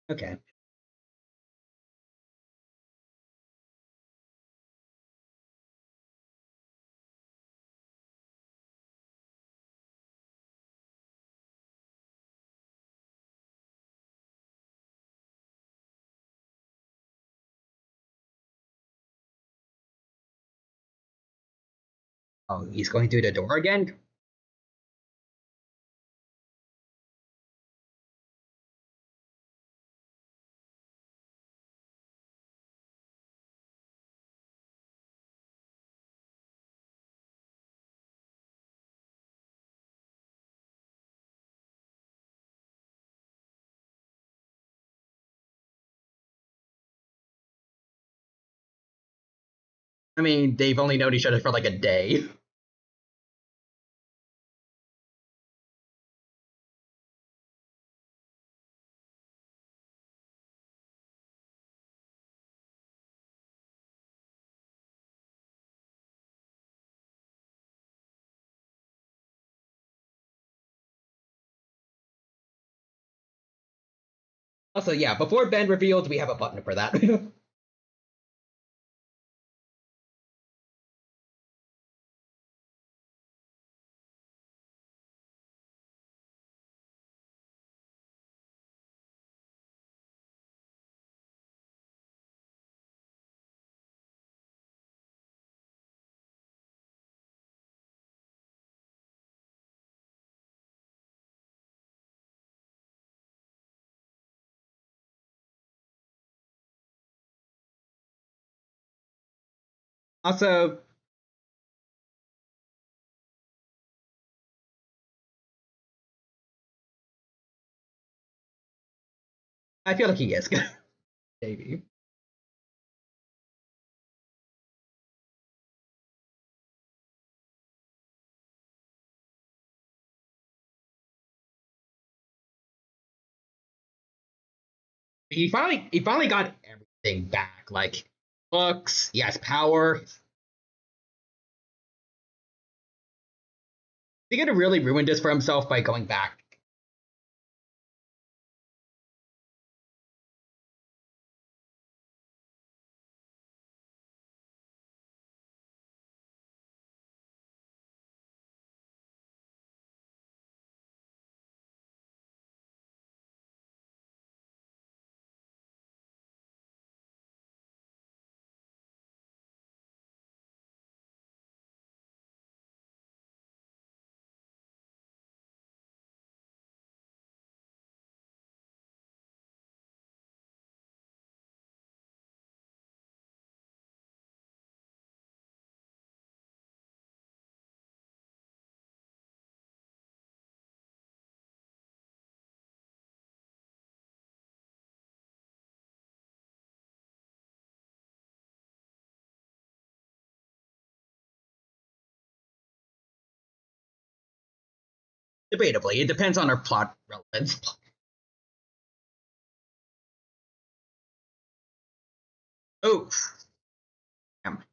Okay. Oh, he's going through the door again. I mean, they've only known each other for like a day. Also, yeah, before Ben revealed, we have a button for that. Also, I feel like he is. Maybe. He finally got everything back. Like looks, he has power. He could have really ruined this for himself by going back. Debatably, it depends on her plot relevance. Oh, damn.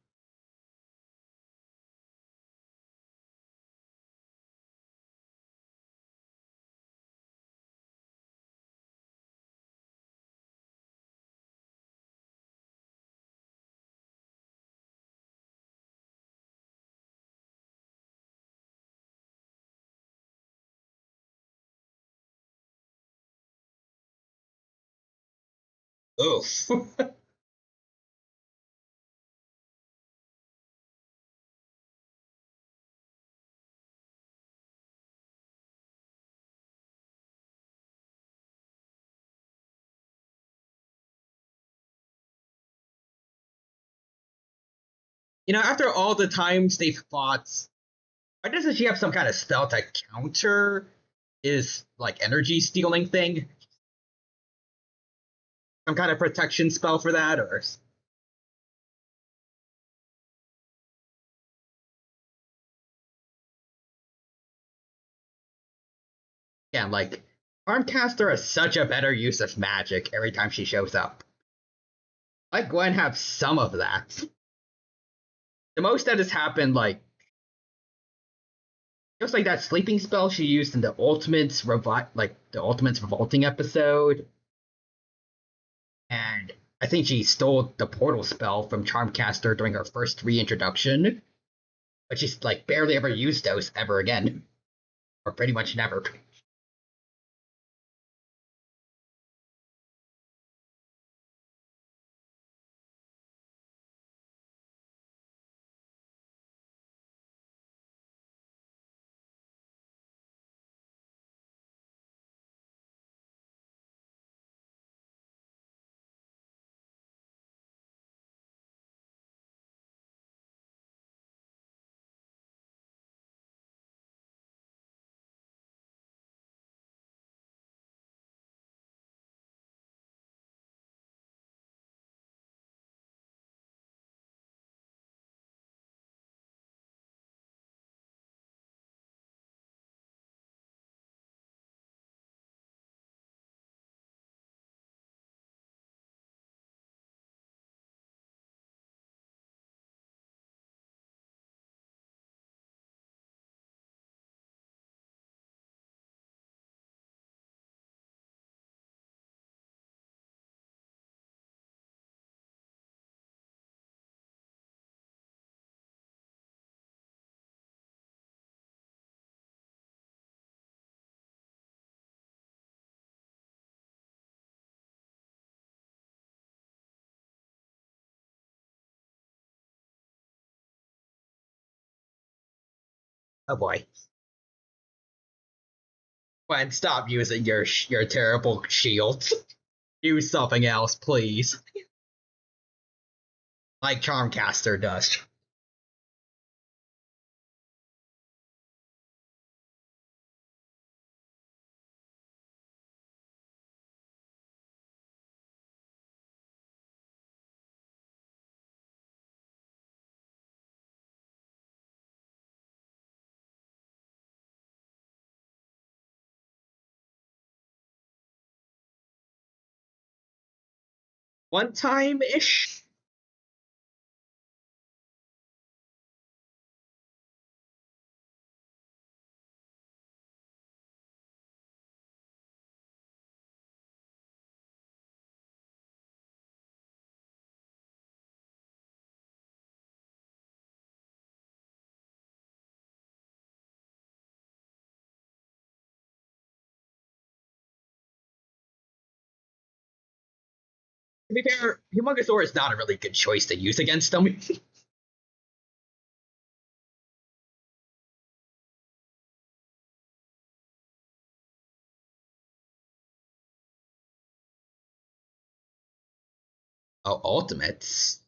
Oh. After all the times they've fought, why doesn't she have some kind of spell to counter his like energy stealing thing? Some kind of protection spell for that, or yeah, like Armcaster has such a better use of magic every time she shows up. Let Gwen have some of that. The most that has happened, like just like that sleeping spell she used in the Ultimates Revolting episode, and I think she stole the portal spell from Charmcaster during her first reintroduction, but she's like barely ever used those ever again, or pretty much never. Oh boy. Gwen, stop using your terrible shields. Use something else, please. Like Charmcaster does. One time ish. To be fair, Humongosaur is not a really good choice to use against them. Oh, Ultimates.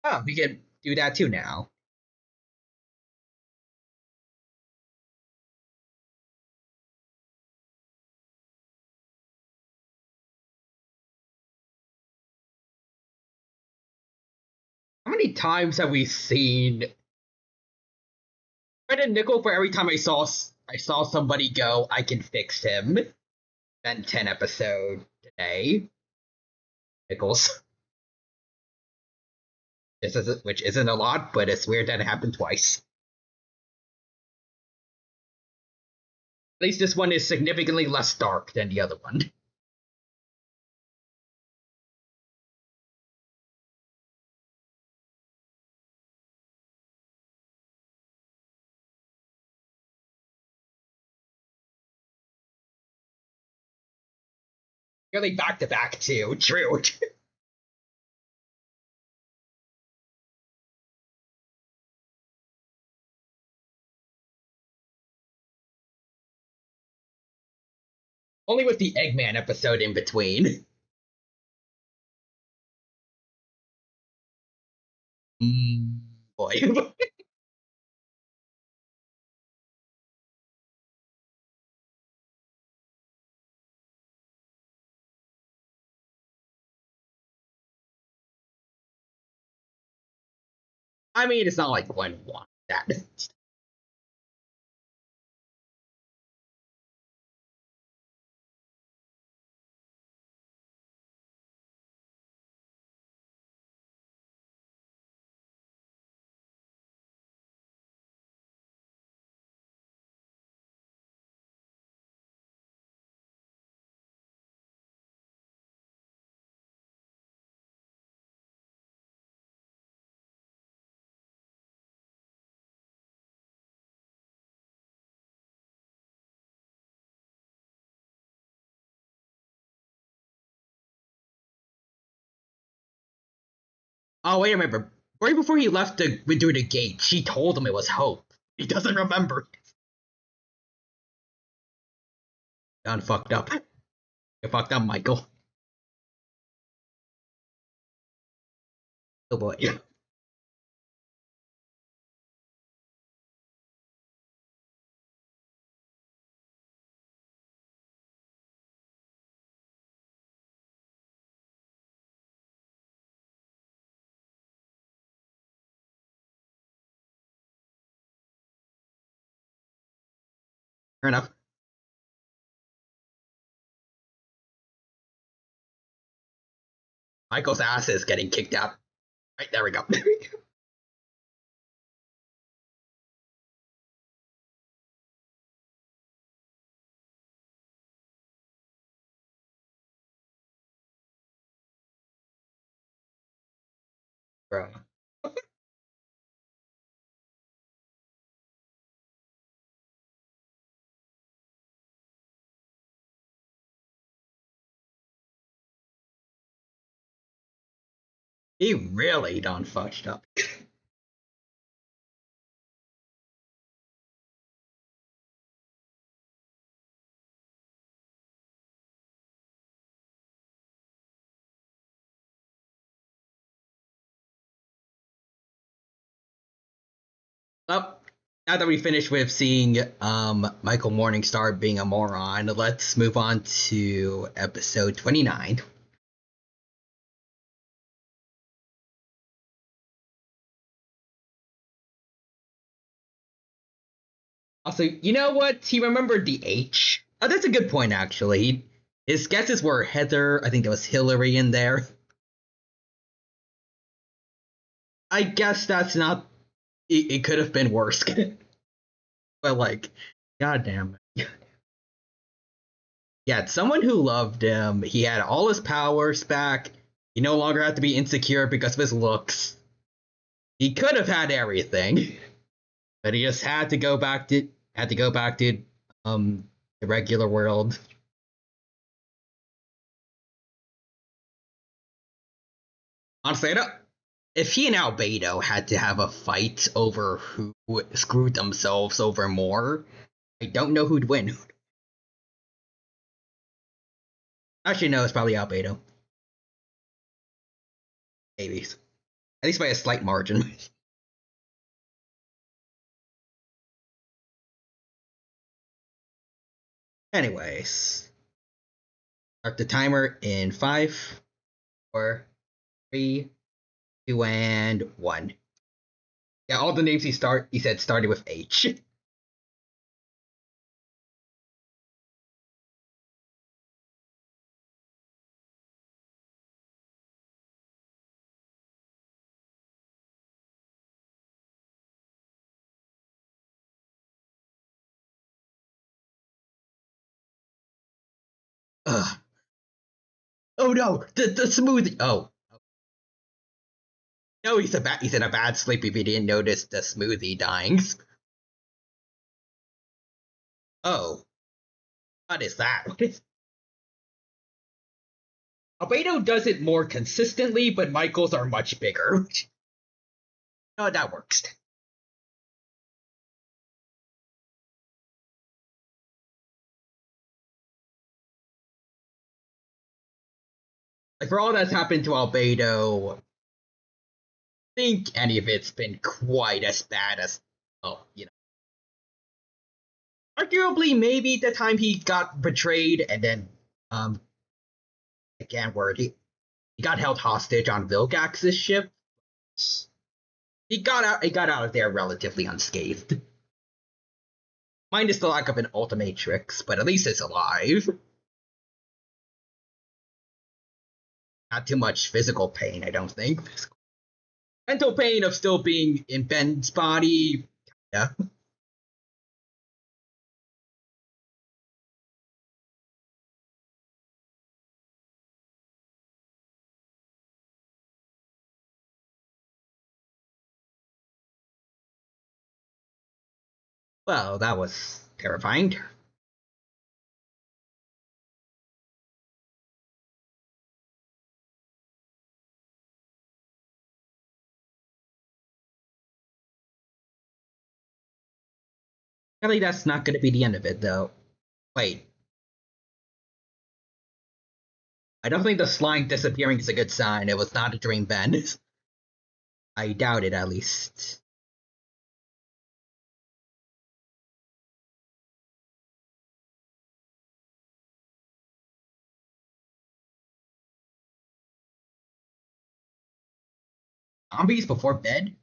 Oh, we can do that too now. How many times have we seen credit Nickel for every time I saw somebody go, I can fix him? Ben 10 episode today. Nichols. Which isn't a lot, but it's weird that it happened twice. At least this one is significantly less dark than the other one. Really back to back too. True. Only with the Eggman episode in between. Boy. I mean, it's not like Gwen wanted that. Oh, wait, I remember. Right before he left to do the gate, she told him it was Hope. He doesn't remember. Done fucked up. You fucked up, Michael. Oh boy. Fair enough. Michael's ass is getting kicked out. Right, there we go. Bro. He really done fucked up. Well, now that we finished with seeing Michael Morningstar being a moron, let's move on to episode 29. Also, you know what? He remembered the H. Oh, that's a good point, actually. His guesses were Heather, I think there was Hillary in there. I guess that's not. It could have been worse. But, like, goddamn. Yeah, it's someone who loved him. He had all his powers back. He no longer had to be insecure because of his looks. He could have had everything, but he just had to go back to the regular world. Honestly, I don't, if he and Albedo had to have a fight over who screwed themselves over more, I don't know who'd win. Actually, no, it's probably Albedo. Maybe. At least by a slight margin. Anyways, start the timer in 5, 4, 3, 2, and 1. Yeah, all the names he said started with H. Ugh. Oh no, the smoothie. Oh no, he's in a bad sleep if he didn't notice the smoothie dying. Oh, what is that? Albedo does it more consistently, but Michaels are much bigger. Oh, that works. Like for all that's happened to Albedo, I think any of it's been quite as bad as, arguably maybe the time he got betrayed and then I can't word he got held hostage on Vilgax's ship. He got out of there relatively unscathed. Minus the lack of an Ultimatrix, but at least it's alive. Not too much physical pain, I don't think. Mental pain of still being in Ben's body. Yeah. Well, that was terrifying. Really, that's not going to be the end of it, though. Wait, I don't think the slime disappearing is a good sign. It was not a dream, Ben. I doubt it, at least. Zombies before bed?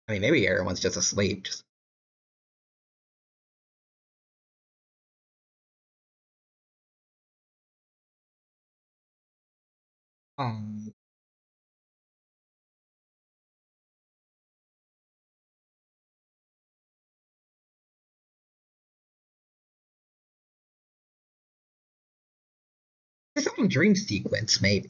I mean, maybe everyone's just asleep. Um, there's some dream sequence, maybe.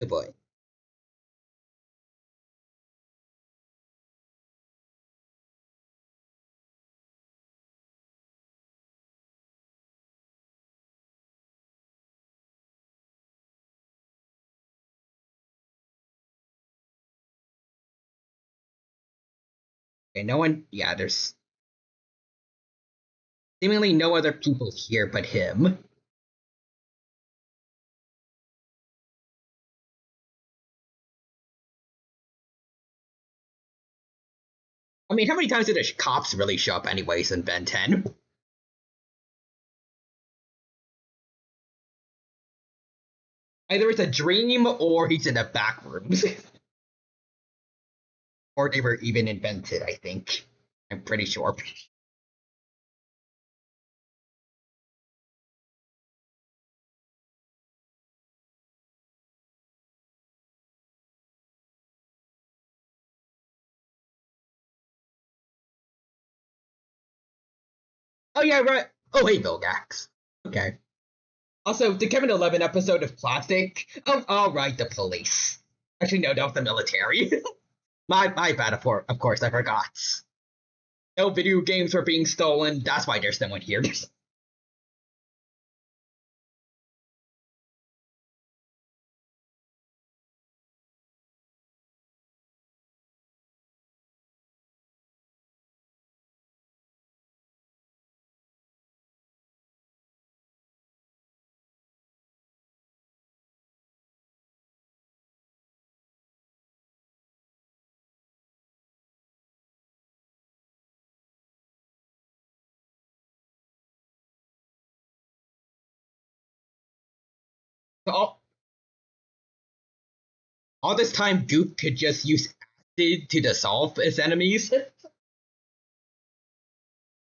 Good boy. Okay, no one. Yeah, there's seemingly no other people here but him. I mean, how many times did the cops really show up, anyways, in Ben 10? Either it's a dream or he's in the back rooms. Or they were even invented, I think. I'm pretty sure. Oh yeah, right. Oh hey, Vilgax. Okay. Also, the Kevin 11 episode of Plastic. Oh, all right, the police. Actually, no, that was the military. My bad. Of course, I forgot. No video games were being stolen. That's why there's no one here. So all this time, Goop could just use acid to dissolve his enemies.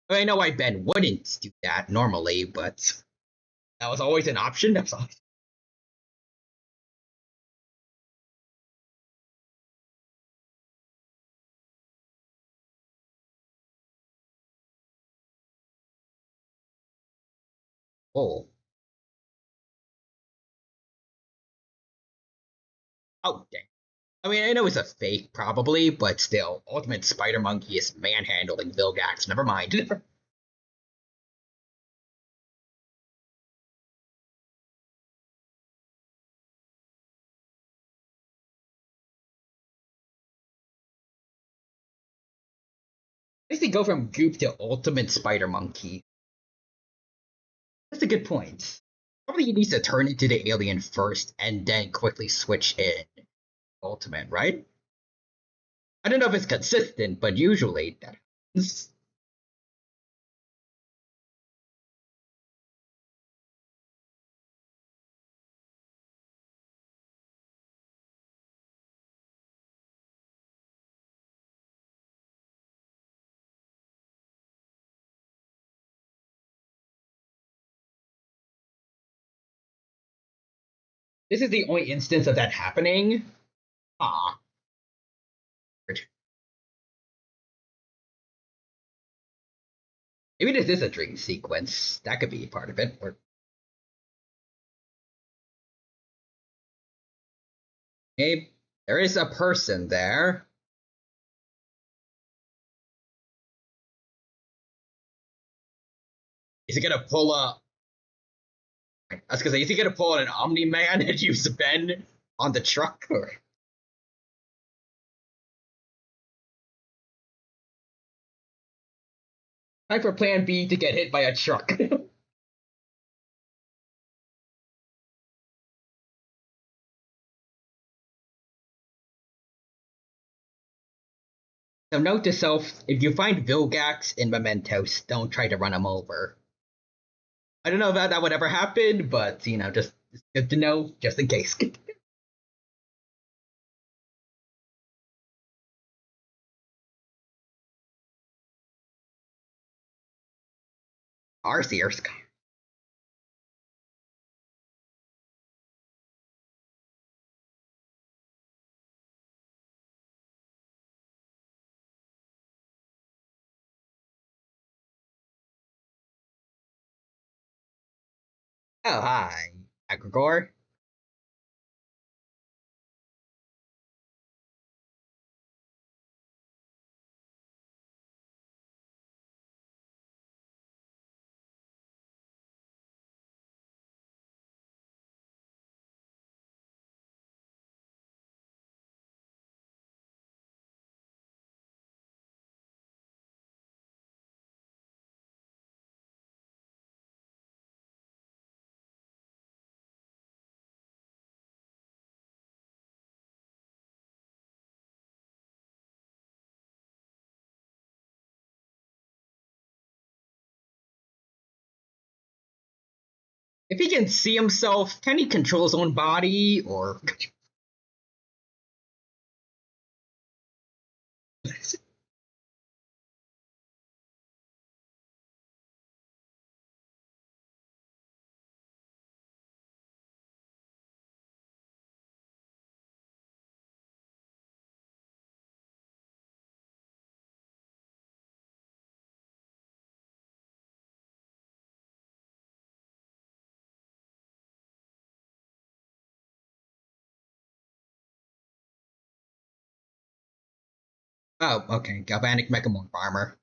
I know why Ben wouldn't do that normally, but that was always an option. That's all. Oh, oh, dang. I mean, I know it's a fake, probably, but still, Ultimate Spider Monkey is manhandling Vilgax. Never mind. At least they go from Goop to Ultimate Spider Monkey. That's a good point. Probably he needs to turn into the alien first and then quickly switch in Ultimate, right? I don't know if it's consistent, but usually that happens. This is the only instance of that happening. Ah, maybe this is a dream sequence. That could be part of it. Or maybe there is a person there. Is he gonna pull a? I was gonna say, is he gonna pull an Omni Man and use Ben on the truck? Or time for Plan B to get hit by a truck? So note to self: if you find Vilgax in Mementos, don't try to run him over. I don't know if that would ever happen, but just good to know, just in case. Arceus. Oh hi, Agrigor. If he can see himself, can he control his own body, or Oh, okay. Galvanic Mechamorph armor.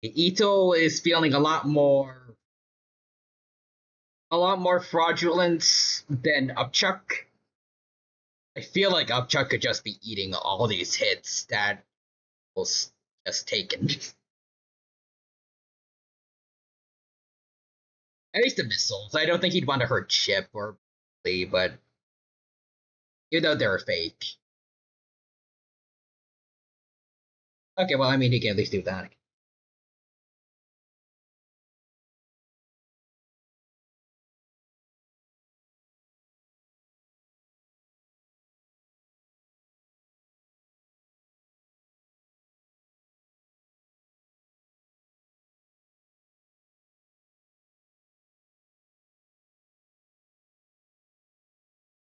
Ito is feeling a lot more fraudulent than Upchuck. I feel like Upchuck could just be eating all these hits that was just taken. At least the missiles. I don't think he'd want to hurt Chip or Lee, but even though they're fake. Okay, well, I mean, he can at least do that.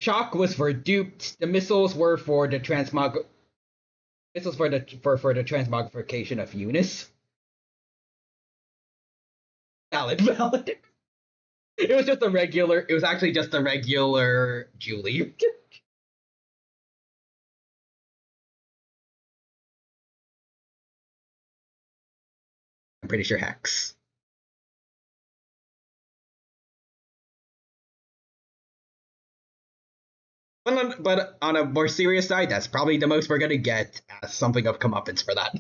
Shock was for duped. The missiles were for the transmog. Missiles for the transmogrification of Eunice. Valid, valid. It was just a regular. It was actually just a regular Julie. I'm pretty sure Hex. But on a more serious side, that's probably the most we're gonna get as something of comeuppance for that.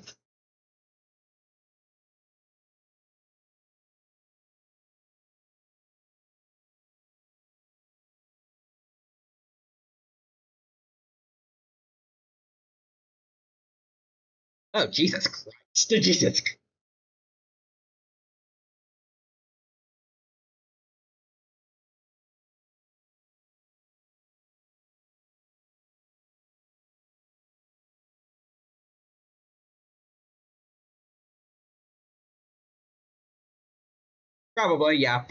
Oh Jesus Christ! Jesus. Probably, yeah.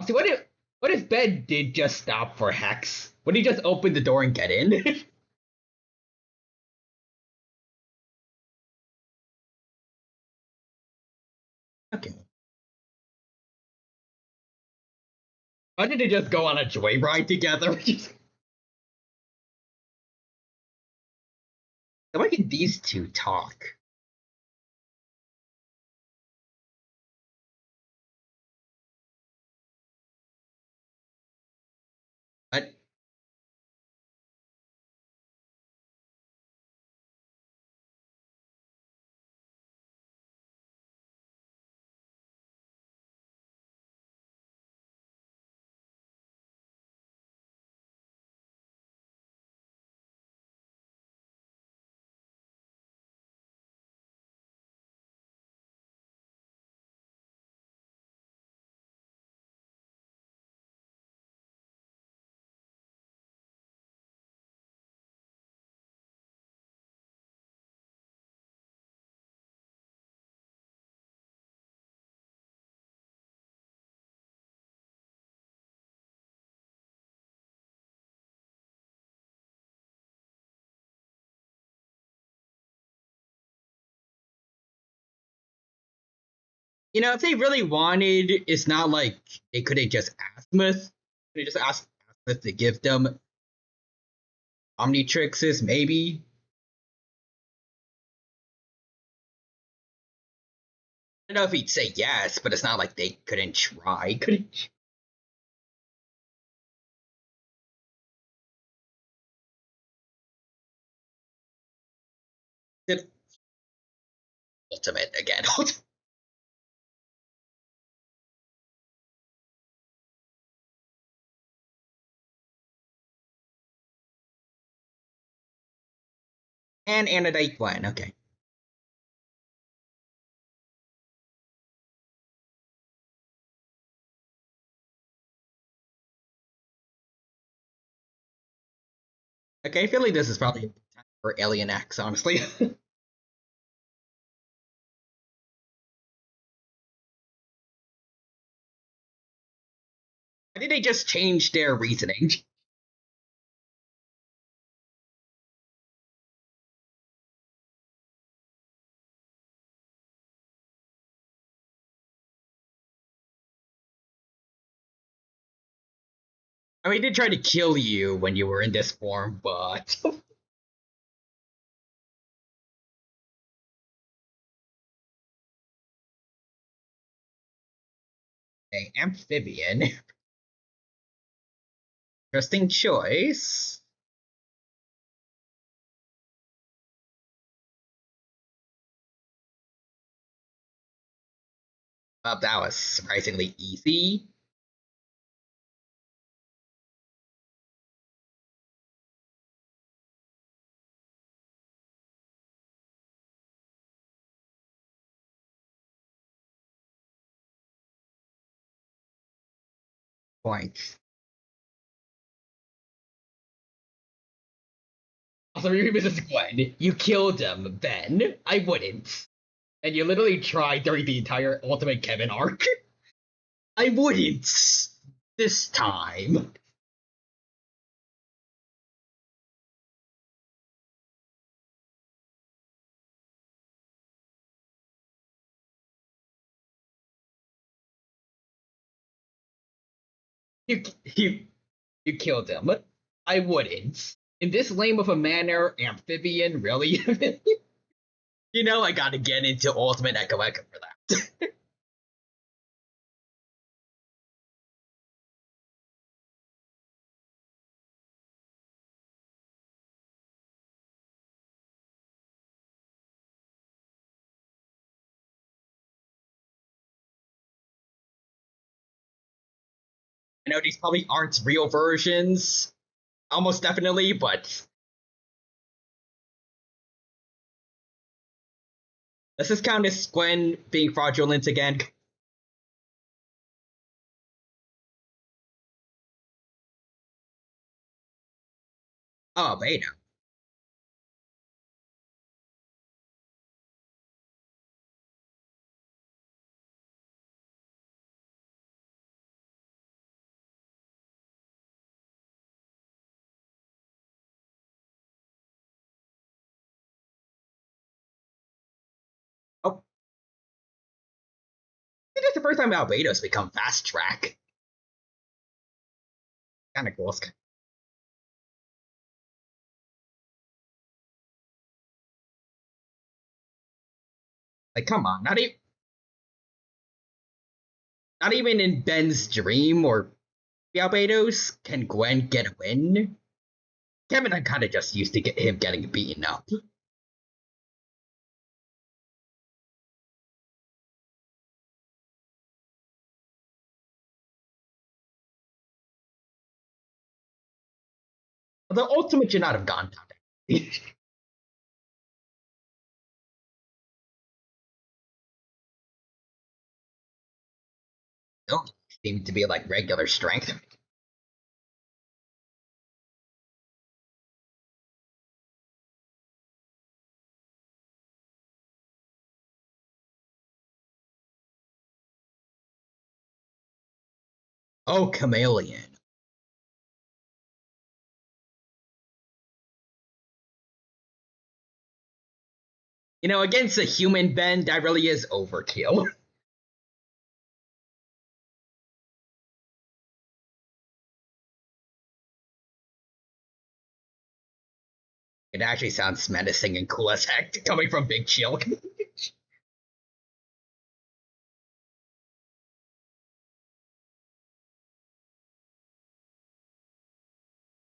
See, what if Ben did just stop for Hex? Would he just open the door and get in? Okay. Why did they just go on a joyride together? Why can these two talk? But if they really wanted, it's not like they could have just asked Smith. They just asked Smith to give them Omnitrixes, maybe. I don't know if he'd say yes, but it's not like they couldn't try. Couldn't. Ultimate again. And Anodite one. Okay. Okay, I feel like this is probably a good time for Alien X, honestly. I think they just changed their reasoning. I mean, they did try to kill you when you were in this form, but a amphibian. Interesting choice. That was surprisingly easy. Points. Also, you Mrs. Gwen, you killed him, Ben. I wouldn't. And you literally tried during the entire Ultimate Kevin arc. I wouldn't. This time. You, you, you killed him. I wouldn't. In this lame of a manner, amphibian, really? I gotta get into Ultimate Echo Echo for that. I know these probably aren't real versions, almost definitely, but does this count as Gwen being fraudulent again? Oh, Beta. Oh, I think it's the first time Albedo's become fast track. Kind of cool. Like, come on, not even in Ben's dream or Albedo's can Gwen get a win. Kevin, I'm kind of just used to him getting beaten up. The ultimate should not have gone down. No, seemed to be like regular strength. Oh, chameleon. Against a human Ben, that really is overkill. It actually sounds menacing and cool as heck coming from Big Chill.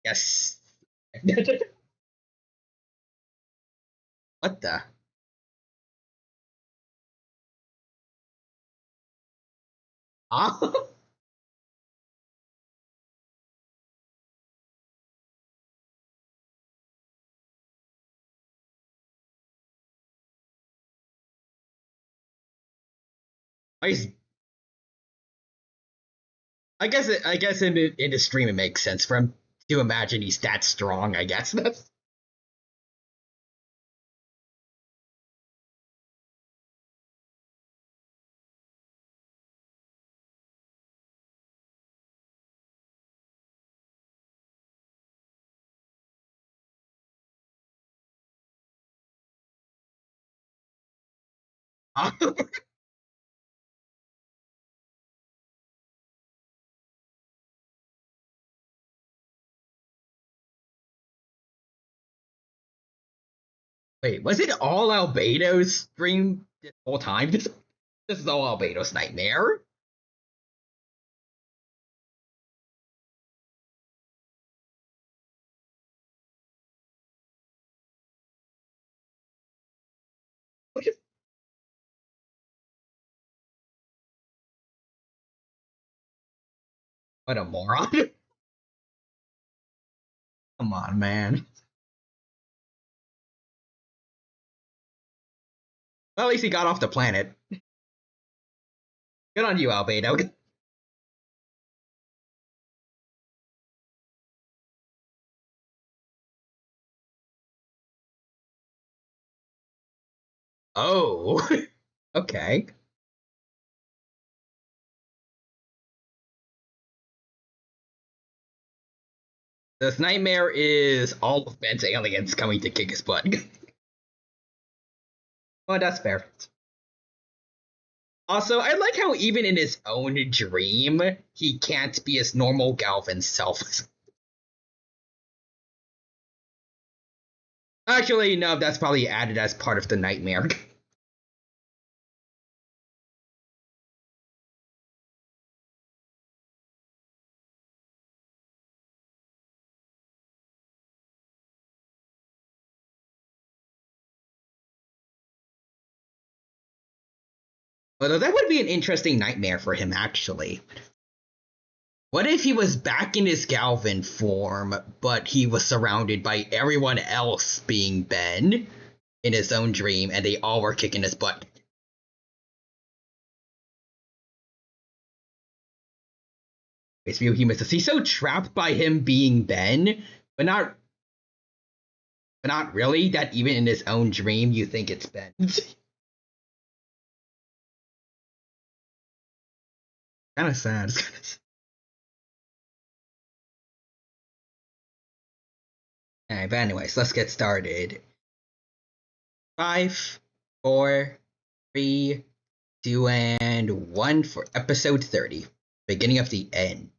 Yes. What the? Huh? I, I guess in the stream it makes sense for him to imagine he's that strong, I guess. That's Wait, was it all Albedo's dream this whole time? This is all Albedo's nightmare? What a moron. Come on, man. Well, at least he got off the planet. Good on you, Albedo. Oh, okay. This nightmare is all of Ben's aliens coming to kick his butt. Well, that's fair. Also, I like how even in his own dream, he can't be his normal Galvin self. Actually, no, that's probably added as part of the nightmare. Although that would be an interesting nightmare for him, actually. What if he was back in his Galvin form, but he was surrounded by everyone else being Ben in his own dream, and they all were kicking his butt? His view, he misses. He's so trapped by him being Ben, but not really. That even in his own dream, you think it's Ben. Kind of sad. Alright, but anyways, let's get started. 5, 4, 3, 2, and 1 for episode 30. Beginning of the end.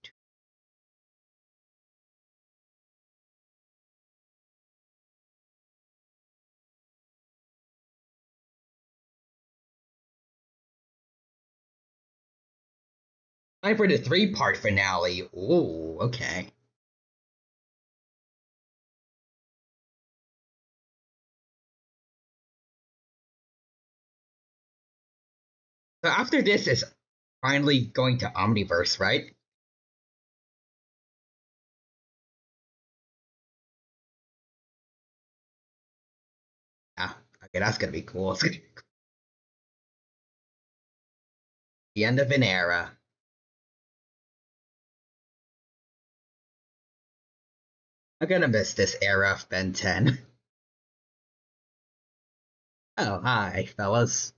Time for the 3-part finale. Ooh, okay. So after this is finally going to Omniverse, right? Yeah, okay, that's gonna be cool. It's gonna be cool. The end of an era. I'm gonna miss this era of Ben 10. Oh, hi, fellas.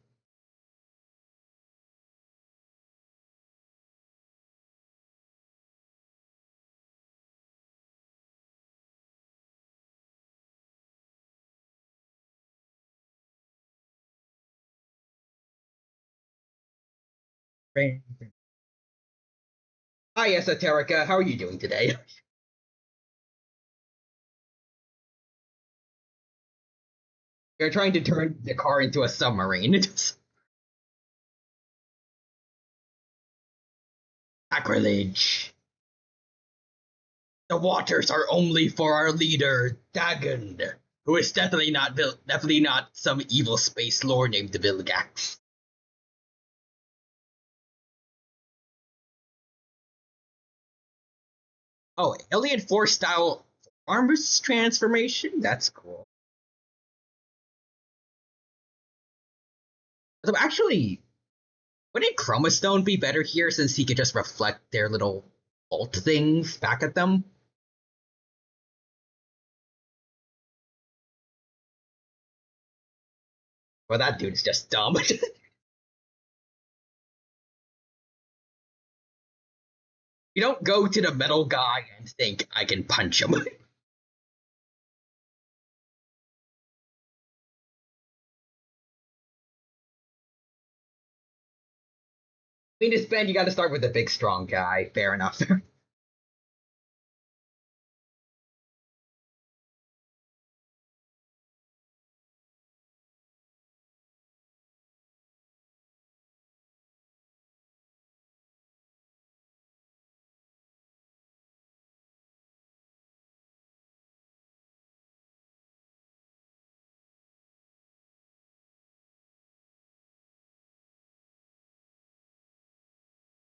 Hi, Esoterica. How are you doing today? You're trying to turn the car into a submarine. Sacrilege. The waters are only for our leader, Dagon, who is definitely not some evil space lord named Vilgax. Oh, Alien Force style armors transformation? That's cool. So actually, wouldn't Chromastone be better here since he could just reflect their little ult things back at them? Well, that dude's just dumb. You don't go to the metal guy and think I can punch him. I mean, to spend, you got to start with the big, strong guy. Fair enough.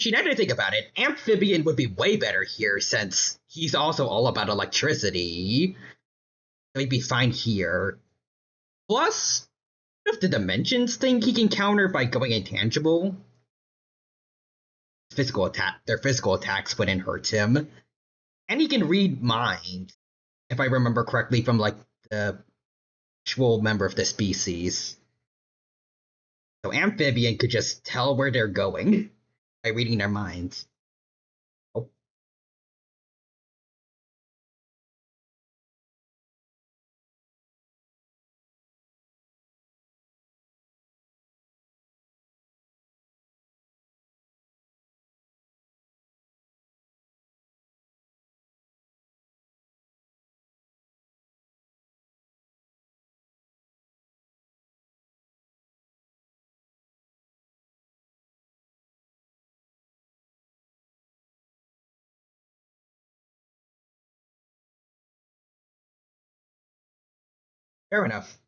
Now that I think about it, Amphibian would be way better here since he's also all about electricity. So he'd be fine here. Plus, if the dimensions thing he can counter by going intangible, their physical attacks wouldn't hurt him. And he can read minds, if I remember correctly, from like the actual member of the species. So Amphibian could just tell where they're going by reading their minds. Oh. Fair enough.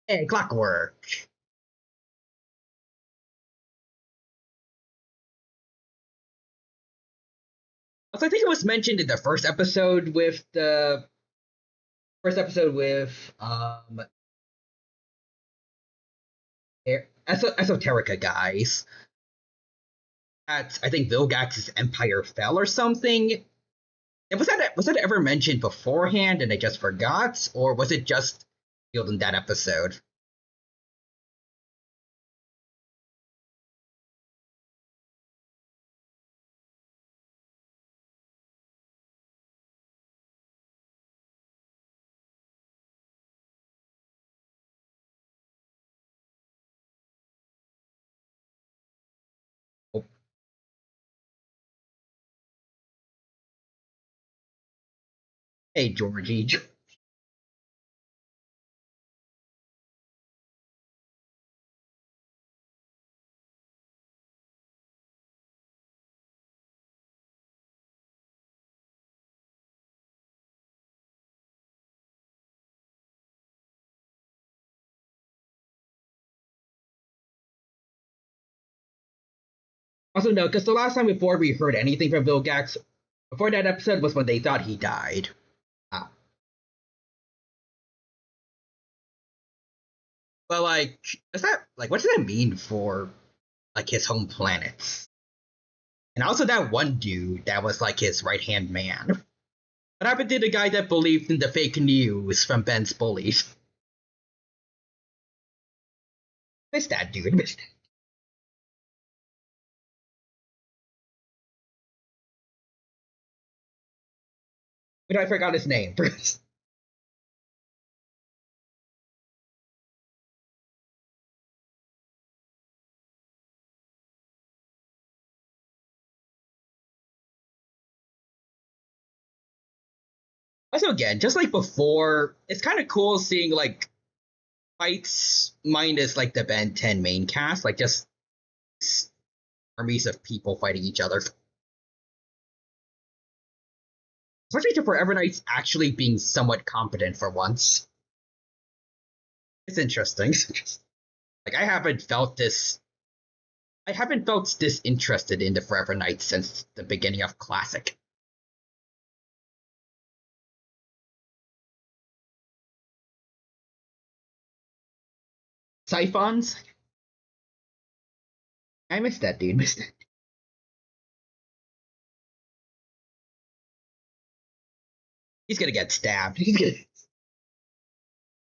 Hey, clockwork. Also, I think it was mentioned in the first episode with Esoterica guys. That I think Vilgax's empire fell or something. And was that ever mentioned beforehand and I just forgot, or was it just revealed in that episode? Oh, hey, Georgie. Also, no, because the last time before we heard anything from Vilgax before that episode was when they thought he died. Ah. But like, is that like what does that mean for like his home planets? And also that one dude that was like his right hand man. What happened to the guy that believed in the fake news from Ben's bullies? Missed that dude. Missed that. But I forgot his name. Also, again, just like before, it's kind of cool seeing like fights minus like the Ben 10 main cast, like just armies of people fighting each other. Especially to Forever Knights actually being somewhat competent for once. It's interesting. Like I haven't felt this. I haven't felt disinterested in the Forever Knights since the beginning of Classic. Siphons? I missed that dude. Missed it. He's gonna get stabbed.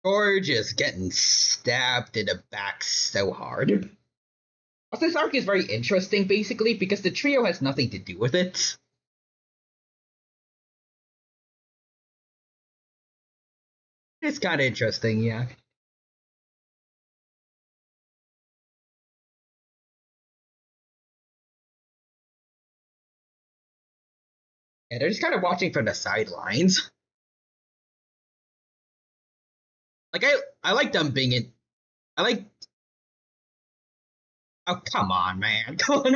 George is getting stabbed in the back so hard. Also, this arc is very interesting, basically, because the trio has nothing to do with it. It's kind of interesting, yeah. Yeah, they're just kind of watching from the sidelines. Like I like them being in. I like. Oh come on, man, come on.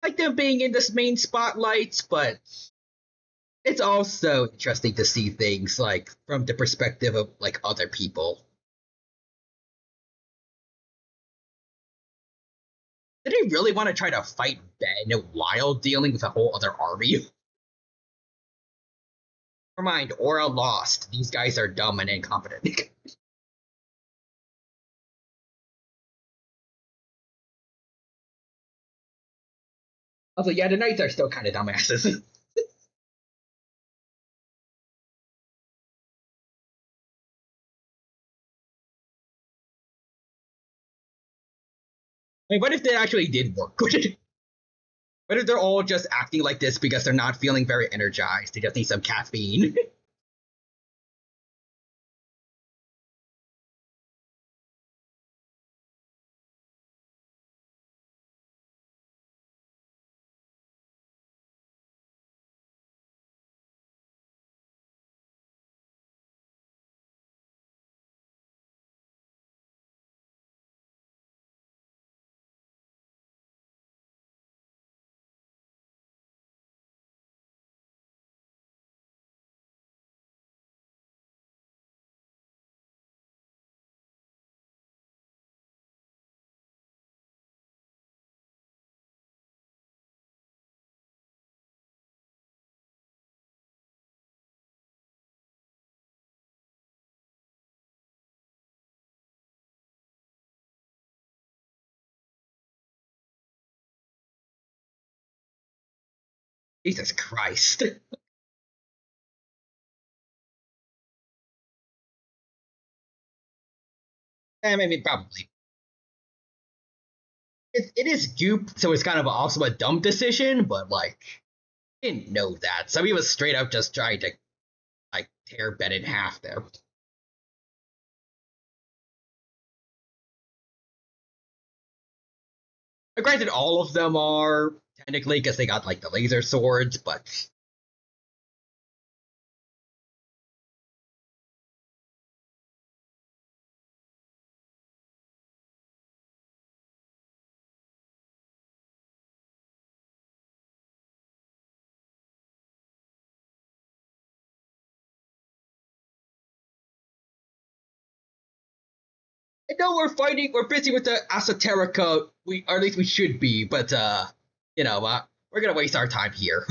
I like them being in this main spotlights, but it's also interesting to see things like from the perspective of like other people. Did he really want to try to fight Ben while dealing with a whole other army? Never mind, Aura lost. These guys are dumb and incompetent. Also, yeah, the knights are still kind of dumbasses. I mean, what if they actually did work? What if they're all just acting like this because they're not feeling very energized? They just need some caffeine. Jesus Christ. I mean, probably. It is Goop, so it's kind of also a dumb decision, but like, I didn't know that. So he was straight up just trying to like tear Ben in half there. Granted, all of them are technically because they got like the laser swords, but I know we're fighting. We're busy with the esoterica. Or at least we should be. But we're gonna waste our time here.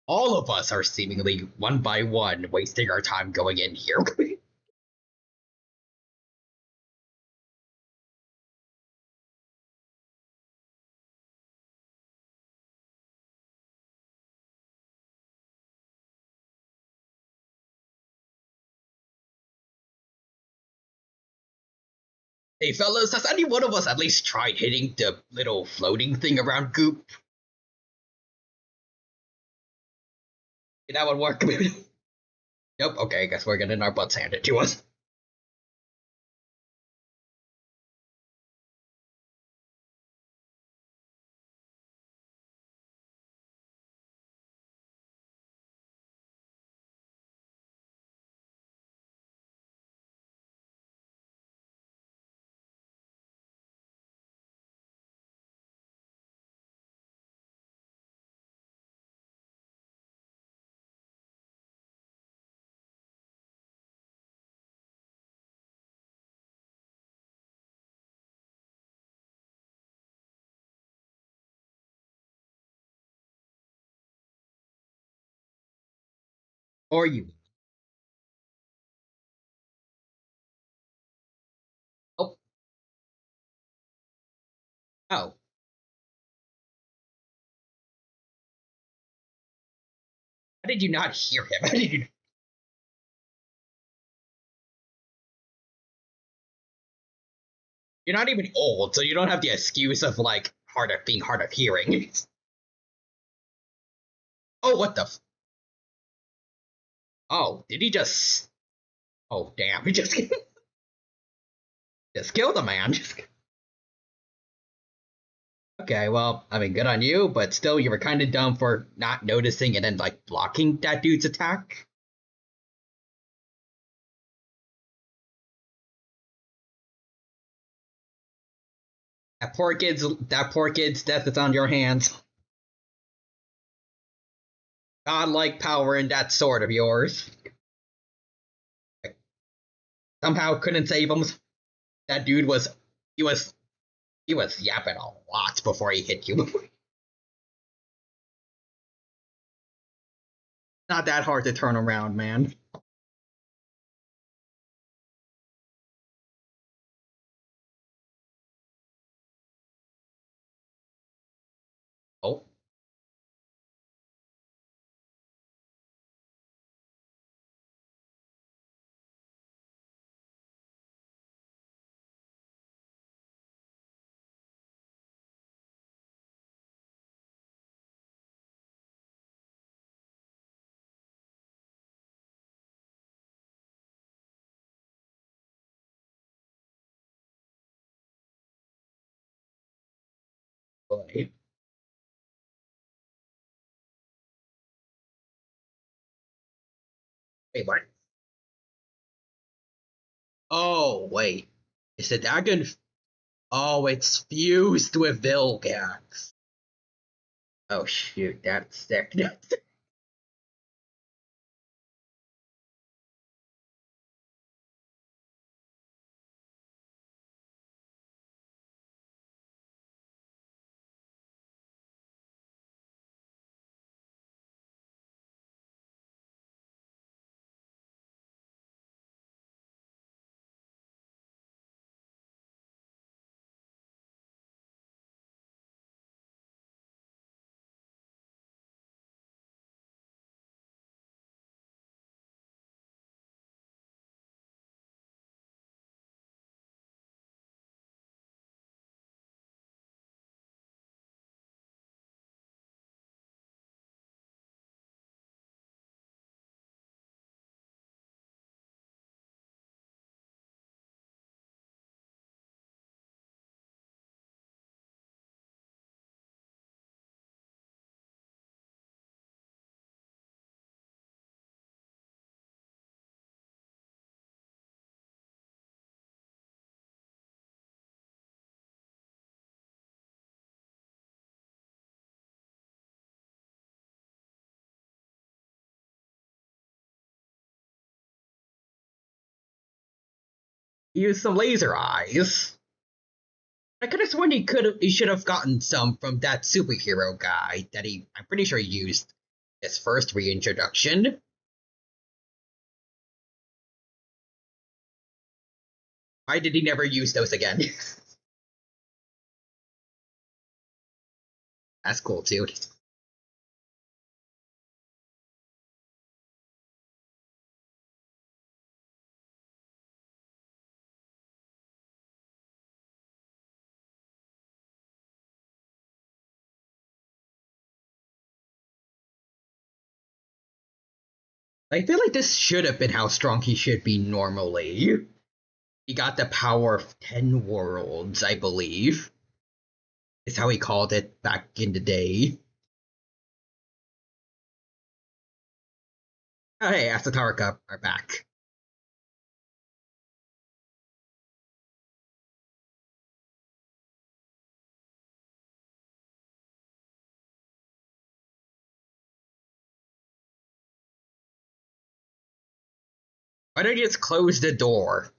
All of us are seemingly one by one wasting our time going in here. Hey, fellas, has any one of us at least tried hitting the little floating thing around Goop? Did that one work? Nope. Okay, I guess we're getting our butts handed to us. Or you. Oh, oh. How did you not hear him? How did you... You're not even old, so you don't have the excuse of like being hard of hearing. Oh, what the? Oh, did he just? Oh, damn! He just just killed the man. Okay, well, I mean, good on you, but still, you were kind of dumb for not noticing and then like blocking that dude's attack. That poor kid's death is on your hands. Godlike power in that sword of yours. Somehow couldn't save him. That dude was he was he was yapping a lot before he hit you. Not that hard to turn around, man. Oh, boy. Wait, what? Oh, wait. Is the dragon? Oh, it's fused with Vilgax. Oh shoot, that's sick. Use some laser eyes. I could have sworn he should have gotten some from that superhero guy that I'm pretty sure he used his first reintroduction. Why did he never use those again? That's cool too. I feel like this should have been how strong he should be normally. He got the power of 10 worlds, I believe. Is how he called it back in the day. Oh, hey, Asatara Cup are back. Why don't you just close the door?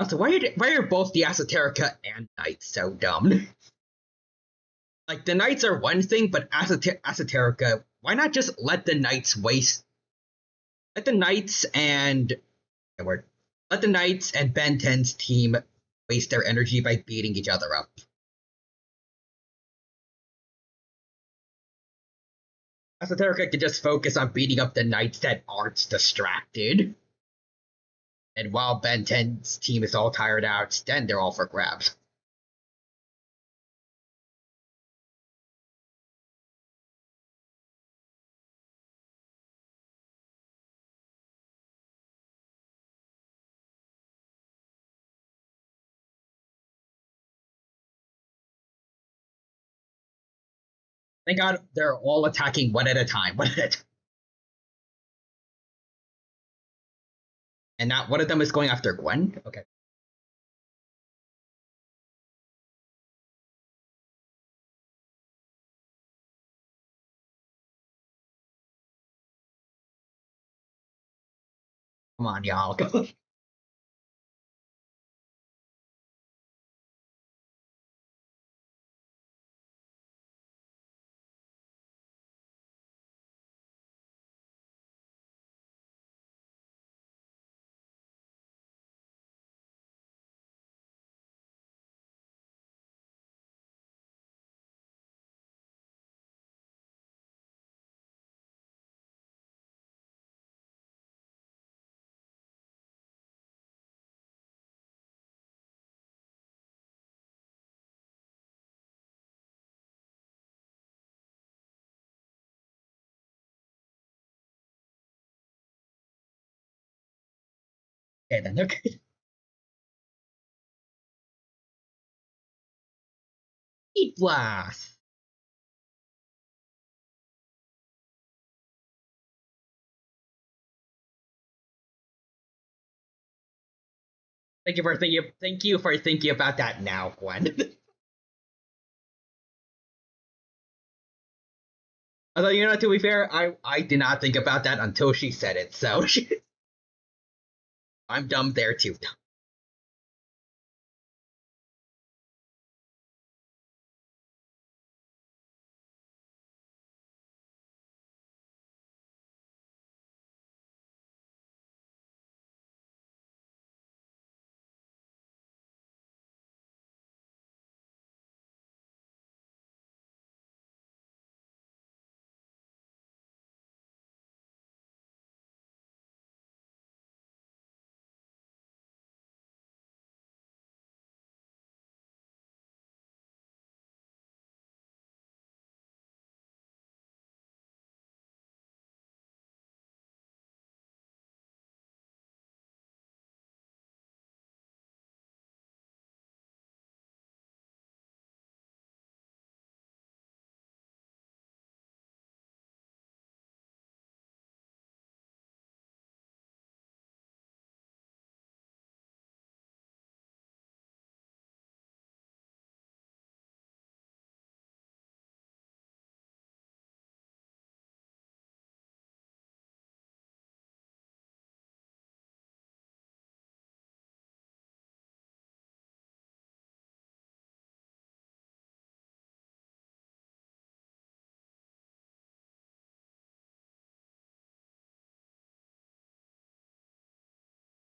Also, why are both the Esoterica and Knights so dumb? Like, the Knights are one thing, but Esoterica, why not just let the Knights waste? Let the Knights and let the Knights and Ben 10's team waste their energy by beating each other up. Esoterica can just focus on beating up the Knights that aren't distracted. And while Ben 10's team is all tired out, then they're all for grabs. Thank God they're all attacking one at a time. One at a time. And not one of them is going after Gwen? Okay. Come on, y'all. Okay, then. Okay. Heat Blast. Thank you for thinking about that now, Gwen. Although, to be fair, I did not think about that until she said it, so I'm dumb there too.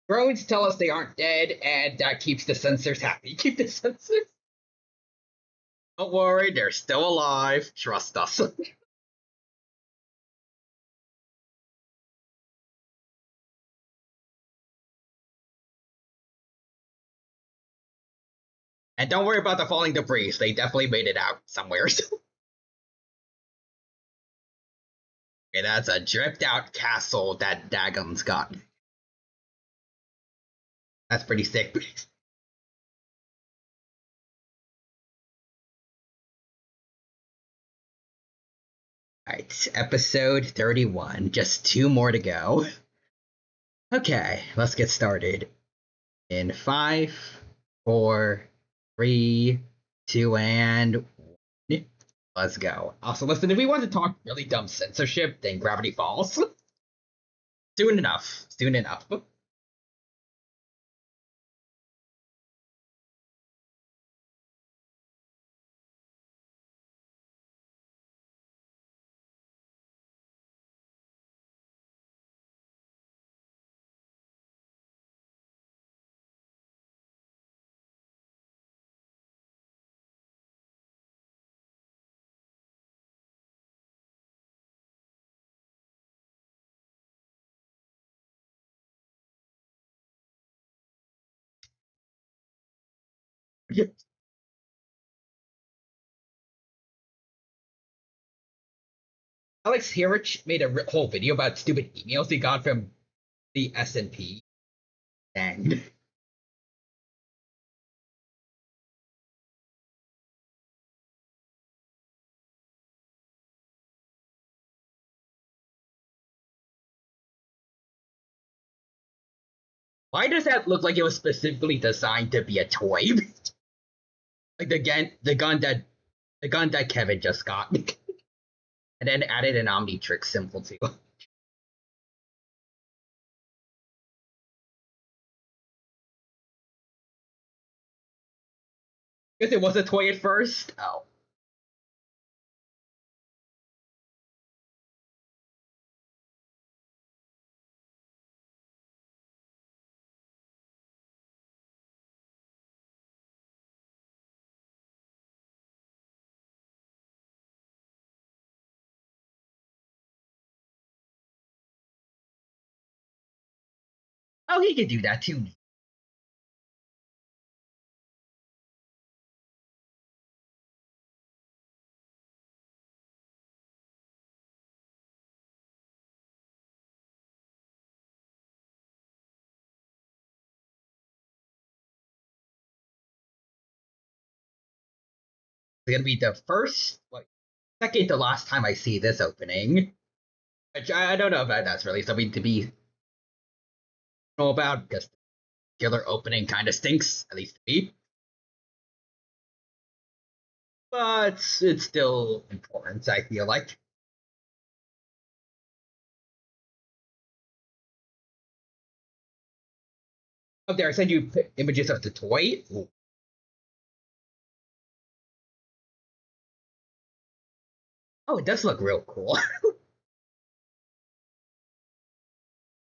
Drones tell us they aren't dead, and that keeps the sensors happy. Keep the sensors. Don't worry, they're still alive. Trust us. And don't worry about the falling debris. They definitely made it out somewhere. Okay, that's a dripped out castle that Dagon's got. That's pretty sick. Alright, episode 31. Just 2 more to go. Okay, let's get started. In 5, 4, 3, 2, and 1. Let's go. Also, listen, if we want to talk really dumb censorship, then Gravity Falls. Soon enough. Soon enough. Alex Hirsch made a whole video about stupid emails he got from the S&P, and why does that look like it was specifically designed to be a toy? Like the gun that Kevin just got, and then added an Omnitrix symbol too. Because it was a toy at first. Oh, oh, he could do that too. It's gonna be the first, like, second to last time I see this opening. Which I don't know if that's really something to be know about because the killer opening kind of stinks, at least to me. But it's still important, I feel like. Up there, I sent you images of the toy. Ooh. Oh, it does look real cool.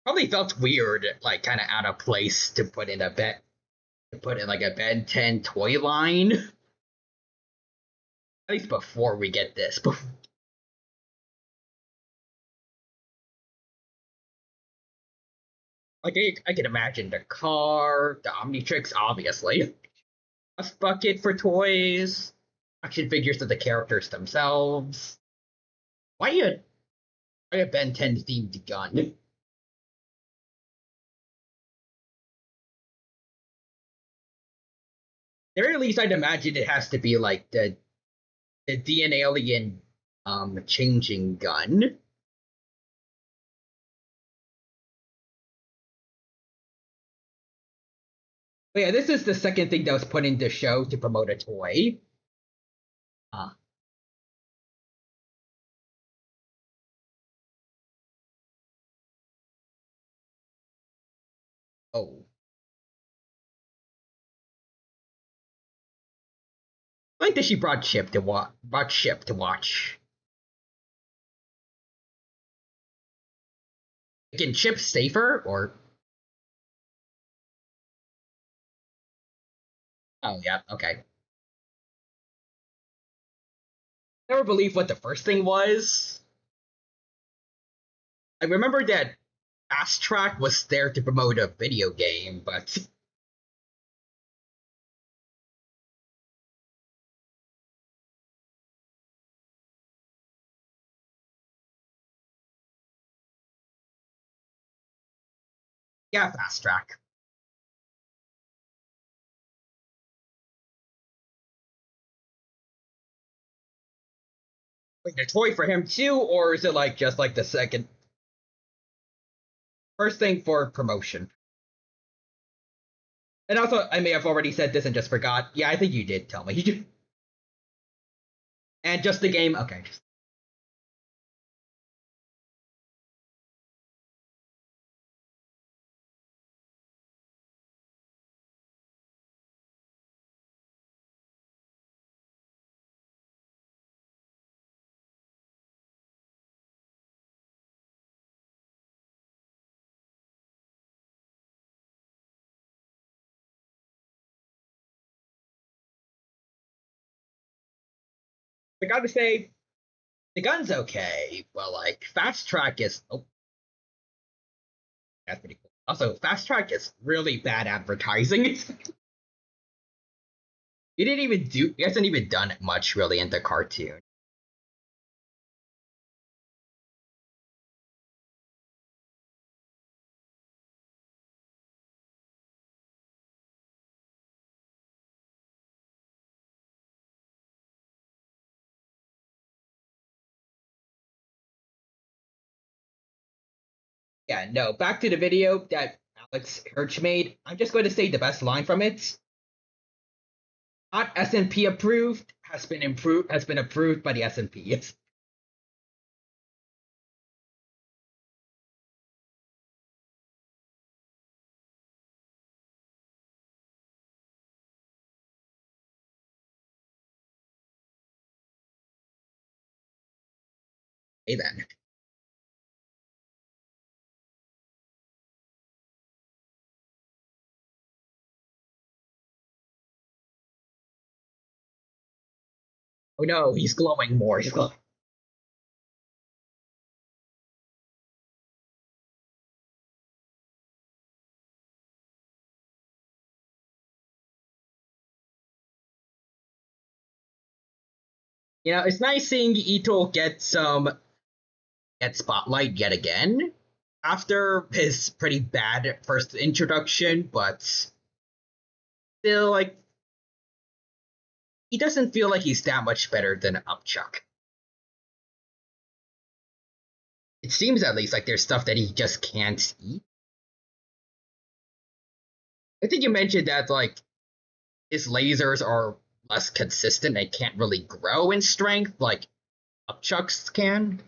Probably felt weird, like kind of out of place to put in a to put in like a Ben 10 toy line. At least before we get this. Like I can imagine the car, the Omnitrix, obviously. A bucket for toys, action figures of the characters themselves. Why a Ben 10 themed gun? At very least, I'd imagine it has to be like the DN alien changing gun. But yeah, this is the second thing that was put in the show to promote a toy. Uh, oh, I like that she brought Chip to watch. Can Chip safer or? Oh yeah, okay. Never believed what the first thing was. I remember that Fast Track was there to promote a video game, but yeah, Fast Track. Wait, a toy for him too, or is it like just like the second first thing for promotion? And also, I may have already said this and just forgot. Yeah, I think you did tell me. And just the game. Okay, I gotta say, the gun's okay, but like Fast Track is. Oh, that's pretty cool. Also, Fast Track is really bad advertising. He hasn't even done much really in the cartoon. Yeah, no, back to the video that Alex Hirsch made. I'm just going to say the best line from it. Not SNP approved, has been approved by the SNP. Yes. Hey then. Oh no, he's glowing more. He's glowing. It's nice seeing Ito get spotlight yet again after his pretty bad first introduction, but still, like, he doesn't feel like he's that much better than Upchuck. It seems at least like there's stuff that he just can't eat. I think you mentioned that like his lasers are less consistent and can't really grow in strength like Upchuck's can.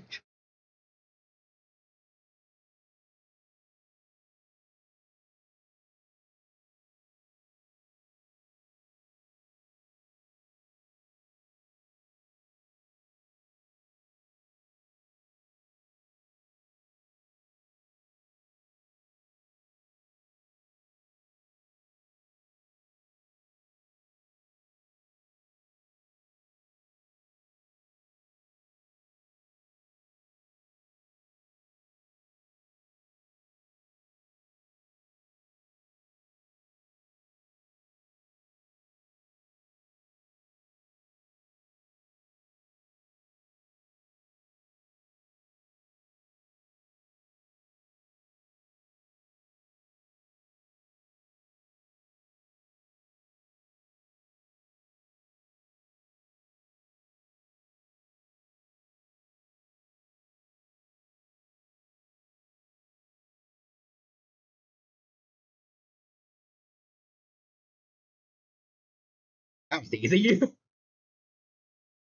That was easy.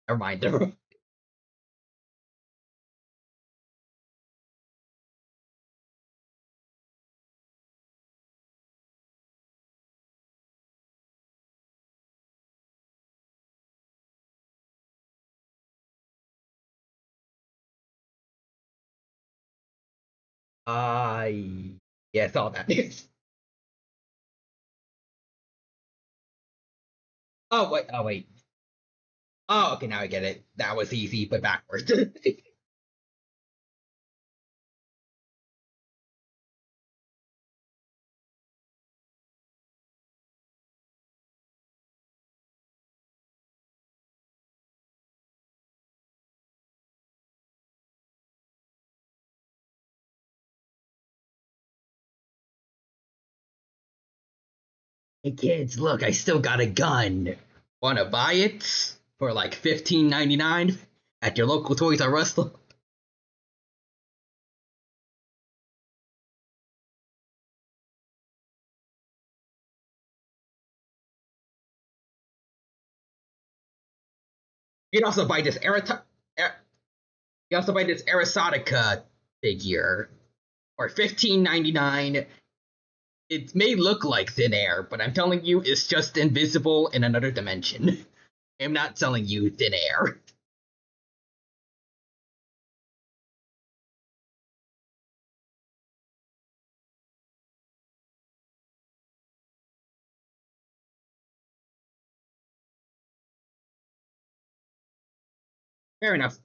Never mind. I yeah, saw that. Oh wait. Oh, okay, now I get it. That was easy, but backwards. Hey kids, look, I still got a gun. Wanna buy it for like 15.99 at your local Toys R Us? You can also buy this you also buy this Arisotica figure for 15.99. It may look like thin air, but I'm telling you, it's just invisible in another dimension. I'm not selling you thin air. Fair enough.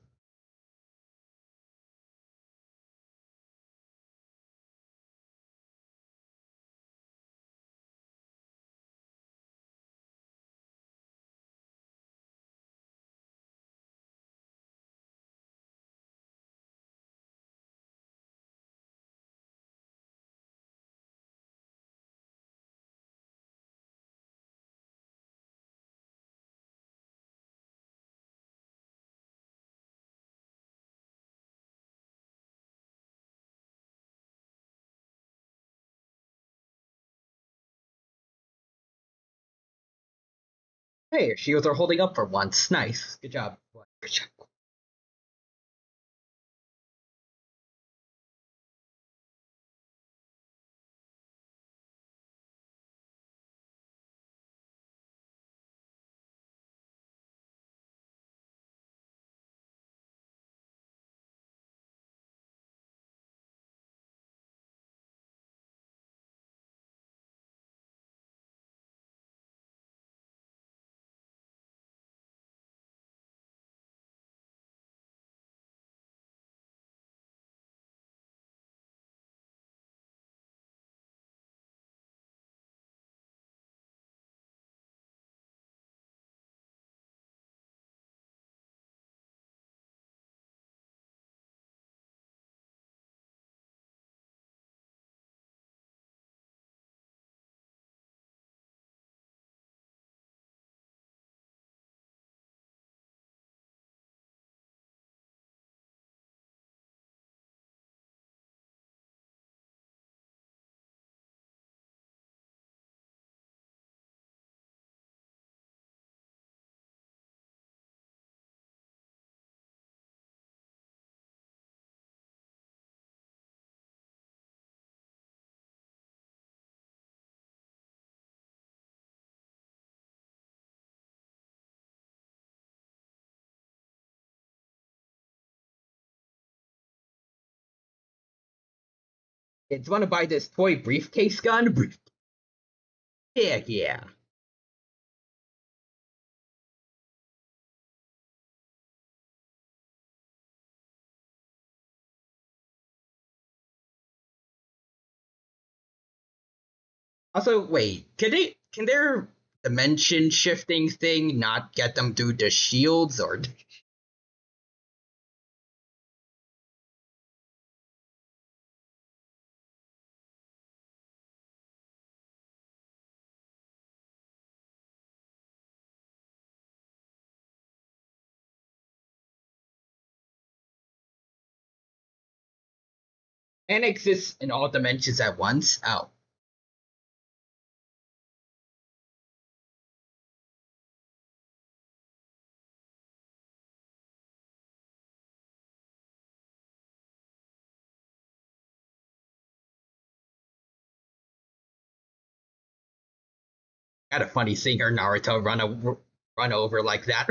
Hey, your shields are holding up for once. Nice. Good job. Good job. Kids want to buy this toy briefcase gun? Yeah, yeah. Also, wait, can their dimension shifting thing not get them through the shields or and exist in all dimensions at once? Oh. Kind of funny seeing her Naruto run over like that.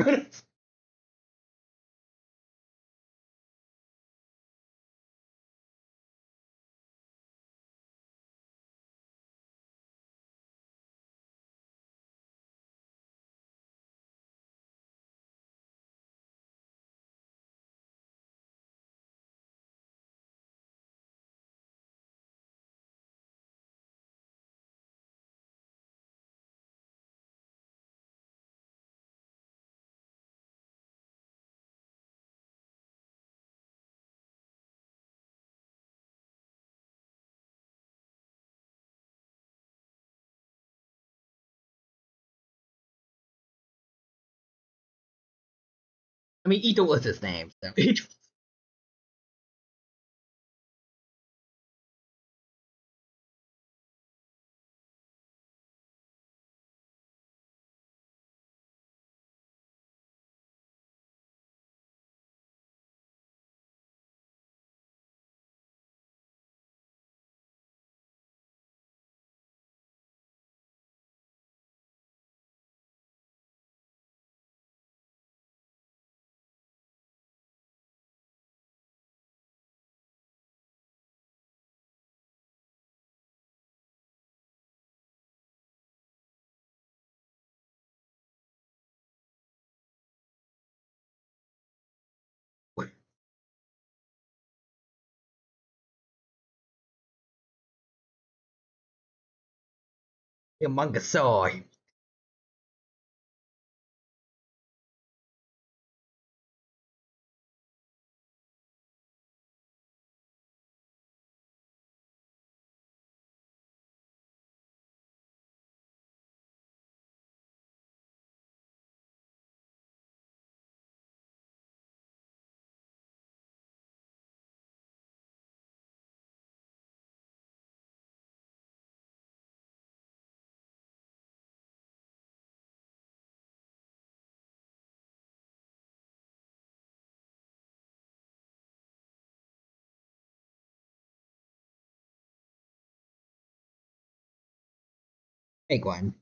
I mean, Ito was his name. So. Manga soy. Hey, Gwen.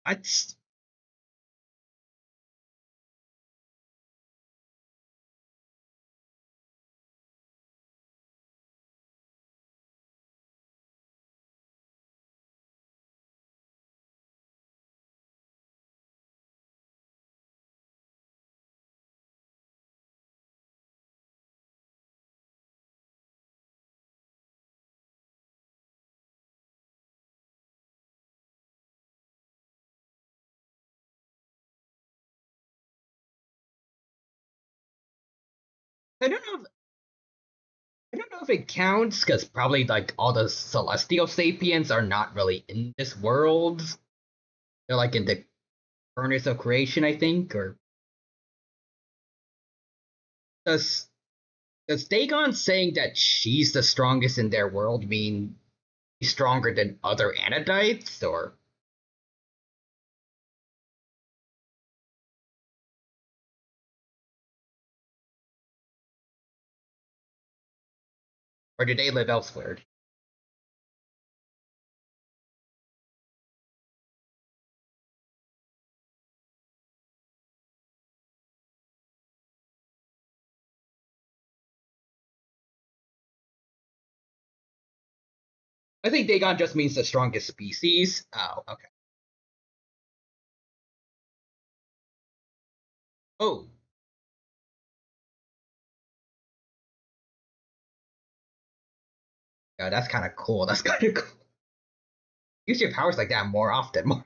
I I don't know. I don't know if it counts because probably like all the celestial sapiens are not really in this world. They're like in the furnace of creation, I think. Or does does Dagon saying that she's the strongest in their world mean she's stronger than other Anodites, or do they live elsewhere? I think Dagon just means the strongest species. Oh, okay. Oh, yeah, that's kind of cool. That's kind of cool. Use your powers like that more often. More.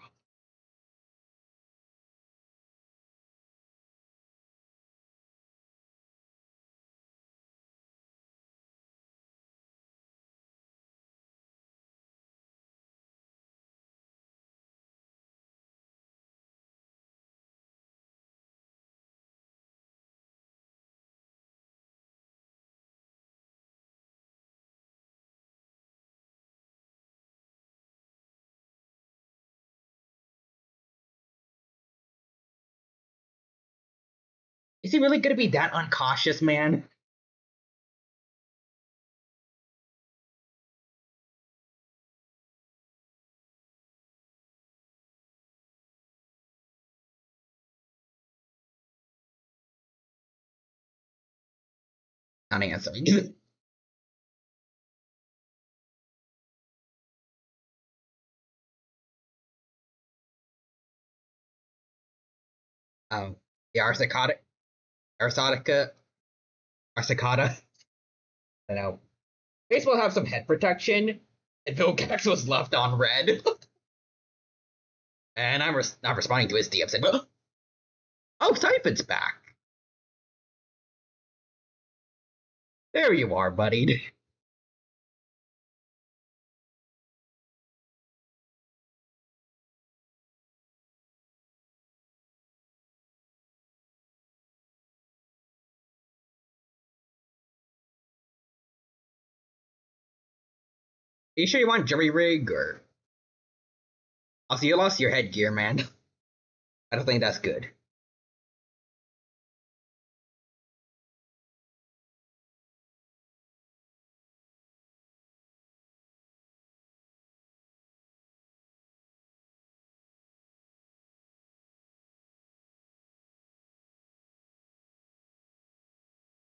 Is he really gonna be that uncautious, man? Not answering. The Arsacica, Arsacata. I don't know. Baseball have some head protection, and Vilgax was left on red. And I'm responding to his DM saying, "Oh, Siphon's back. There you are, buddy." Are you sure you want jury rig or? Also, you lost your headgear, man. I don't think that's good.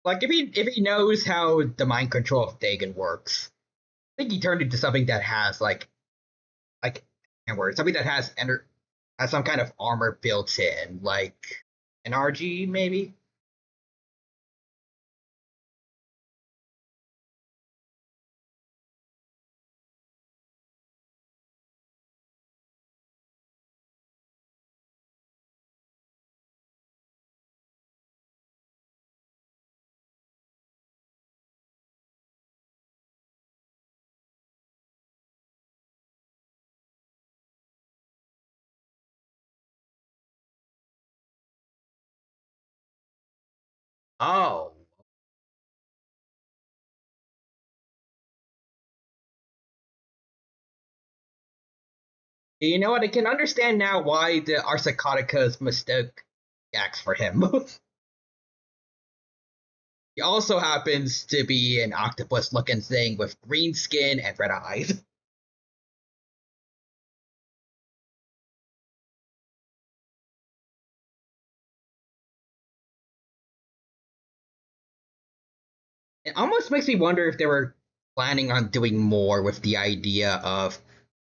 Like if he knows how the mind control of Dagon works, I think he turned into something that has like and word something that has some kind of armor built in, like an RG maybe. Oh. You know what? I can understand now why the Arsacoticas mistook Gax for him. He also happens to be an octopus looking thing with green skin and red eyes. It almost makes me wonder if they were planning on doing more with the idea of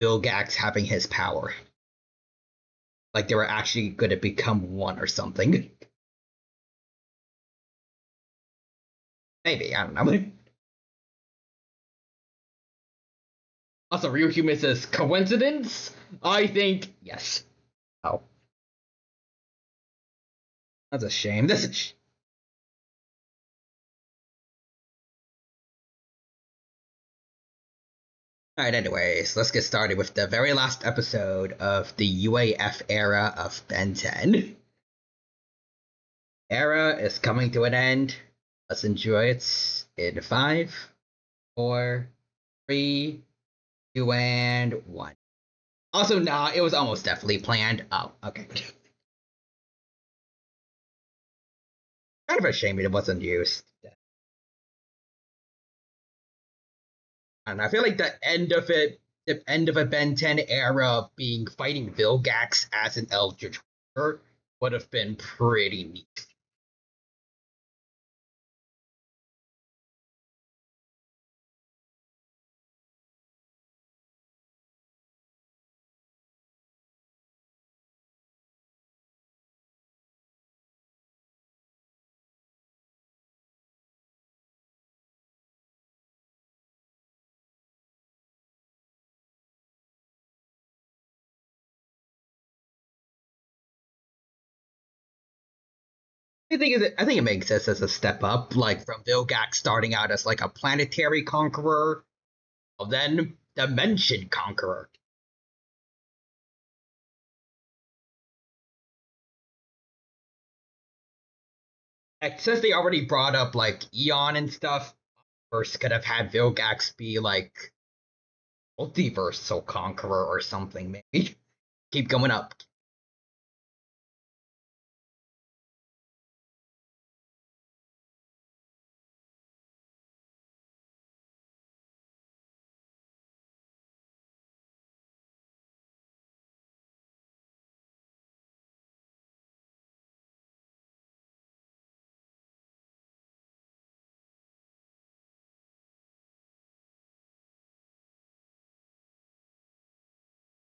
Vilgax having his power. Like they were actually going to become one or something. Maybe, I don't know. Also, Real Human says, coincidence? I think yes. Oh, that's a shame. That's a Alright, anyways, let's get started with the very last episode of the UAF era of Ben 10. Era is coming to an end. Let's enjoy it in 5, 4, 3, 2, and 1. Also, nah, it was almost definitely planned. Oh, okay. Kind of a shame it wasn't used. And I feel like the end of a Ben 10 era being fighting Vilgax as an Eldritch Horror would have been pretty neat. I think it makes sense as a step up, like from Vilgax starting out as like a planetary conqueror, then dimension conqueror. Like, since they already brought up like Eon and stuff, first could have had Vilgax be like multiversal conqueror or something, maybe. Keep going up.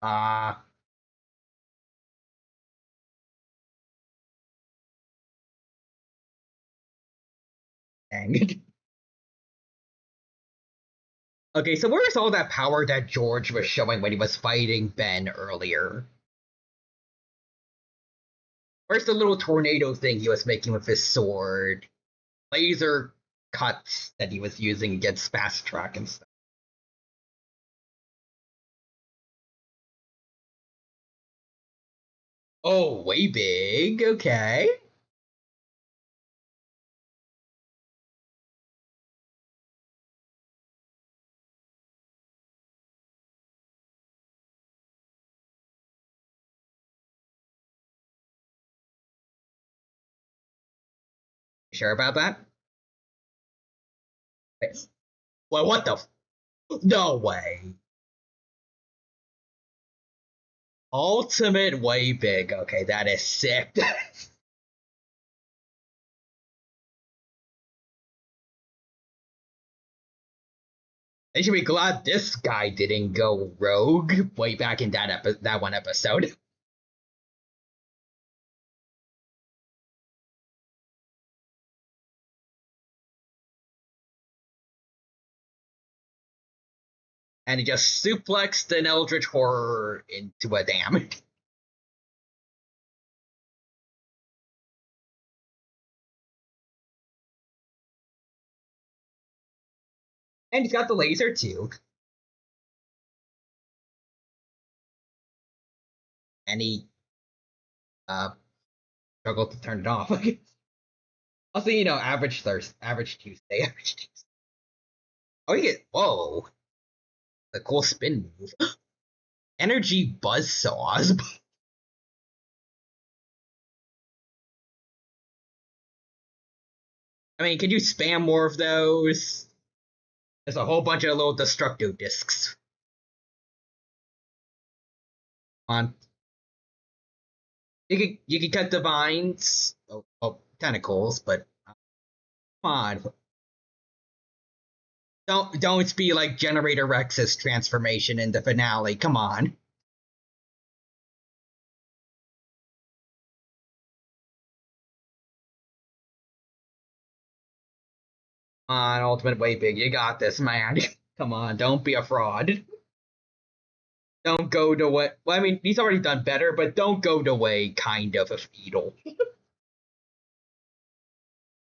Uh dang. Okay, so where's all that power that George was showing when he was fighting Ben earlier? Where's the little tornado thing he was making with his sword? Laser cuts that he was using against Fast Track and stuff. Oh, way big. Okay. Sure about that? Yes. Well, what the? No way. Ultimate way big. Okay, that is sick. They should be glad this guy didn't go rogue way back in that one episode. And he just suplexed an Eldritch Horror into a dam. And he's got the laser too. And he uh struggled to turn it off. Also, average Thursday, average Tuesday, average Tuesday. Oh, you get whoa, the cool spin move. Energy buzz saws. I mean, can you spam more of those? There's a whole bunch of little destructo discs on. You can cut divines, tentacles, but come on, don't be like Generator Rex's transformation in the finale. Come on. On Ultimate Way Big, you got this, man. Come on, don't be a fraud. Don't go the way. Well, I mean, he's already done better, but don't go the way kind of Fetal.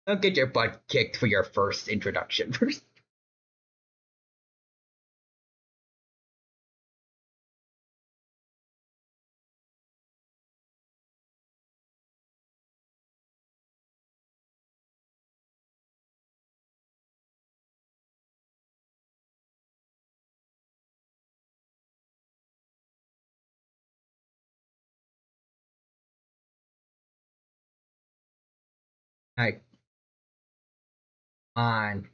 Don't get your butt kicked for your first introduction. Like, on.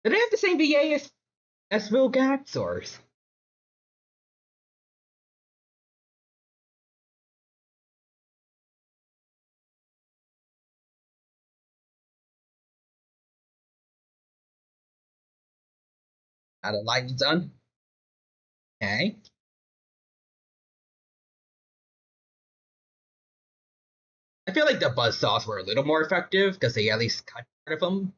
Did they have the same VA as Will Gax, or not a light done? Okay. I feel like the buzzsaws were a little more effective because they at least cut part of them.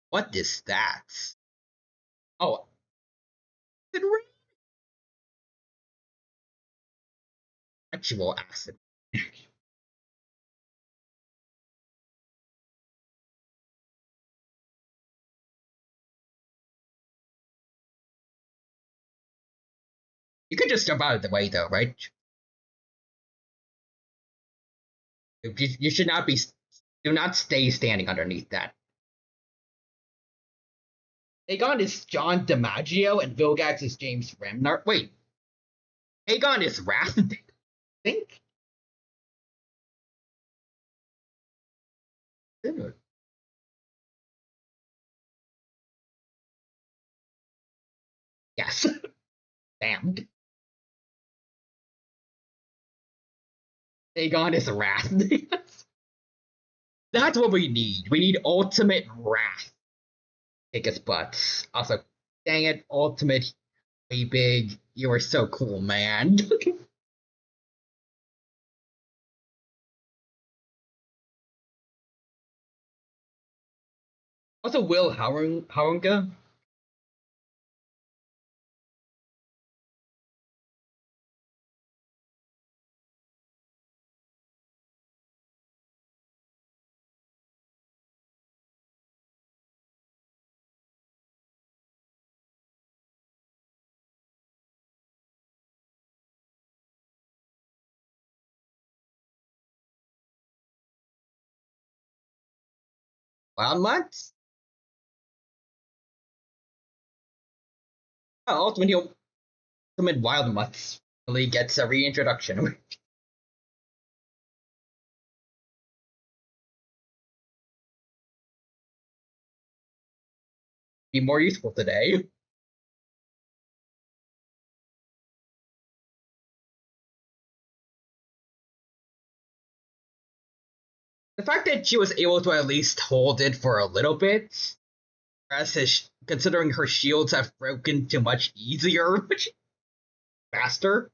What is that? Oh, acid rain? Actual acid. You could just jump out of the way, though, right? You should not be. Do not stay standing underneath that. Aegon is John DiMaggio and Vilgax is James Remnar. Wait, Aegon is Wrath. I think. Yes. Damned. Aegon is Wrath. That's what we need. We need ultimate Wrath. Kick his butts. Also, dang it, ultimate way big. You are so cool, man. Also, Will Haunga. Wild Mutts? Oh, ultimate Wild Mutts really gets a reintroduction. Be more useful today. The fact that she was able to at least hold it for a little bit, whereas considering her shields have broken too much easier, much faster.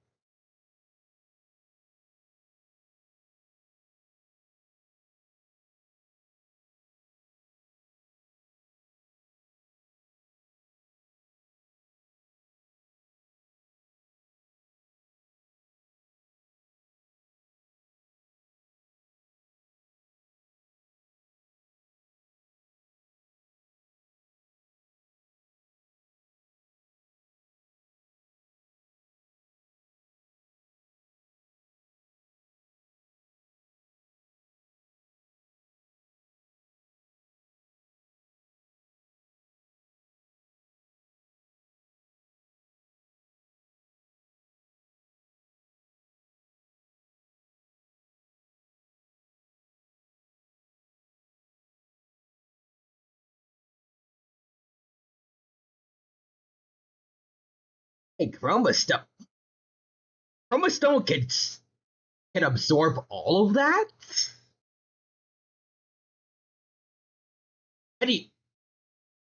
Hey, Chroma Stone can absorb all of that? How do you,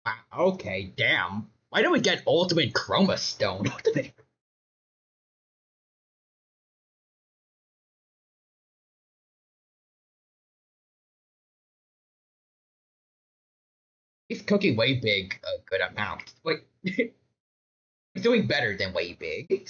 wow, okay, damn. Why don't we get Ultimate Chroma Stone? He's cooking way big a good amount. Wait, he's doing better than way big.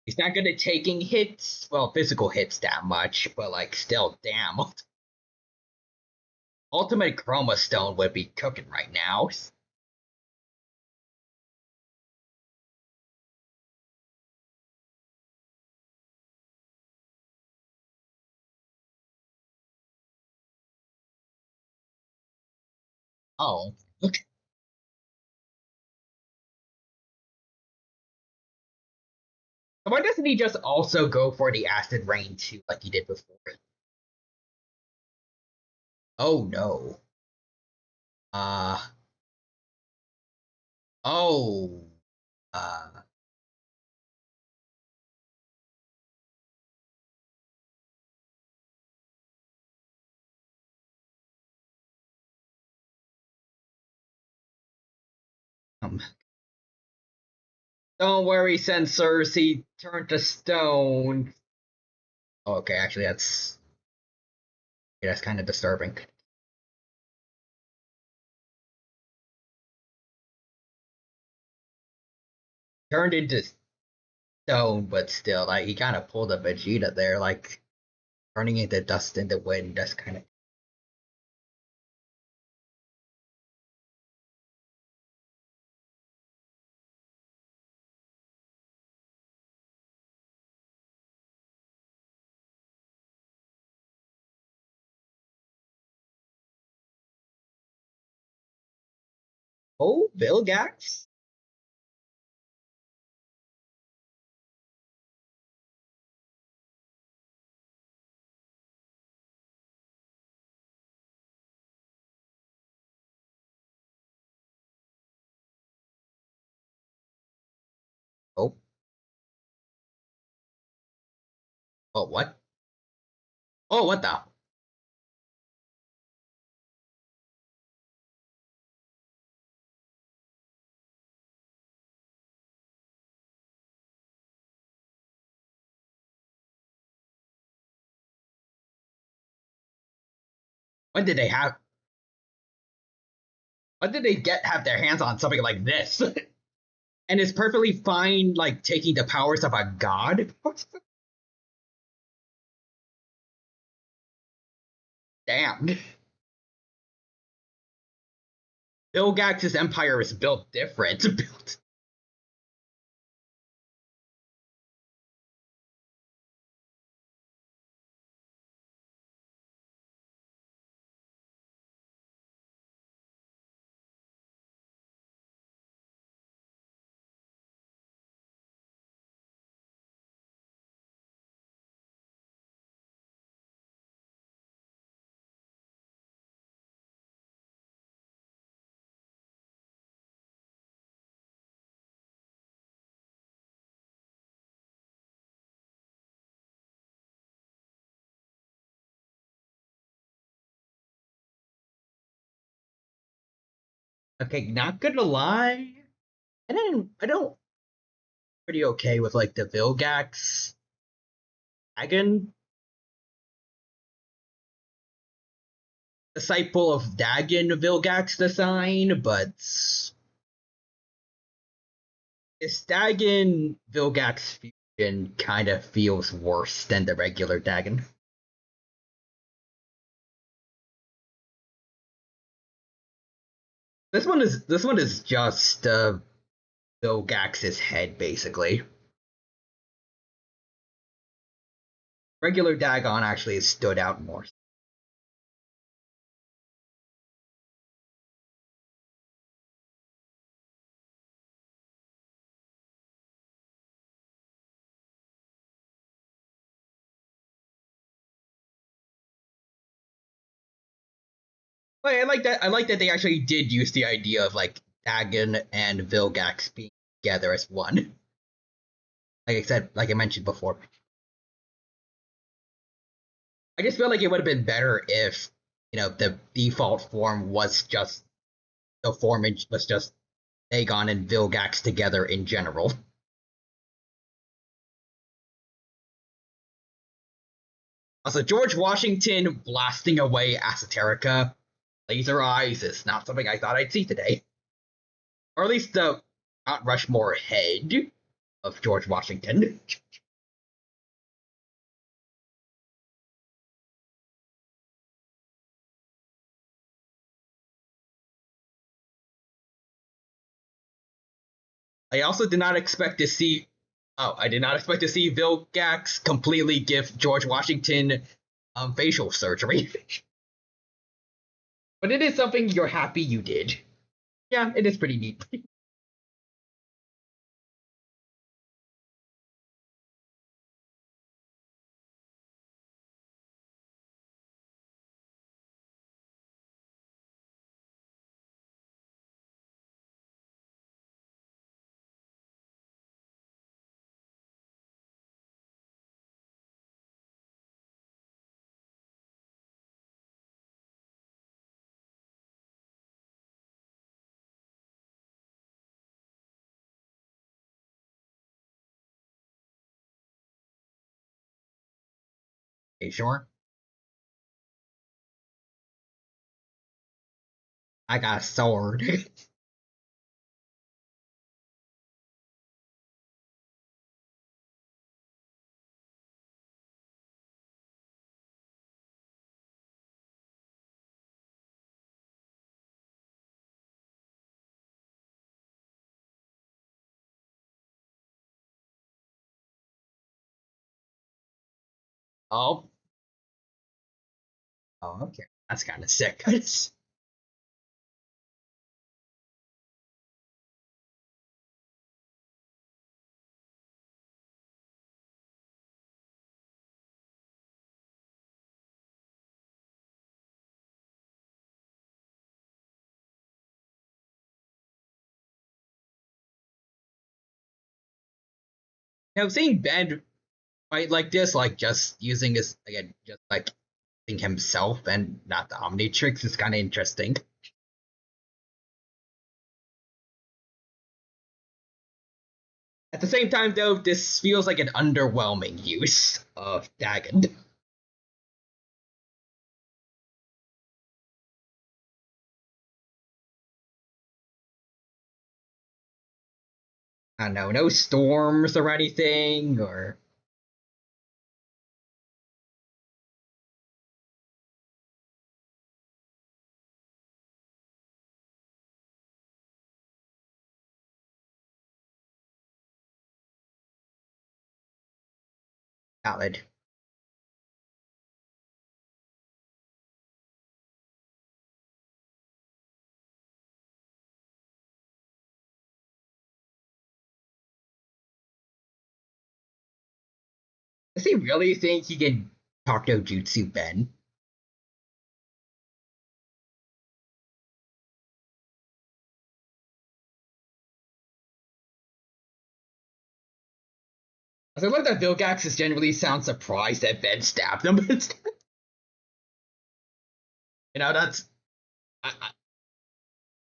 He's not good at taking hits, well, physical hits that much, but like still, damn. Ultimate Chroma Stone would be cooking right now. Oh, okay. Why doesn't he just also go for the Acid Rain too, like he did before? Oh no. Uh oh. Uh um, don't worry, sensors. He turned to stone. Okay, actually, that's kind of disturbing. Turned into stone, but still, like he kind of pulled a Vegeta there, like turning into dust in the wind. That's kind of oh, Vilgax. Oh, oh, what? Oh, what the? When did they have? When did they get have their hands on something like this? And it's perfectly fine, like taking the powers of a god. Damn. Vilgax's empire is built different. Built. Okay, not gonna lie. I don't pretty okay with like the Vilgax dragon disciple of Dagon Vilgax design, but this Dagon Vilgax fusion kind of feels worse than the regular Dagon. This one is just Vilgax's head basically. Regular Dagon actually stood out more. I like that. I like that they actually did use the idea of like Dagon and Vilgax being together as one. Like I said, like I mentioned before. I just feel like it would have been better if, the default form was just the formage was just Dagon and Vilgax together in general. Also, George Washington blasting away Esoterica, laser eyes is not something I thought I'd see today. Or at least the Mount Rushmore head of George Washington. I also did not expect to see. Oh, I did not expect to see Vilgax completely give George Washington facial surgery. But it is something you're happy you did. Yeah, it is pretty neat. Okay, sure. I got a sword. Oh, oh, okay. That's kind of sick. Seeing Ben fight like this, like just using his again, just like using himself and not the Omnitrix is kind of interesting. At the same time, though, this feels like an underwhelming use of Dagon. I don't know, no storms or anything, or valid. Does he really think he can talk no jutsu Ben? I love that Vilgax is generally sounds surprised that Ben stabbed him. That's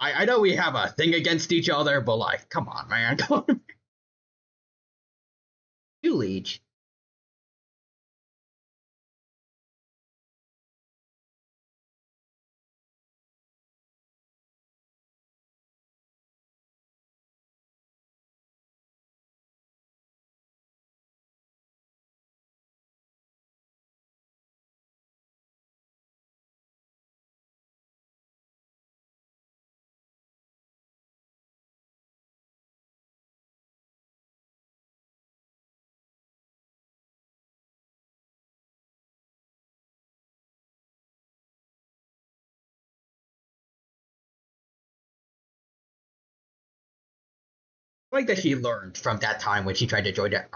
I, I know we have a thing against each other, but like, come on, man, come on. You leech. I like that she learned from that time when she tried to join the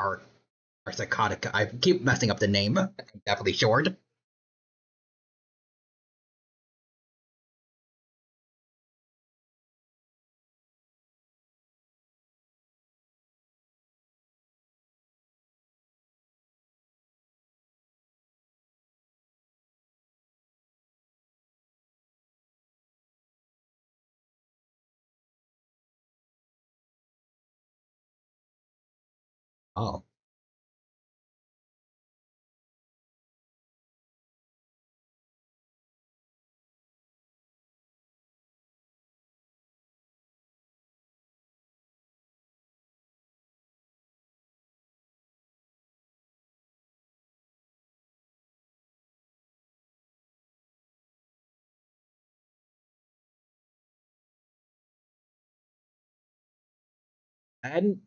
Arsacotica. I keep messing up the name. I'm definitely short. Oh. And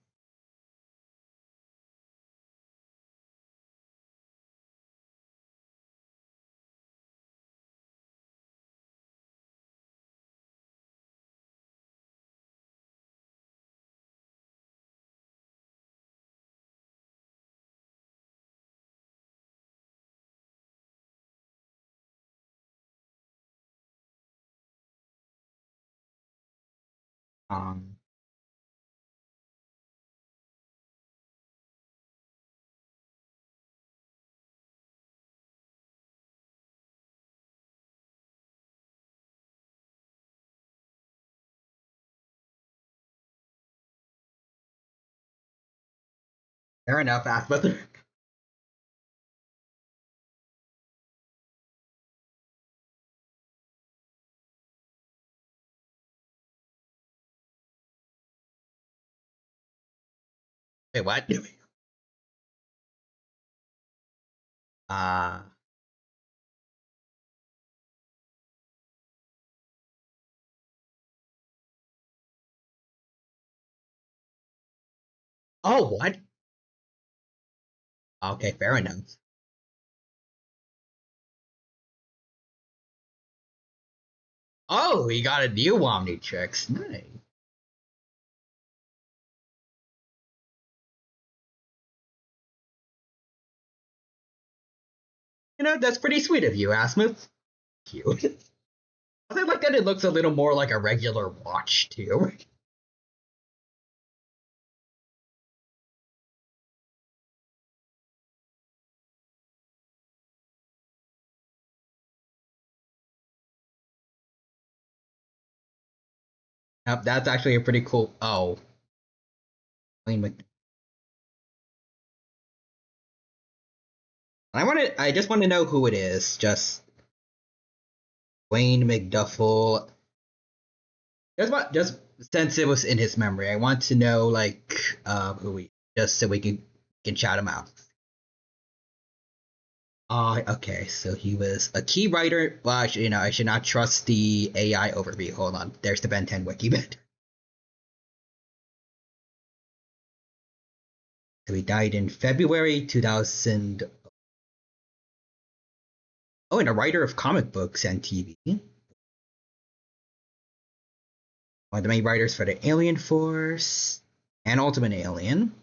um fair enough, Asmith. Wait, what? Uh oh, what? Okay, fair enough. Oh, he got a new Omnitrix. Nice. You know, that's pretty sweet of you, Asmuth. Cute. I like that it looks a little more like a regular watch, too. Yep, that's actually a pretty cool. Oh, Wayne Mc... I just want to know who it is. Just Wayne McDuffel. Just since it was in his memory, I want to know like who we just so we can shout him out. Okay, so he was a key writer. Well, I should not trust the AI overview. Hold on, there's the Ben 10 wiki bit. So he died in February 2000. Oh, and a writer of comic books and TV. One of the main writers for the Alien Force and Ultimate Alien.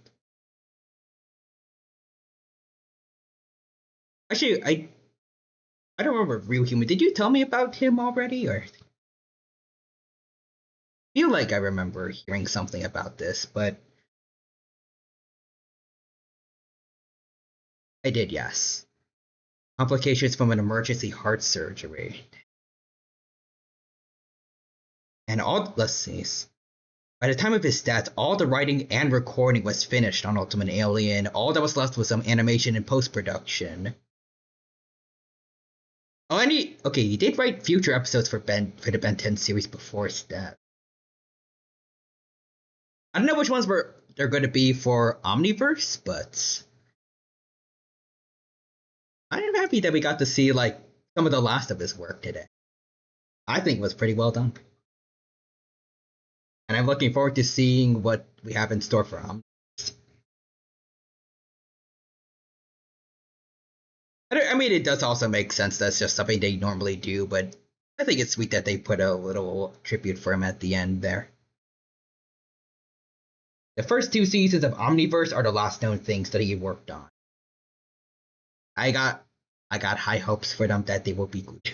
Actually, I don't remember Real Human. Did you tell me about him already, or I feel like I remember hearing something about this, but I did, yes. Complications from an emergency heart surgery. And all, let's see. By the time of his death, all the writing and recording was finished on Ultimate Alien. All that was left was some animation and post production. Oh, and he did write future episodes for the Ben 10 series before his death. I don't know which ones they're going to be for Omniverse, but I'm happy that we got to see like some of the last of his work today. I think it was pretty well done, and I'm looking forward to seeing what we have in store for Omniverse. I mean, it does also make sense. That's just something they normally do, but I think it's sweet that they put a little tribute for him at the end there. The first two seasons of Omniverse are the last known things that he worked on. I got I got high hopes for them that they will be good.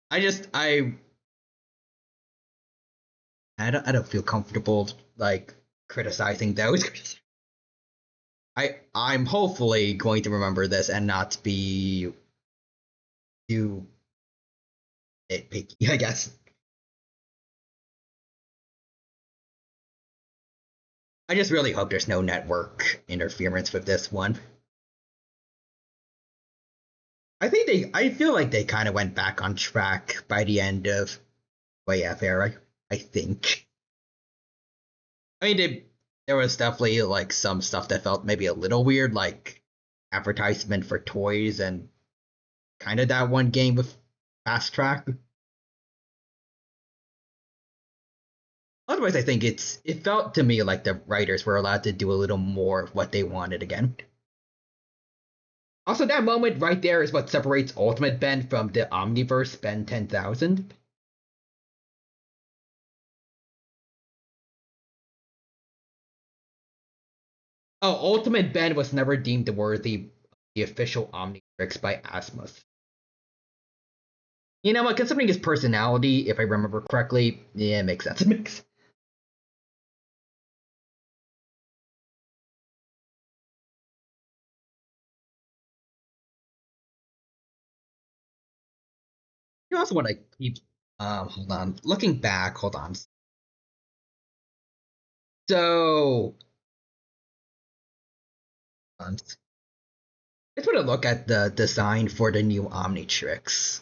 I just I don't feel comfortable like criticizing those. I'm hopefully going to remember this and not be too nitpicky, I guess. I just really hope there's no network interference with this one. I feel like they kind of went back on track by the end of UAF era. I think. I mean, there was definitely like some stuff that felt maybe a little weird, like advertisement for toys and kind of that one game with Fast Track. Otherwise, I think it felt to me like the writers were allowed to do a little more of what they wanted again. Also, that moment right there is what separates Ultimate Ben from the Omniverse Ben 10,000. Oh, Ultimate Ben was never deemed worthy of the official Omnitrix by Asmus. You know what? Considering his personality, if I remember correctly, yeah, it makes sense. It makes. You also want to keep. Hold on. Looking back, hold on. So, let's put a look at the design for the new Omnitrix.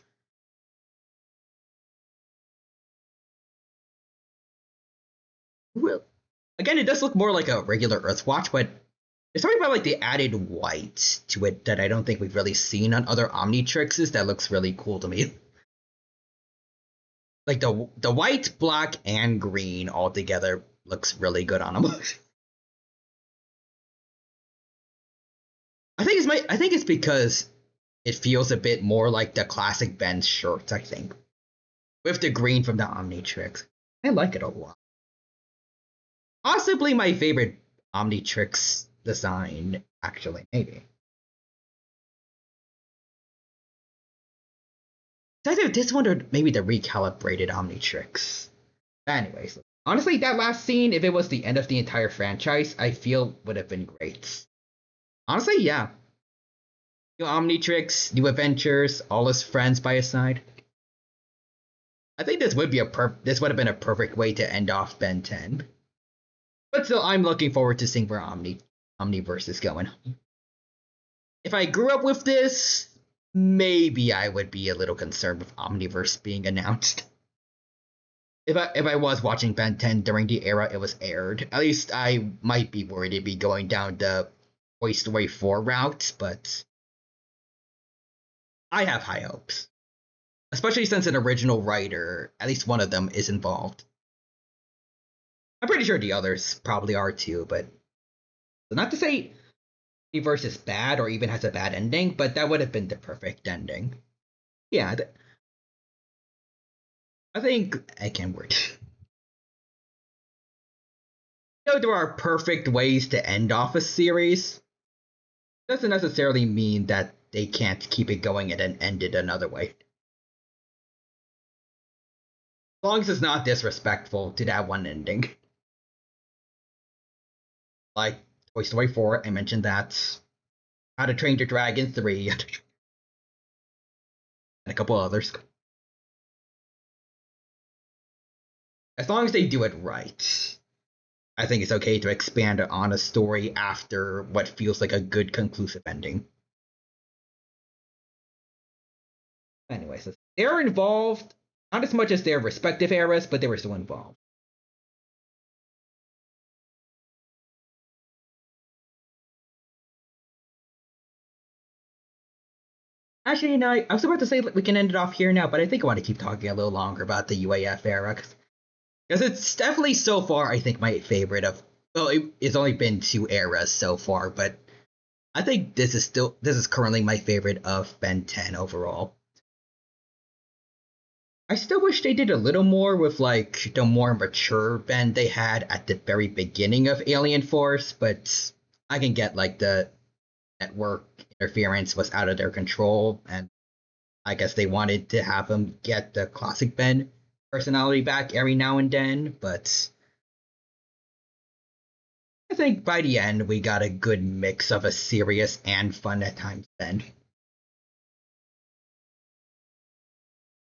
Well, again, it does look more like a regular Earthwatch, but there's something about like the added white to it that I don't think we've really seen on other Omnitrixes that looks really cool to me. Like the white, black, and green all together looks really good on them. I think it's because it feels a bit more like the classic Ben's shirts, I think. With the green from the Omnitrix. I like it a lot. Possibly my favorite Omnitrix design, actually, maybe. Either this one or maybe the recalibrated Omnitrix. Anyways, honestly, that last scene, if it was the end of the entire franchise, I feel would have been great. Honestly, yeah. New Omnitrix, new adventures, all his friends by his side. I think this would have been a perfect way to end off Ben 10. But still, I'm looking forward to seeing where Omniverse is going. If I grew up with this, maybe I would be a little concerned with Omniverse being announced. If I was watching Ben 10 during the era it was aired, at least I might be worried it'd be going down the Toy Story 4 route, but I have high hopes. Especially since an original writer, at least one of them, is involved. I'm pretty sure the others probably are too, but not to say Omniverse is bad or even has a bad ending, but that would have been the perfect ending. Yeah, I think I can work. You know, there are perfect ways to end off a series. Doesn't necessarily mean that they can't keep it going and then end it another way. As long as it's not disrespectful to that one ending. Like Toy Story 4, I mentioned that. How to Train Your Dragon 3, and a couple others. As long as they do it right, I think it's okay to expand on a story after what feels like a good conclusive ending. Anyways, they're involved, not as much as their respective eras, but they were still involved. Actually, you know, I was about to say we can end it off here now, but I think I want to keep talking a little longer about the UAF era because it's definitely so far I think my favorite of. Well, it's only been 2 eras so far, but I think this is currently my favorite of Ben 10 overall. I still wish they did a little more with like the more mature Ben they had at the very beginning of Alien Force, but I can get like the network interference was out of their control, and I guess they wanted to have him get the classic Ben personality back every now and then, but I think by the end we got a good mix of a serious and fun at times Ben.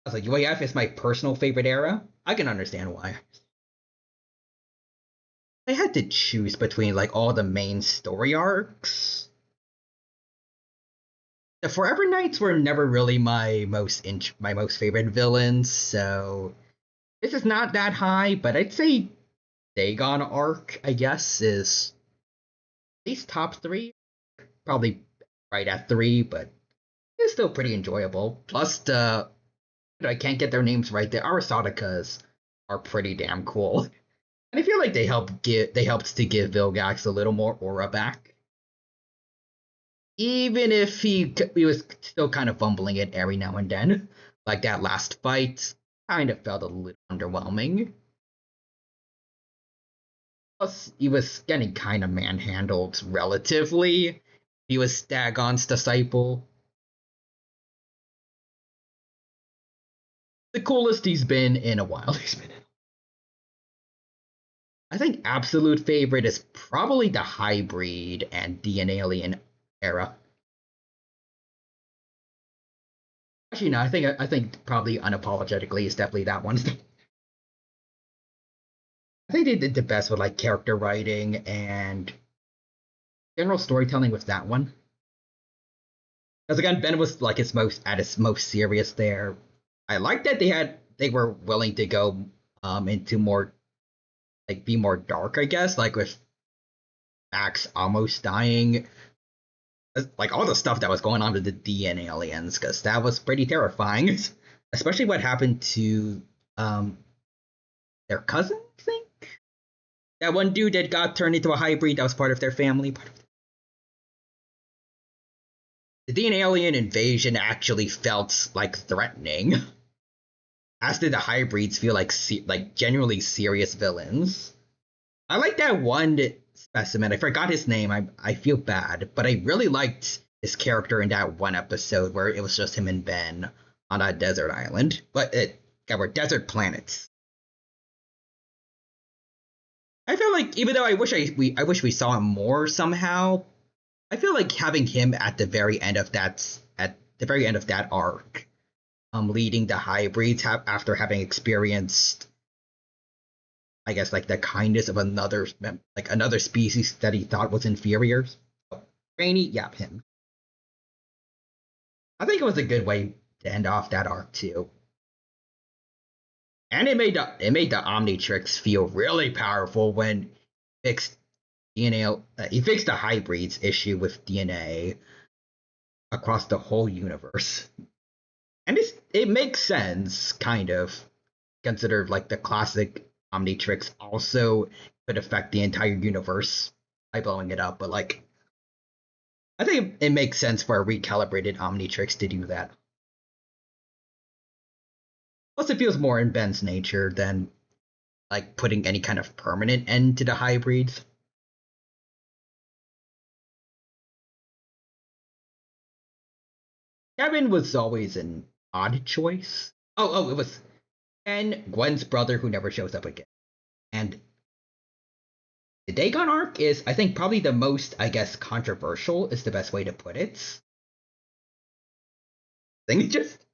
I was like, UAF is my personal favorite era. I can understand why. I had to choose between like all the main story arcs, the Forever Knights were never really my most favorite villains, so this is not that high, but I'd say Dagon arc, I guess, is at least top three. Probably right at three, but it's still pretty enjoyable. Plus the I can't get their names right. The Aristoticas are pretty damn cool. And I feel like they helped to give Vilgax a little more aura back. Even if he was still kind of fumbling it every now and then. Like that last fight kind of felt a little underwhelming. Plus, he was getting kind of manhandled relatively. He was Dagon's disciple. The coolest he's been in a while. I think absolute favorite is probably the Hybrid and DNA Alien era. Actually, no, I think probably unapologetically is definitely that one. I think they did the best with like character writing and general storytelling with that one. Because again, Ben was like his most serious there. I like that they were willing to go into more like be more dark, I guess, like with Max almost dying, like all the stuff that was going on with the DNA aliens, because that was pretty terrifying. Especially what happened to their cousin, I think. That one dude that got turned into a hybrid that was part of their family. The DNA alien invasion actually felt like threatening, as did the hybrids feel like genuinely serious villains. I like that one specimen. I forgot his name. I feel bad, but I really liked his character in that one episode where it was just him and Ben on that desert island. But were desert planets. I feel like even though I wish we saw him more somehow, I feel like having him at the very end of that arc, leading the hybrids after having experienced, I guess, like the kindness of another species that he thought was inferior. Rainy, yeah, him. I think it was a good way to end off that arc too. And it made the Omnitrix feel really powerful when he fixed DNA. He fixed the hybrids issue with DNA across the whole universe, and it makes sense, kind of, considered like the classic Omnitrix also could affect the entire universe by blowing it up. But like, I think it makes sense for a recalibrated Omnitrix to do that. Plus, it feels more in Ben's nature than like putting any kind of permanent end to the hybrids. Kevin was always an odd choice. It was Gwen's brother who never shows up again. And the Dagon arc is, I think, probably the most, I guess, controversial is the best way to put it. I think just.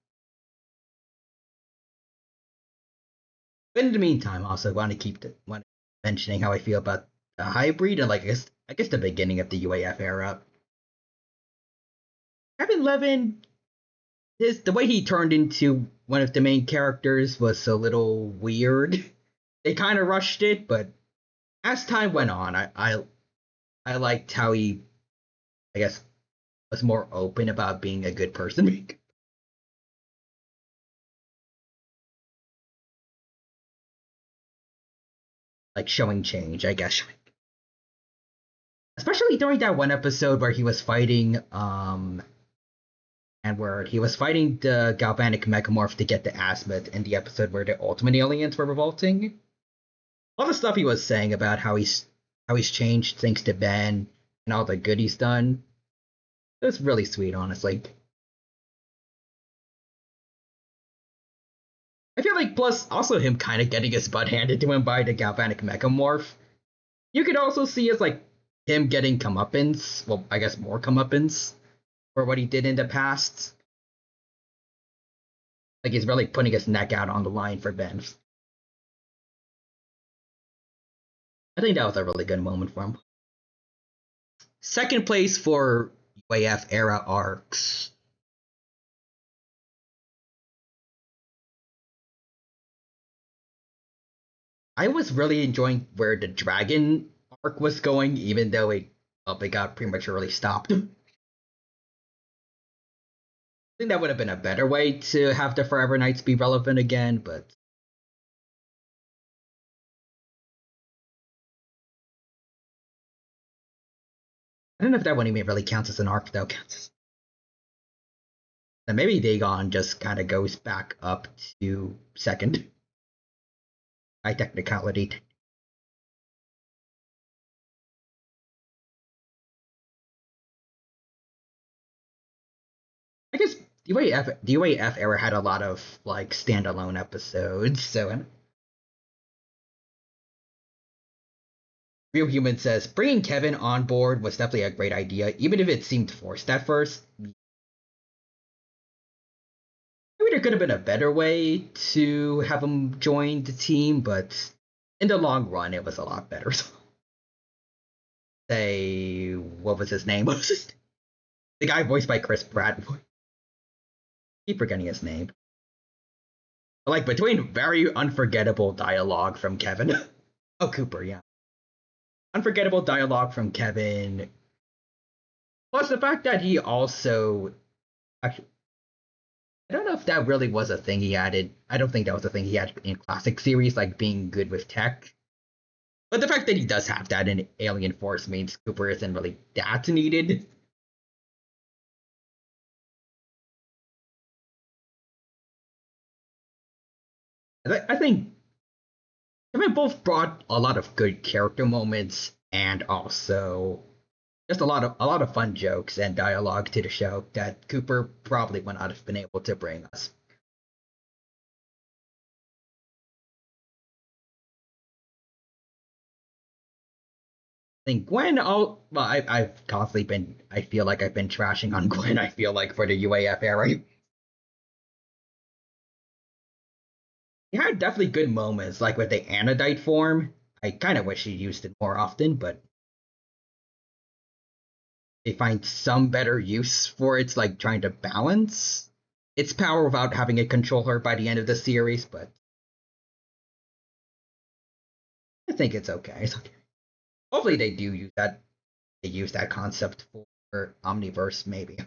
But in the meantime, also want to keep mentioning how I feel about the hybrid and like I guess the beginning of the UAF era. Kevin Levin, the way he turned into one of the main characters was a little weird. They kind of rushed it, but as time went on, I liked how he, I guess, was more open about being a good person. Like showing change, I guess. Especially during that one episode where he was fighting and where he was fighting the galvanic mechamorph to get the Azimuth in the episode where the ultimate aliens were revolting. All the stuff he was saying about how he's changed thanks to Ben and all the good he's done. It was really sweet, honestly. I feel like plus also him kind of getting his butt handed to him by the galvanic mechamorph. You could also see as like him getting comeuppance, well, I guess more comeuppance for what he did in the past. Like he's really putting his neck out on the line for Ben. I think that was a really good moment for him. Second place for UAF era arcs. I was really enjoying where the dragon arc was going, even though it got prematurely stopped. I think that would have been a better way to have the Forever Knights be relevant again, but I don't know if that one even really counts as an arc though. And maybe Dagon just kind of goes back up to second by technicality. I guess the UAF era had a lot of like standalone episodes, so Real Human says bringing Kevin on board was definitely a great idea, even if it seemed forced at first. Maybe there could have been a better way to have him join the team, but in the long run, it was a lot better. Say, what was his name? The guy voiced by Chris Pratt. Keep forgetting his name. But like between very unforgettable dialogue from Kevin. Oh, Cooper, yeah. Unforgettable dialogue from Kevin. Plus the fact that he also actually, I don't know if that really was a thing he added. I don't think that was a thing he had in classic series, like being good with tech. But the fact that he does have that in Alien Force means Cooper isn't really that needed. I think both brought a lot of good character moments and also just a lot of fun jokes and dialogue to the show that Cooper probably would not have been able to bring us. I think Gwen. I've constantly been. I feel like I've been trashing on Gwen. I feel like for the UAF era, he had definitely good moments, like with the Anodite form. I kind of wish he used it more often, but they find some better use for its like trying to balance its power without having it control her by the end of the series. But I think it's okay. It's okay. Hopefully they do use that. They use that concept for Omniverse, maybe.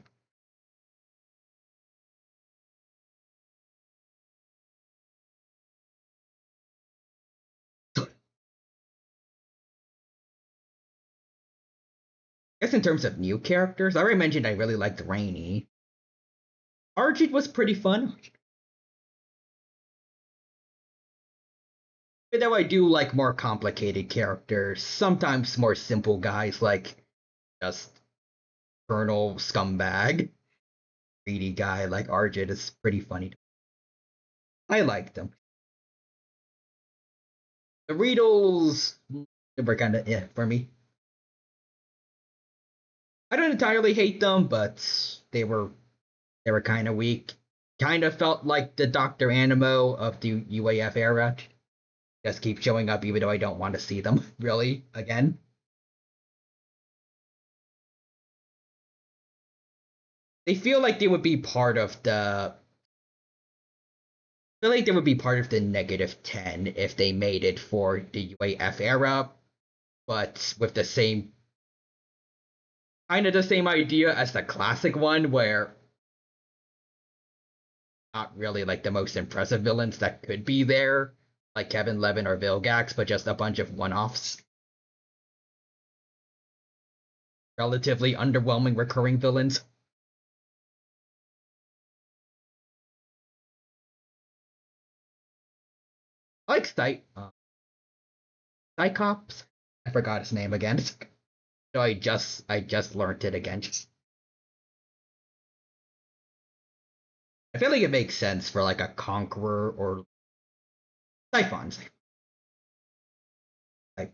I guess in terms of new characters, I already mentioned I really liked Rainy. Argent was pretty fun. But though I do like more complicated characters, sometimes more simple guys like just Colonel Scumbag, greedy guy like Argent is pretty funny. I liked them. The Riddles were kind of for me. I don't entirely hate them, but they were kind of weak. Kind of felt like the Doctor Animo of the UAF era. Just keep showing up even though I don't want to see them really again. They feel like they would be part of the. I feel like they would be part of the -10 if they made it for the UAF era, but with the same kind of the same idea as the classic one, where not really like the most impressive villains that could be there, like Kevin Levin or Vilgax, but just a bunch of one-offs. Relatively underwhelming recurring villains. I like Cyclops. I forgot his name again. So I just learned it again. I feel like it makes sense for like a conqueror or Typhons. Like,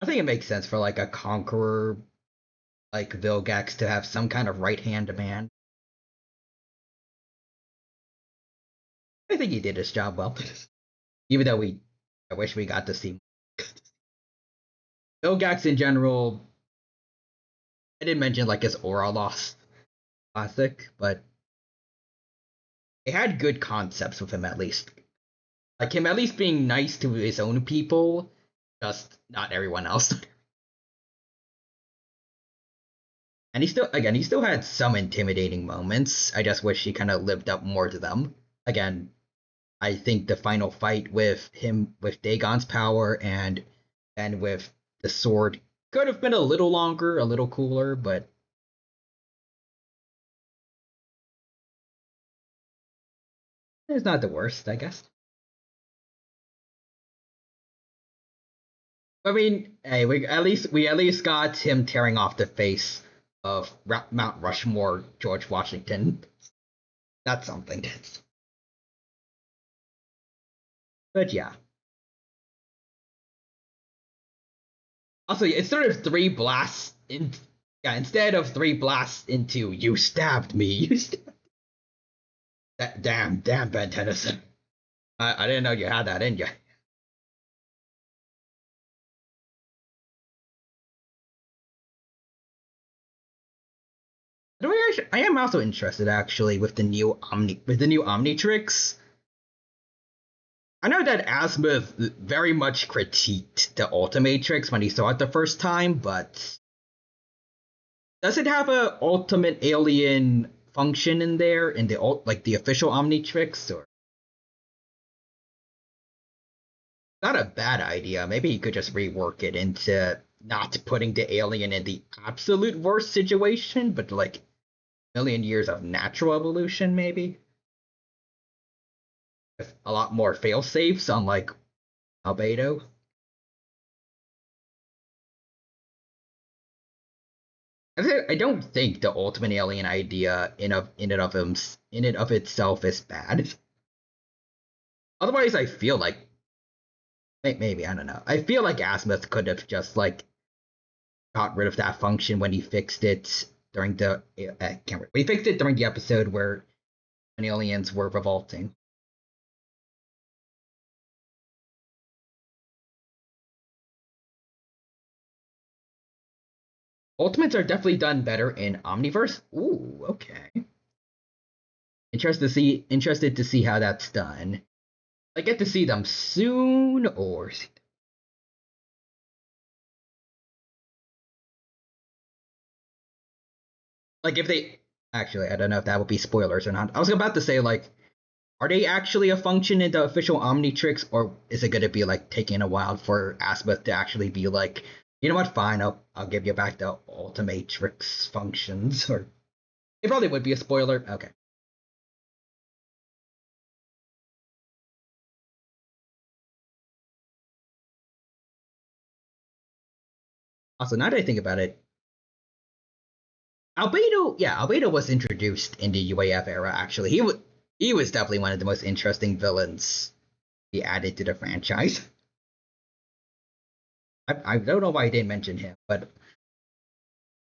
I think it makes sense for like a conqueror like Vilgax to have some kind of right hand man. I think he did his job well. Even though I wish we got to see more. Vilgax in general, I didn't mention like his aura loss classic, but it had good concepts with him at least. Like him at least being nice to his own people, just not everyone else. And he still had some intimidating moments. I just wish he kind of lived up more to them. Again, I think the final fight with him, with Dagon's power and with the sword could have been a little longer, a little cooler, but it's not the worst, I guess. I mean, hey, we at least got him tearing off the face of Mount Rushmore, George Washington. That's something. But yeah. Also, instead of three blasts in, yeah, instead of three blasts into you stabbed me, that damn Ben Tennyson. I didn't know you had that in you. I am also interested actually with the new Omnitrix. I know that Azimuth very much critiqued the Ultimatrix when he saw it the first time, but does it have a ultimate alien function in there in the like the official Omnitrix, or not a bad idea? Maybe he could just rework it into not putting the alien in the absolute worst situation, but like million years of natural evolution, maybe with a lot more fail safes, unlike Albedo. I don't think the ultimate alien idea in and of itself is bad. Otherwise, I feel like maybe I don't know. I feel like Azimuth could have just like got rid of that function when he fixed it during the can't remember. We fixed it during the episode where aliens were revolting. Ultimates are definitely done better in Omniverse. Ooh, okay. Interested to see how that's done. I get to see them soon, or like if they actually, I don't know if that would be spoilers or not. I was about to say like, are they actually a function in the official Omnitrix, or is it going to be like taking a while for Aspeth to actually be like, you know what, fine, I'll give you back the Ultimatrix functions, or it probably would be a spoiler. Okay. Also, now that I think about it, Albedo was introduced in the UAF era. Actually, he was definitely one of the most interesting villains he added to the franchise. I don't know why I didn't mention him, but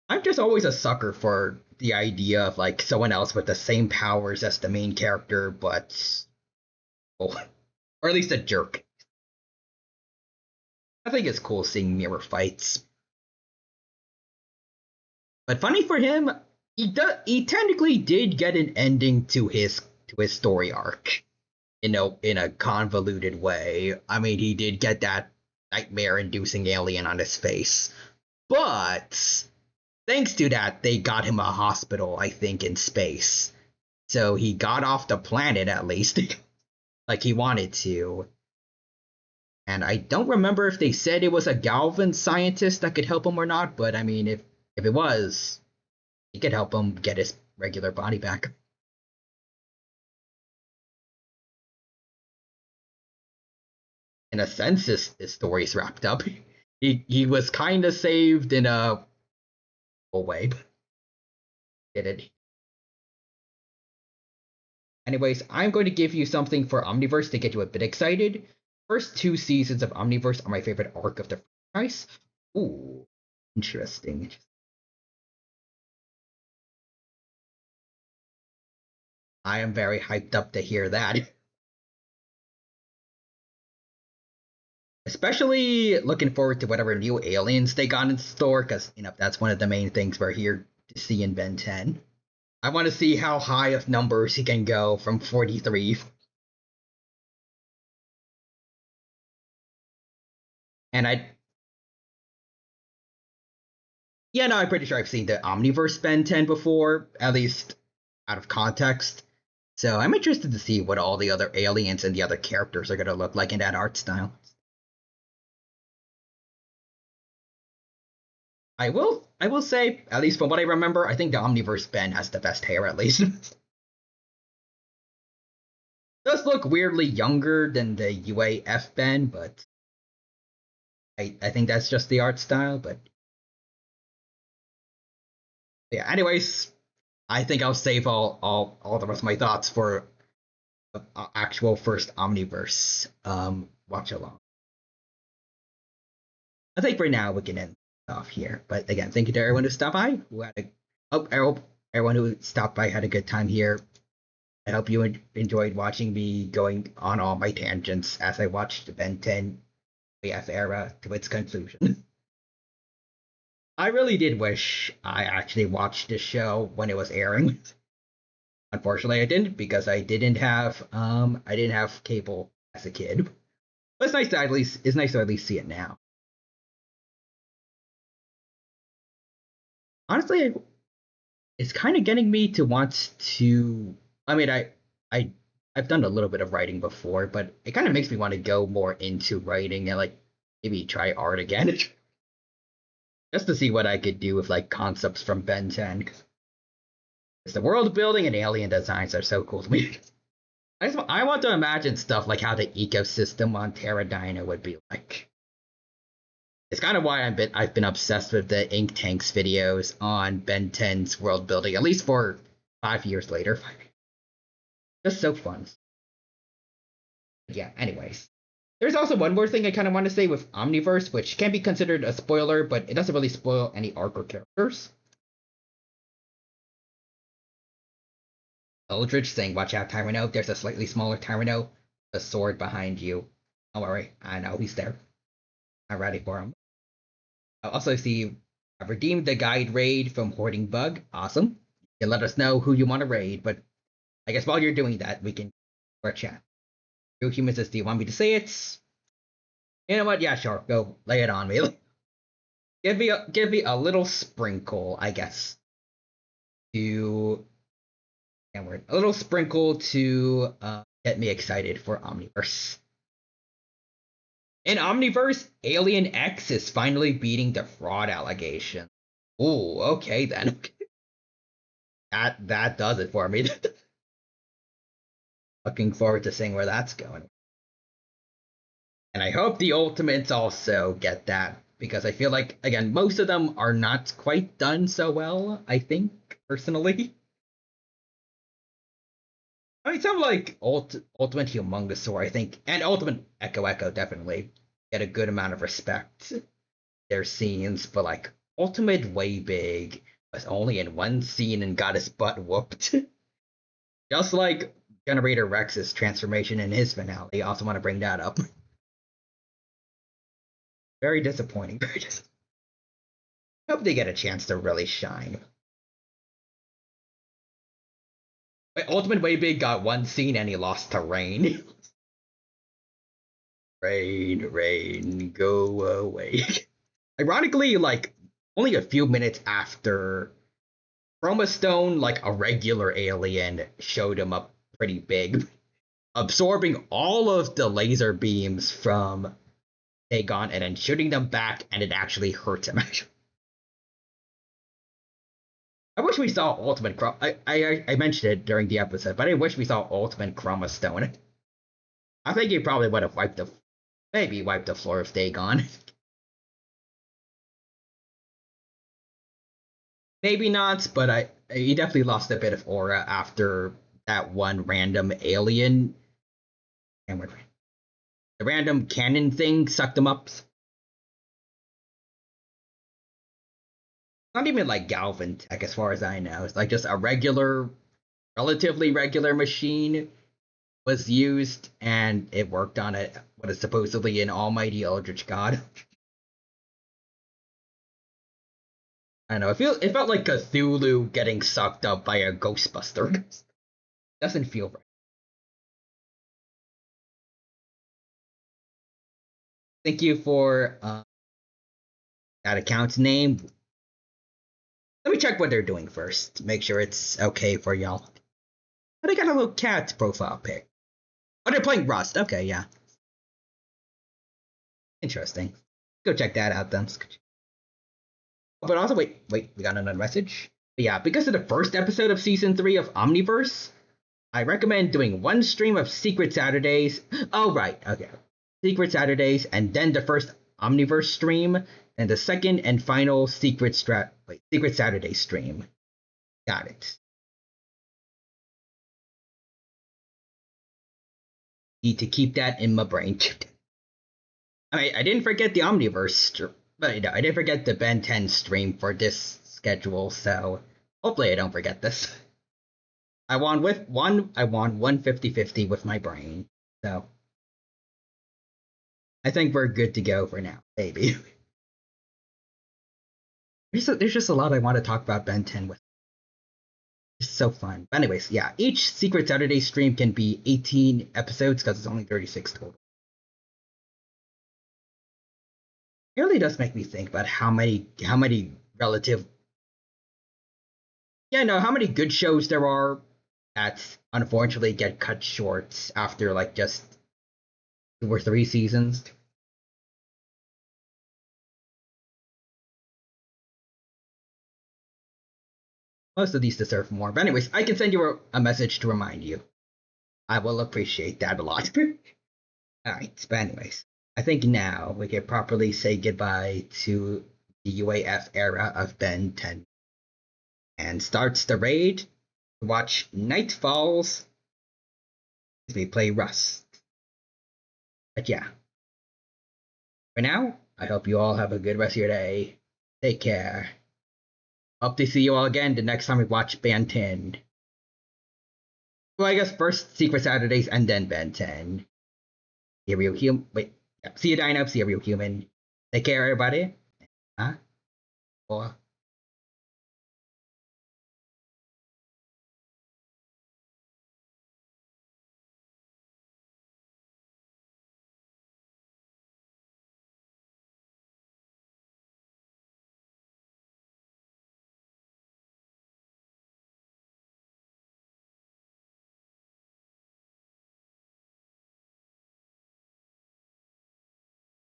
I'm just always a sucker for the idea of like someone else with the same powers as the main character, but oh, or at least a jerk. I think it's cool seeing mirror fights. But funny for him, he technically did get an ending to his story arc. In a convoluted way. I mean, he did get that nightmare-inducing alien on his face, but thanks to that, they got him a hospital. I think in space, so he got off the planet at least, like he wanted to. And I don't remember if they said it was a Galvan scientist that could help him or not. But I mean, if it was, he could help him get his regular body back. In a sense, his story's wrapped up. He was kind of saved in a way. Did it? Anyways, I'm going to give you something for Omniverse to get you a bit excited. First two seasons of Omniverse are my favorite arc of the franchise. Ooh, interesting. I am very hyped up to hear that. Especially looking forward to whatever new aliens they got in store, because that's one of the main things we're here to see in Ben 10. I want to see how high of numbers he can go from 43. And I'm pretty sure I've seen the Omniverse Ben 10 before, at least out of context. So I'm interested to see what all the other aliens and the other characters are going to look like in that art style. I will say, at least from what I remember, I think the Omniverse Ben has the best hair, at least. Does look weirdly younger than the UAF Ben, but I think that's just the art style. But yeah, anyways, I think I'll save all the rest of my thoughts for actual first Omniverse watch along. I think for now we can end off here. But again, thank you to everyone who stopped by. I hope everyone who stopped by had a good time here. I hope you enjoyed watching me going on all my tangents as I watched the Ben 10 AF era to its conclusion. I really did wish I actually watched this show when it was airing. Unfortunately, I didn't, because I didn't have cable as a kid. But it's nice to at least see it now. Honestly, it's kind of getting me to want to. I mean, I've done a little bit of writing before, but it kind of makes me want to go more into writing and like maybe try art again, just to see what I could do with like concepts from Ben 10. Because the world building and alien designs are so cool to me. I want to imagine stuff like how the ecosystem on Terradina would be like. It's kind of why I've been obsessed with the Ink Tanks videos on Ben 10's world building, at least for 5 years later. Just so fun. Yeah, anyways. There's also one more thing I kind of want to say with Omniverse, which can be considered a spoiler, but it doesn't really spoil any arc or characters. Eldridge saying, "Watch out, Tyranno. There's a slightly smaller Tyranno, a sword behind you. Don't worry, I know he's there. I'm ready for him." I'll also see I've redeemed the guide raid from Hoarding Bug. Awesome. You can let us know who you want to raid, but I guess while you're doing that, we can our chat. True Human says, "Do you want me to say it?" You know what? Yeah, sure. Go lay it on me. give me a little sprinkle, I guess. A little sprinkle to get me excited for Omniverse. In Omniverse, Alien X is finally beating the fraud allegation. Ooh, okay then. That does it for me. Looking forward to seeing where that's going. And I hope the Ultimates also get that, because I feel like, again, most of them are not quite done so well, I think, personally. I mean, some like Ultimate Humongousaur, I think, and Ultimate Echo definitely get a good amount of respect. Their scenes, but like Ultimate Way Big was only in one scene and got his butt whooped. Just like Generator Rex's transformation in his finale. I also want to bring that up. Very disappointing. Hope they get a chance to really shine. But Ultimate Way Big got one scene and he lost to Rain. Rain, go away. Ironically, like, only a few minutes after Chroma Stone, like a regular alien, showed him up pretty big, absorbing all of the laser beams from Dagon and then shooting them back, and it actually hurts him. I wish we saw Ultimate Chroma. I mentioned it during the episode, but I wish we saw Ultimate Chroma Stone. I think he probably would have wiped the floor of Dagon. Maybe not, but he definitely lost a bit of aura after that one random alien. And the random cannon thing sucked him up. Not even like Galvan tech, as far as I know. It's like just a relatively regular machine was used, and it worked on it what is supposedly an almighty eldritch god. I don't know. It felt like Cthulhu getting sucked up by a Ghostbuster. Doesn't feel right. Thank you for that account's name. Let me check what they're doing first. Make sure it's okay for y'all. Oh, they got a little cat profile pic. Oh, they're playing Rust. Okay, yeah. Interesting. Go check that out then. But also, wait, we got another message. But yeah, because of the first episode of Season 3 of Omniverse, I recommend doing one stream of Secret Saturdays. Oh, right, okay. Secret Saturdays, and then the first Omniverse stream, and the second and final Secret Saturday stream. Got it. Need to keep that in my brain. I didn't forget the Omniverse, but I didn't forget the Ben 10 stream for this schedule, so hopefully I don't forget this. I won 150-50 with my brain, so I think we're good to go for now, maybe. There's just a lot I want to talk about Ben 10 with. It's so fun. But anyways, yeah, each Secret Saturday stream can be 18 episodes because it's only 36 total. It really does make me think about how many relative, how many good shows there are that unfortunately get cut short after like just 2 or 3 seasons. Most of these deserve more. But anyways, I can send you a message to remind you. I will appreciate that a lot. Alright, but anyways, I think now we can properly say goodbye to the UAF era of Ben 10. And starts the raid to watch Night Falls as we play Rust. But yeah. For now, I hope you all have a good rest of your day. Take care. Hope to see you all again the next time we watch Ben 10. Well, I guess first Secret Saturdays and then Ben 10. See you, human. Wait. Yeah. See you, Dino. See you, real human. Take care, everybody. Huh? Or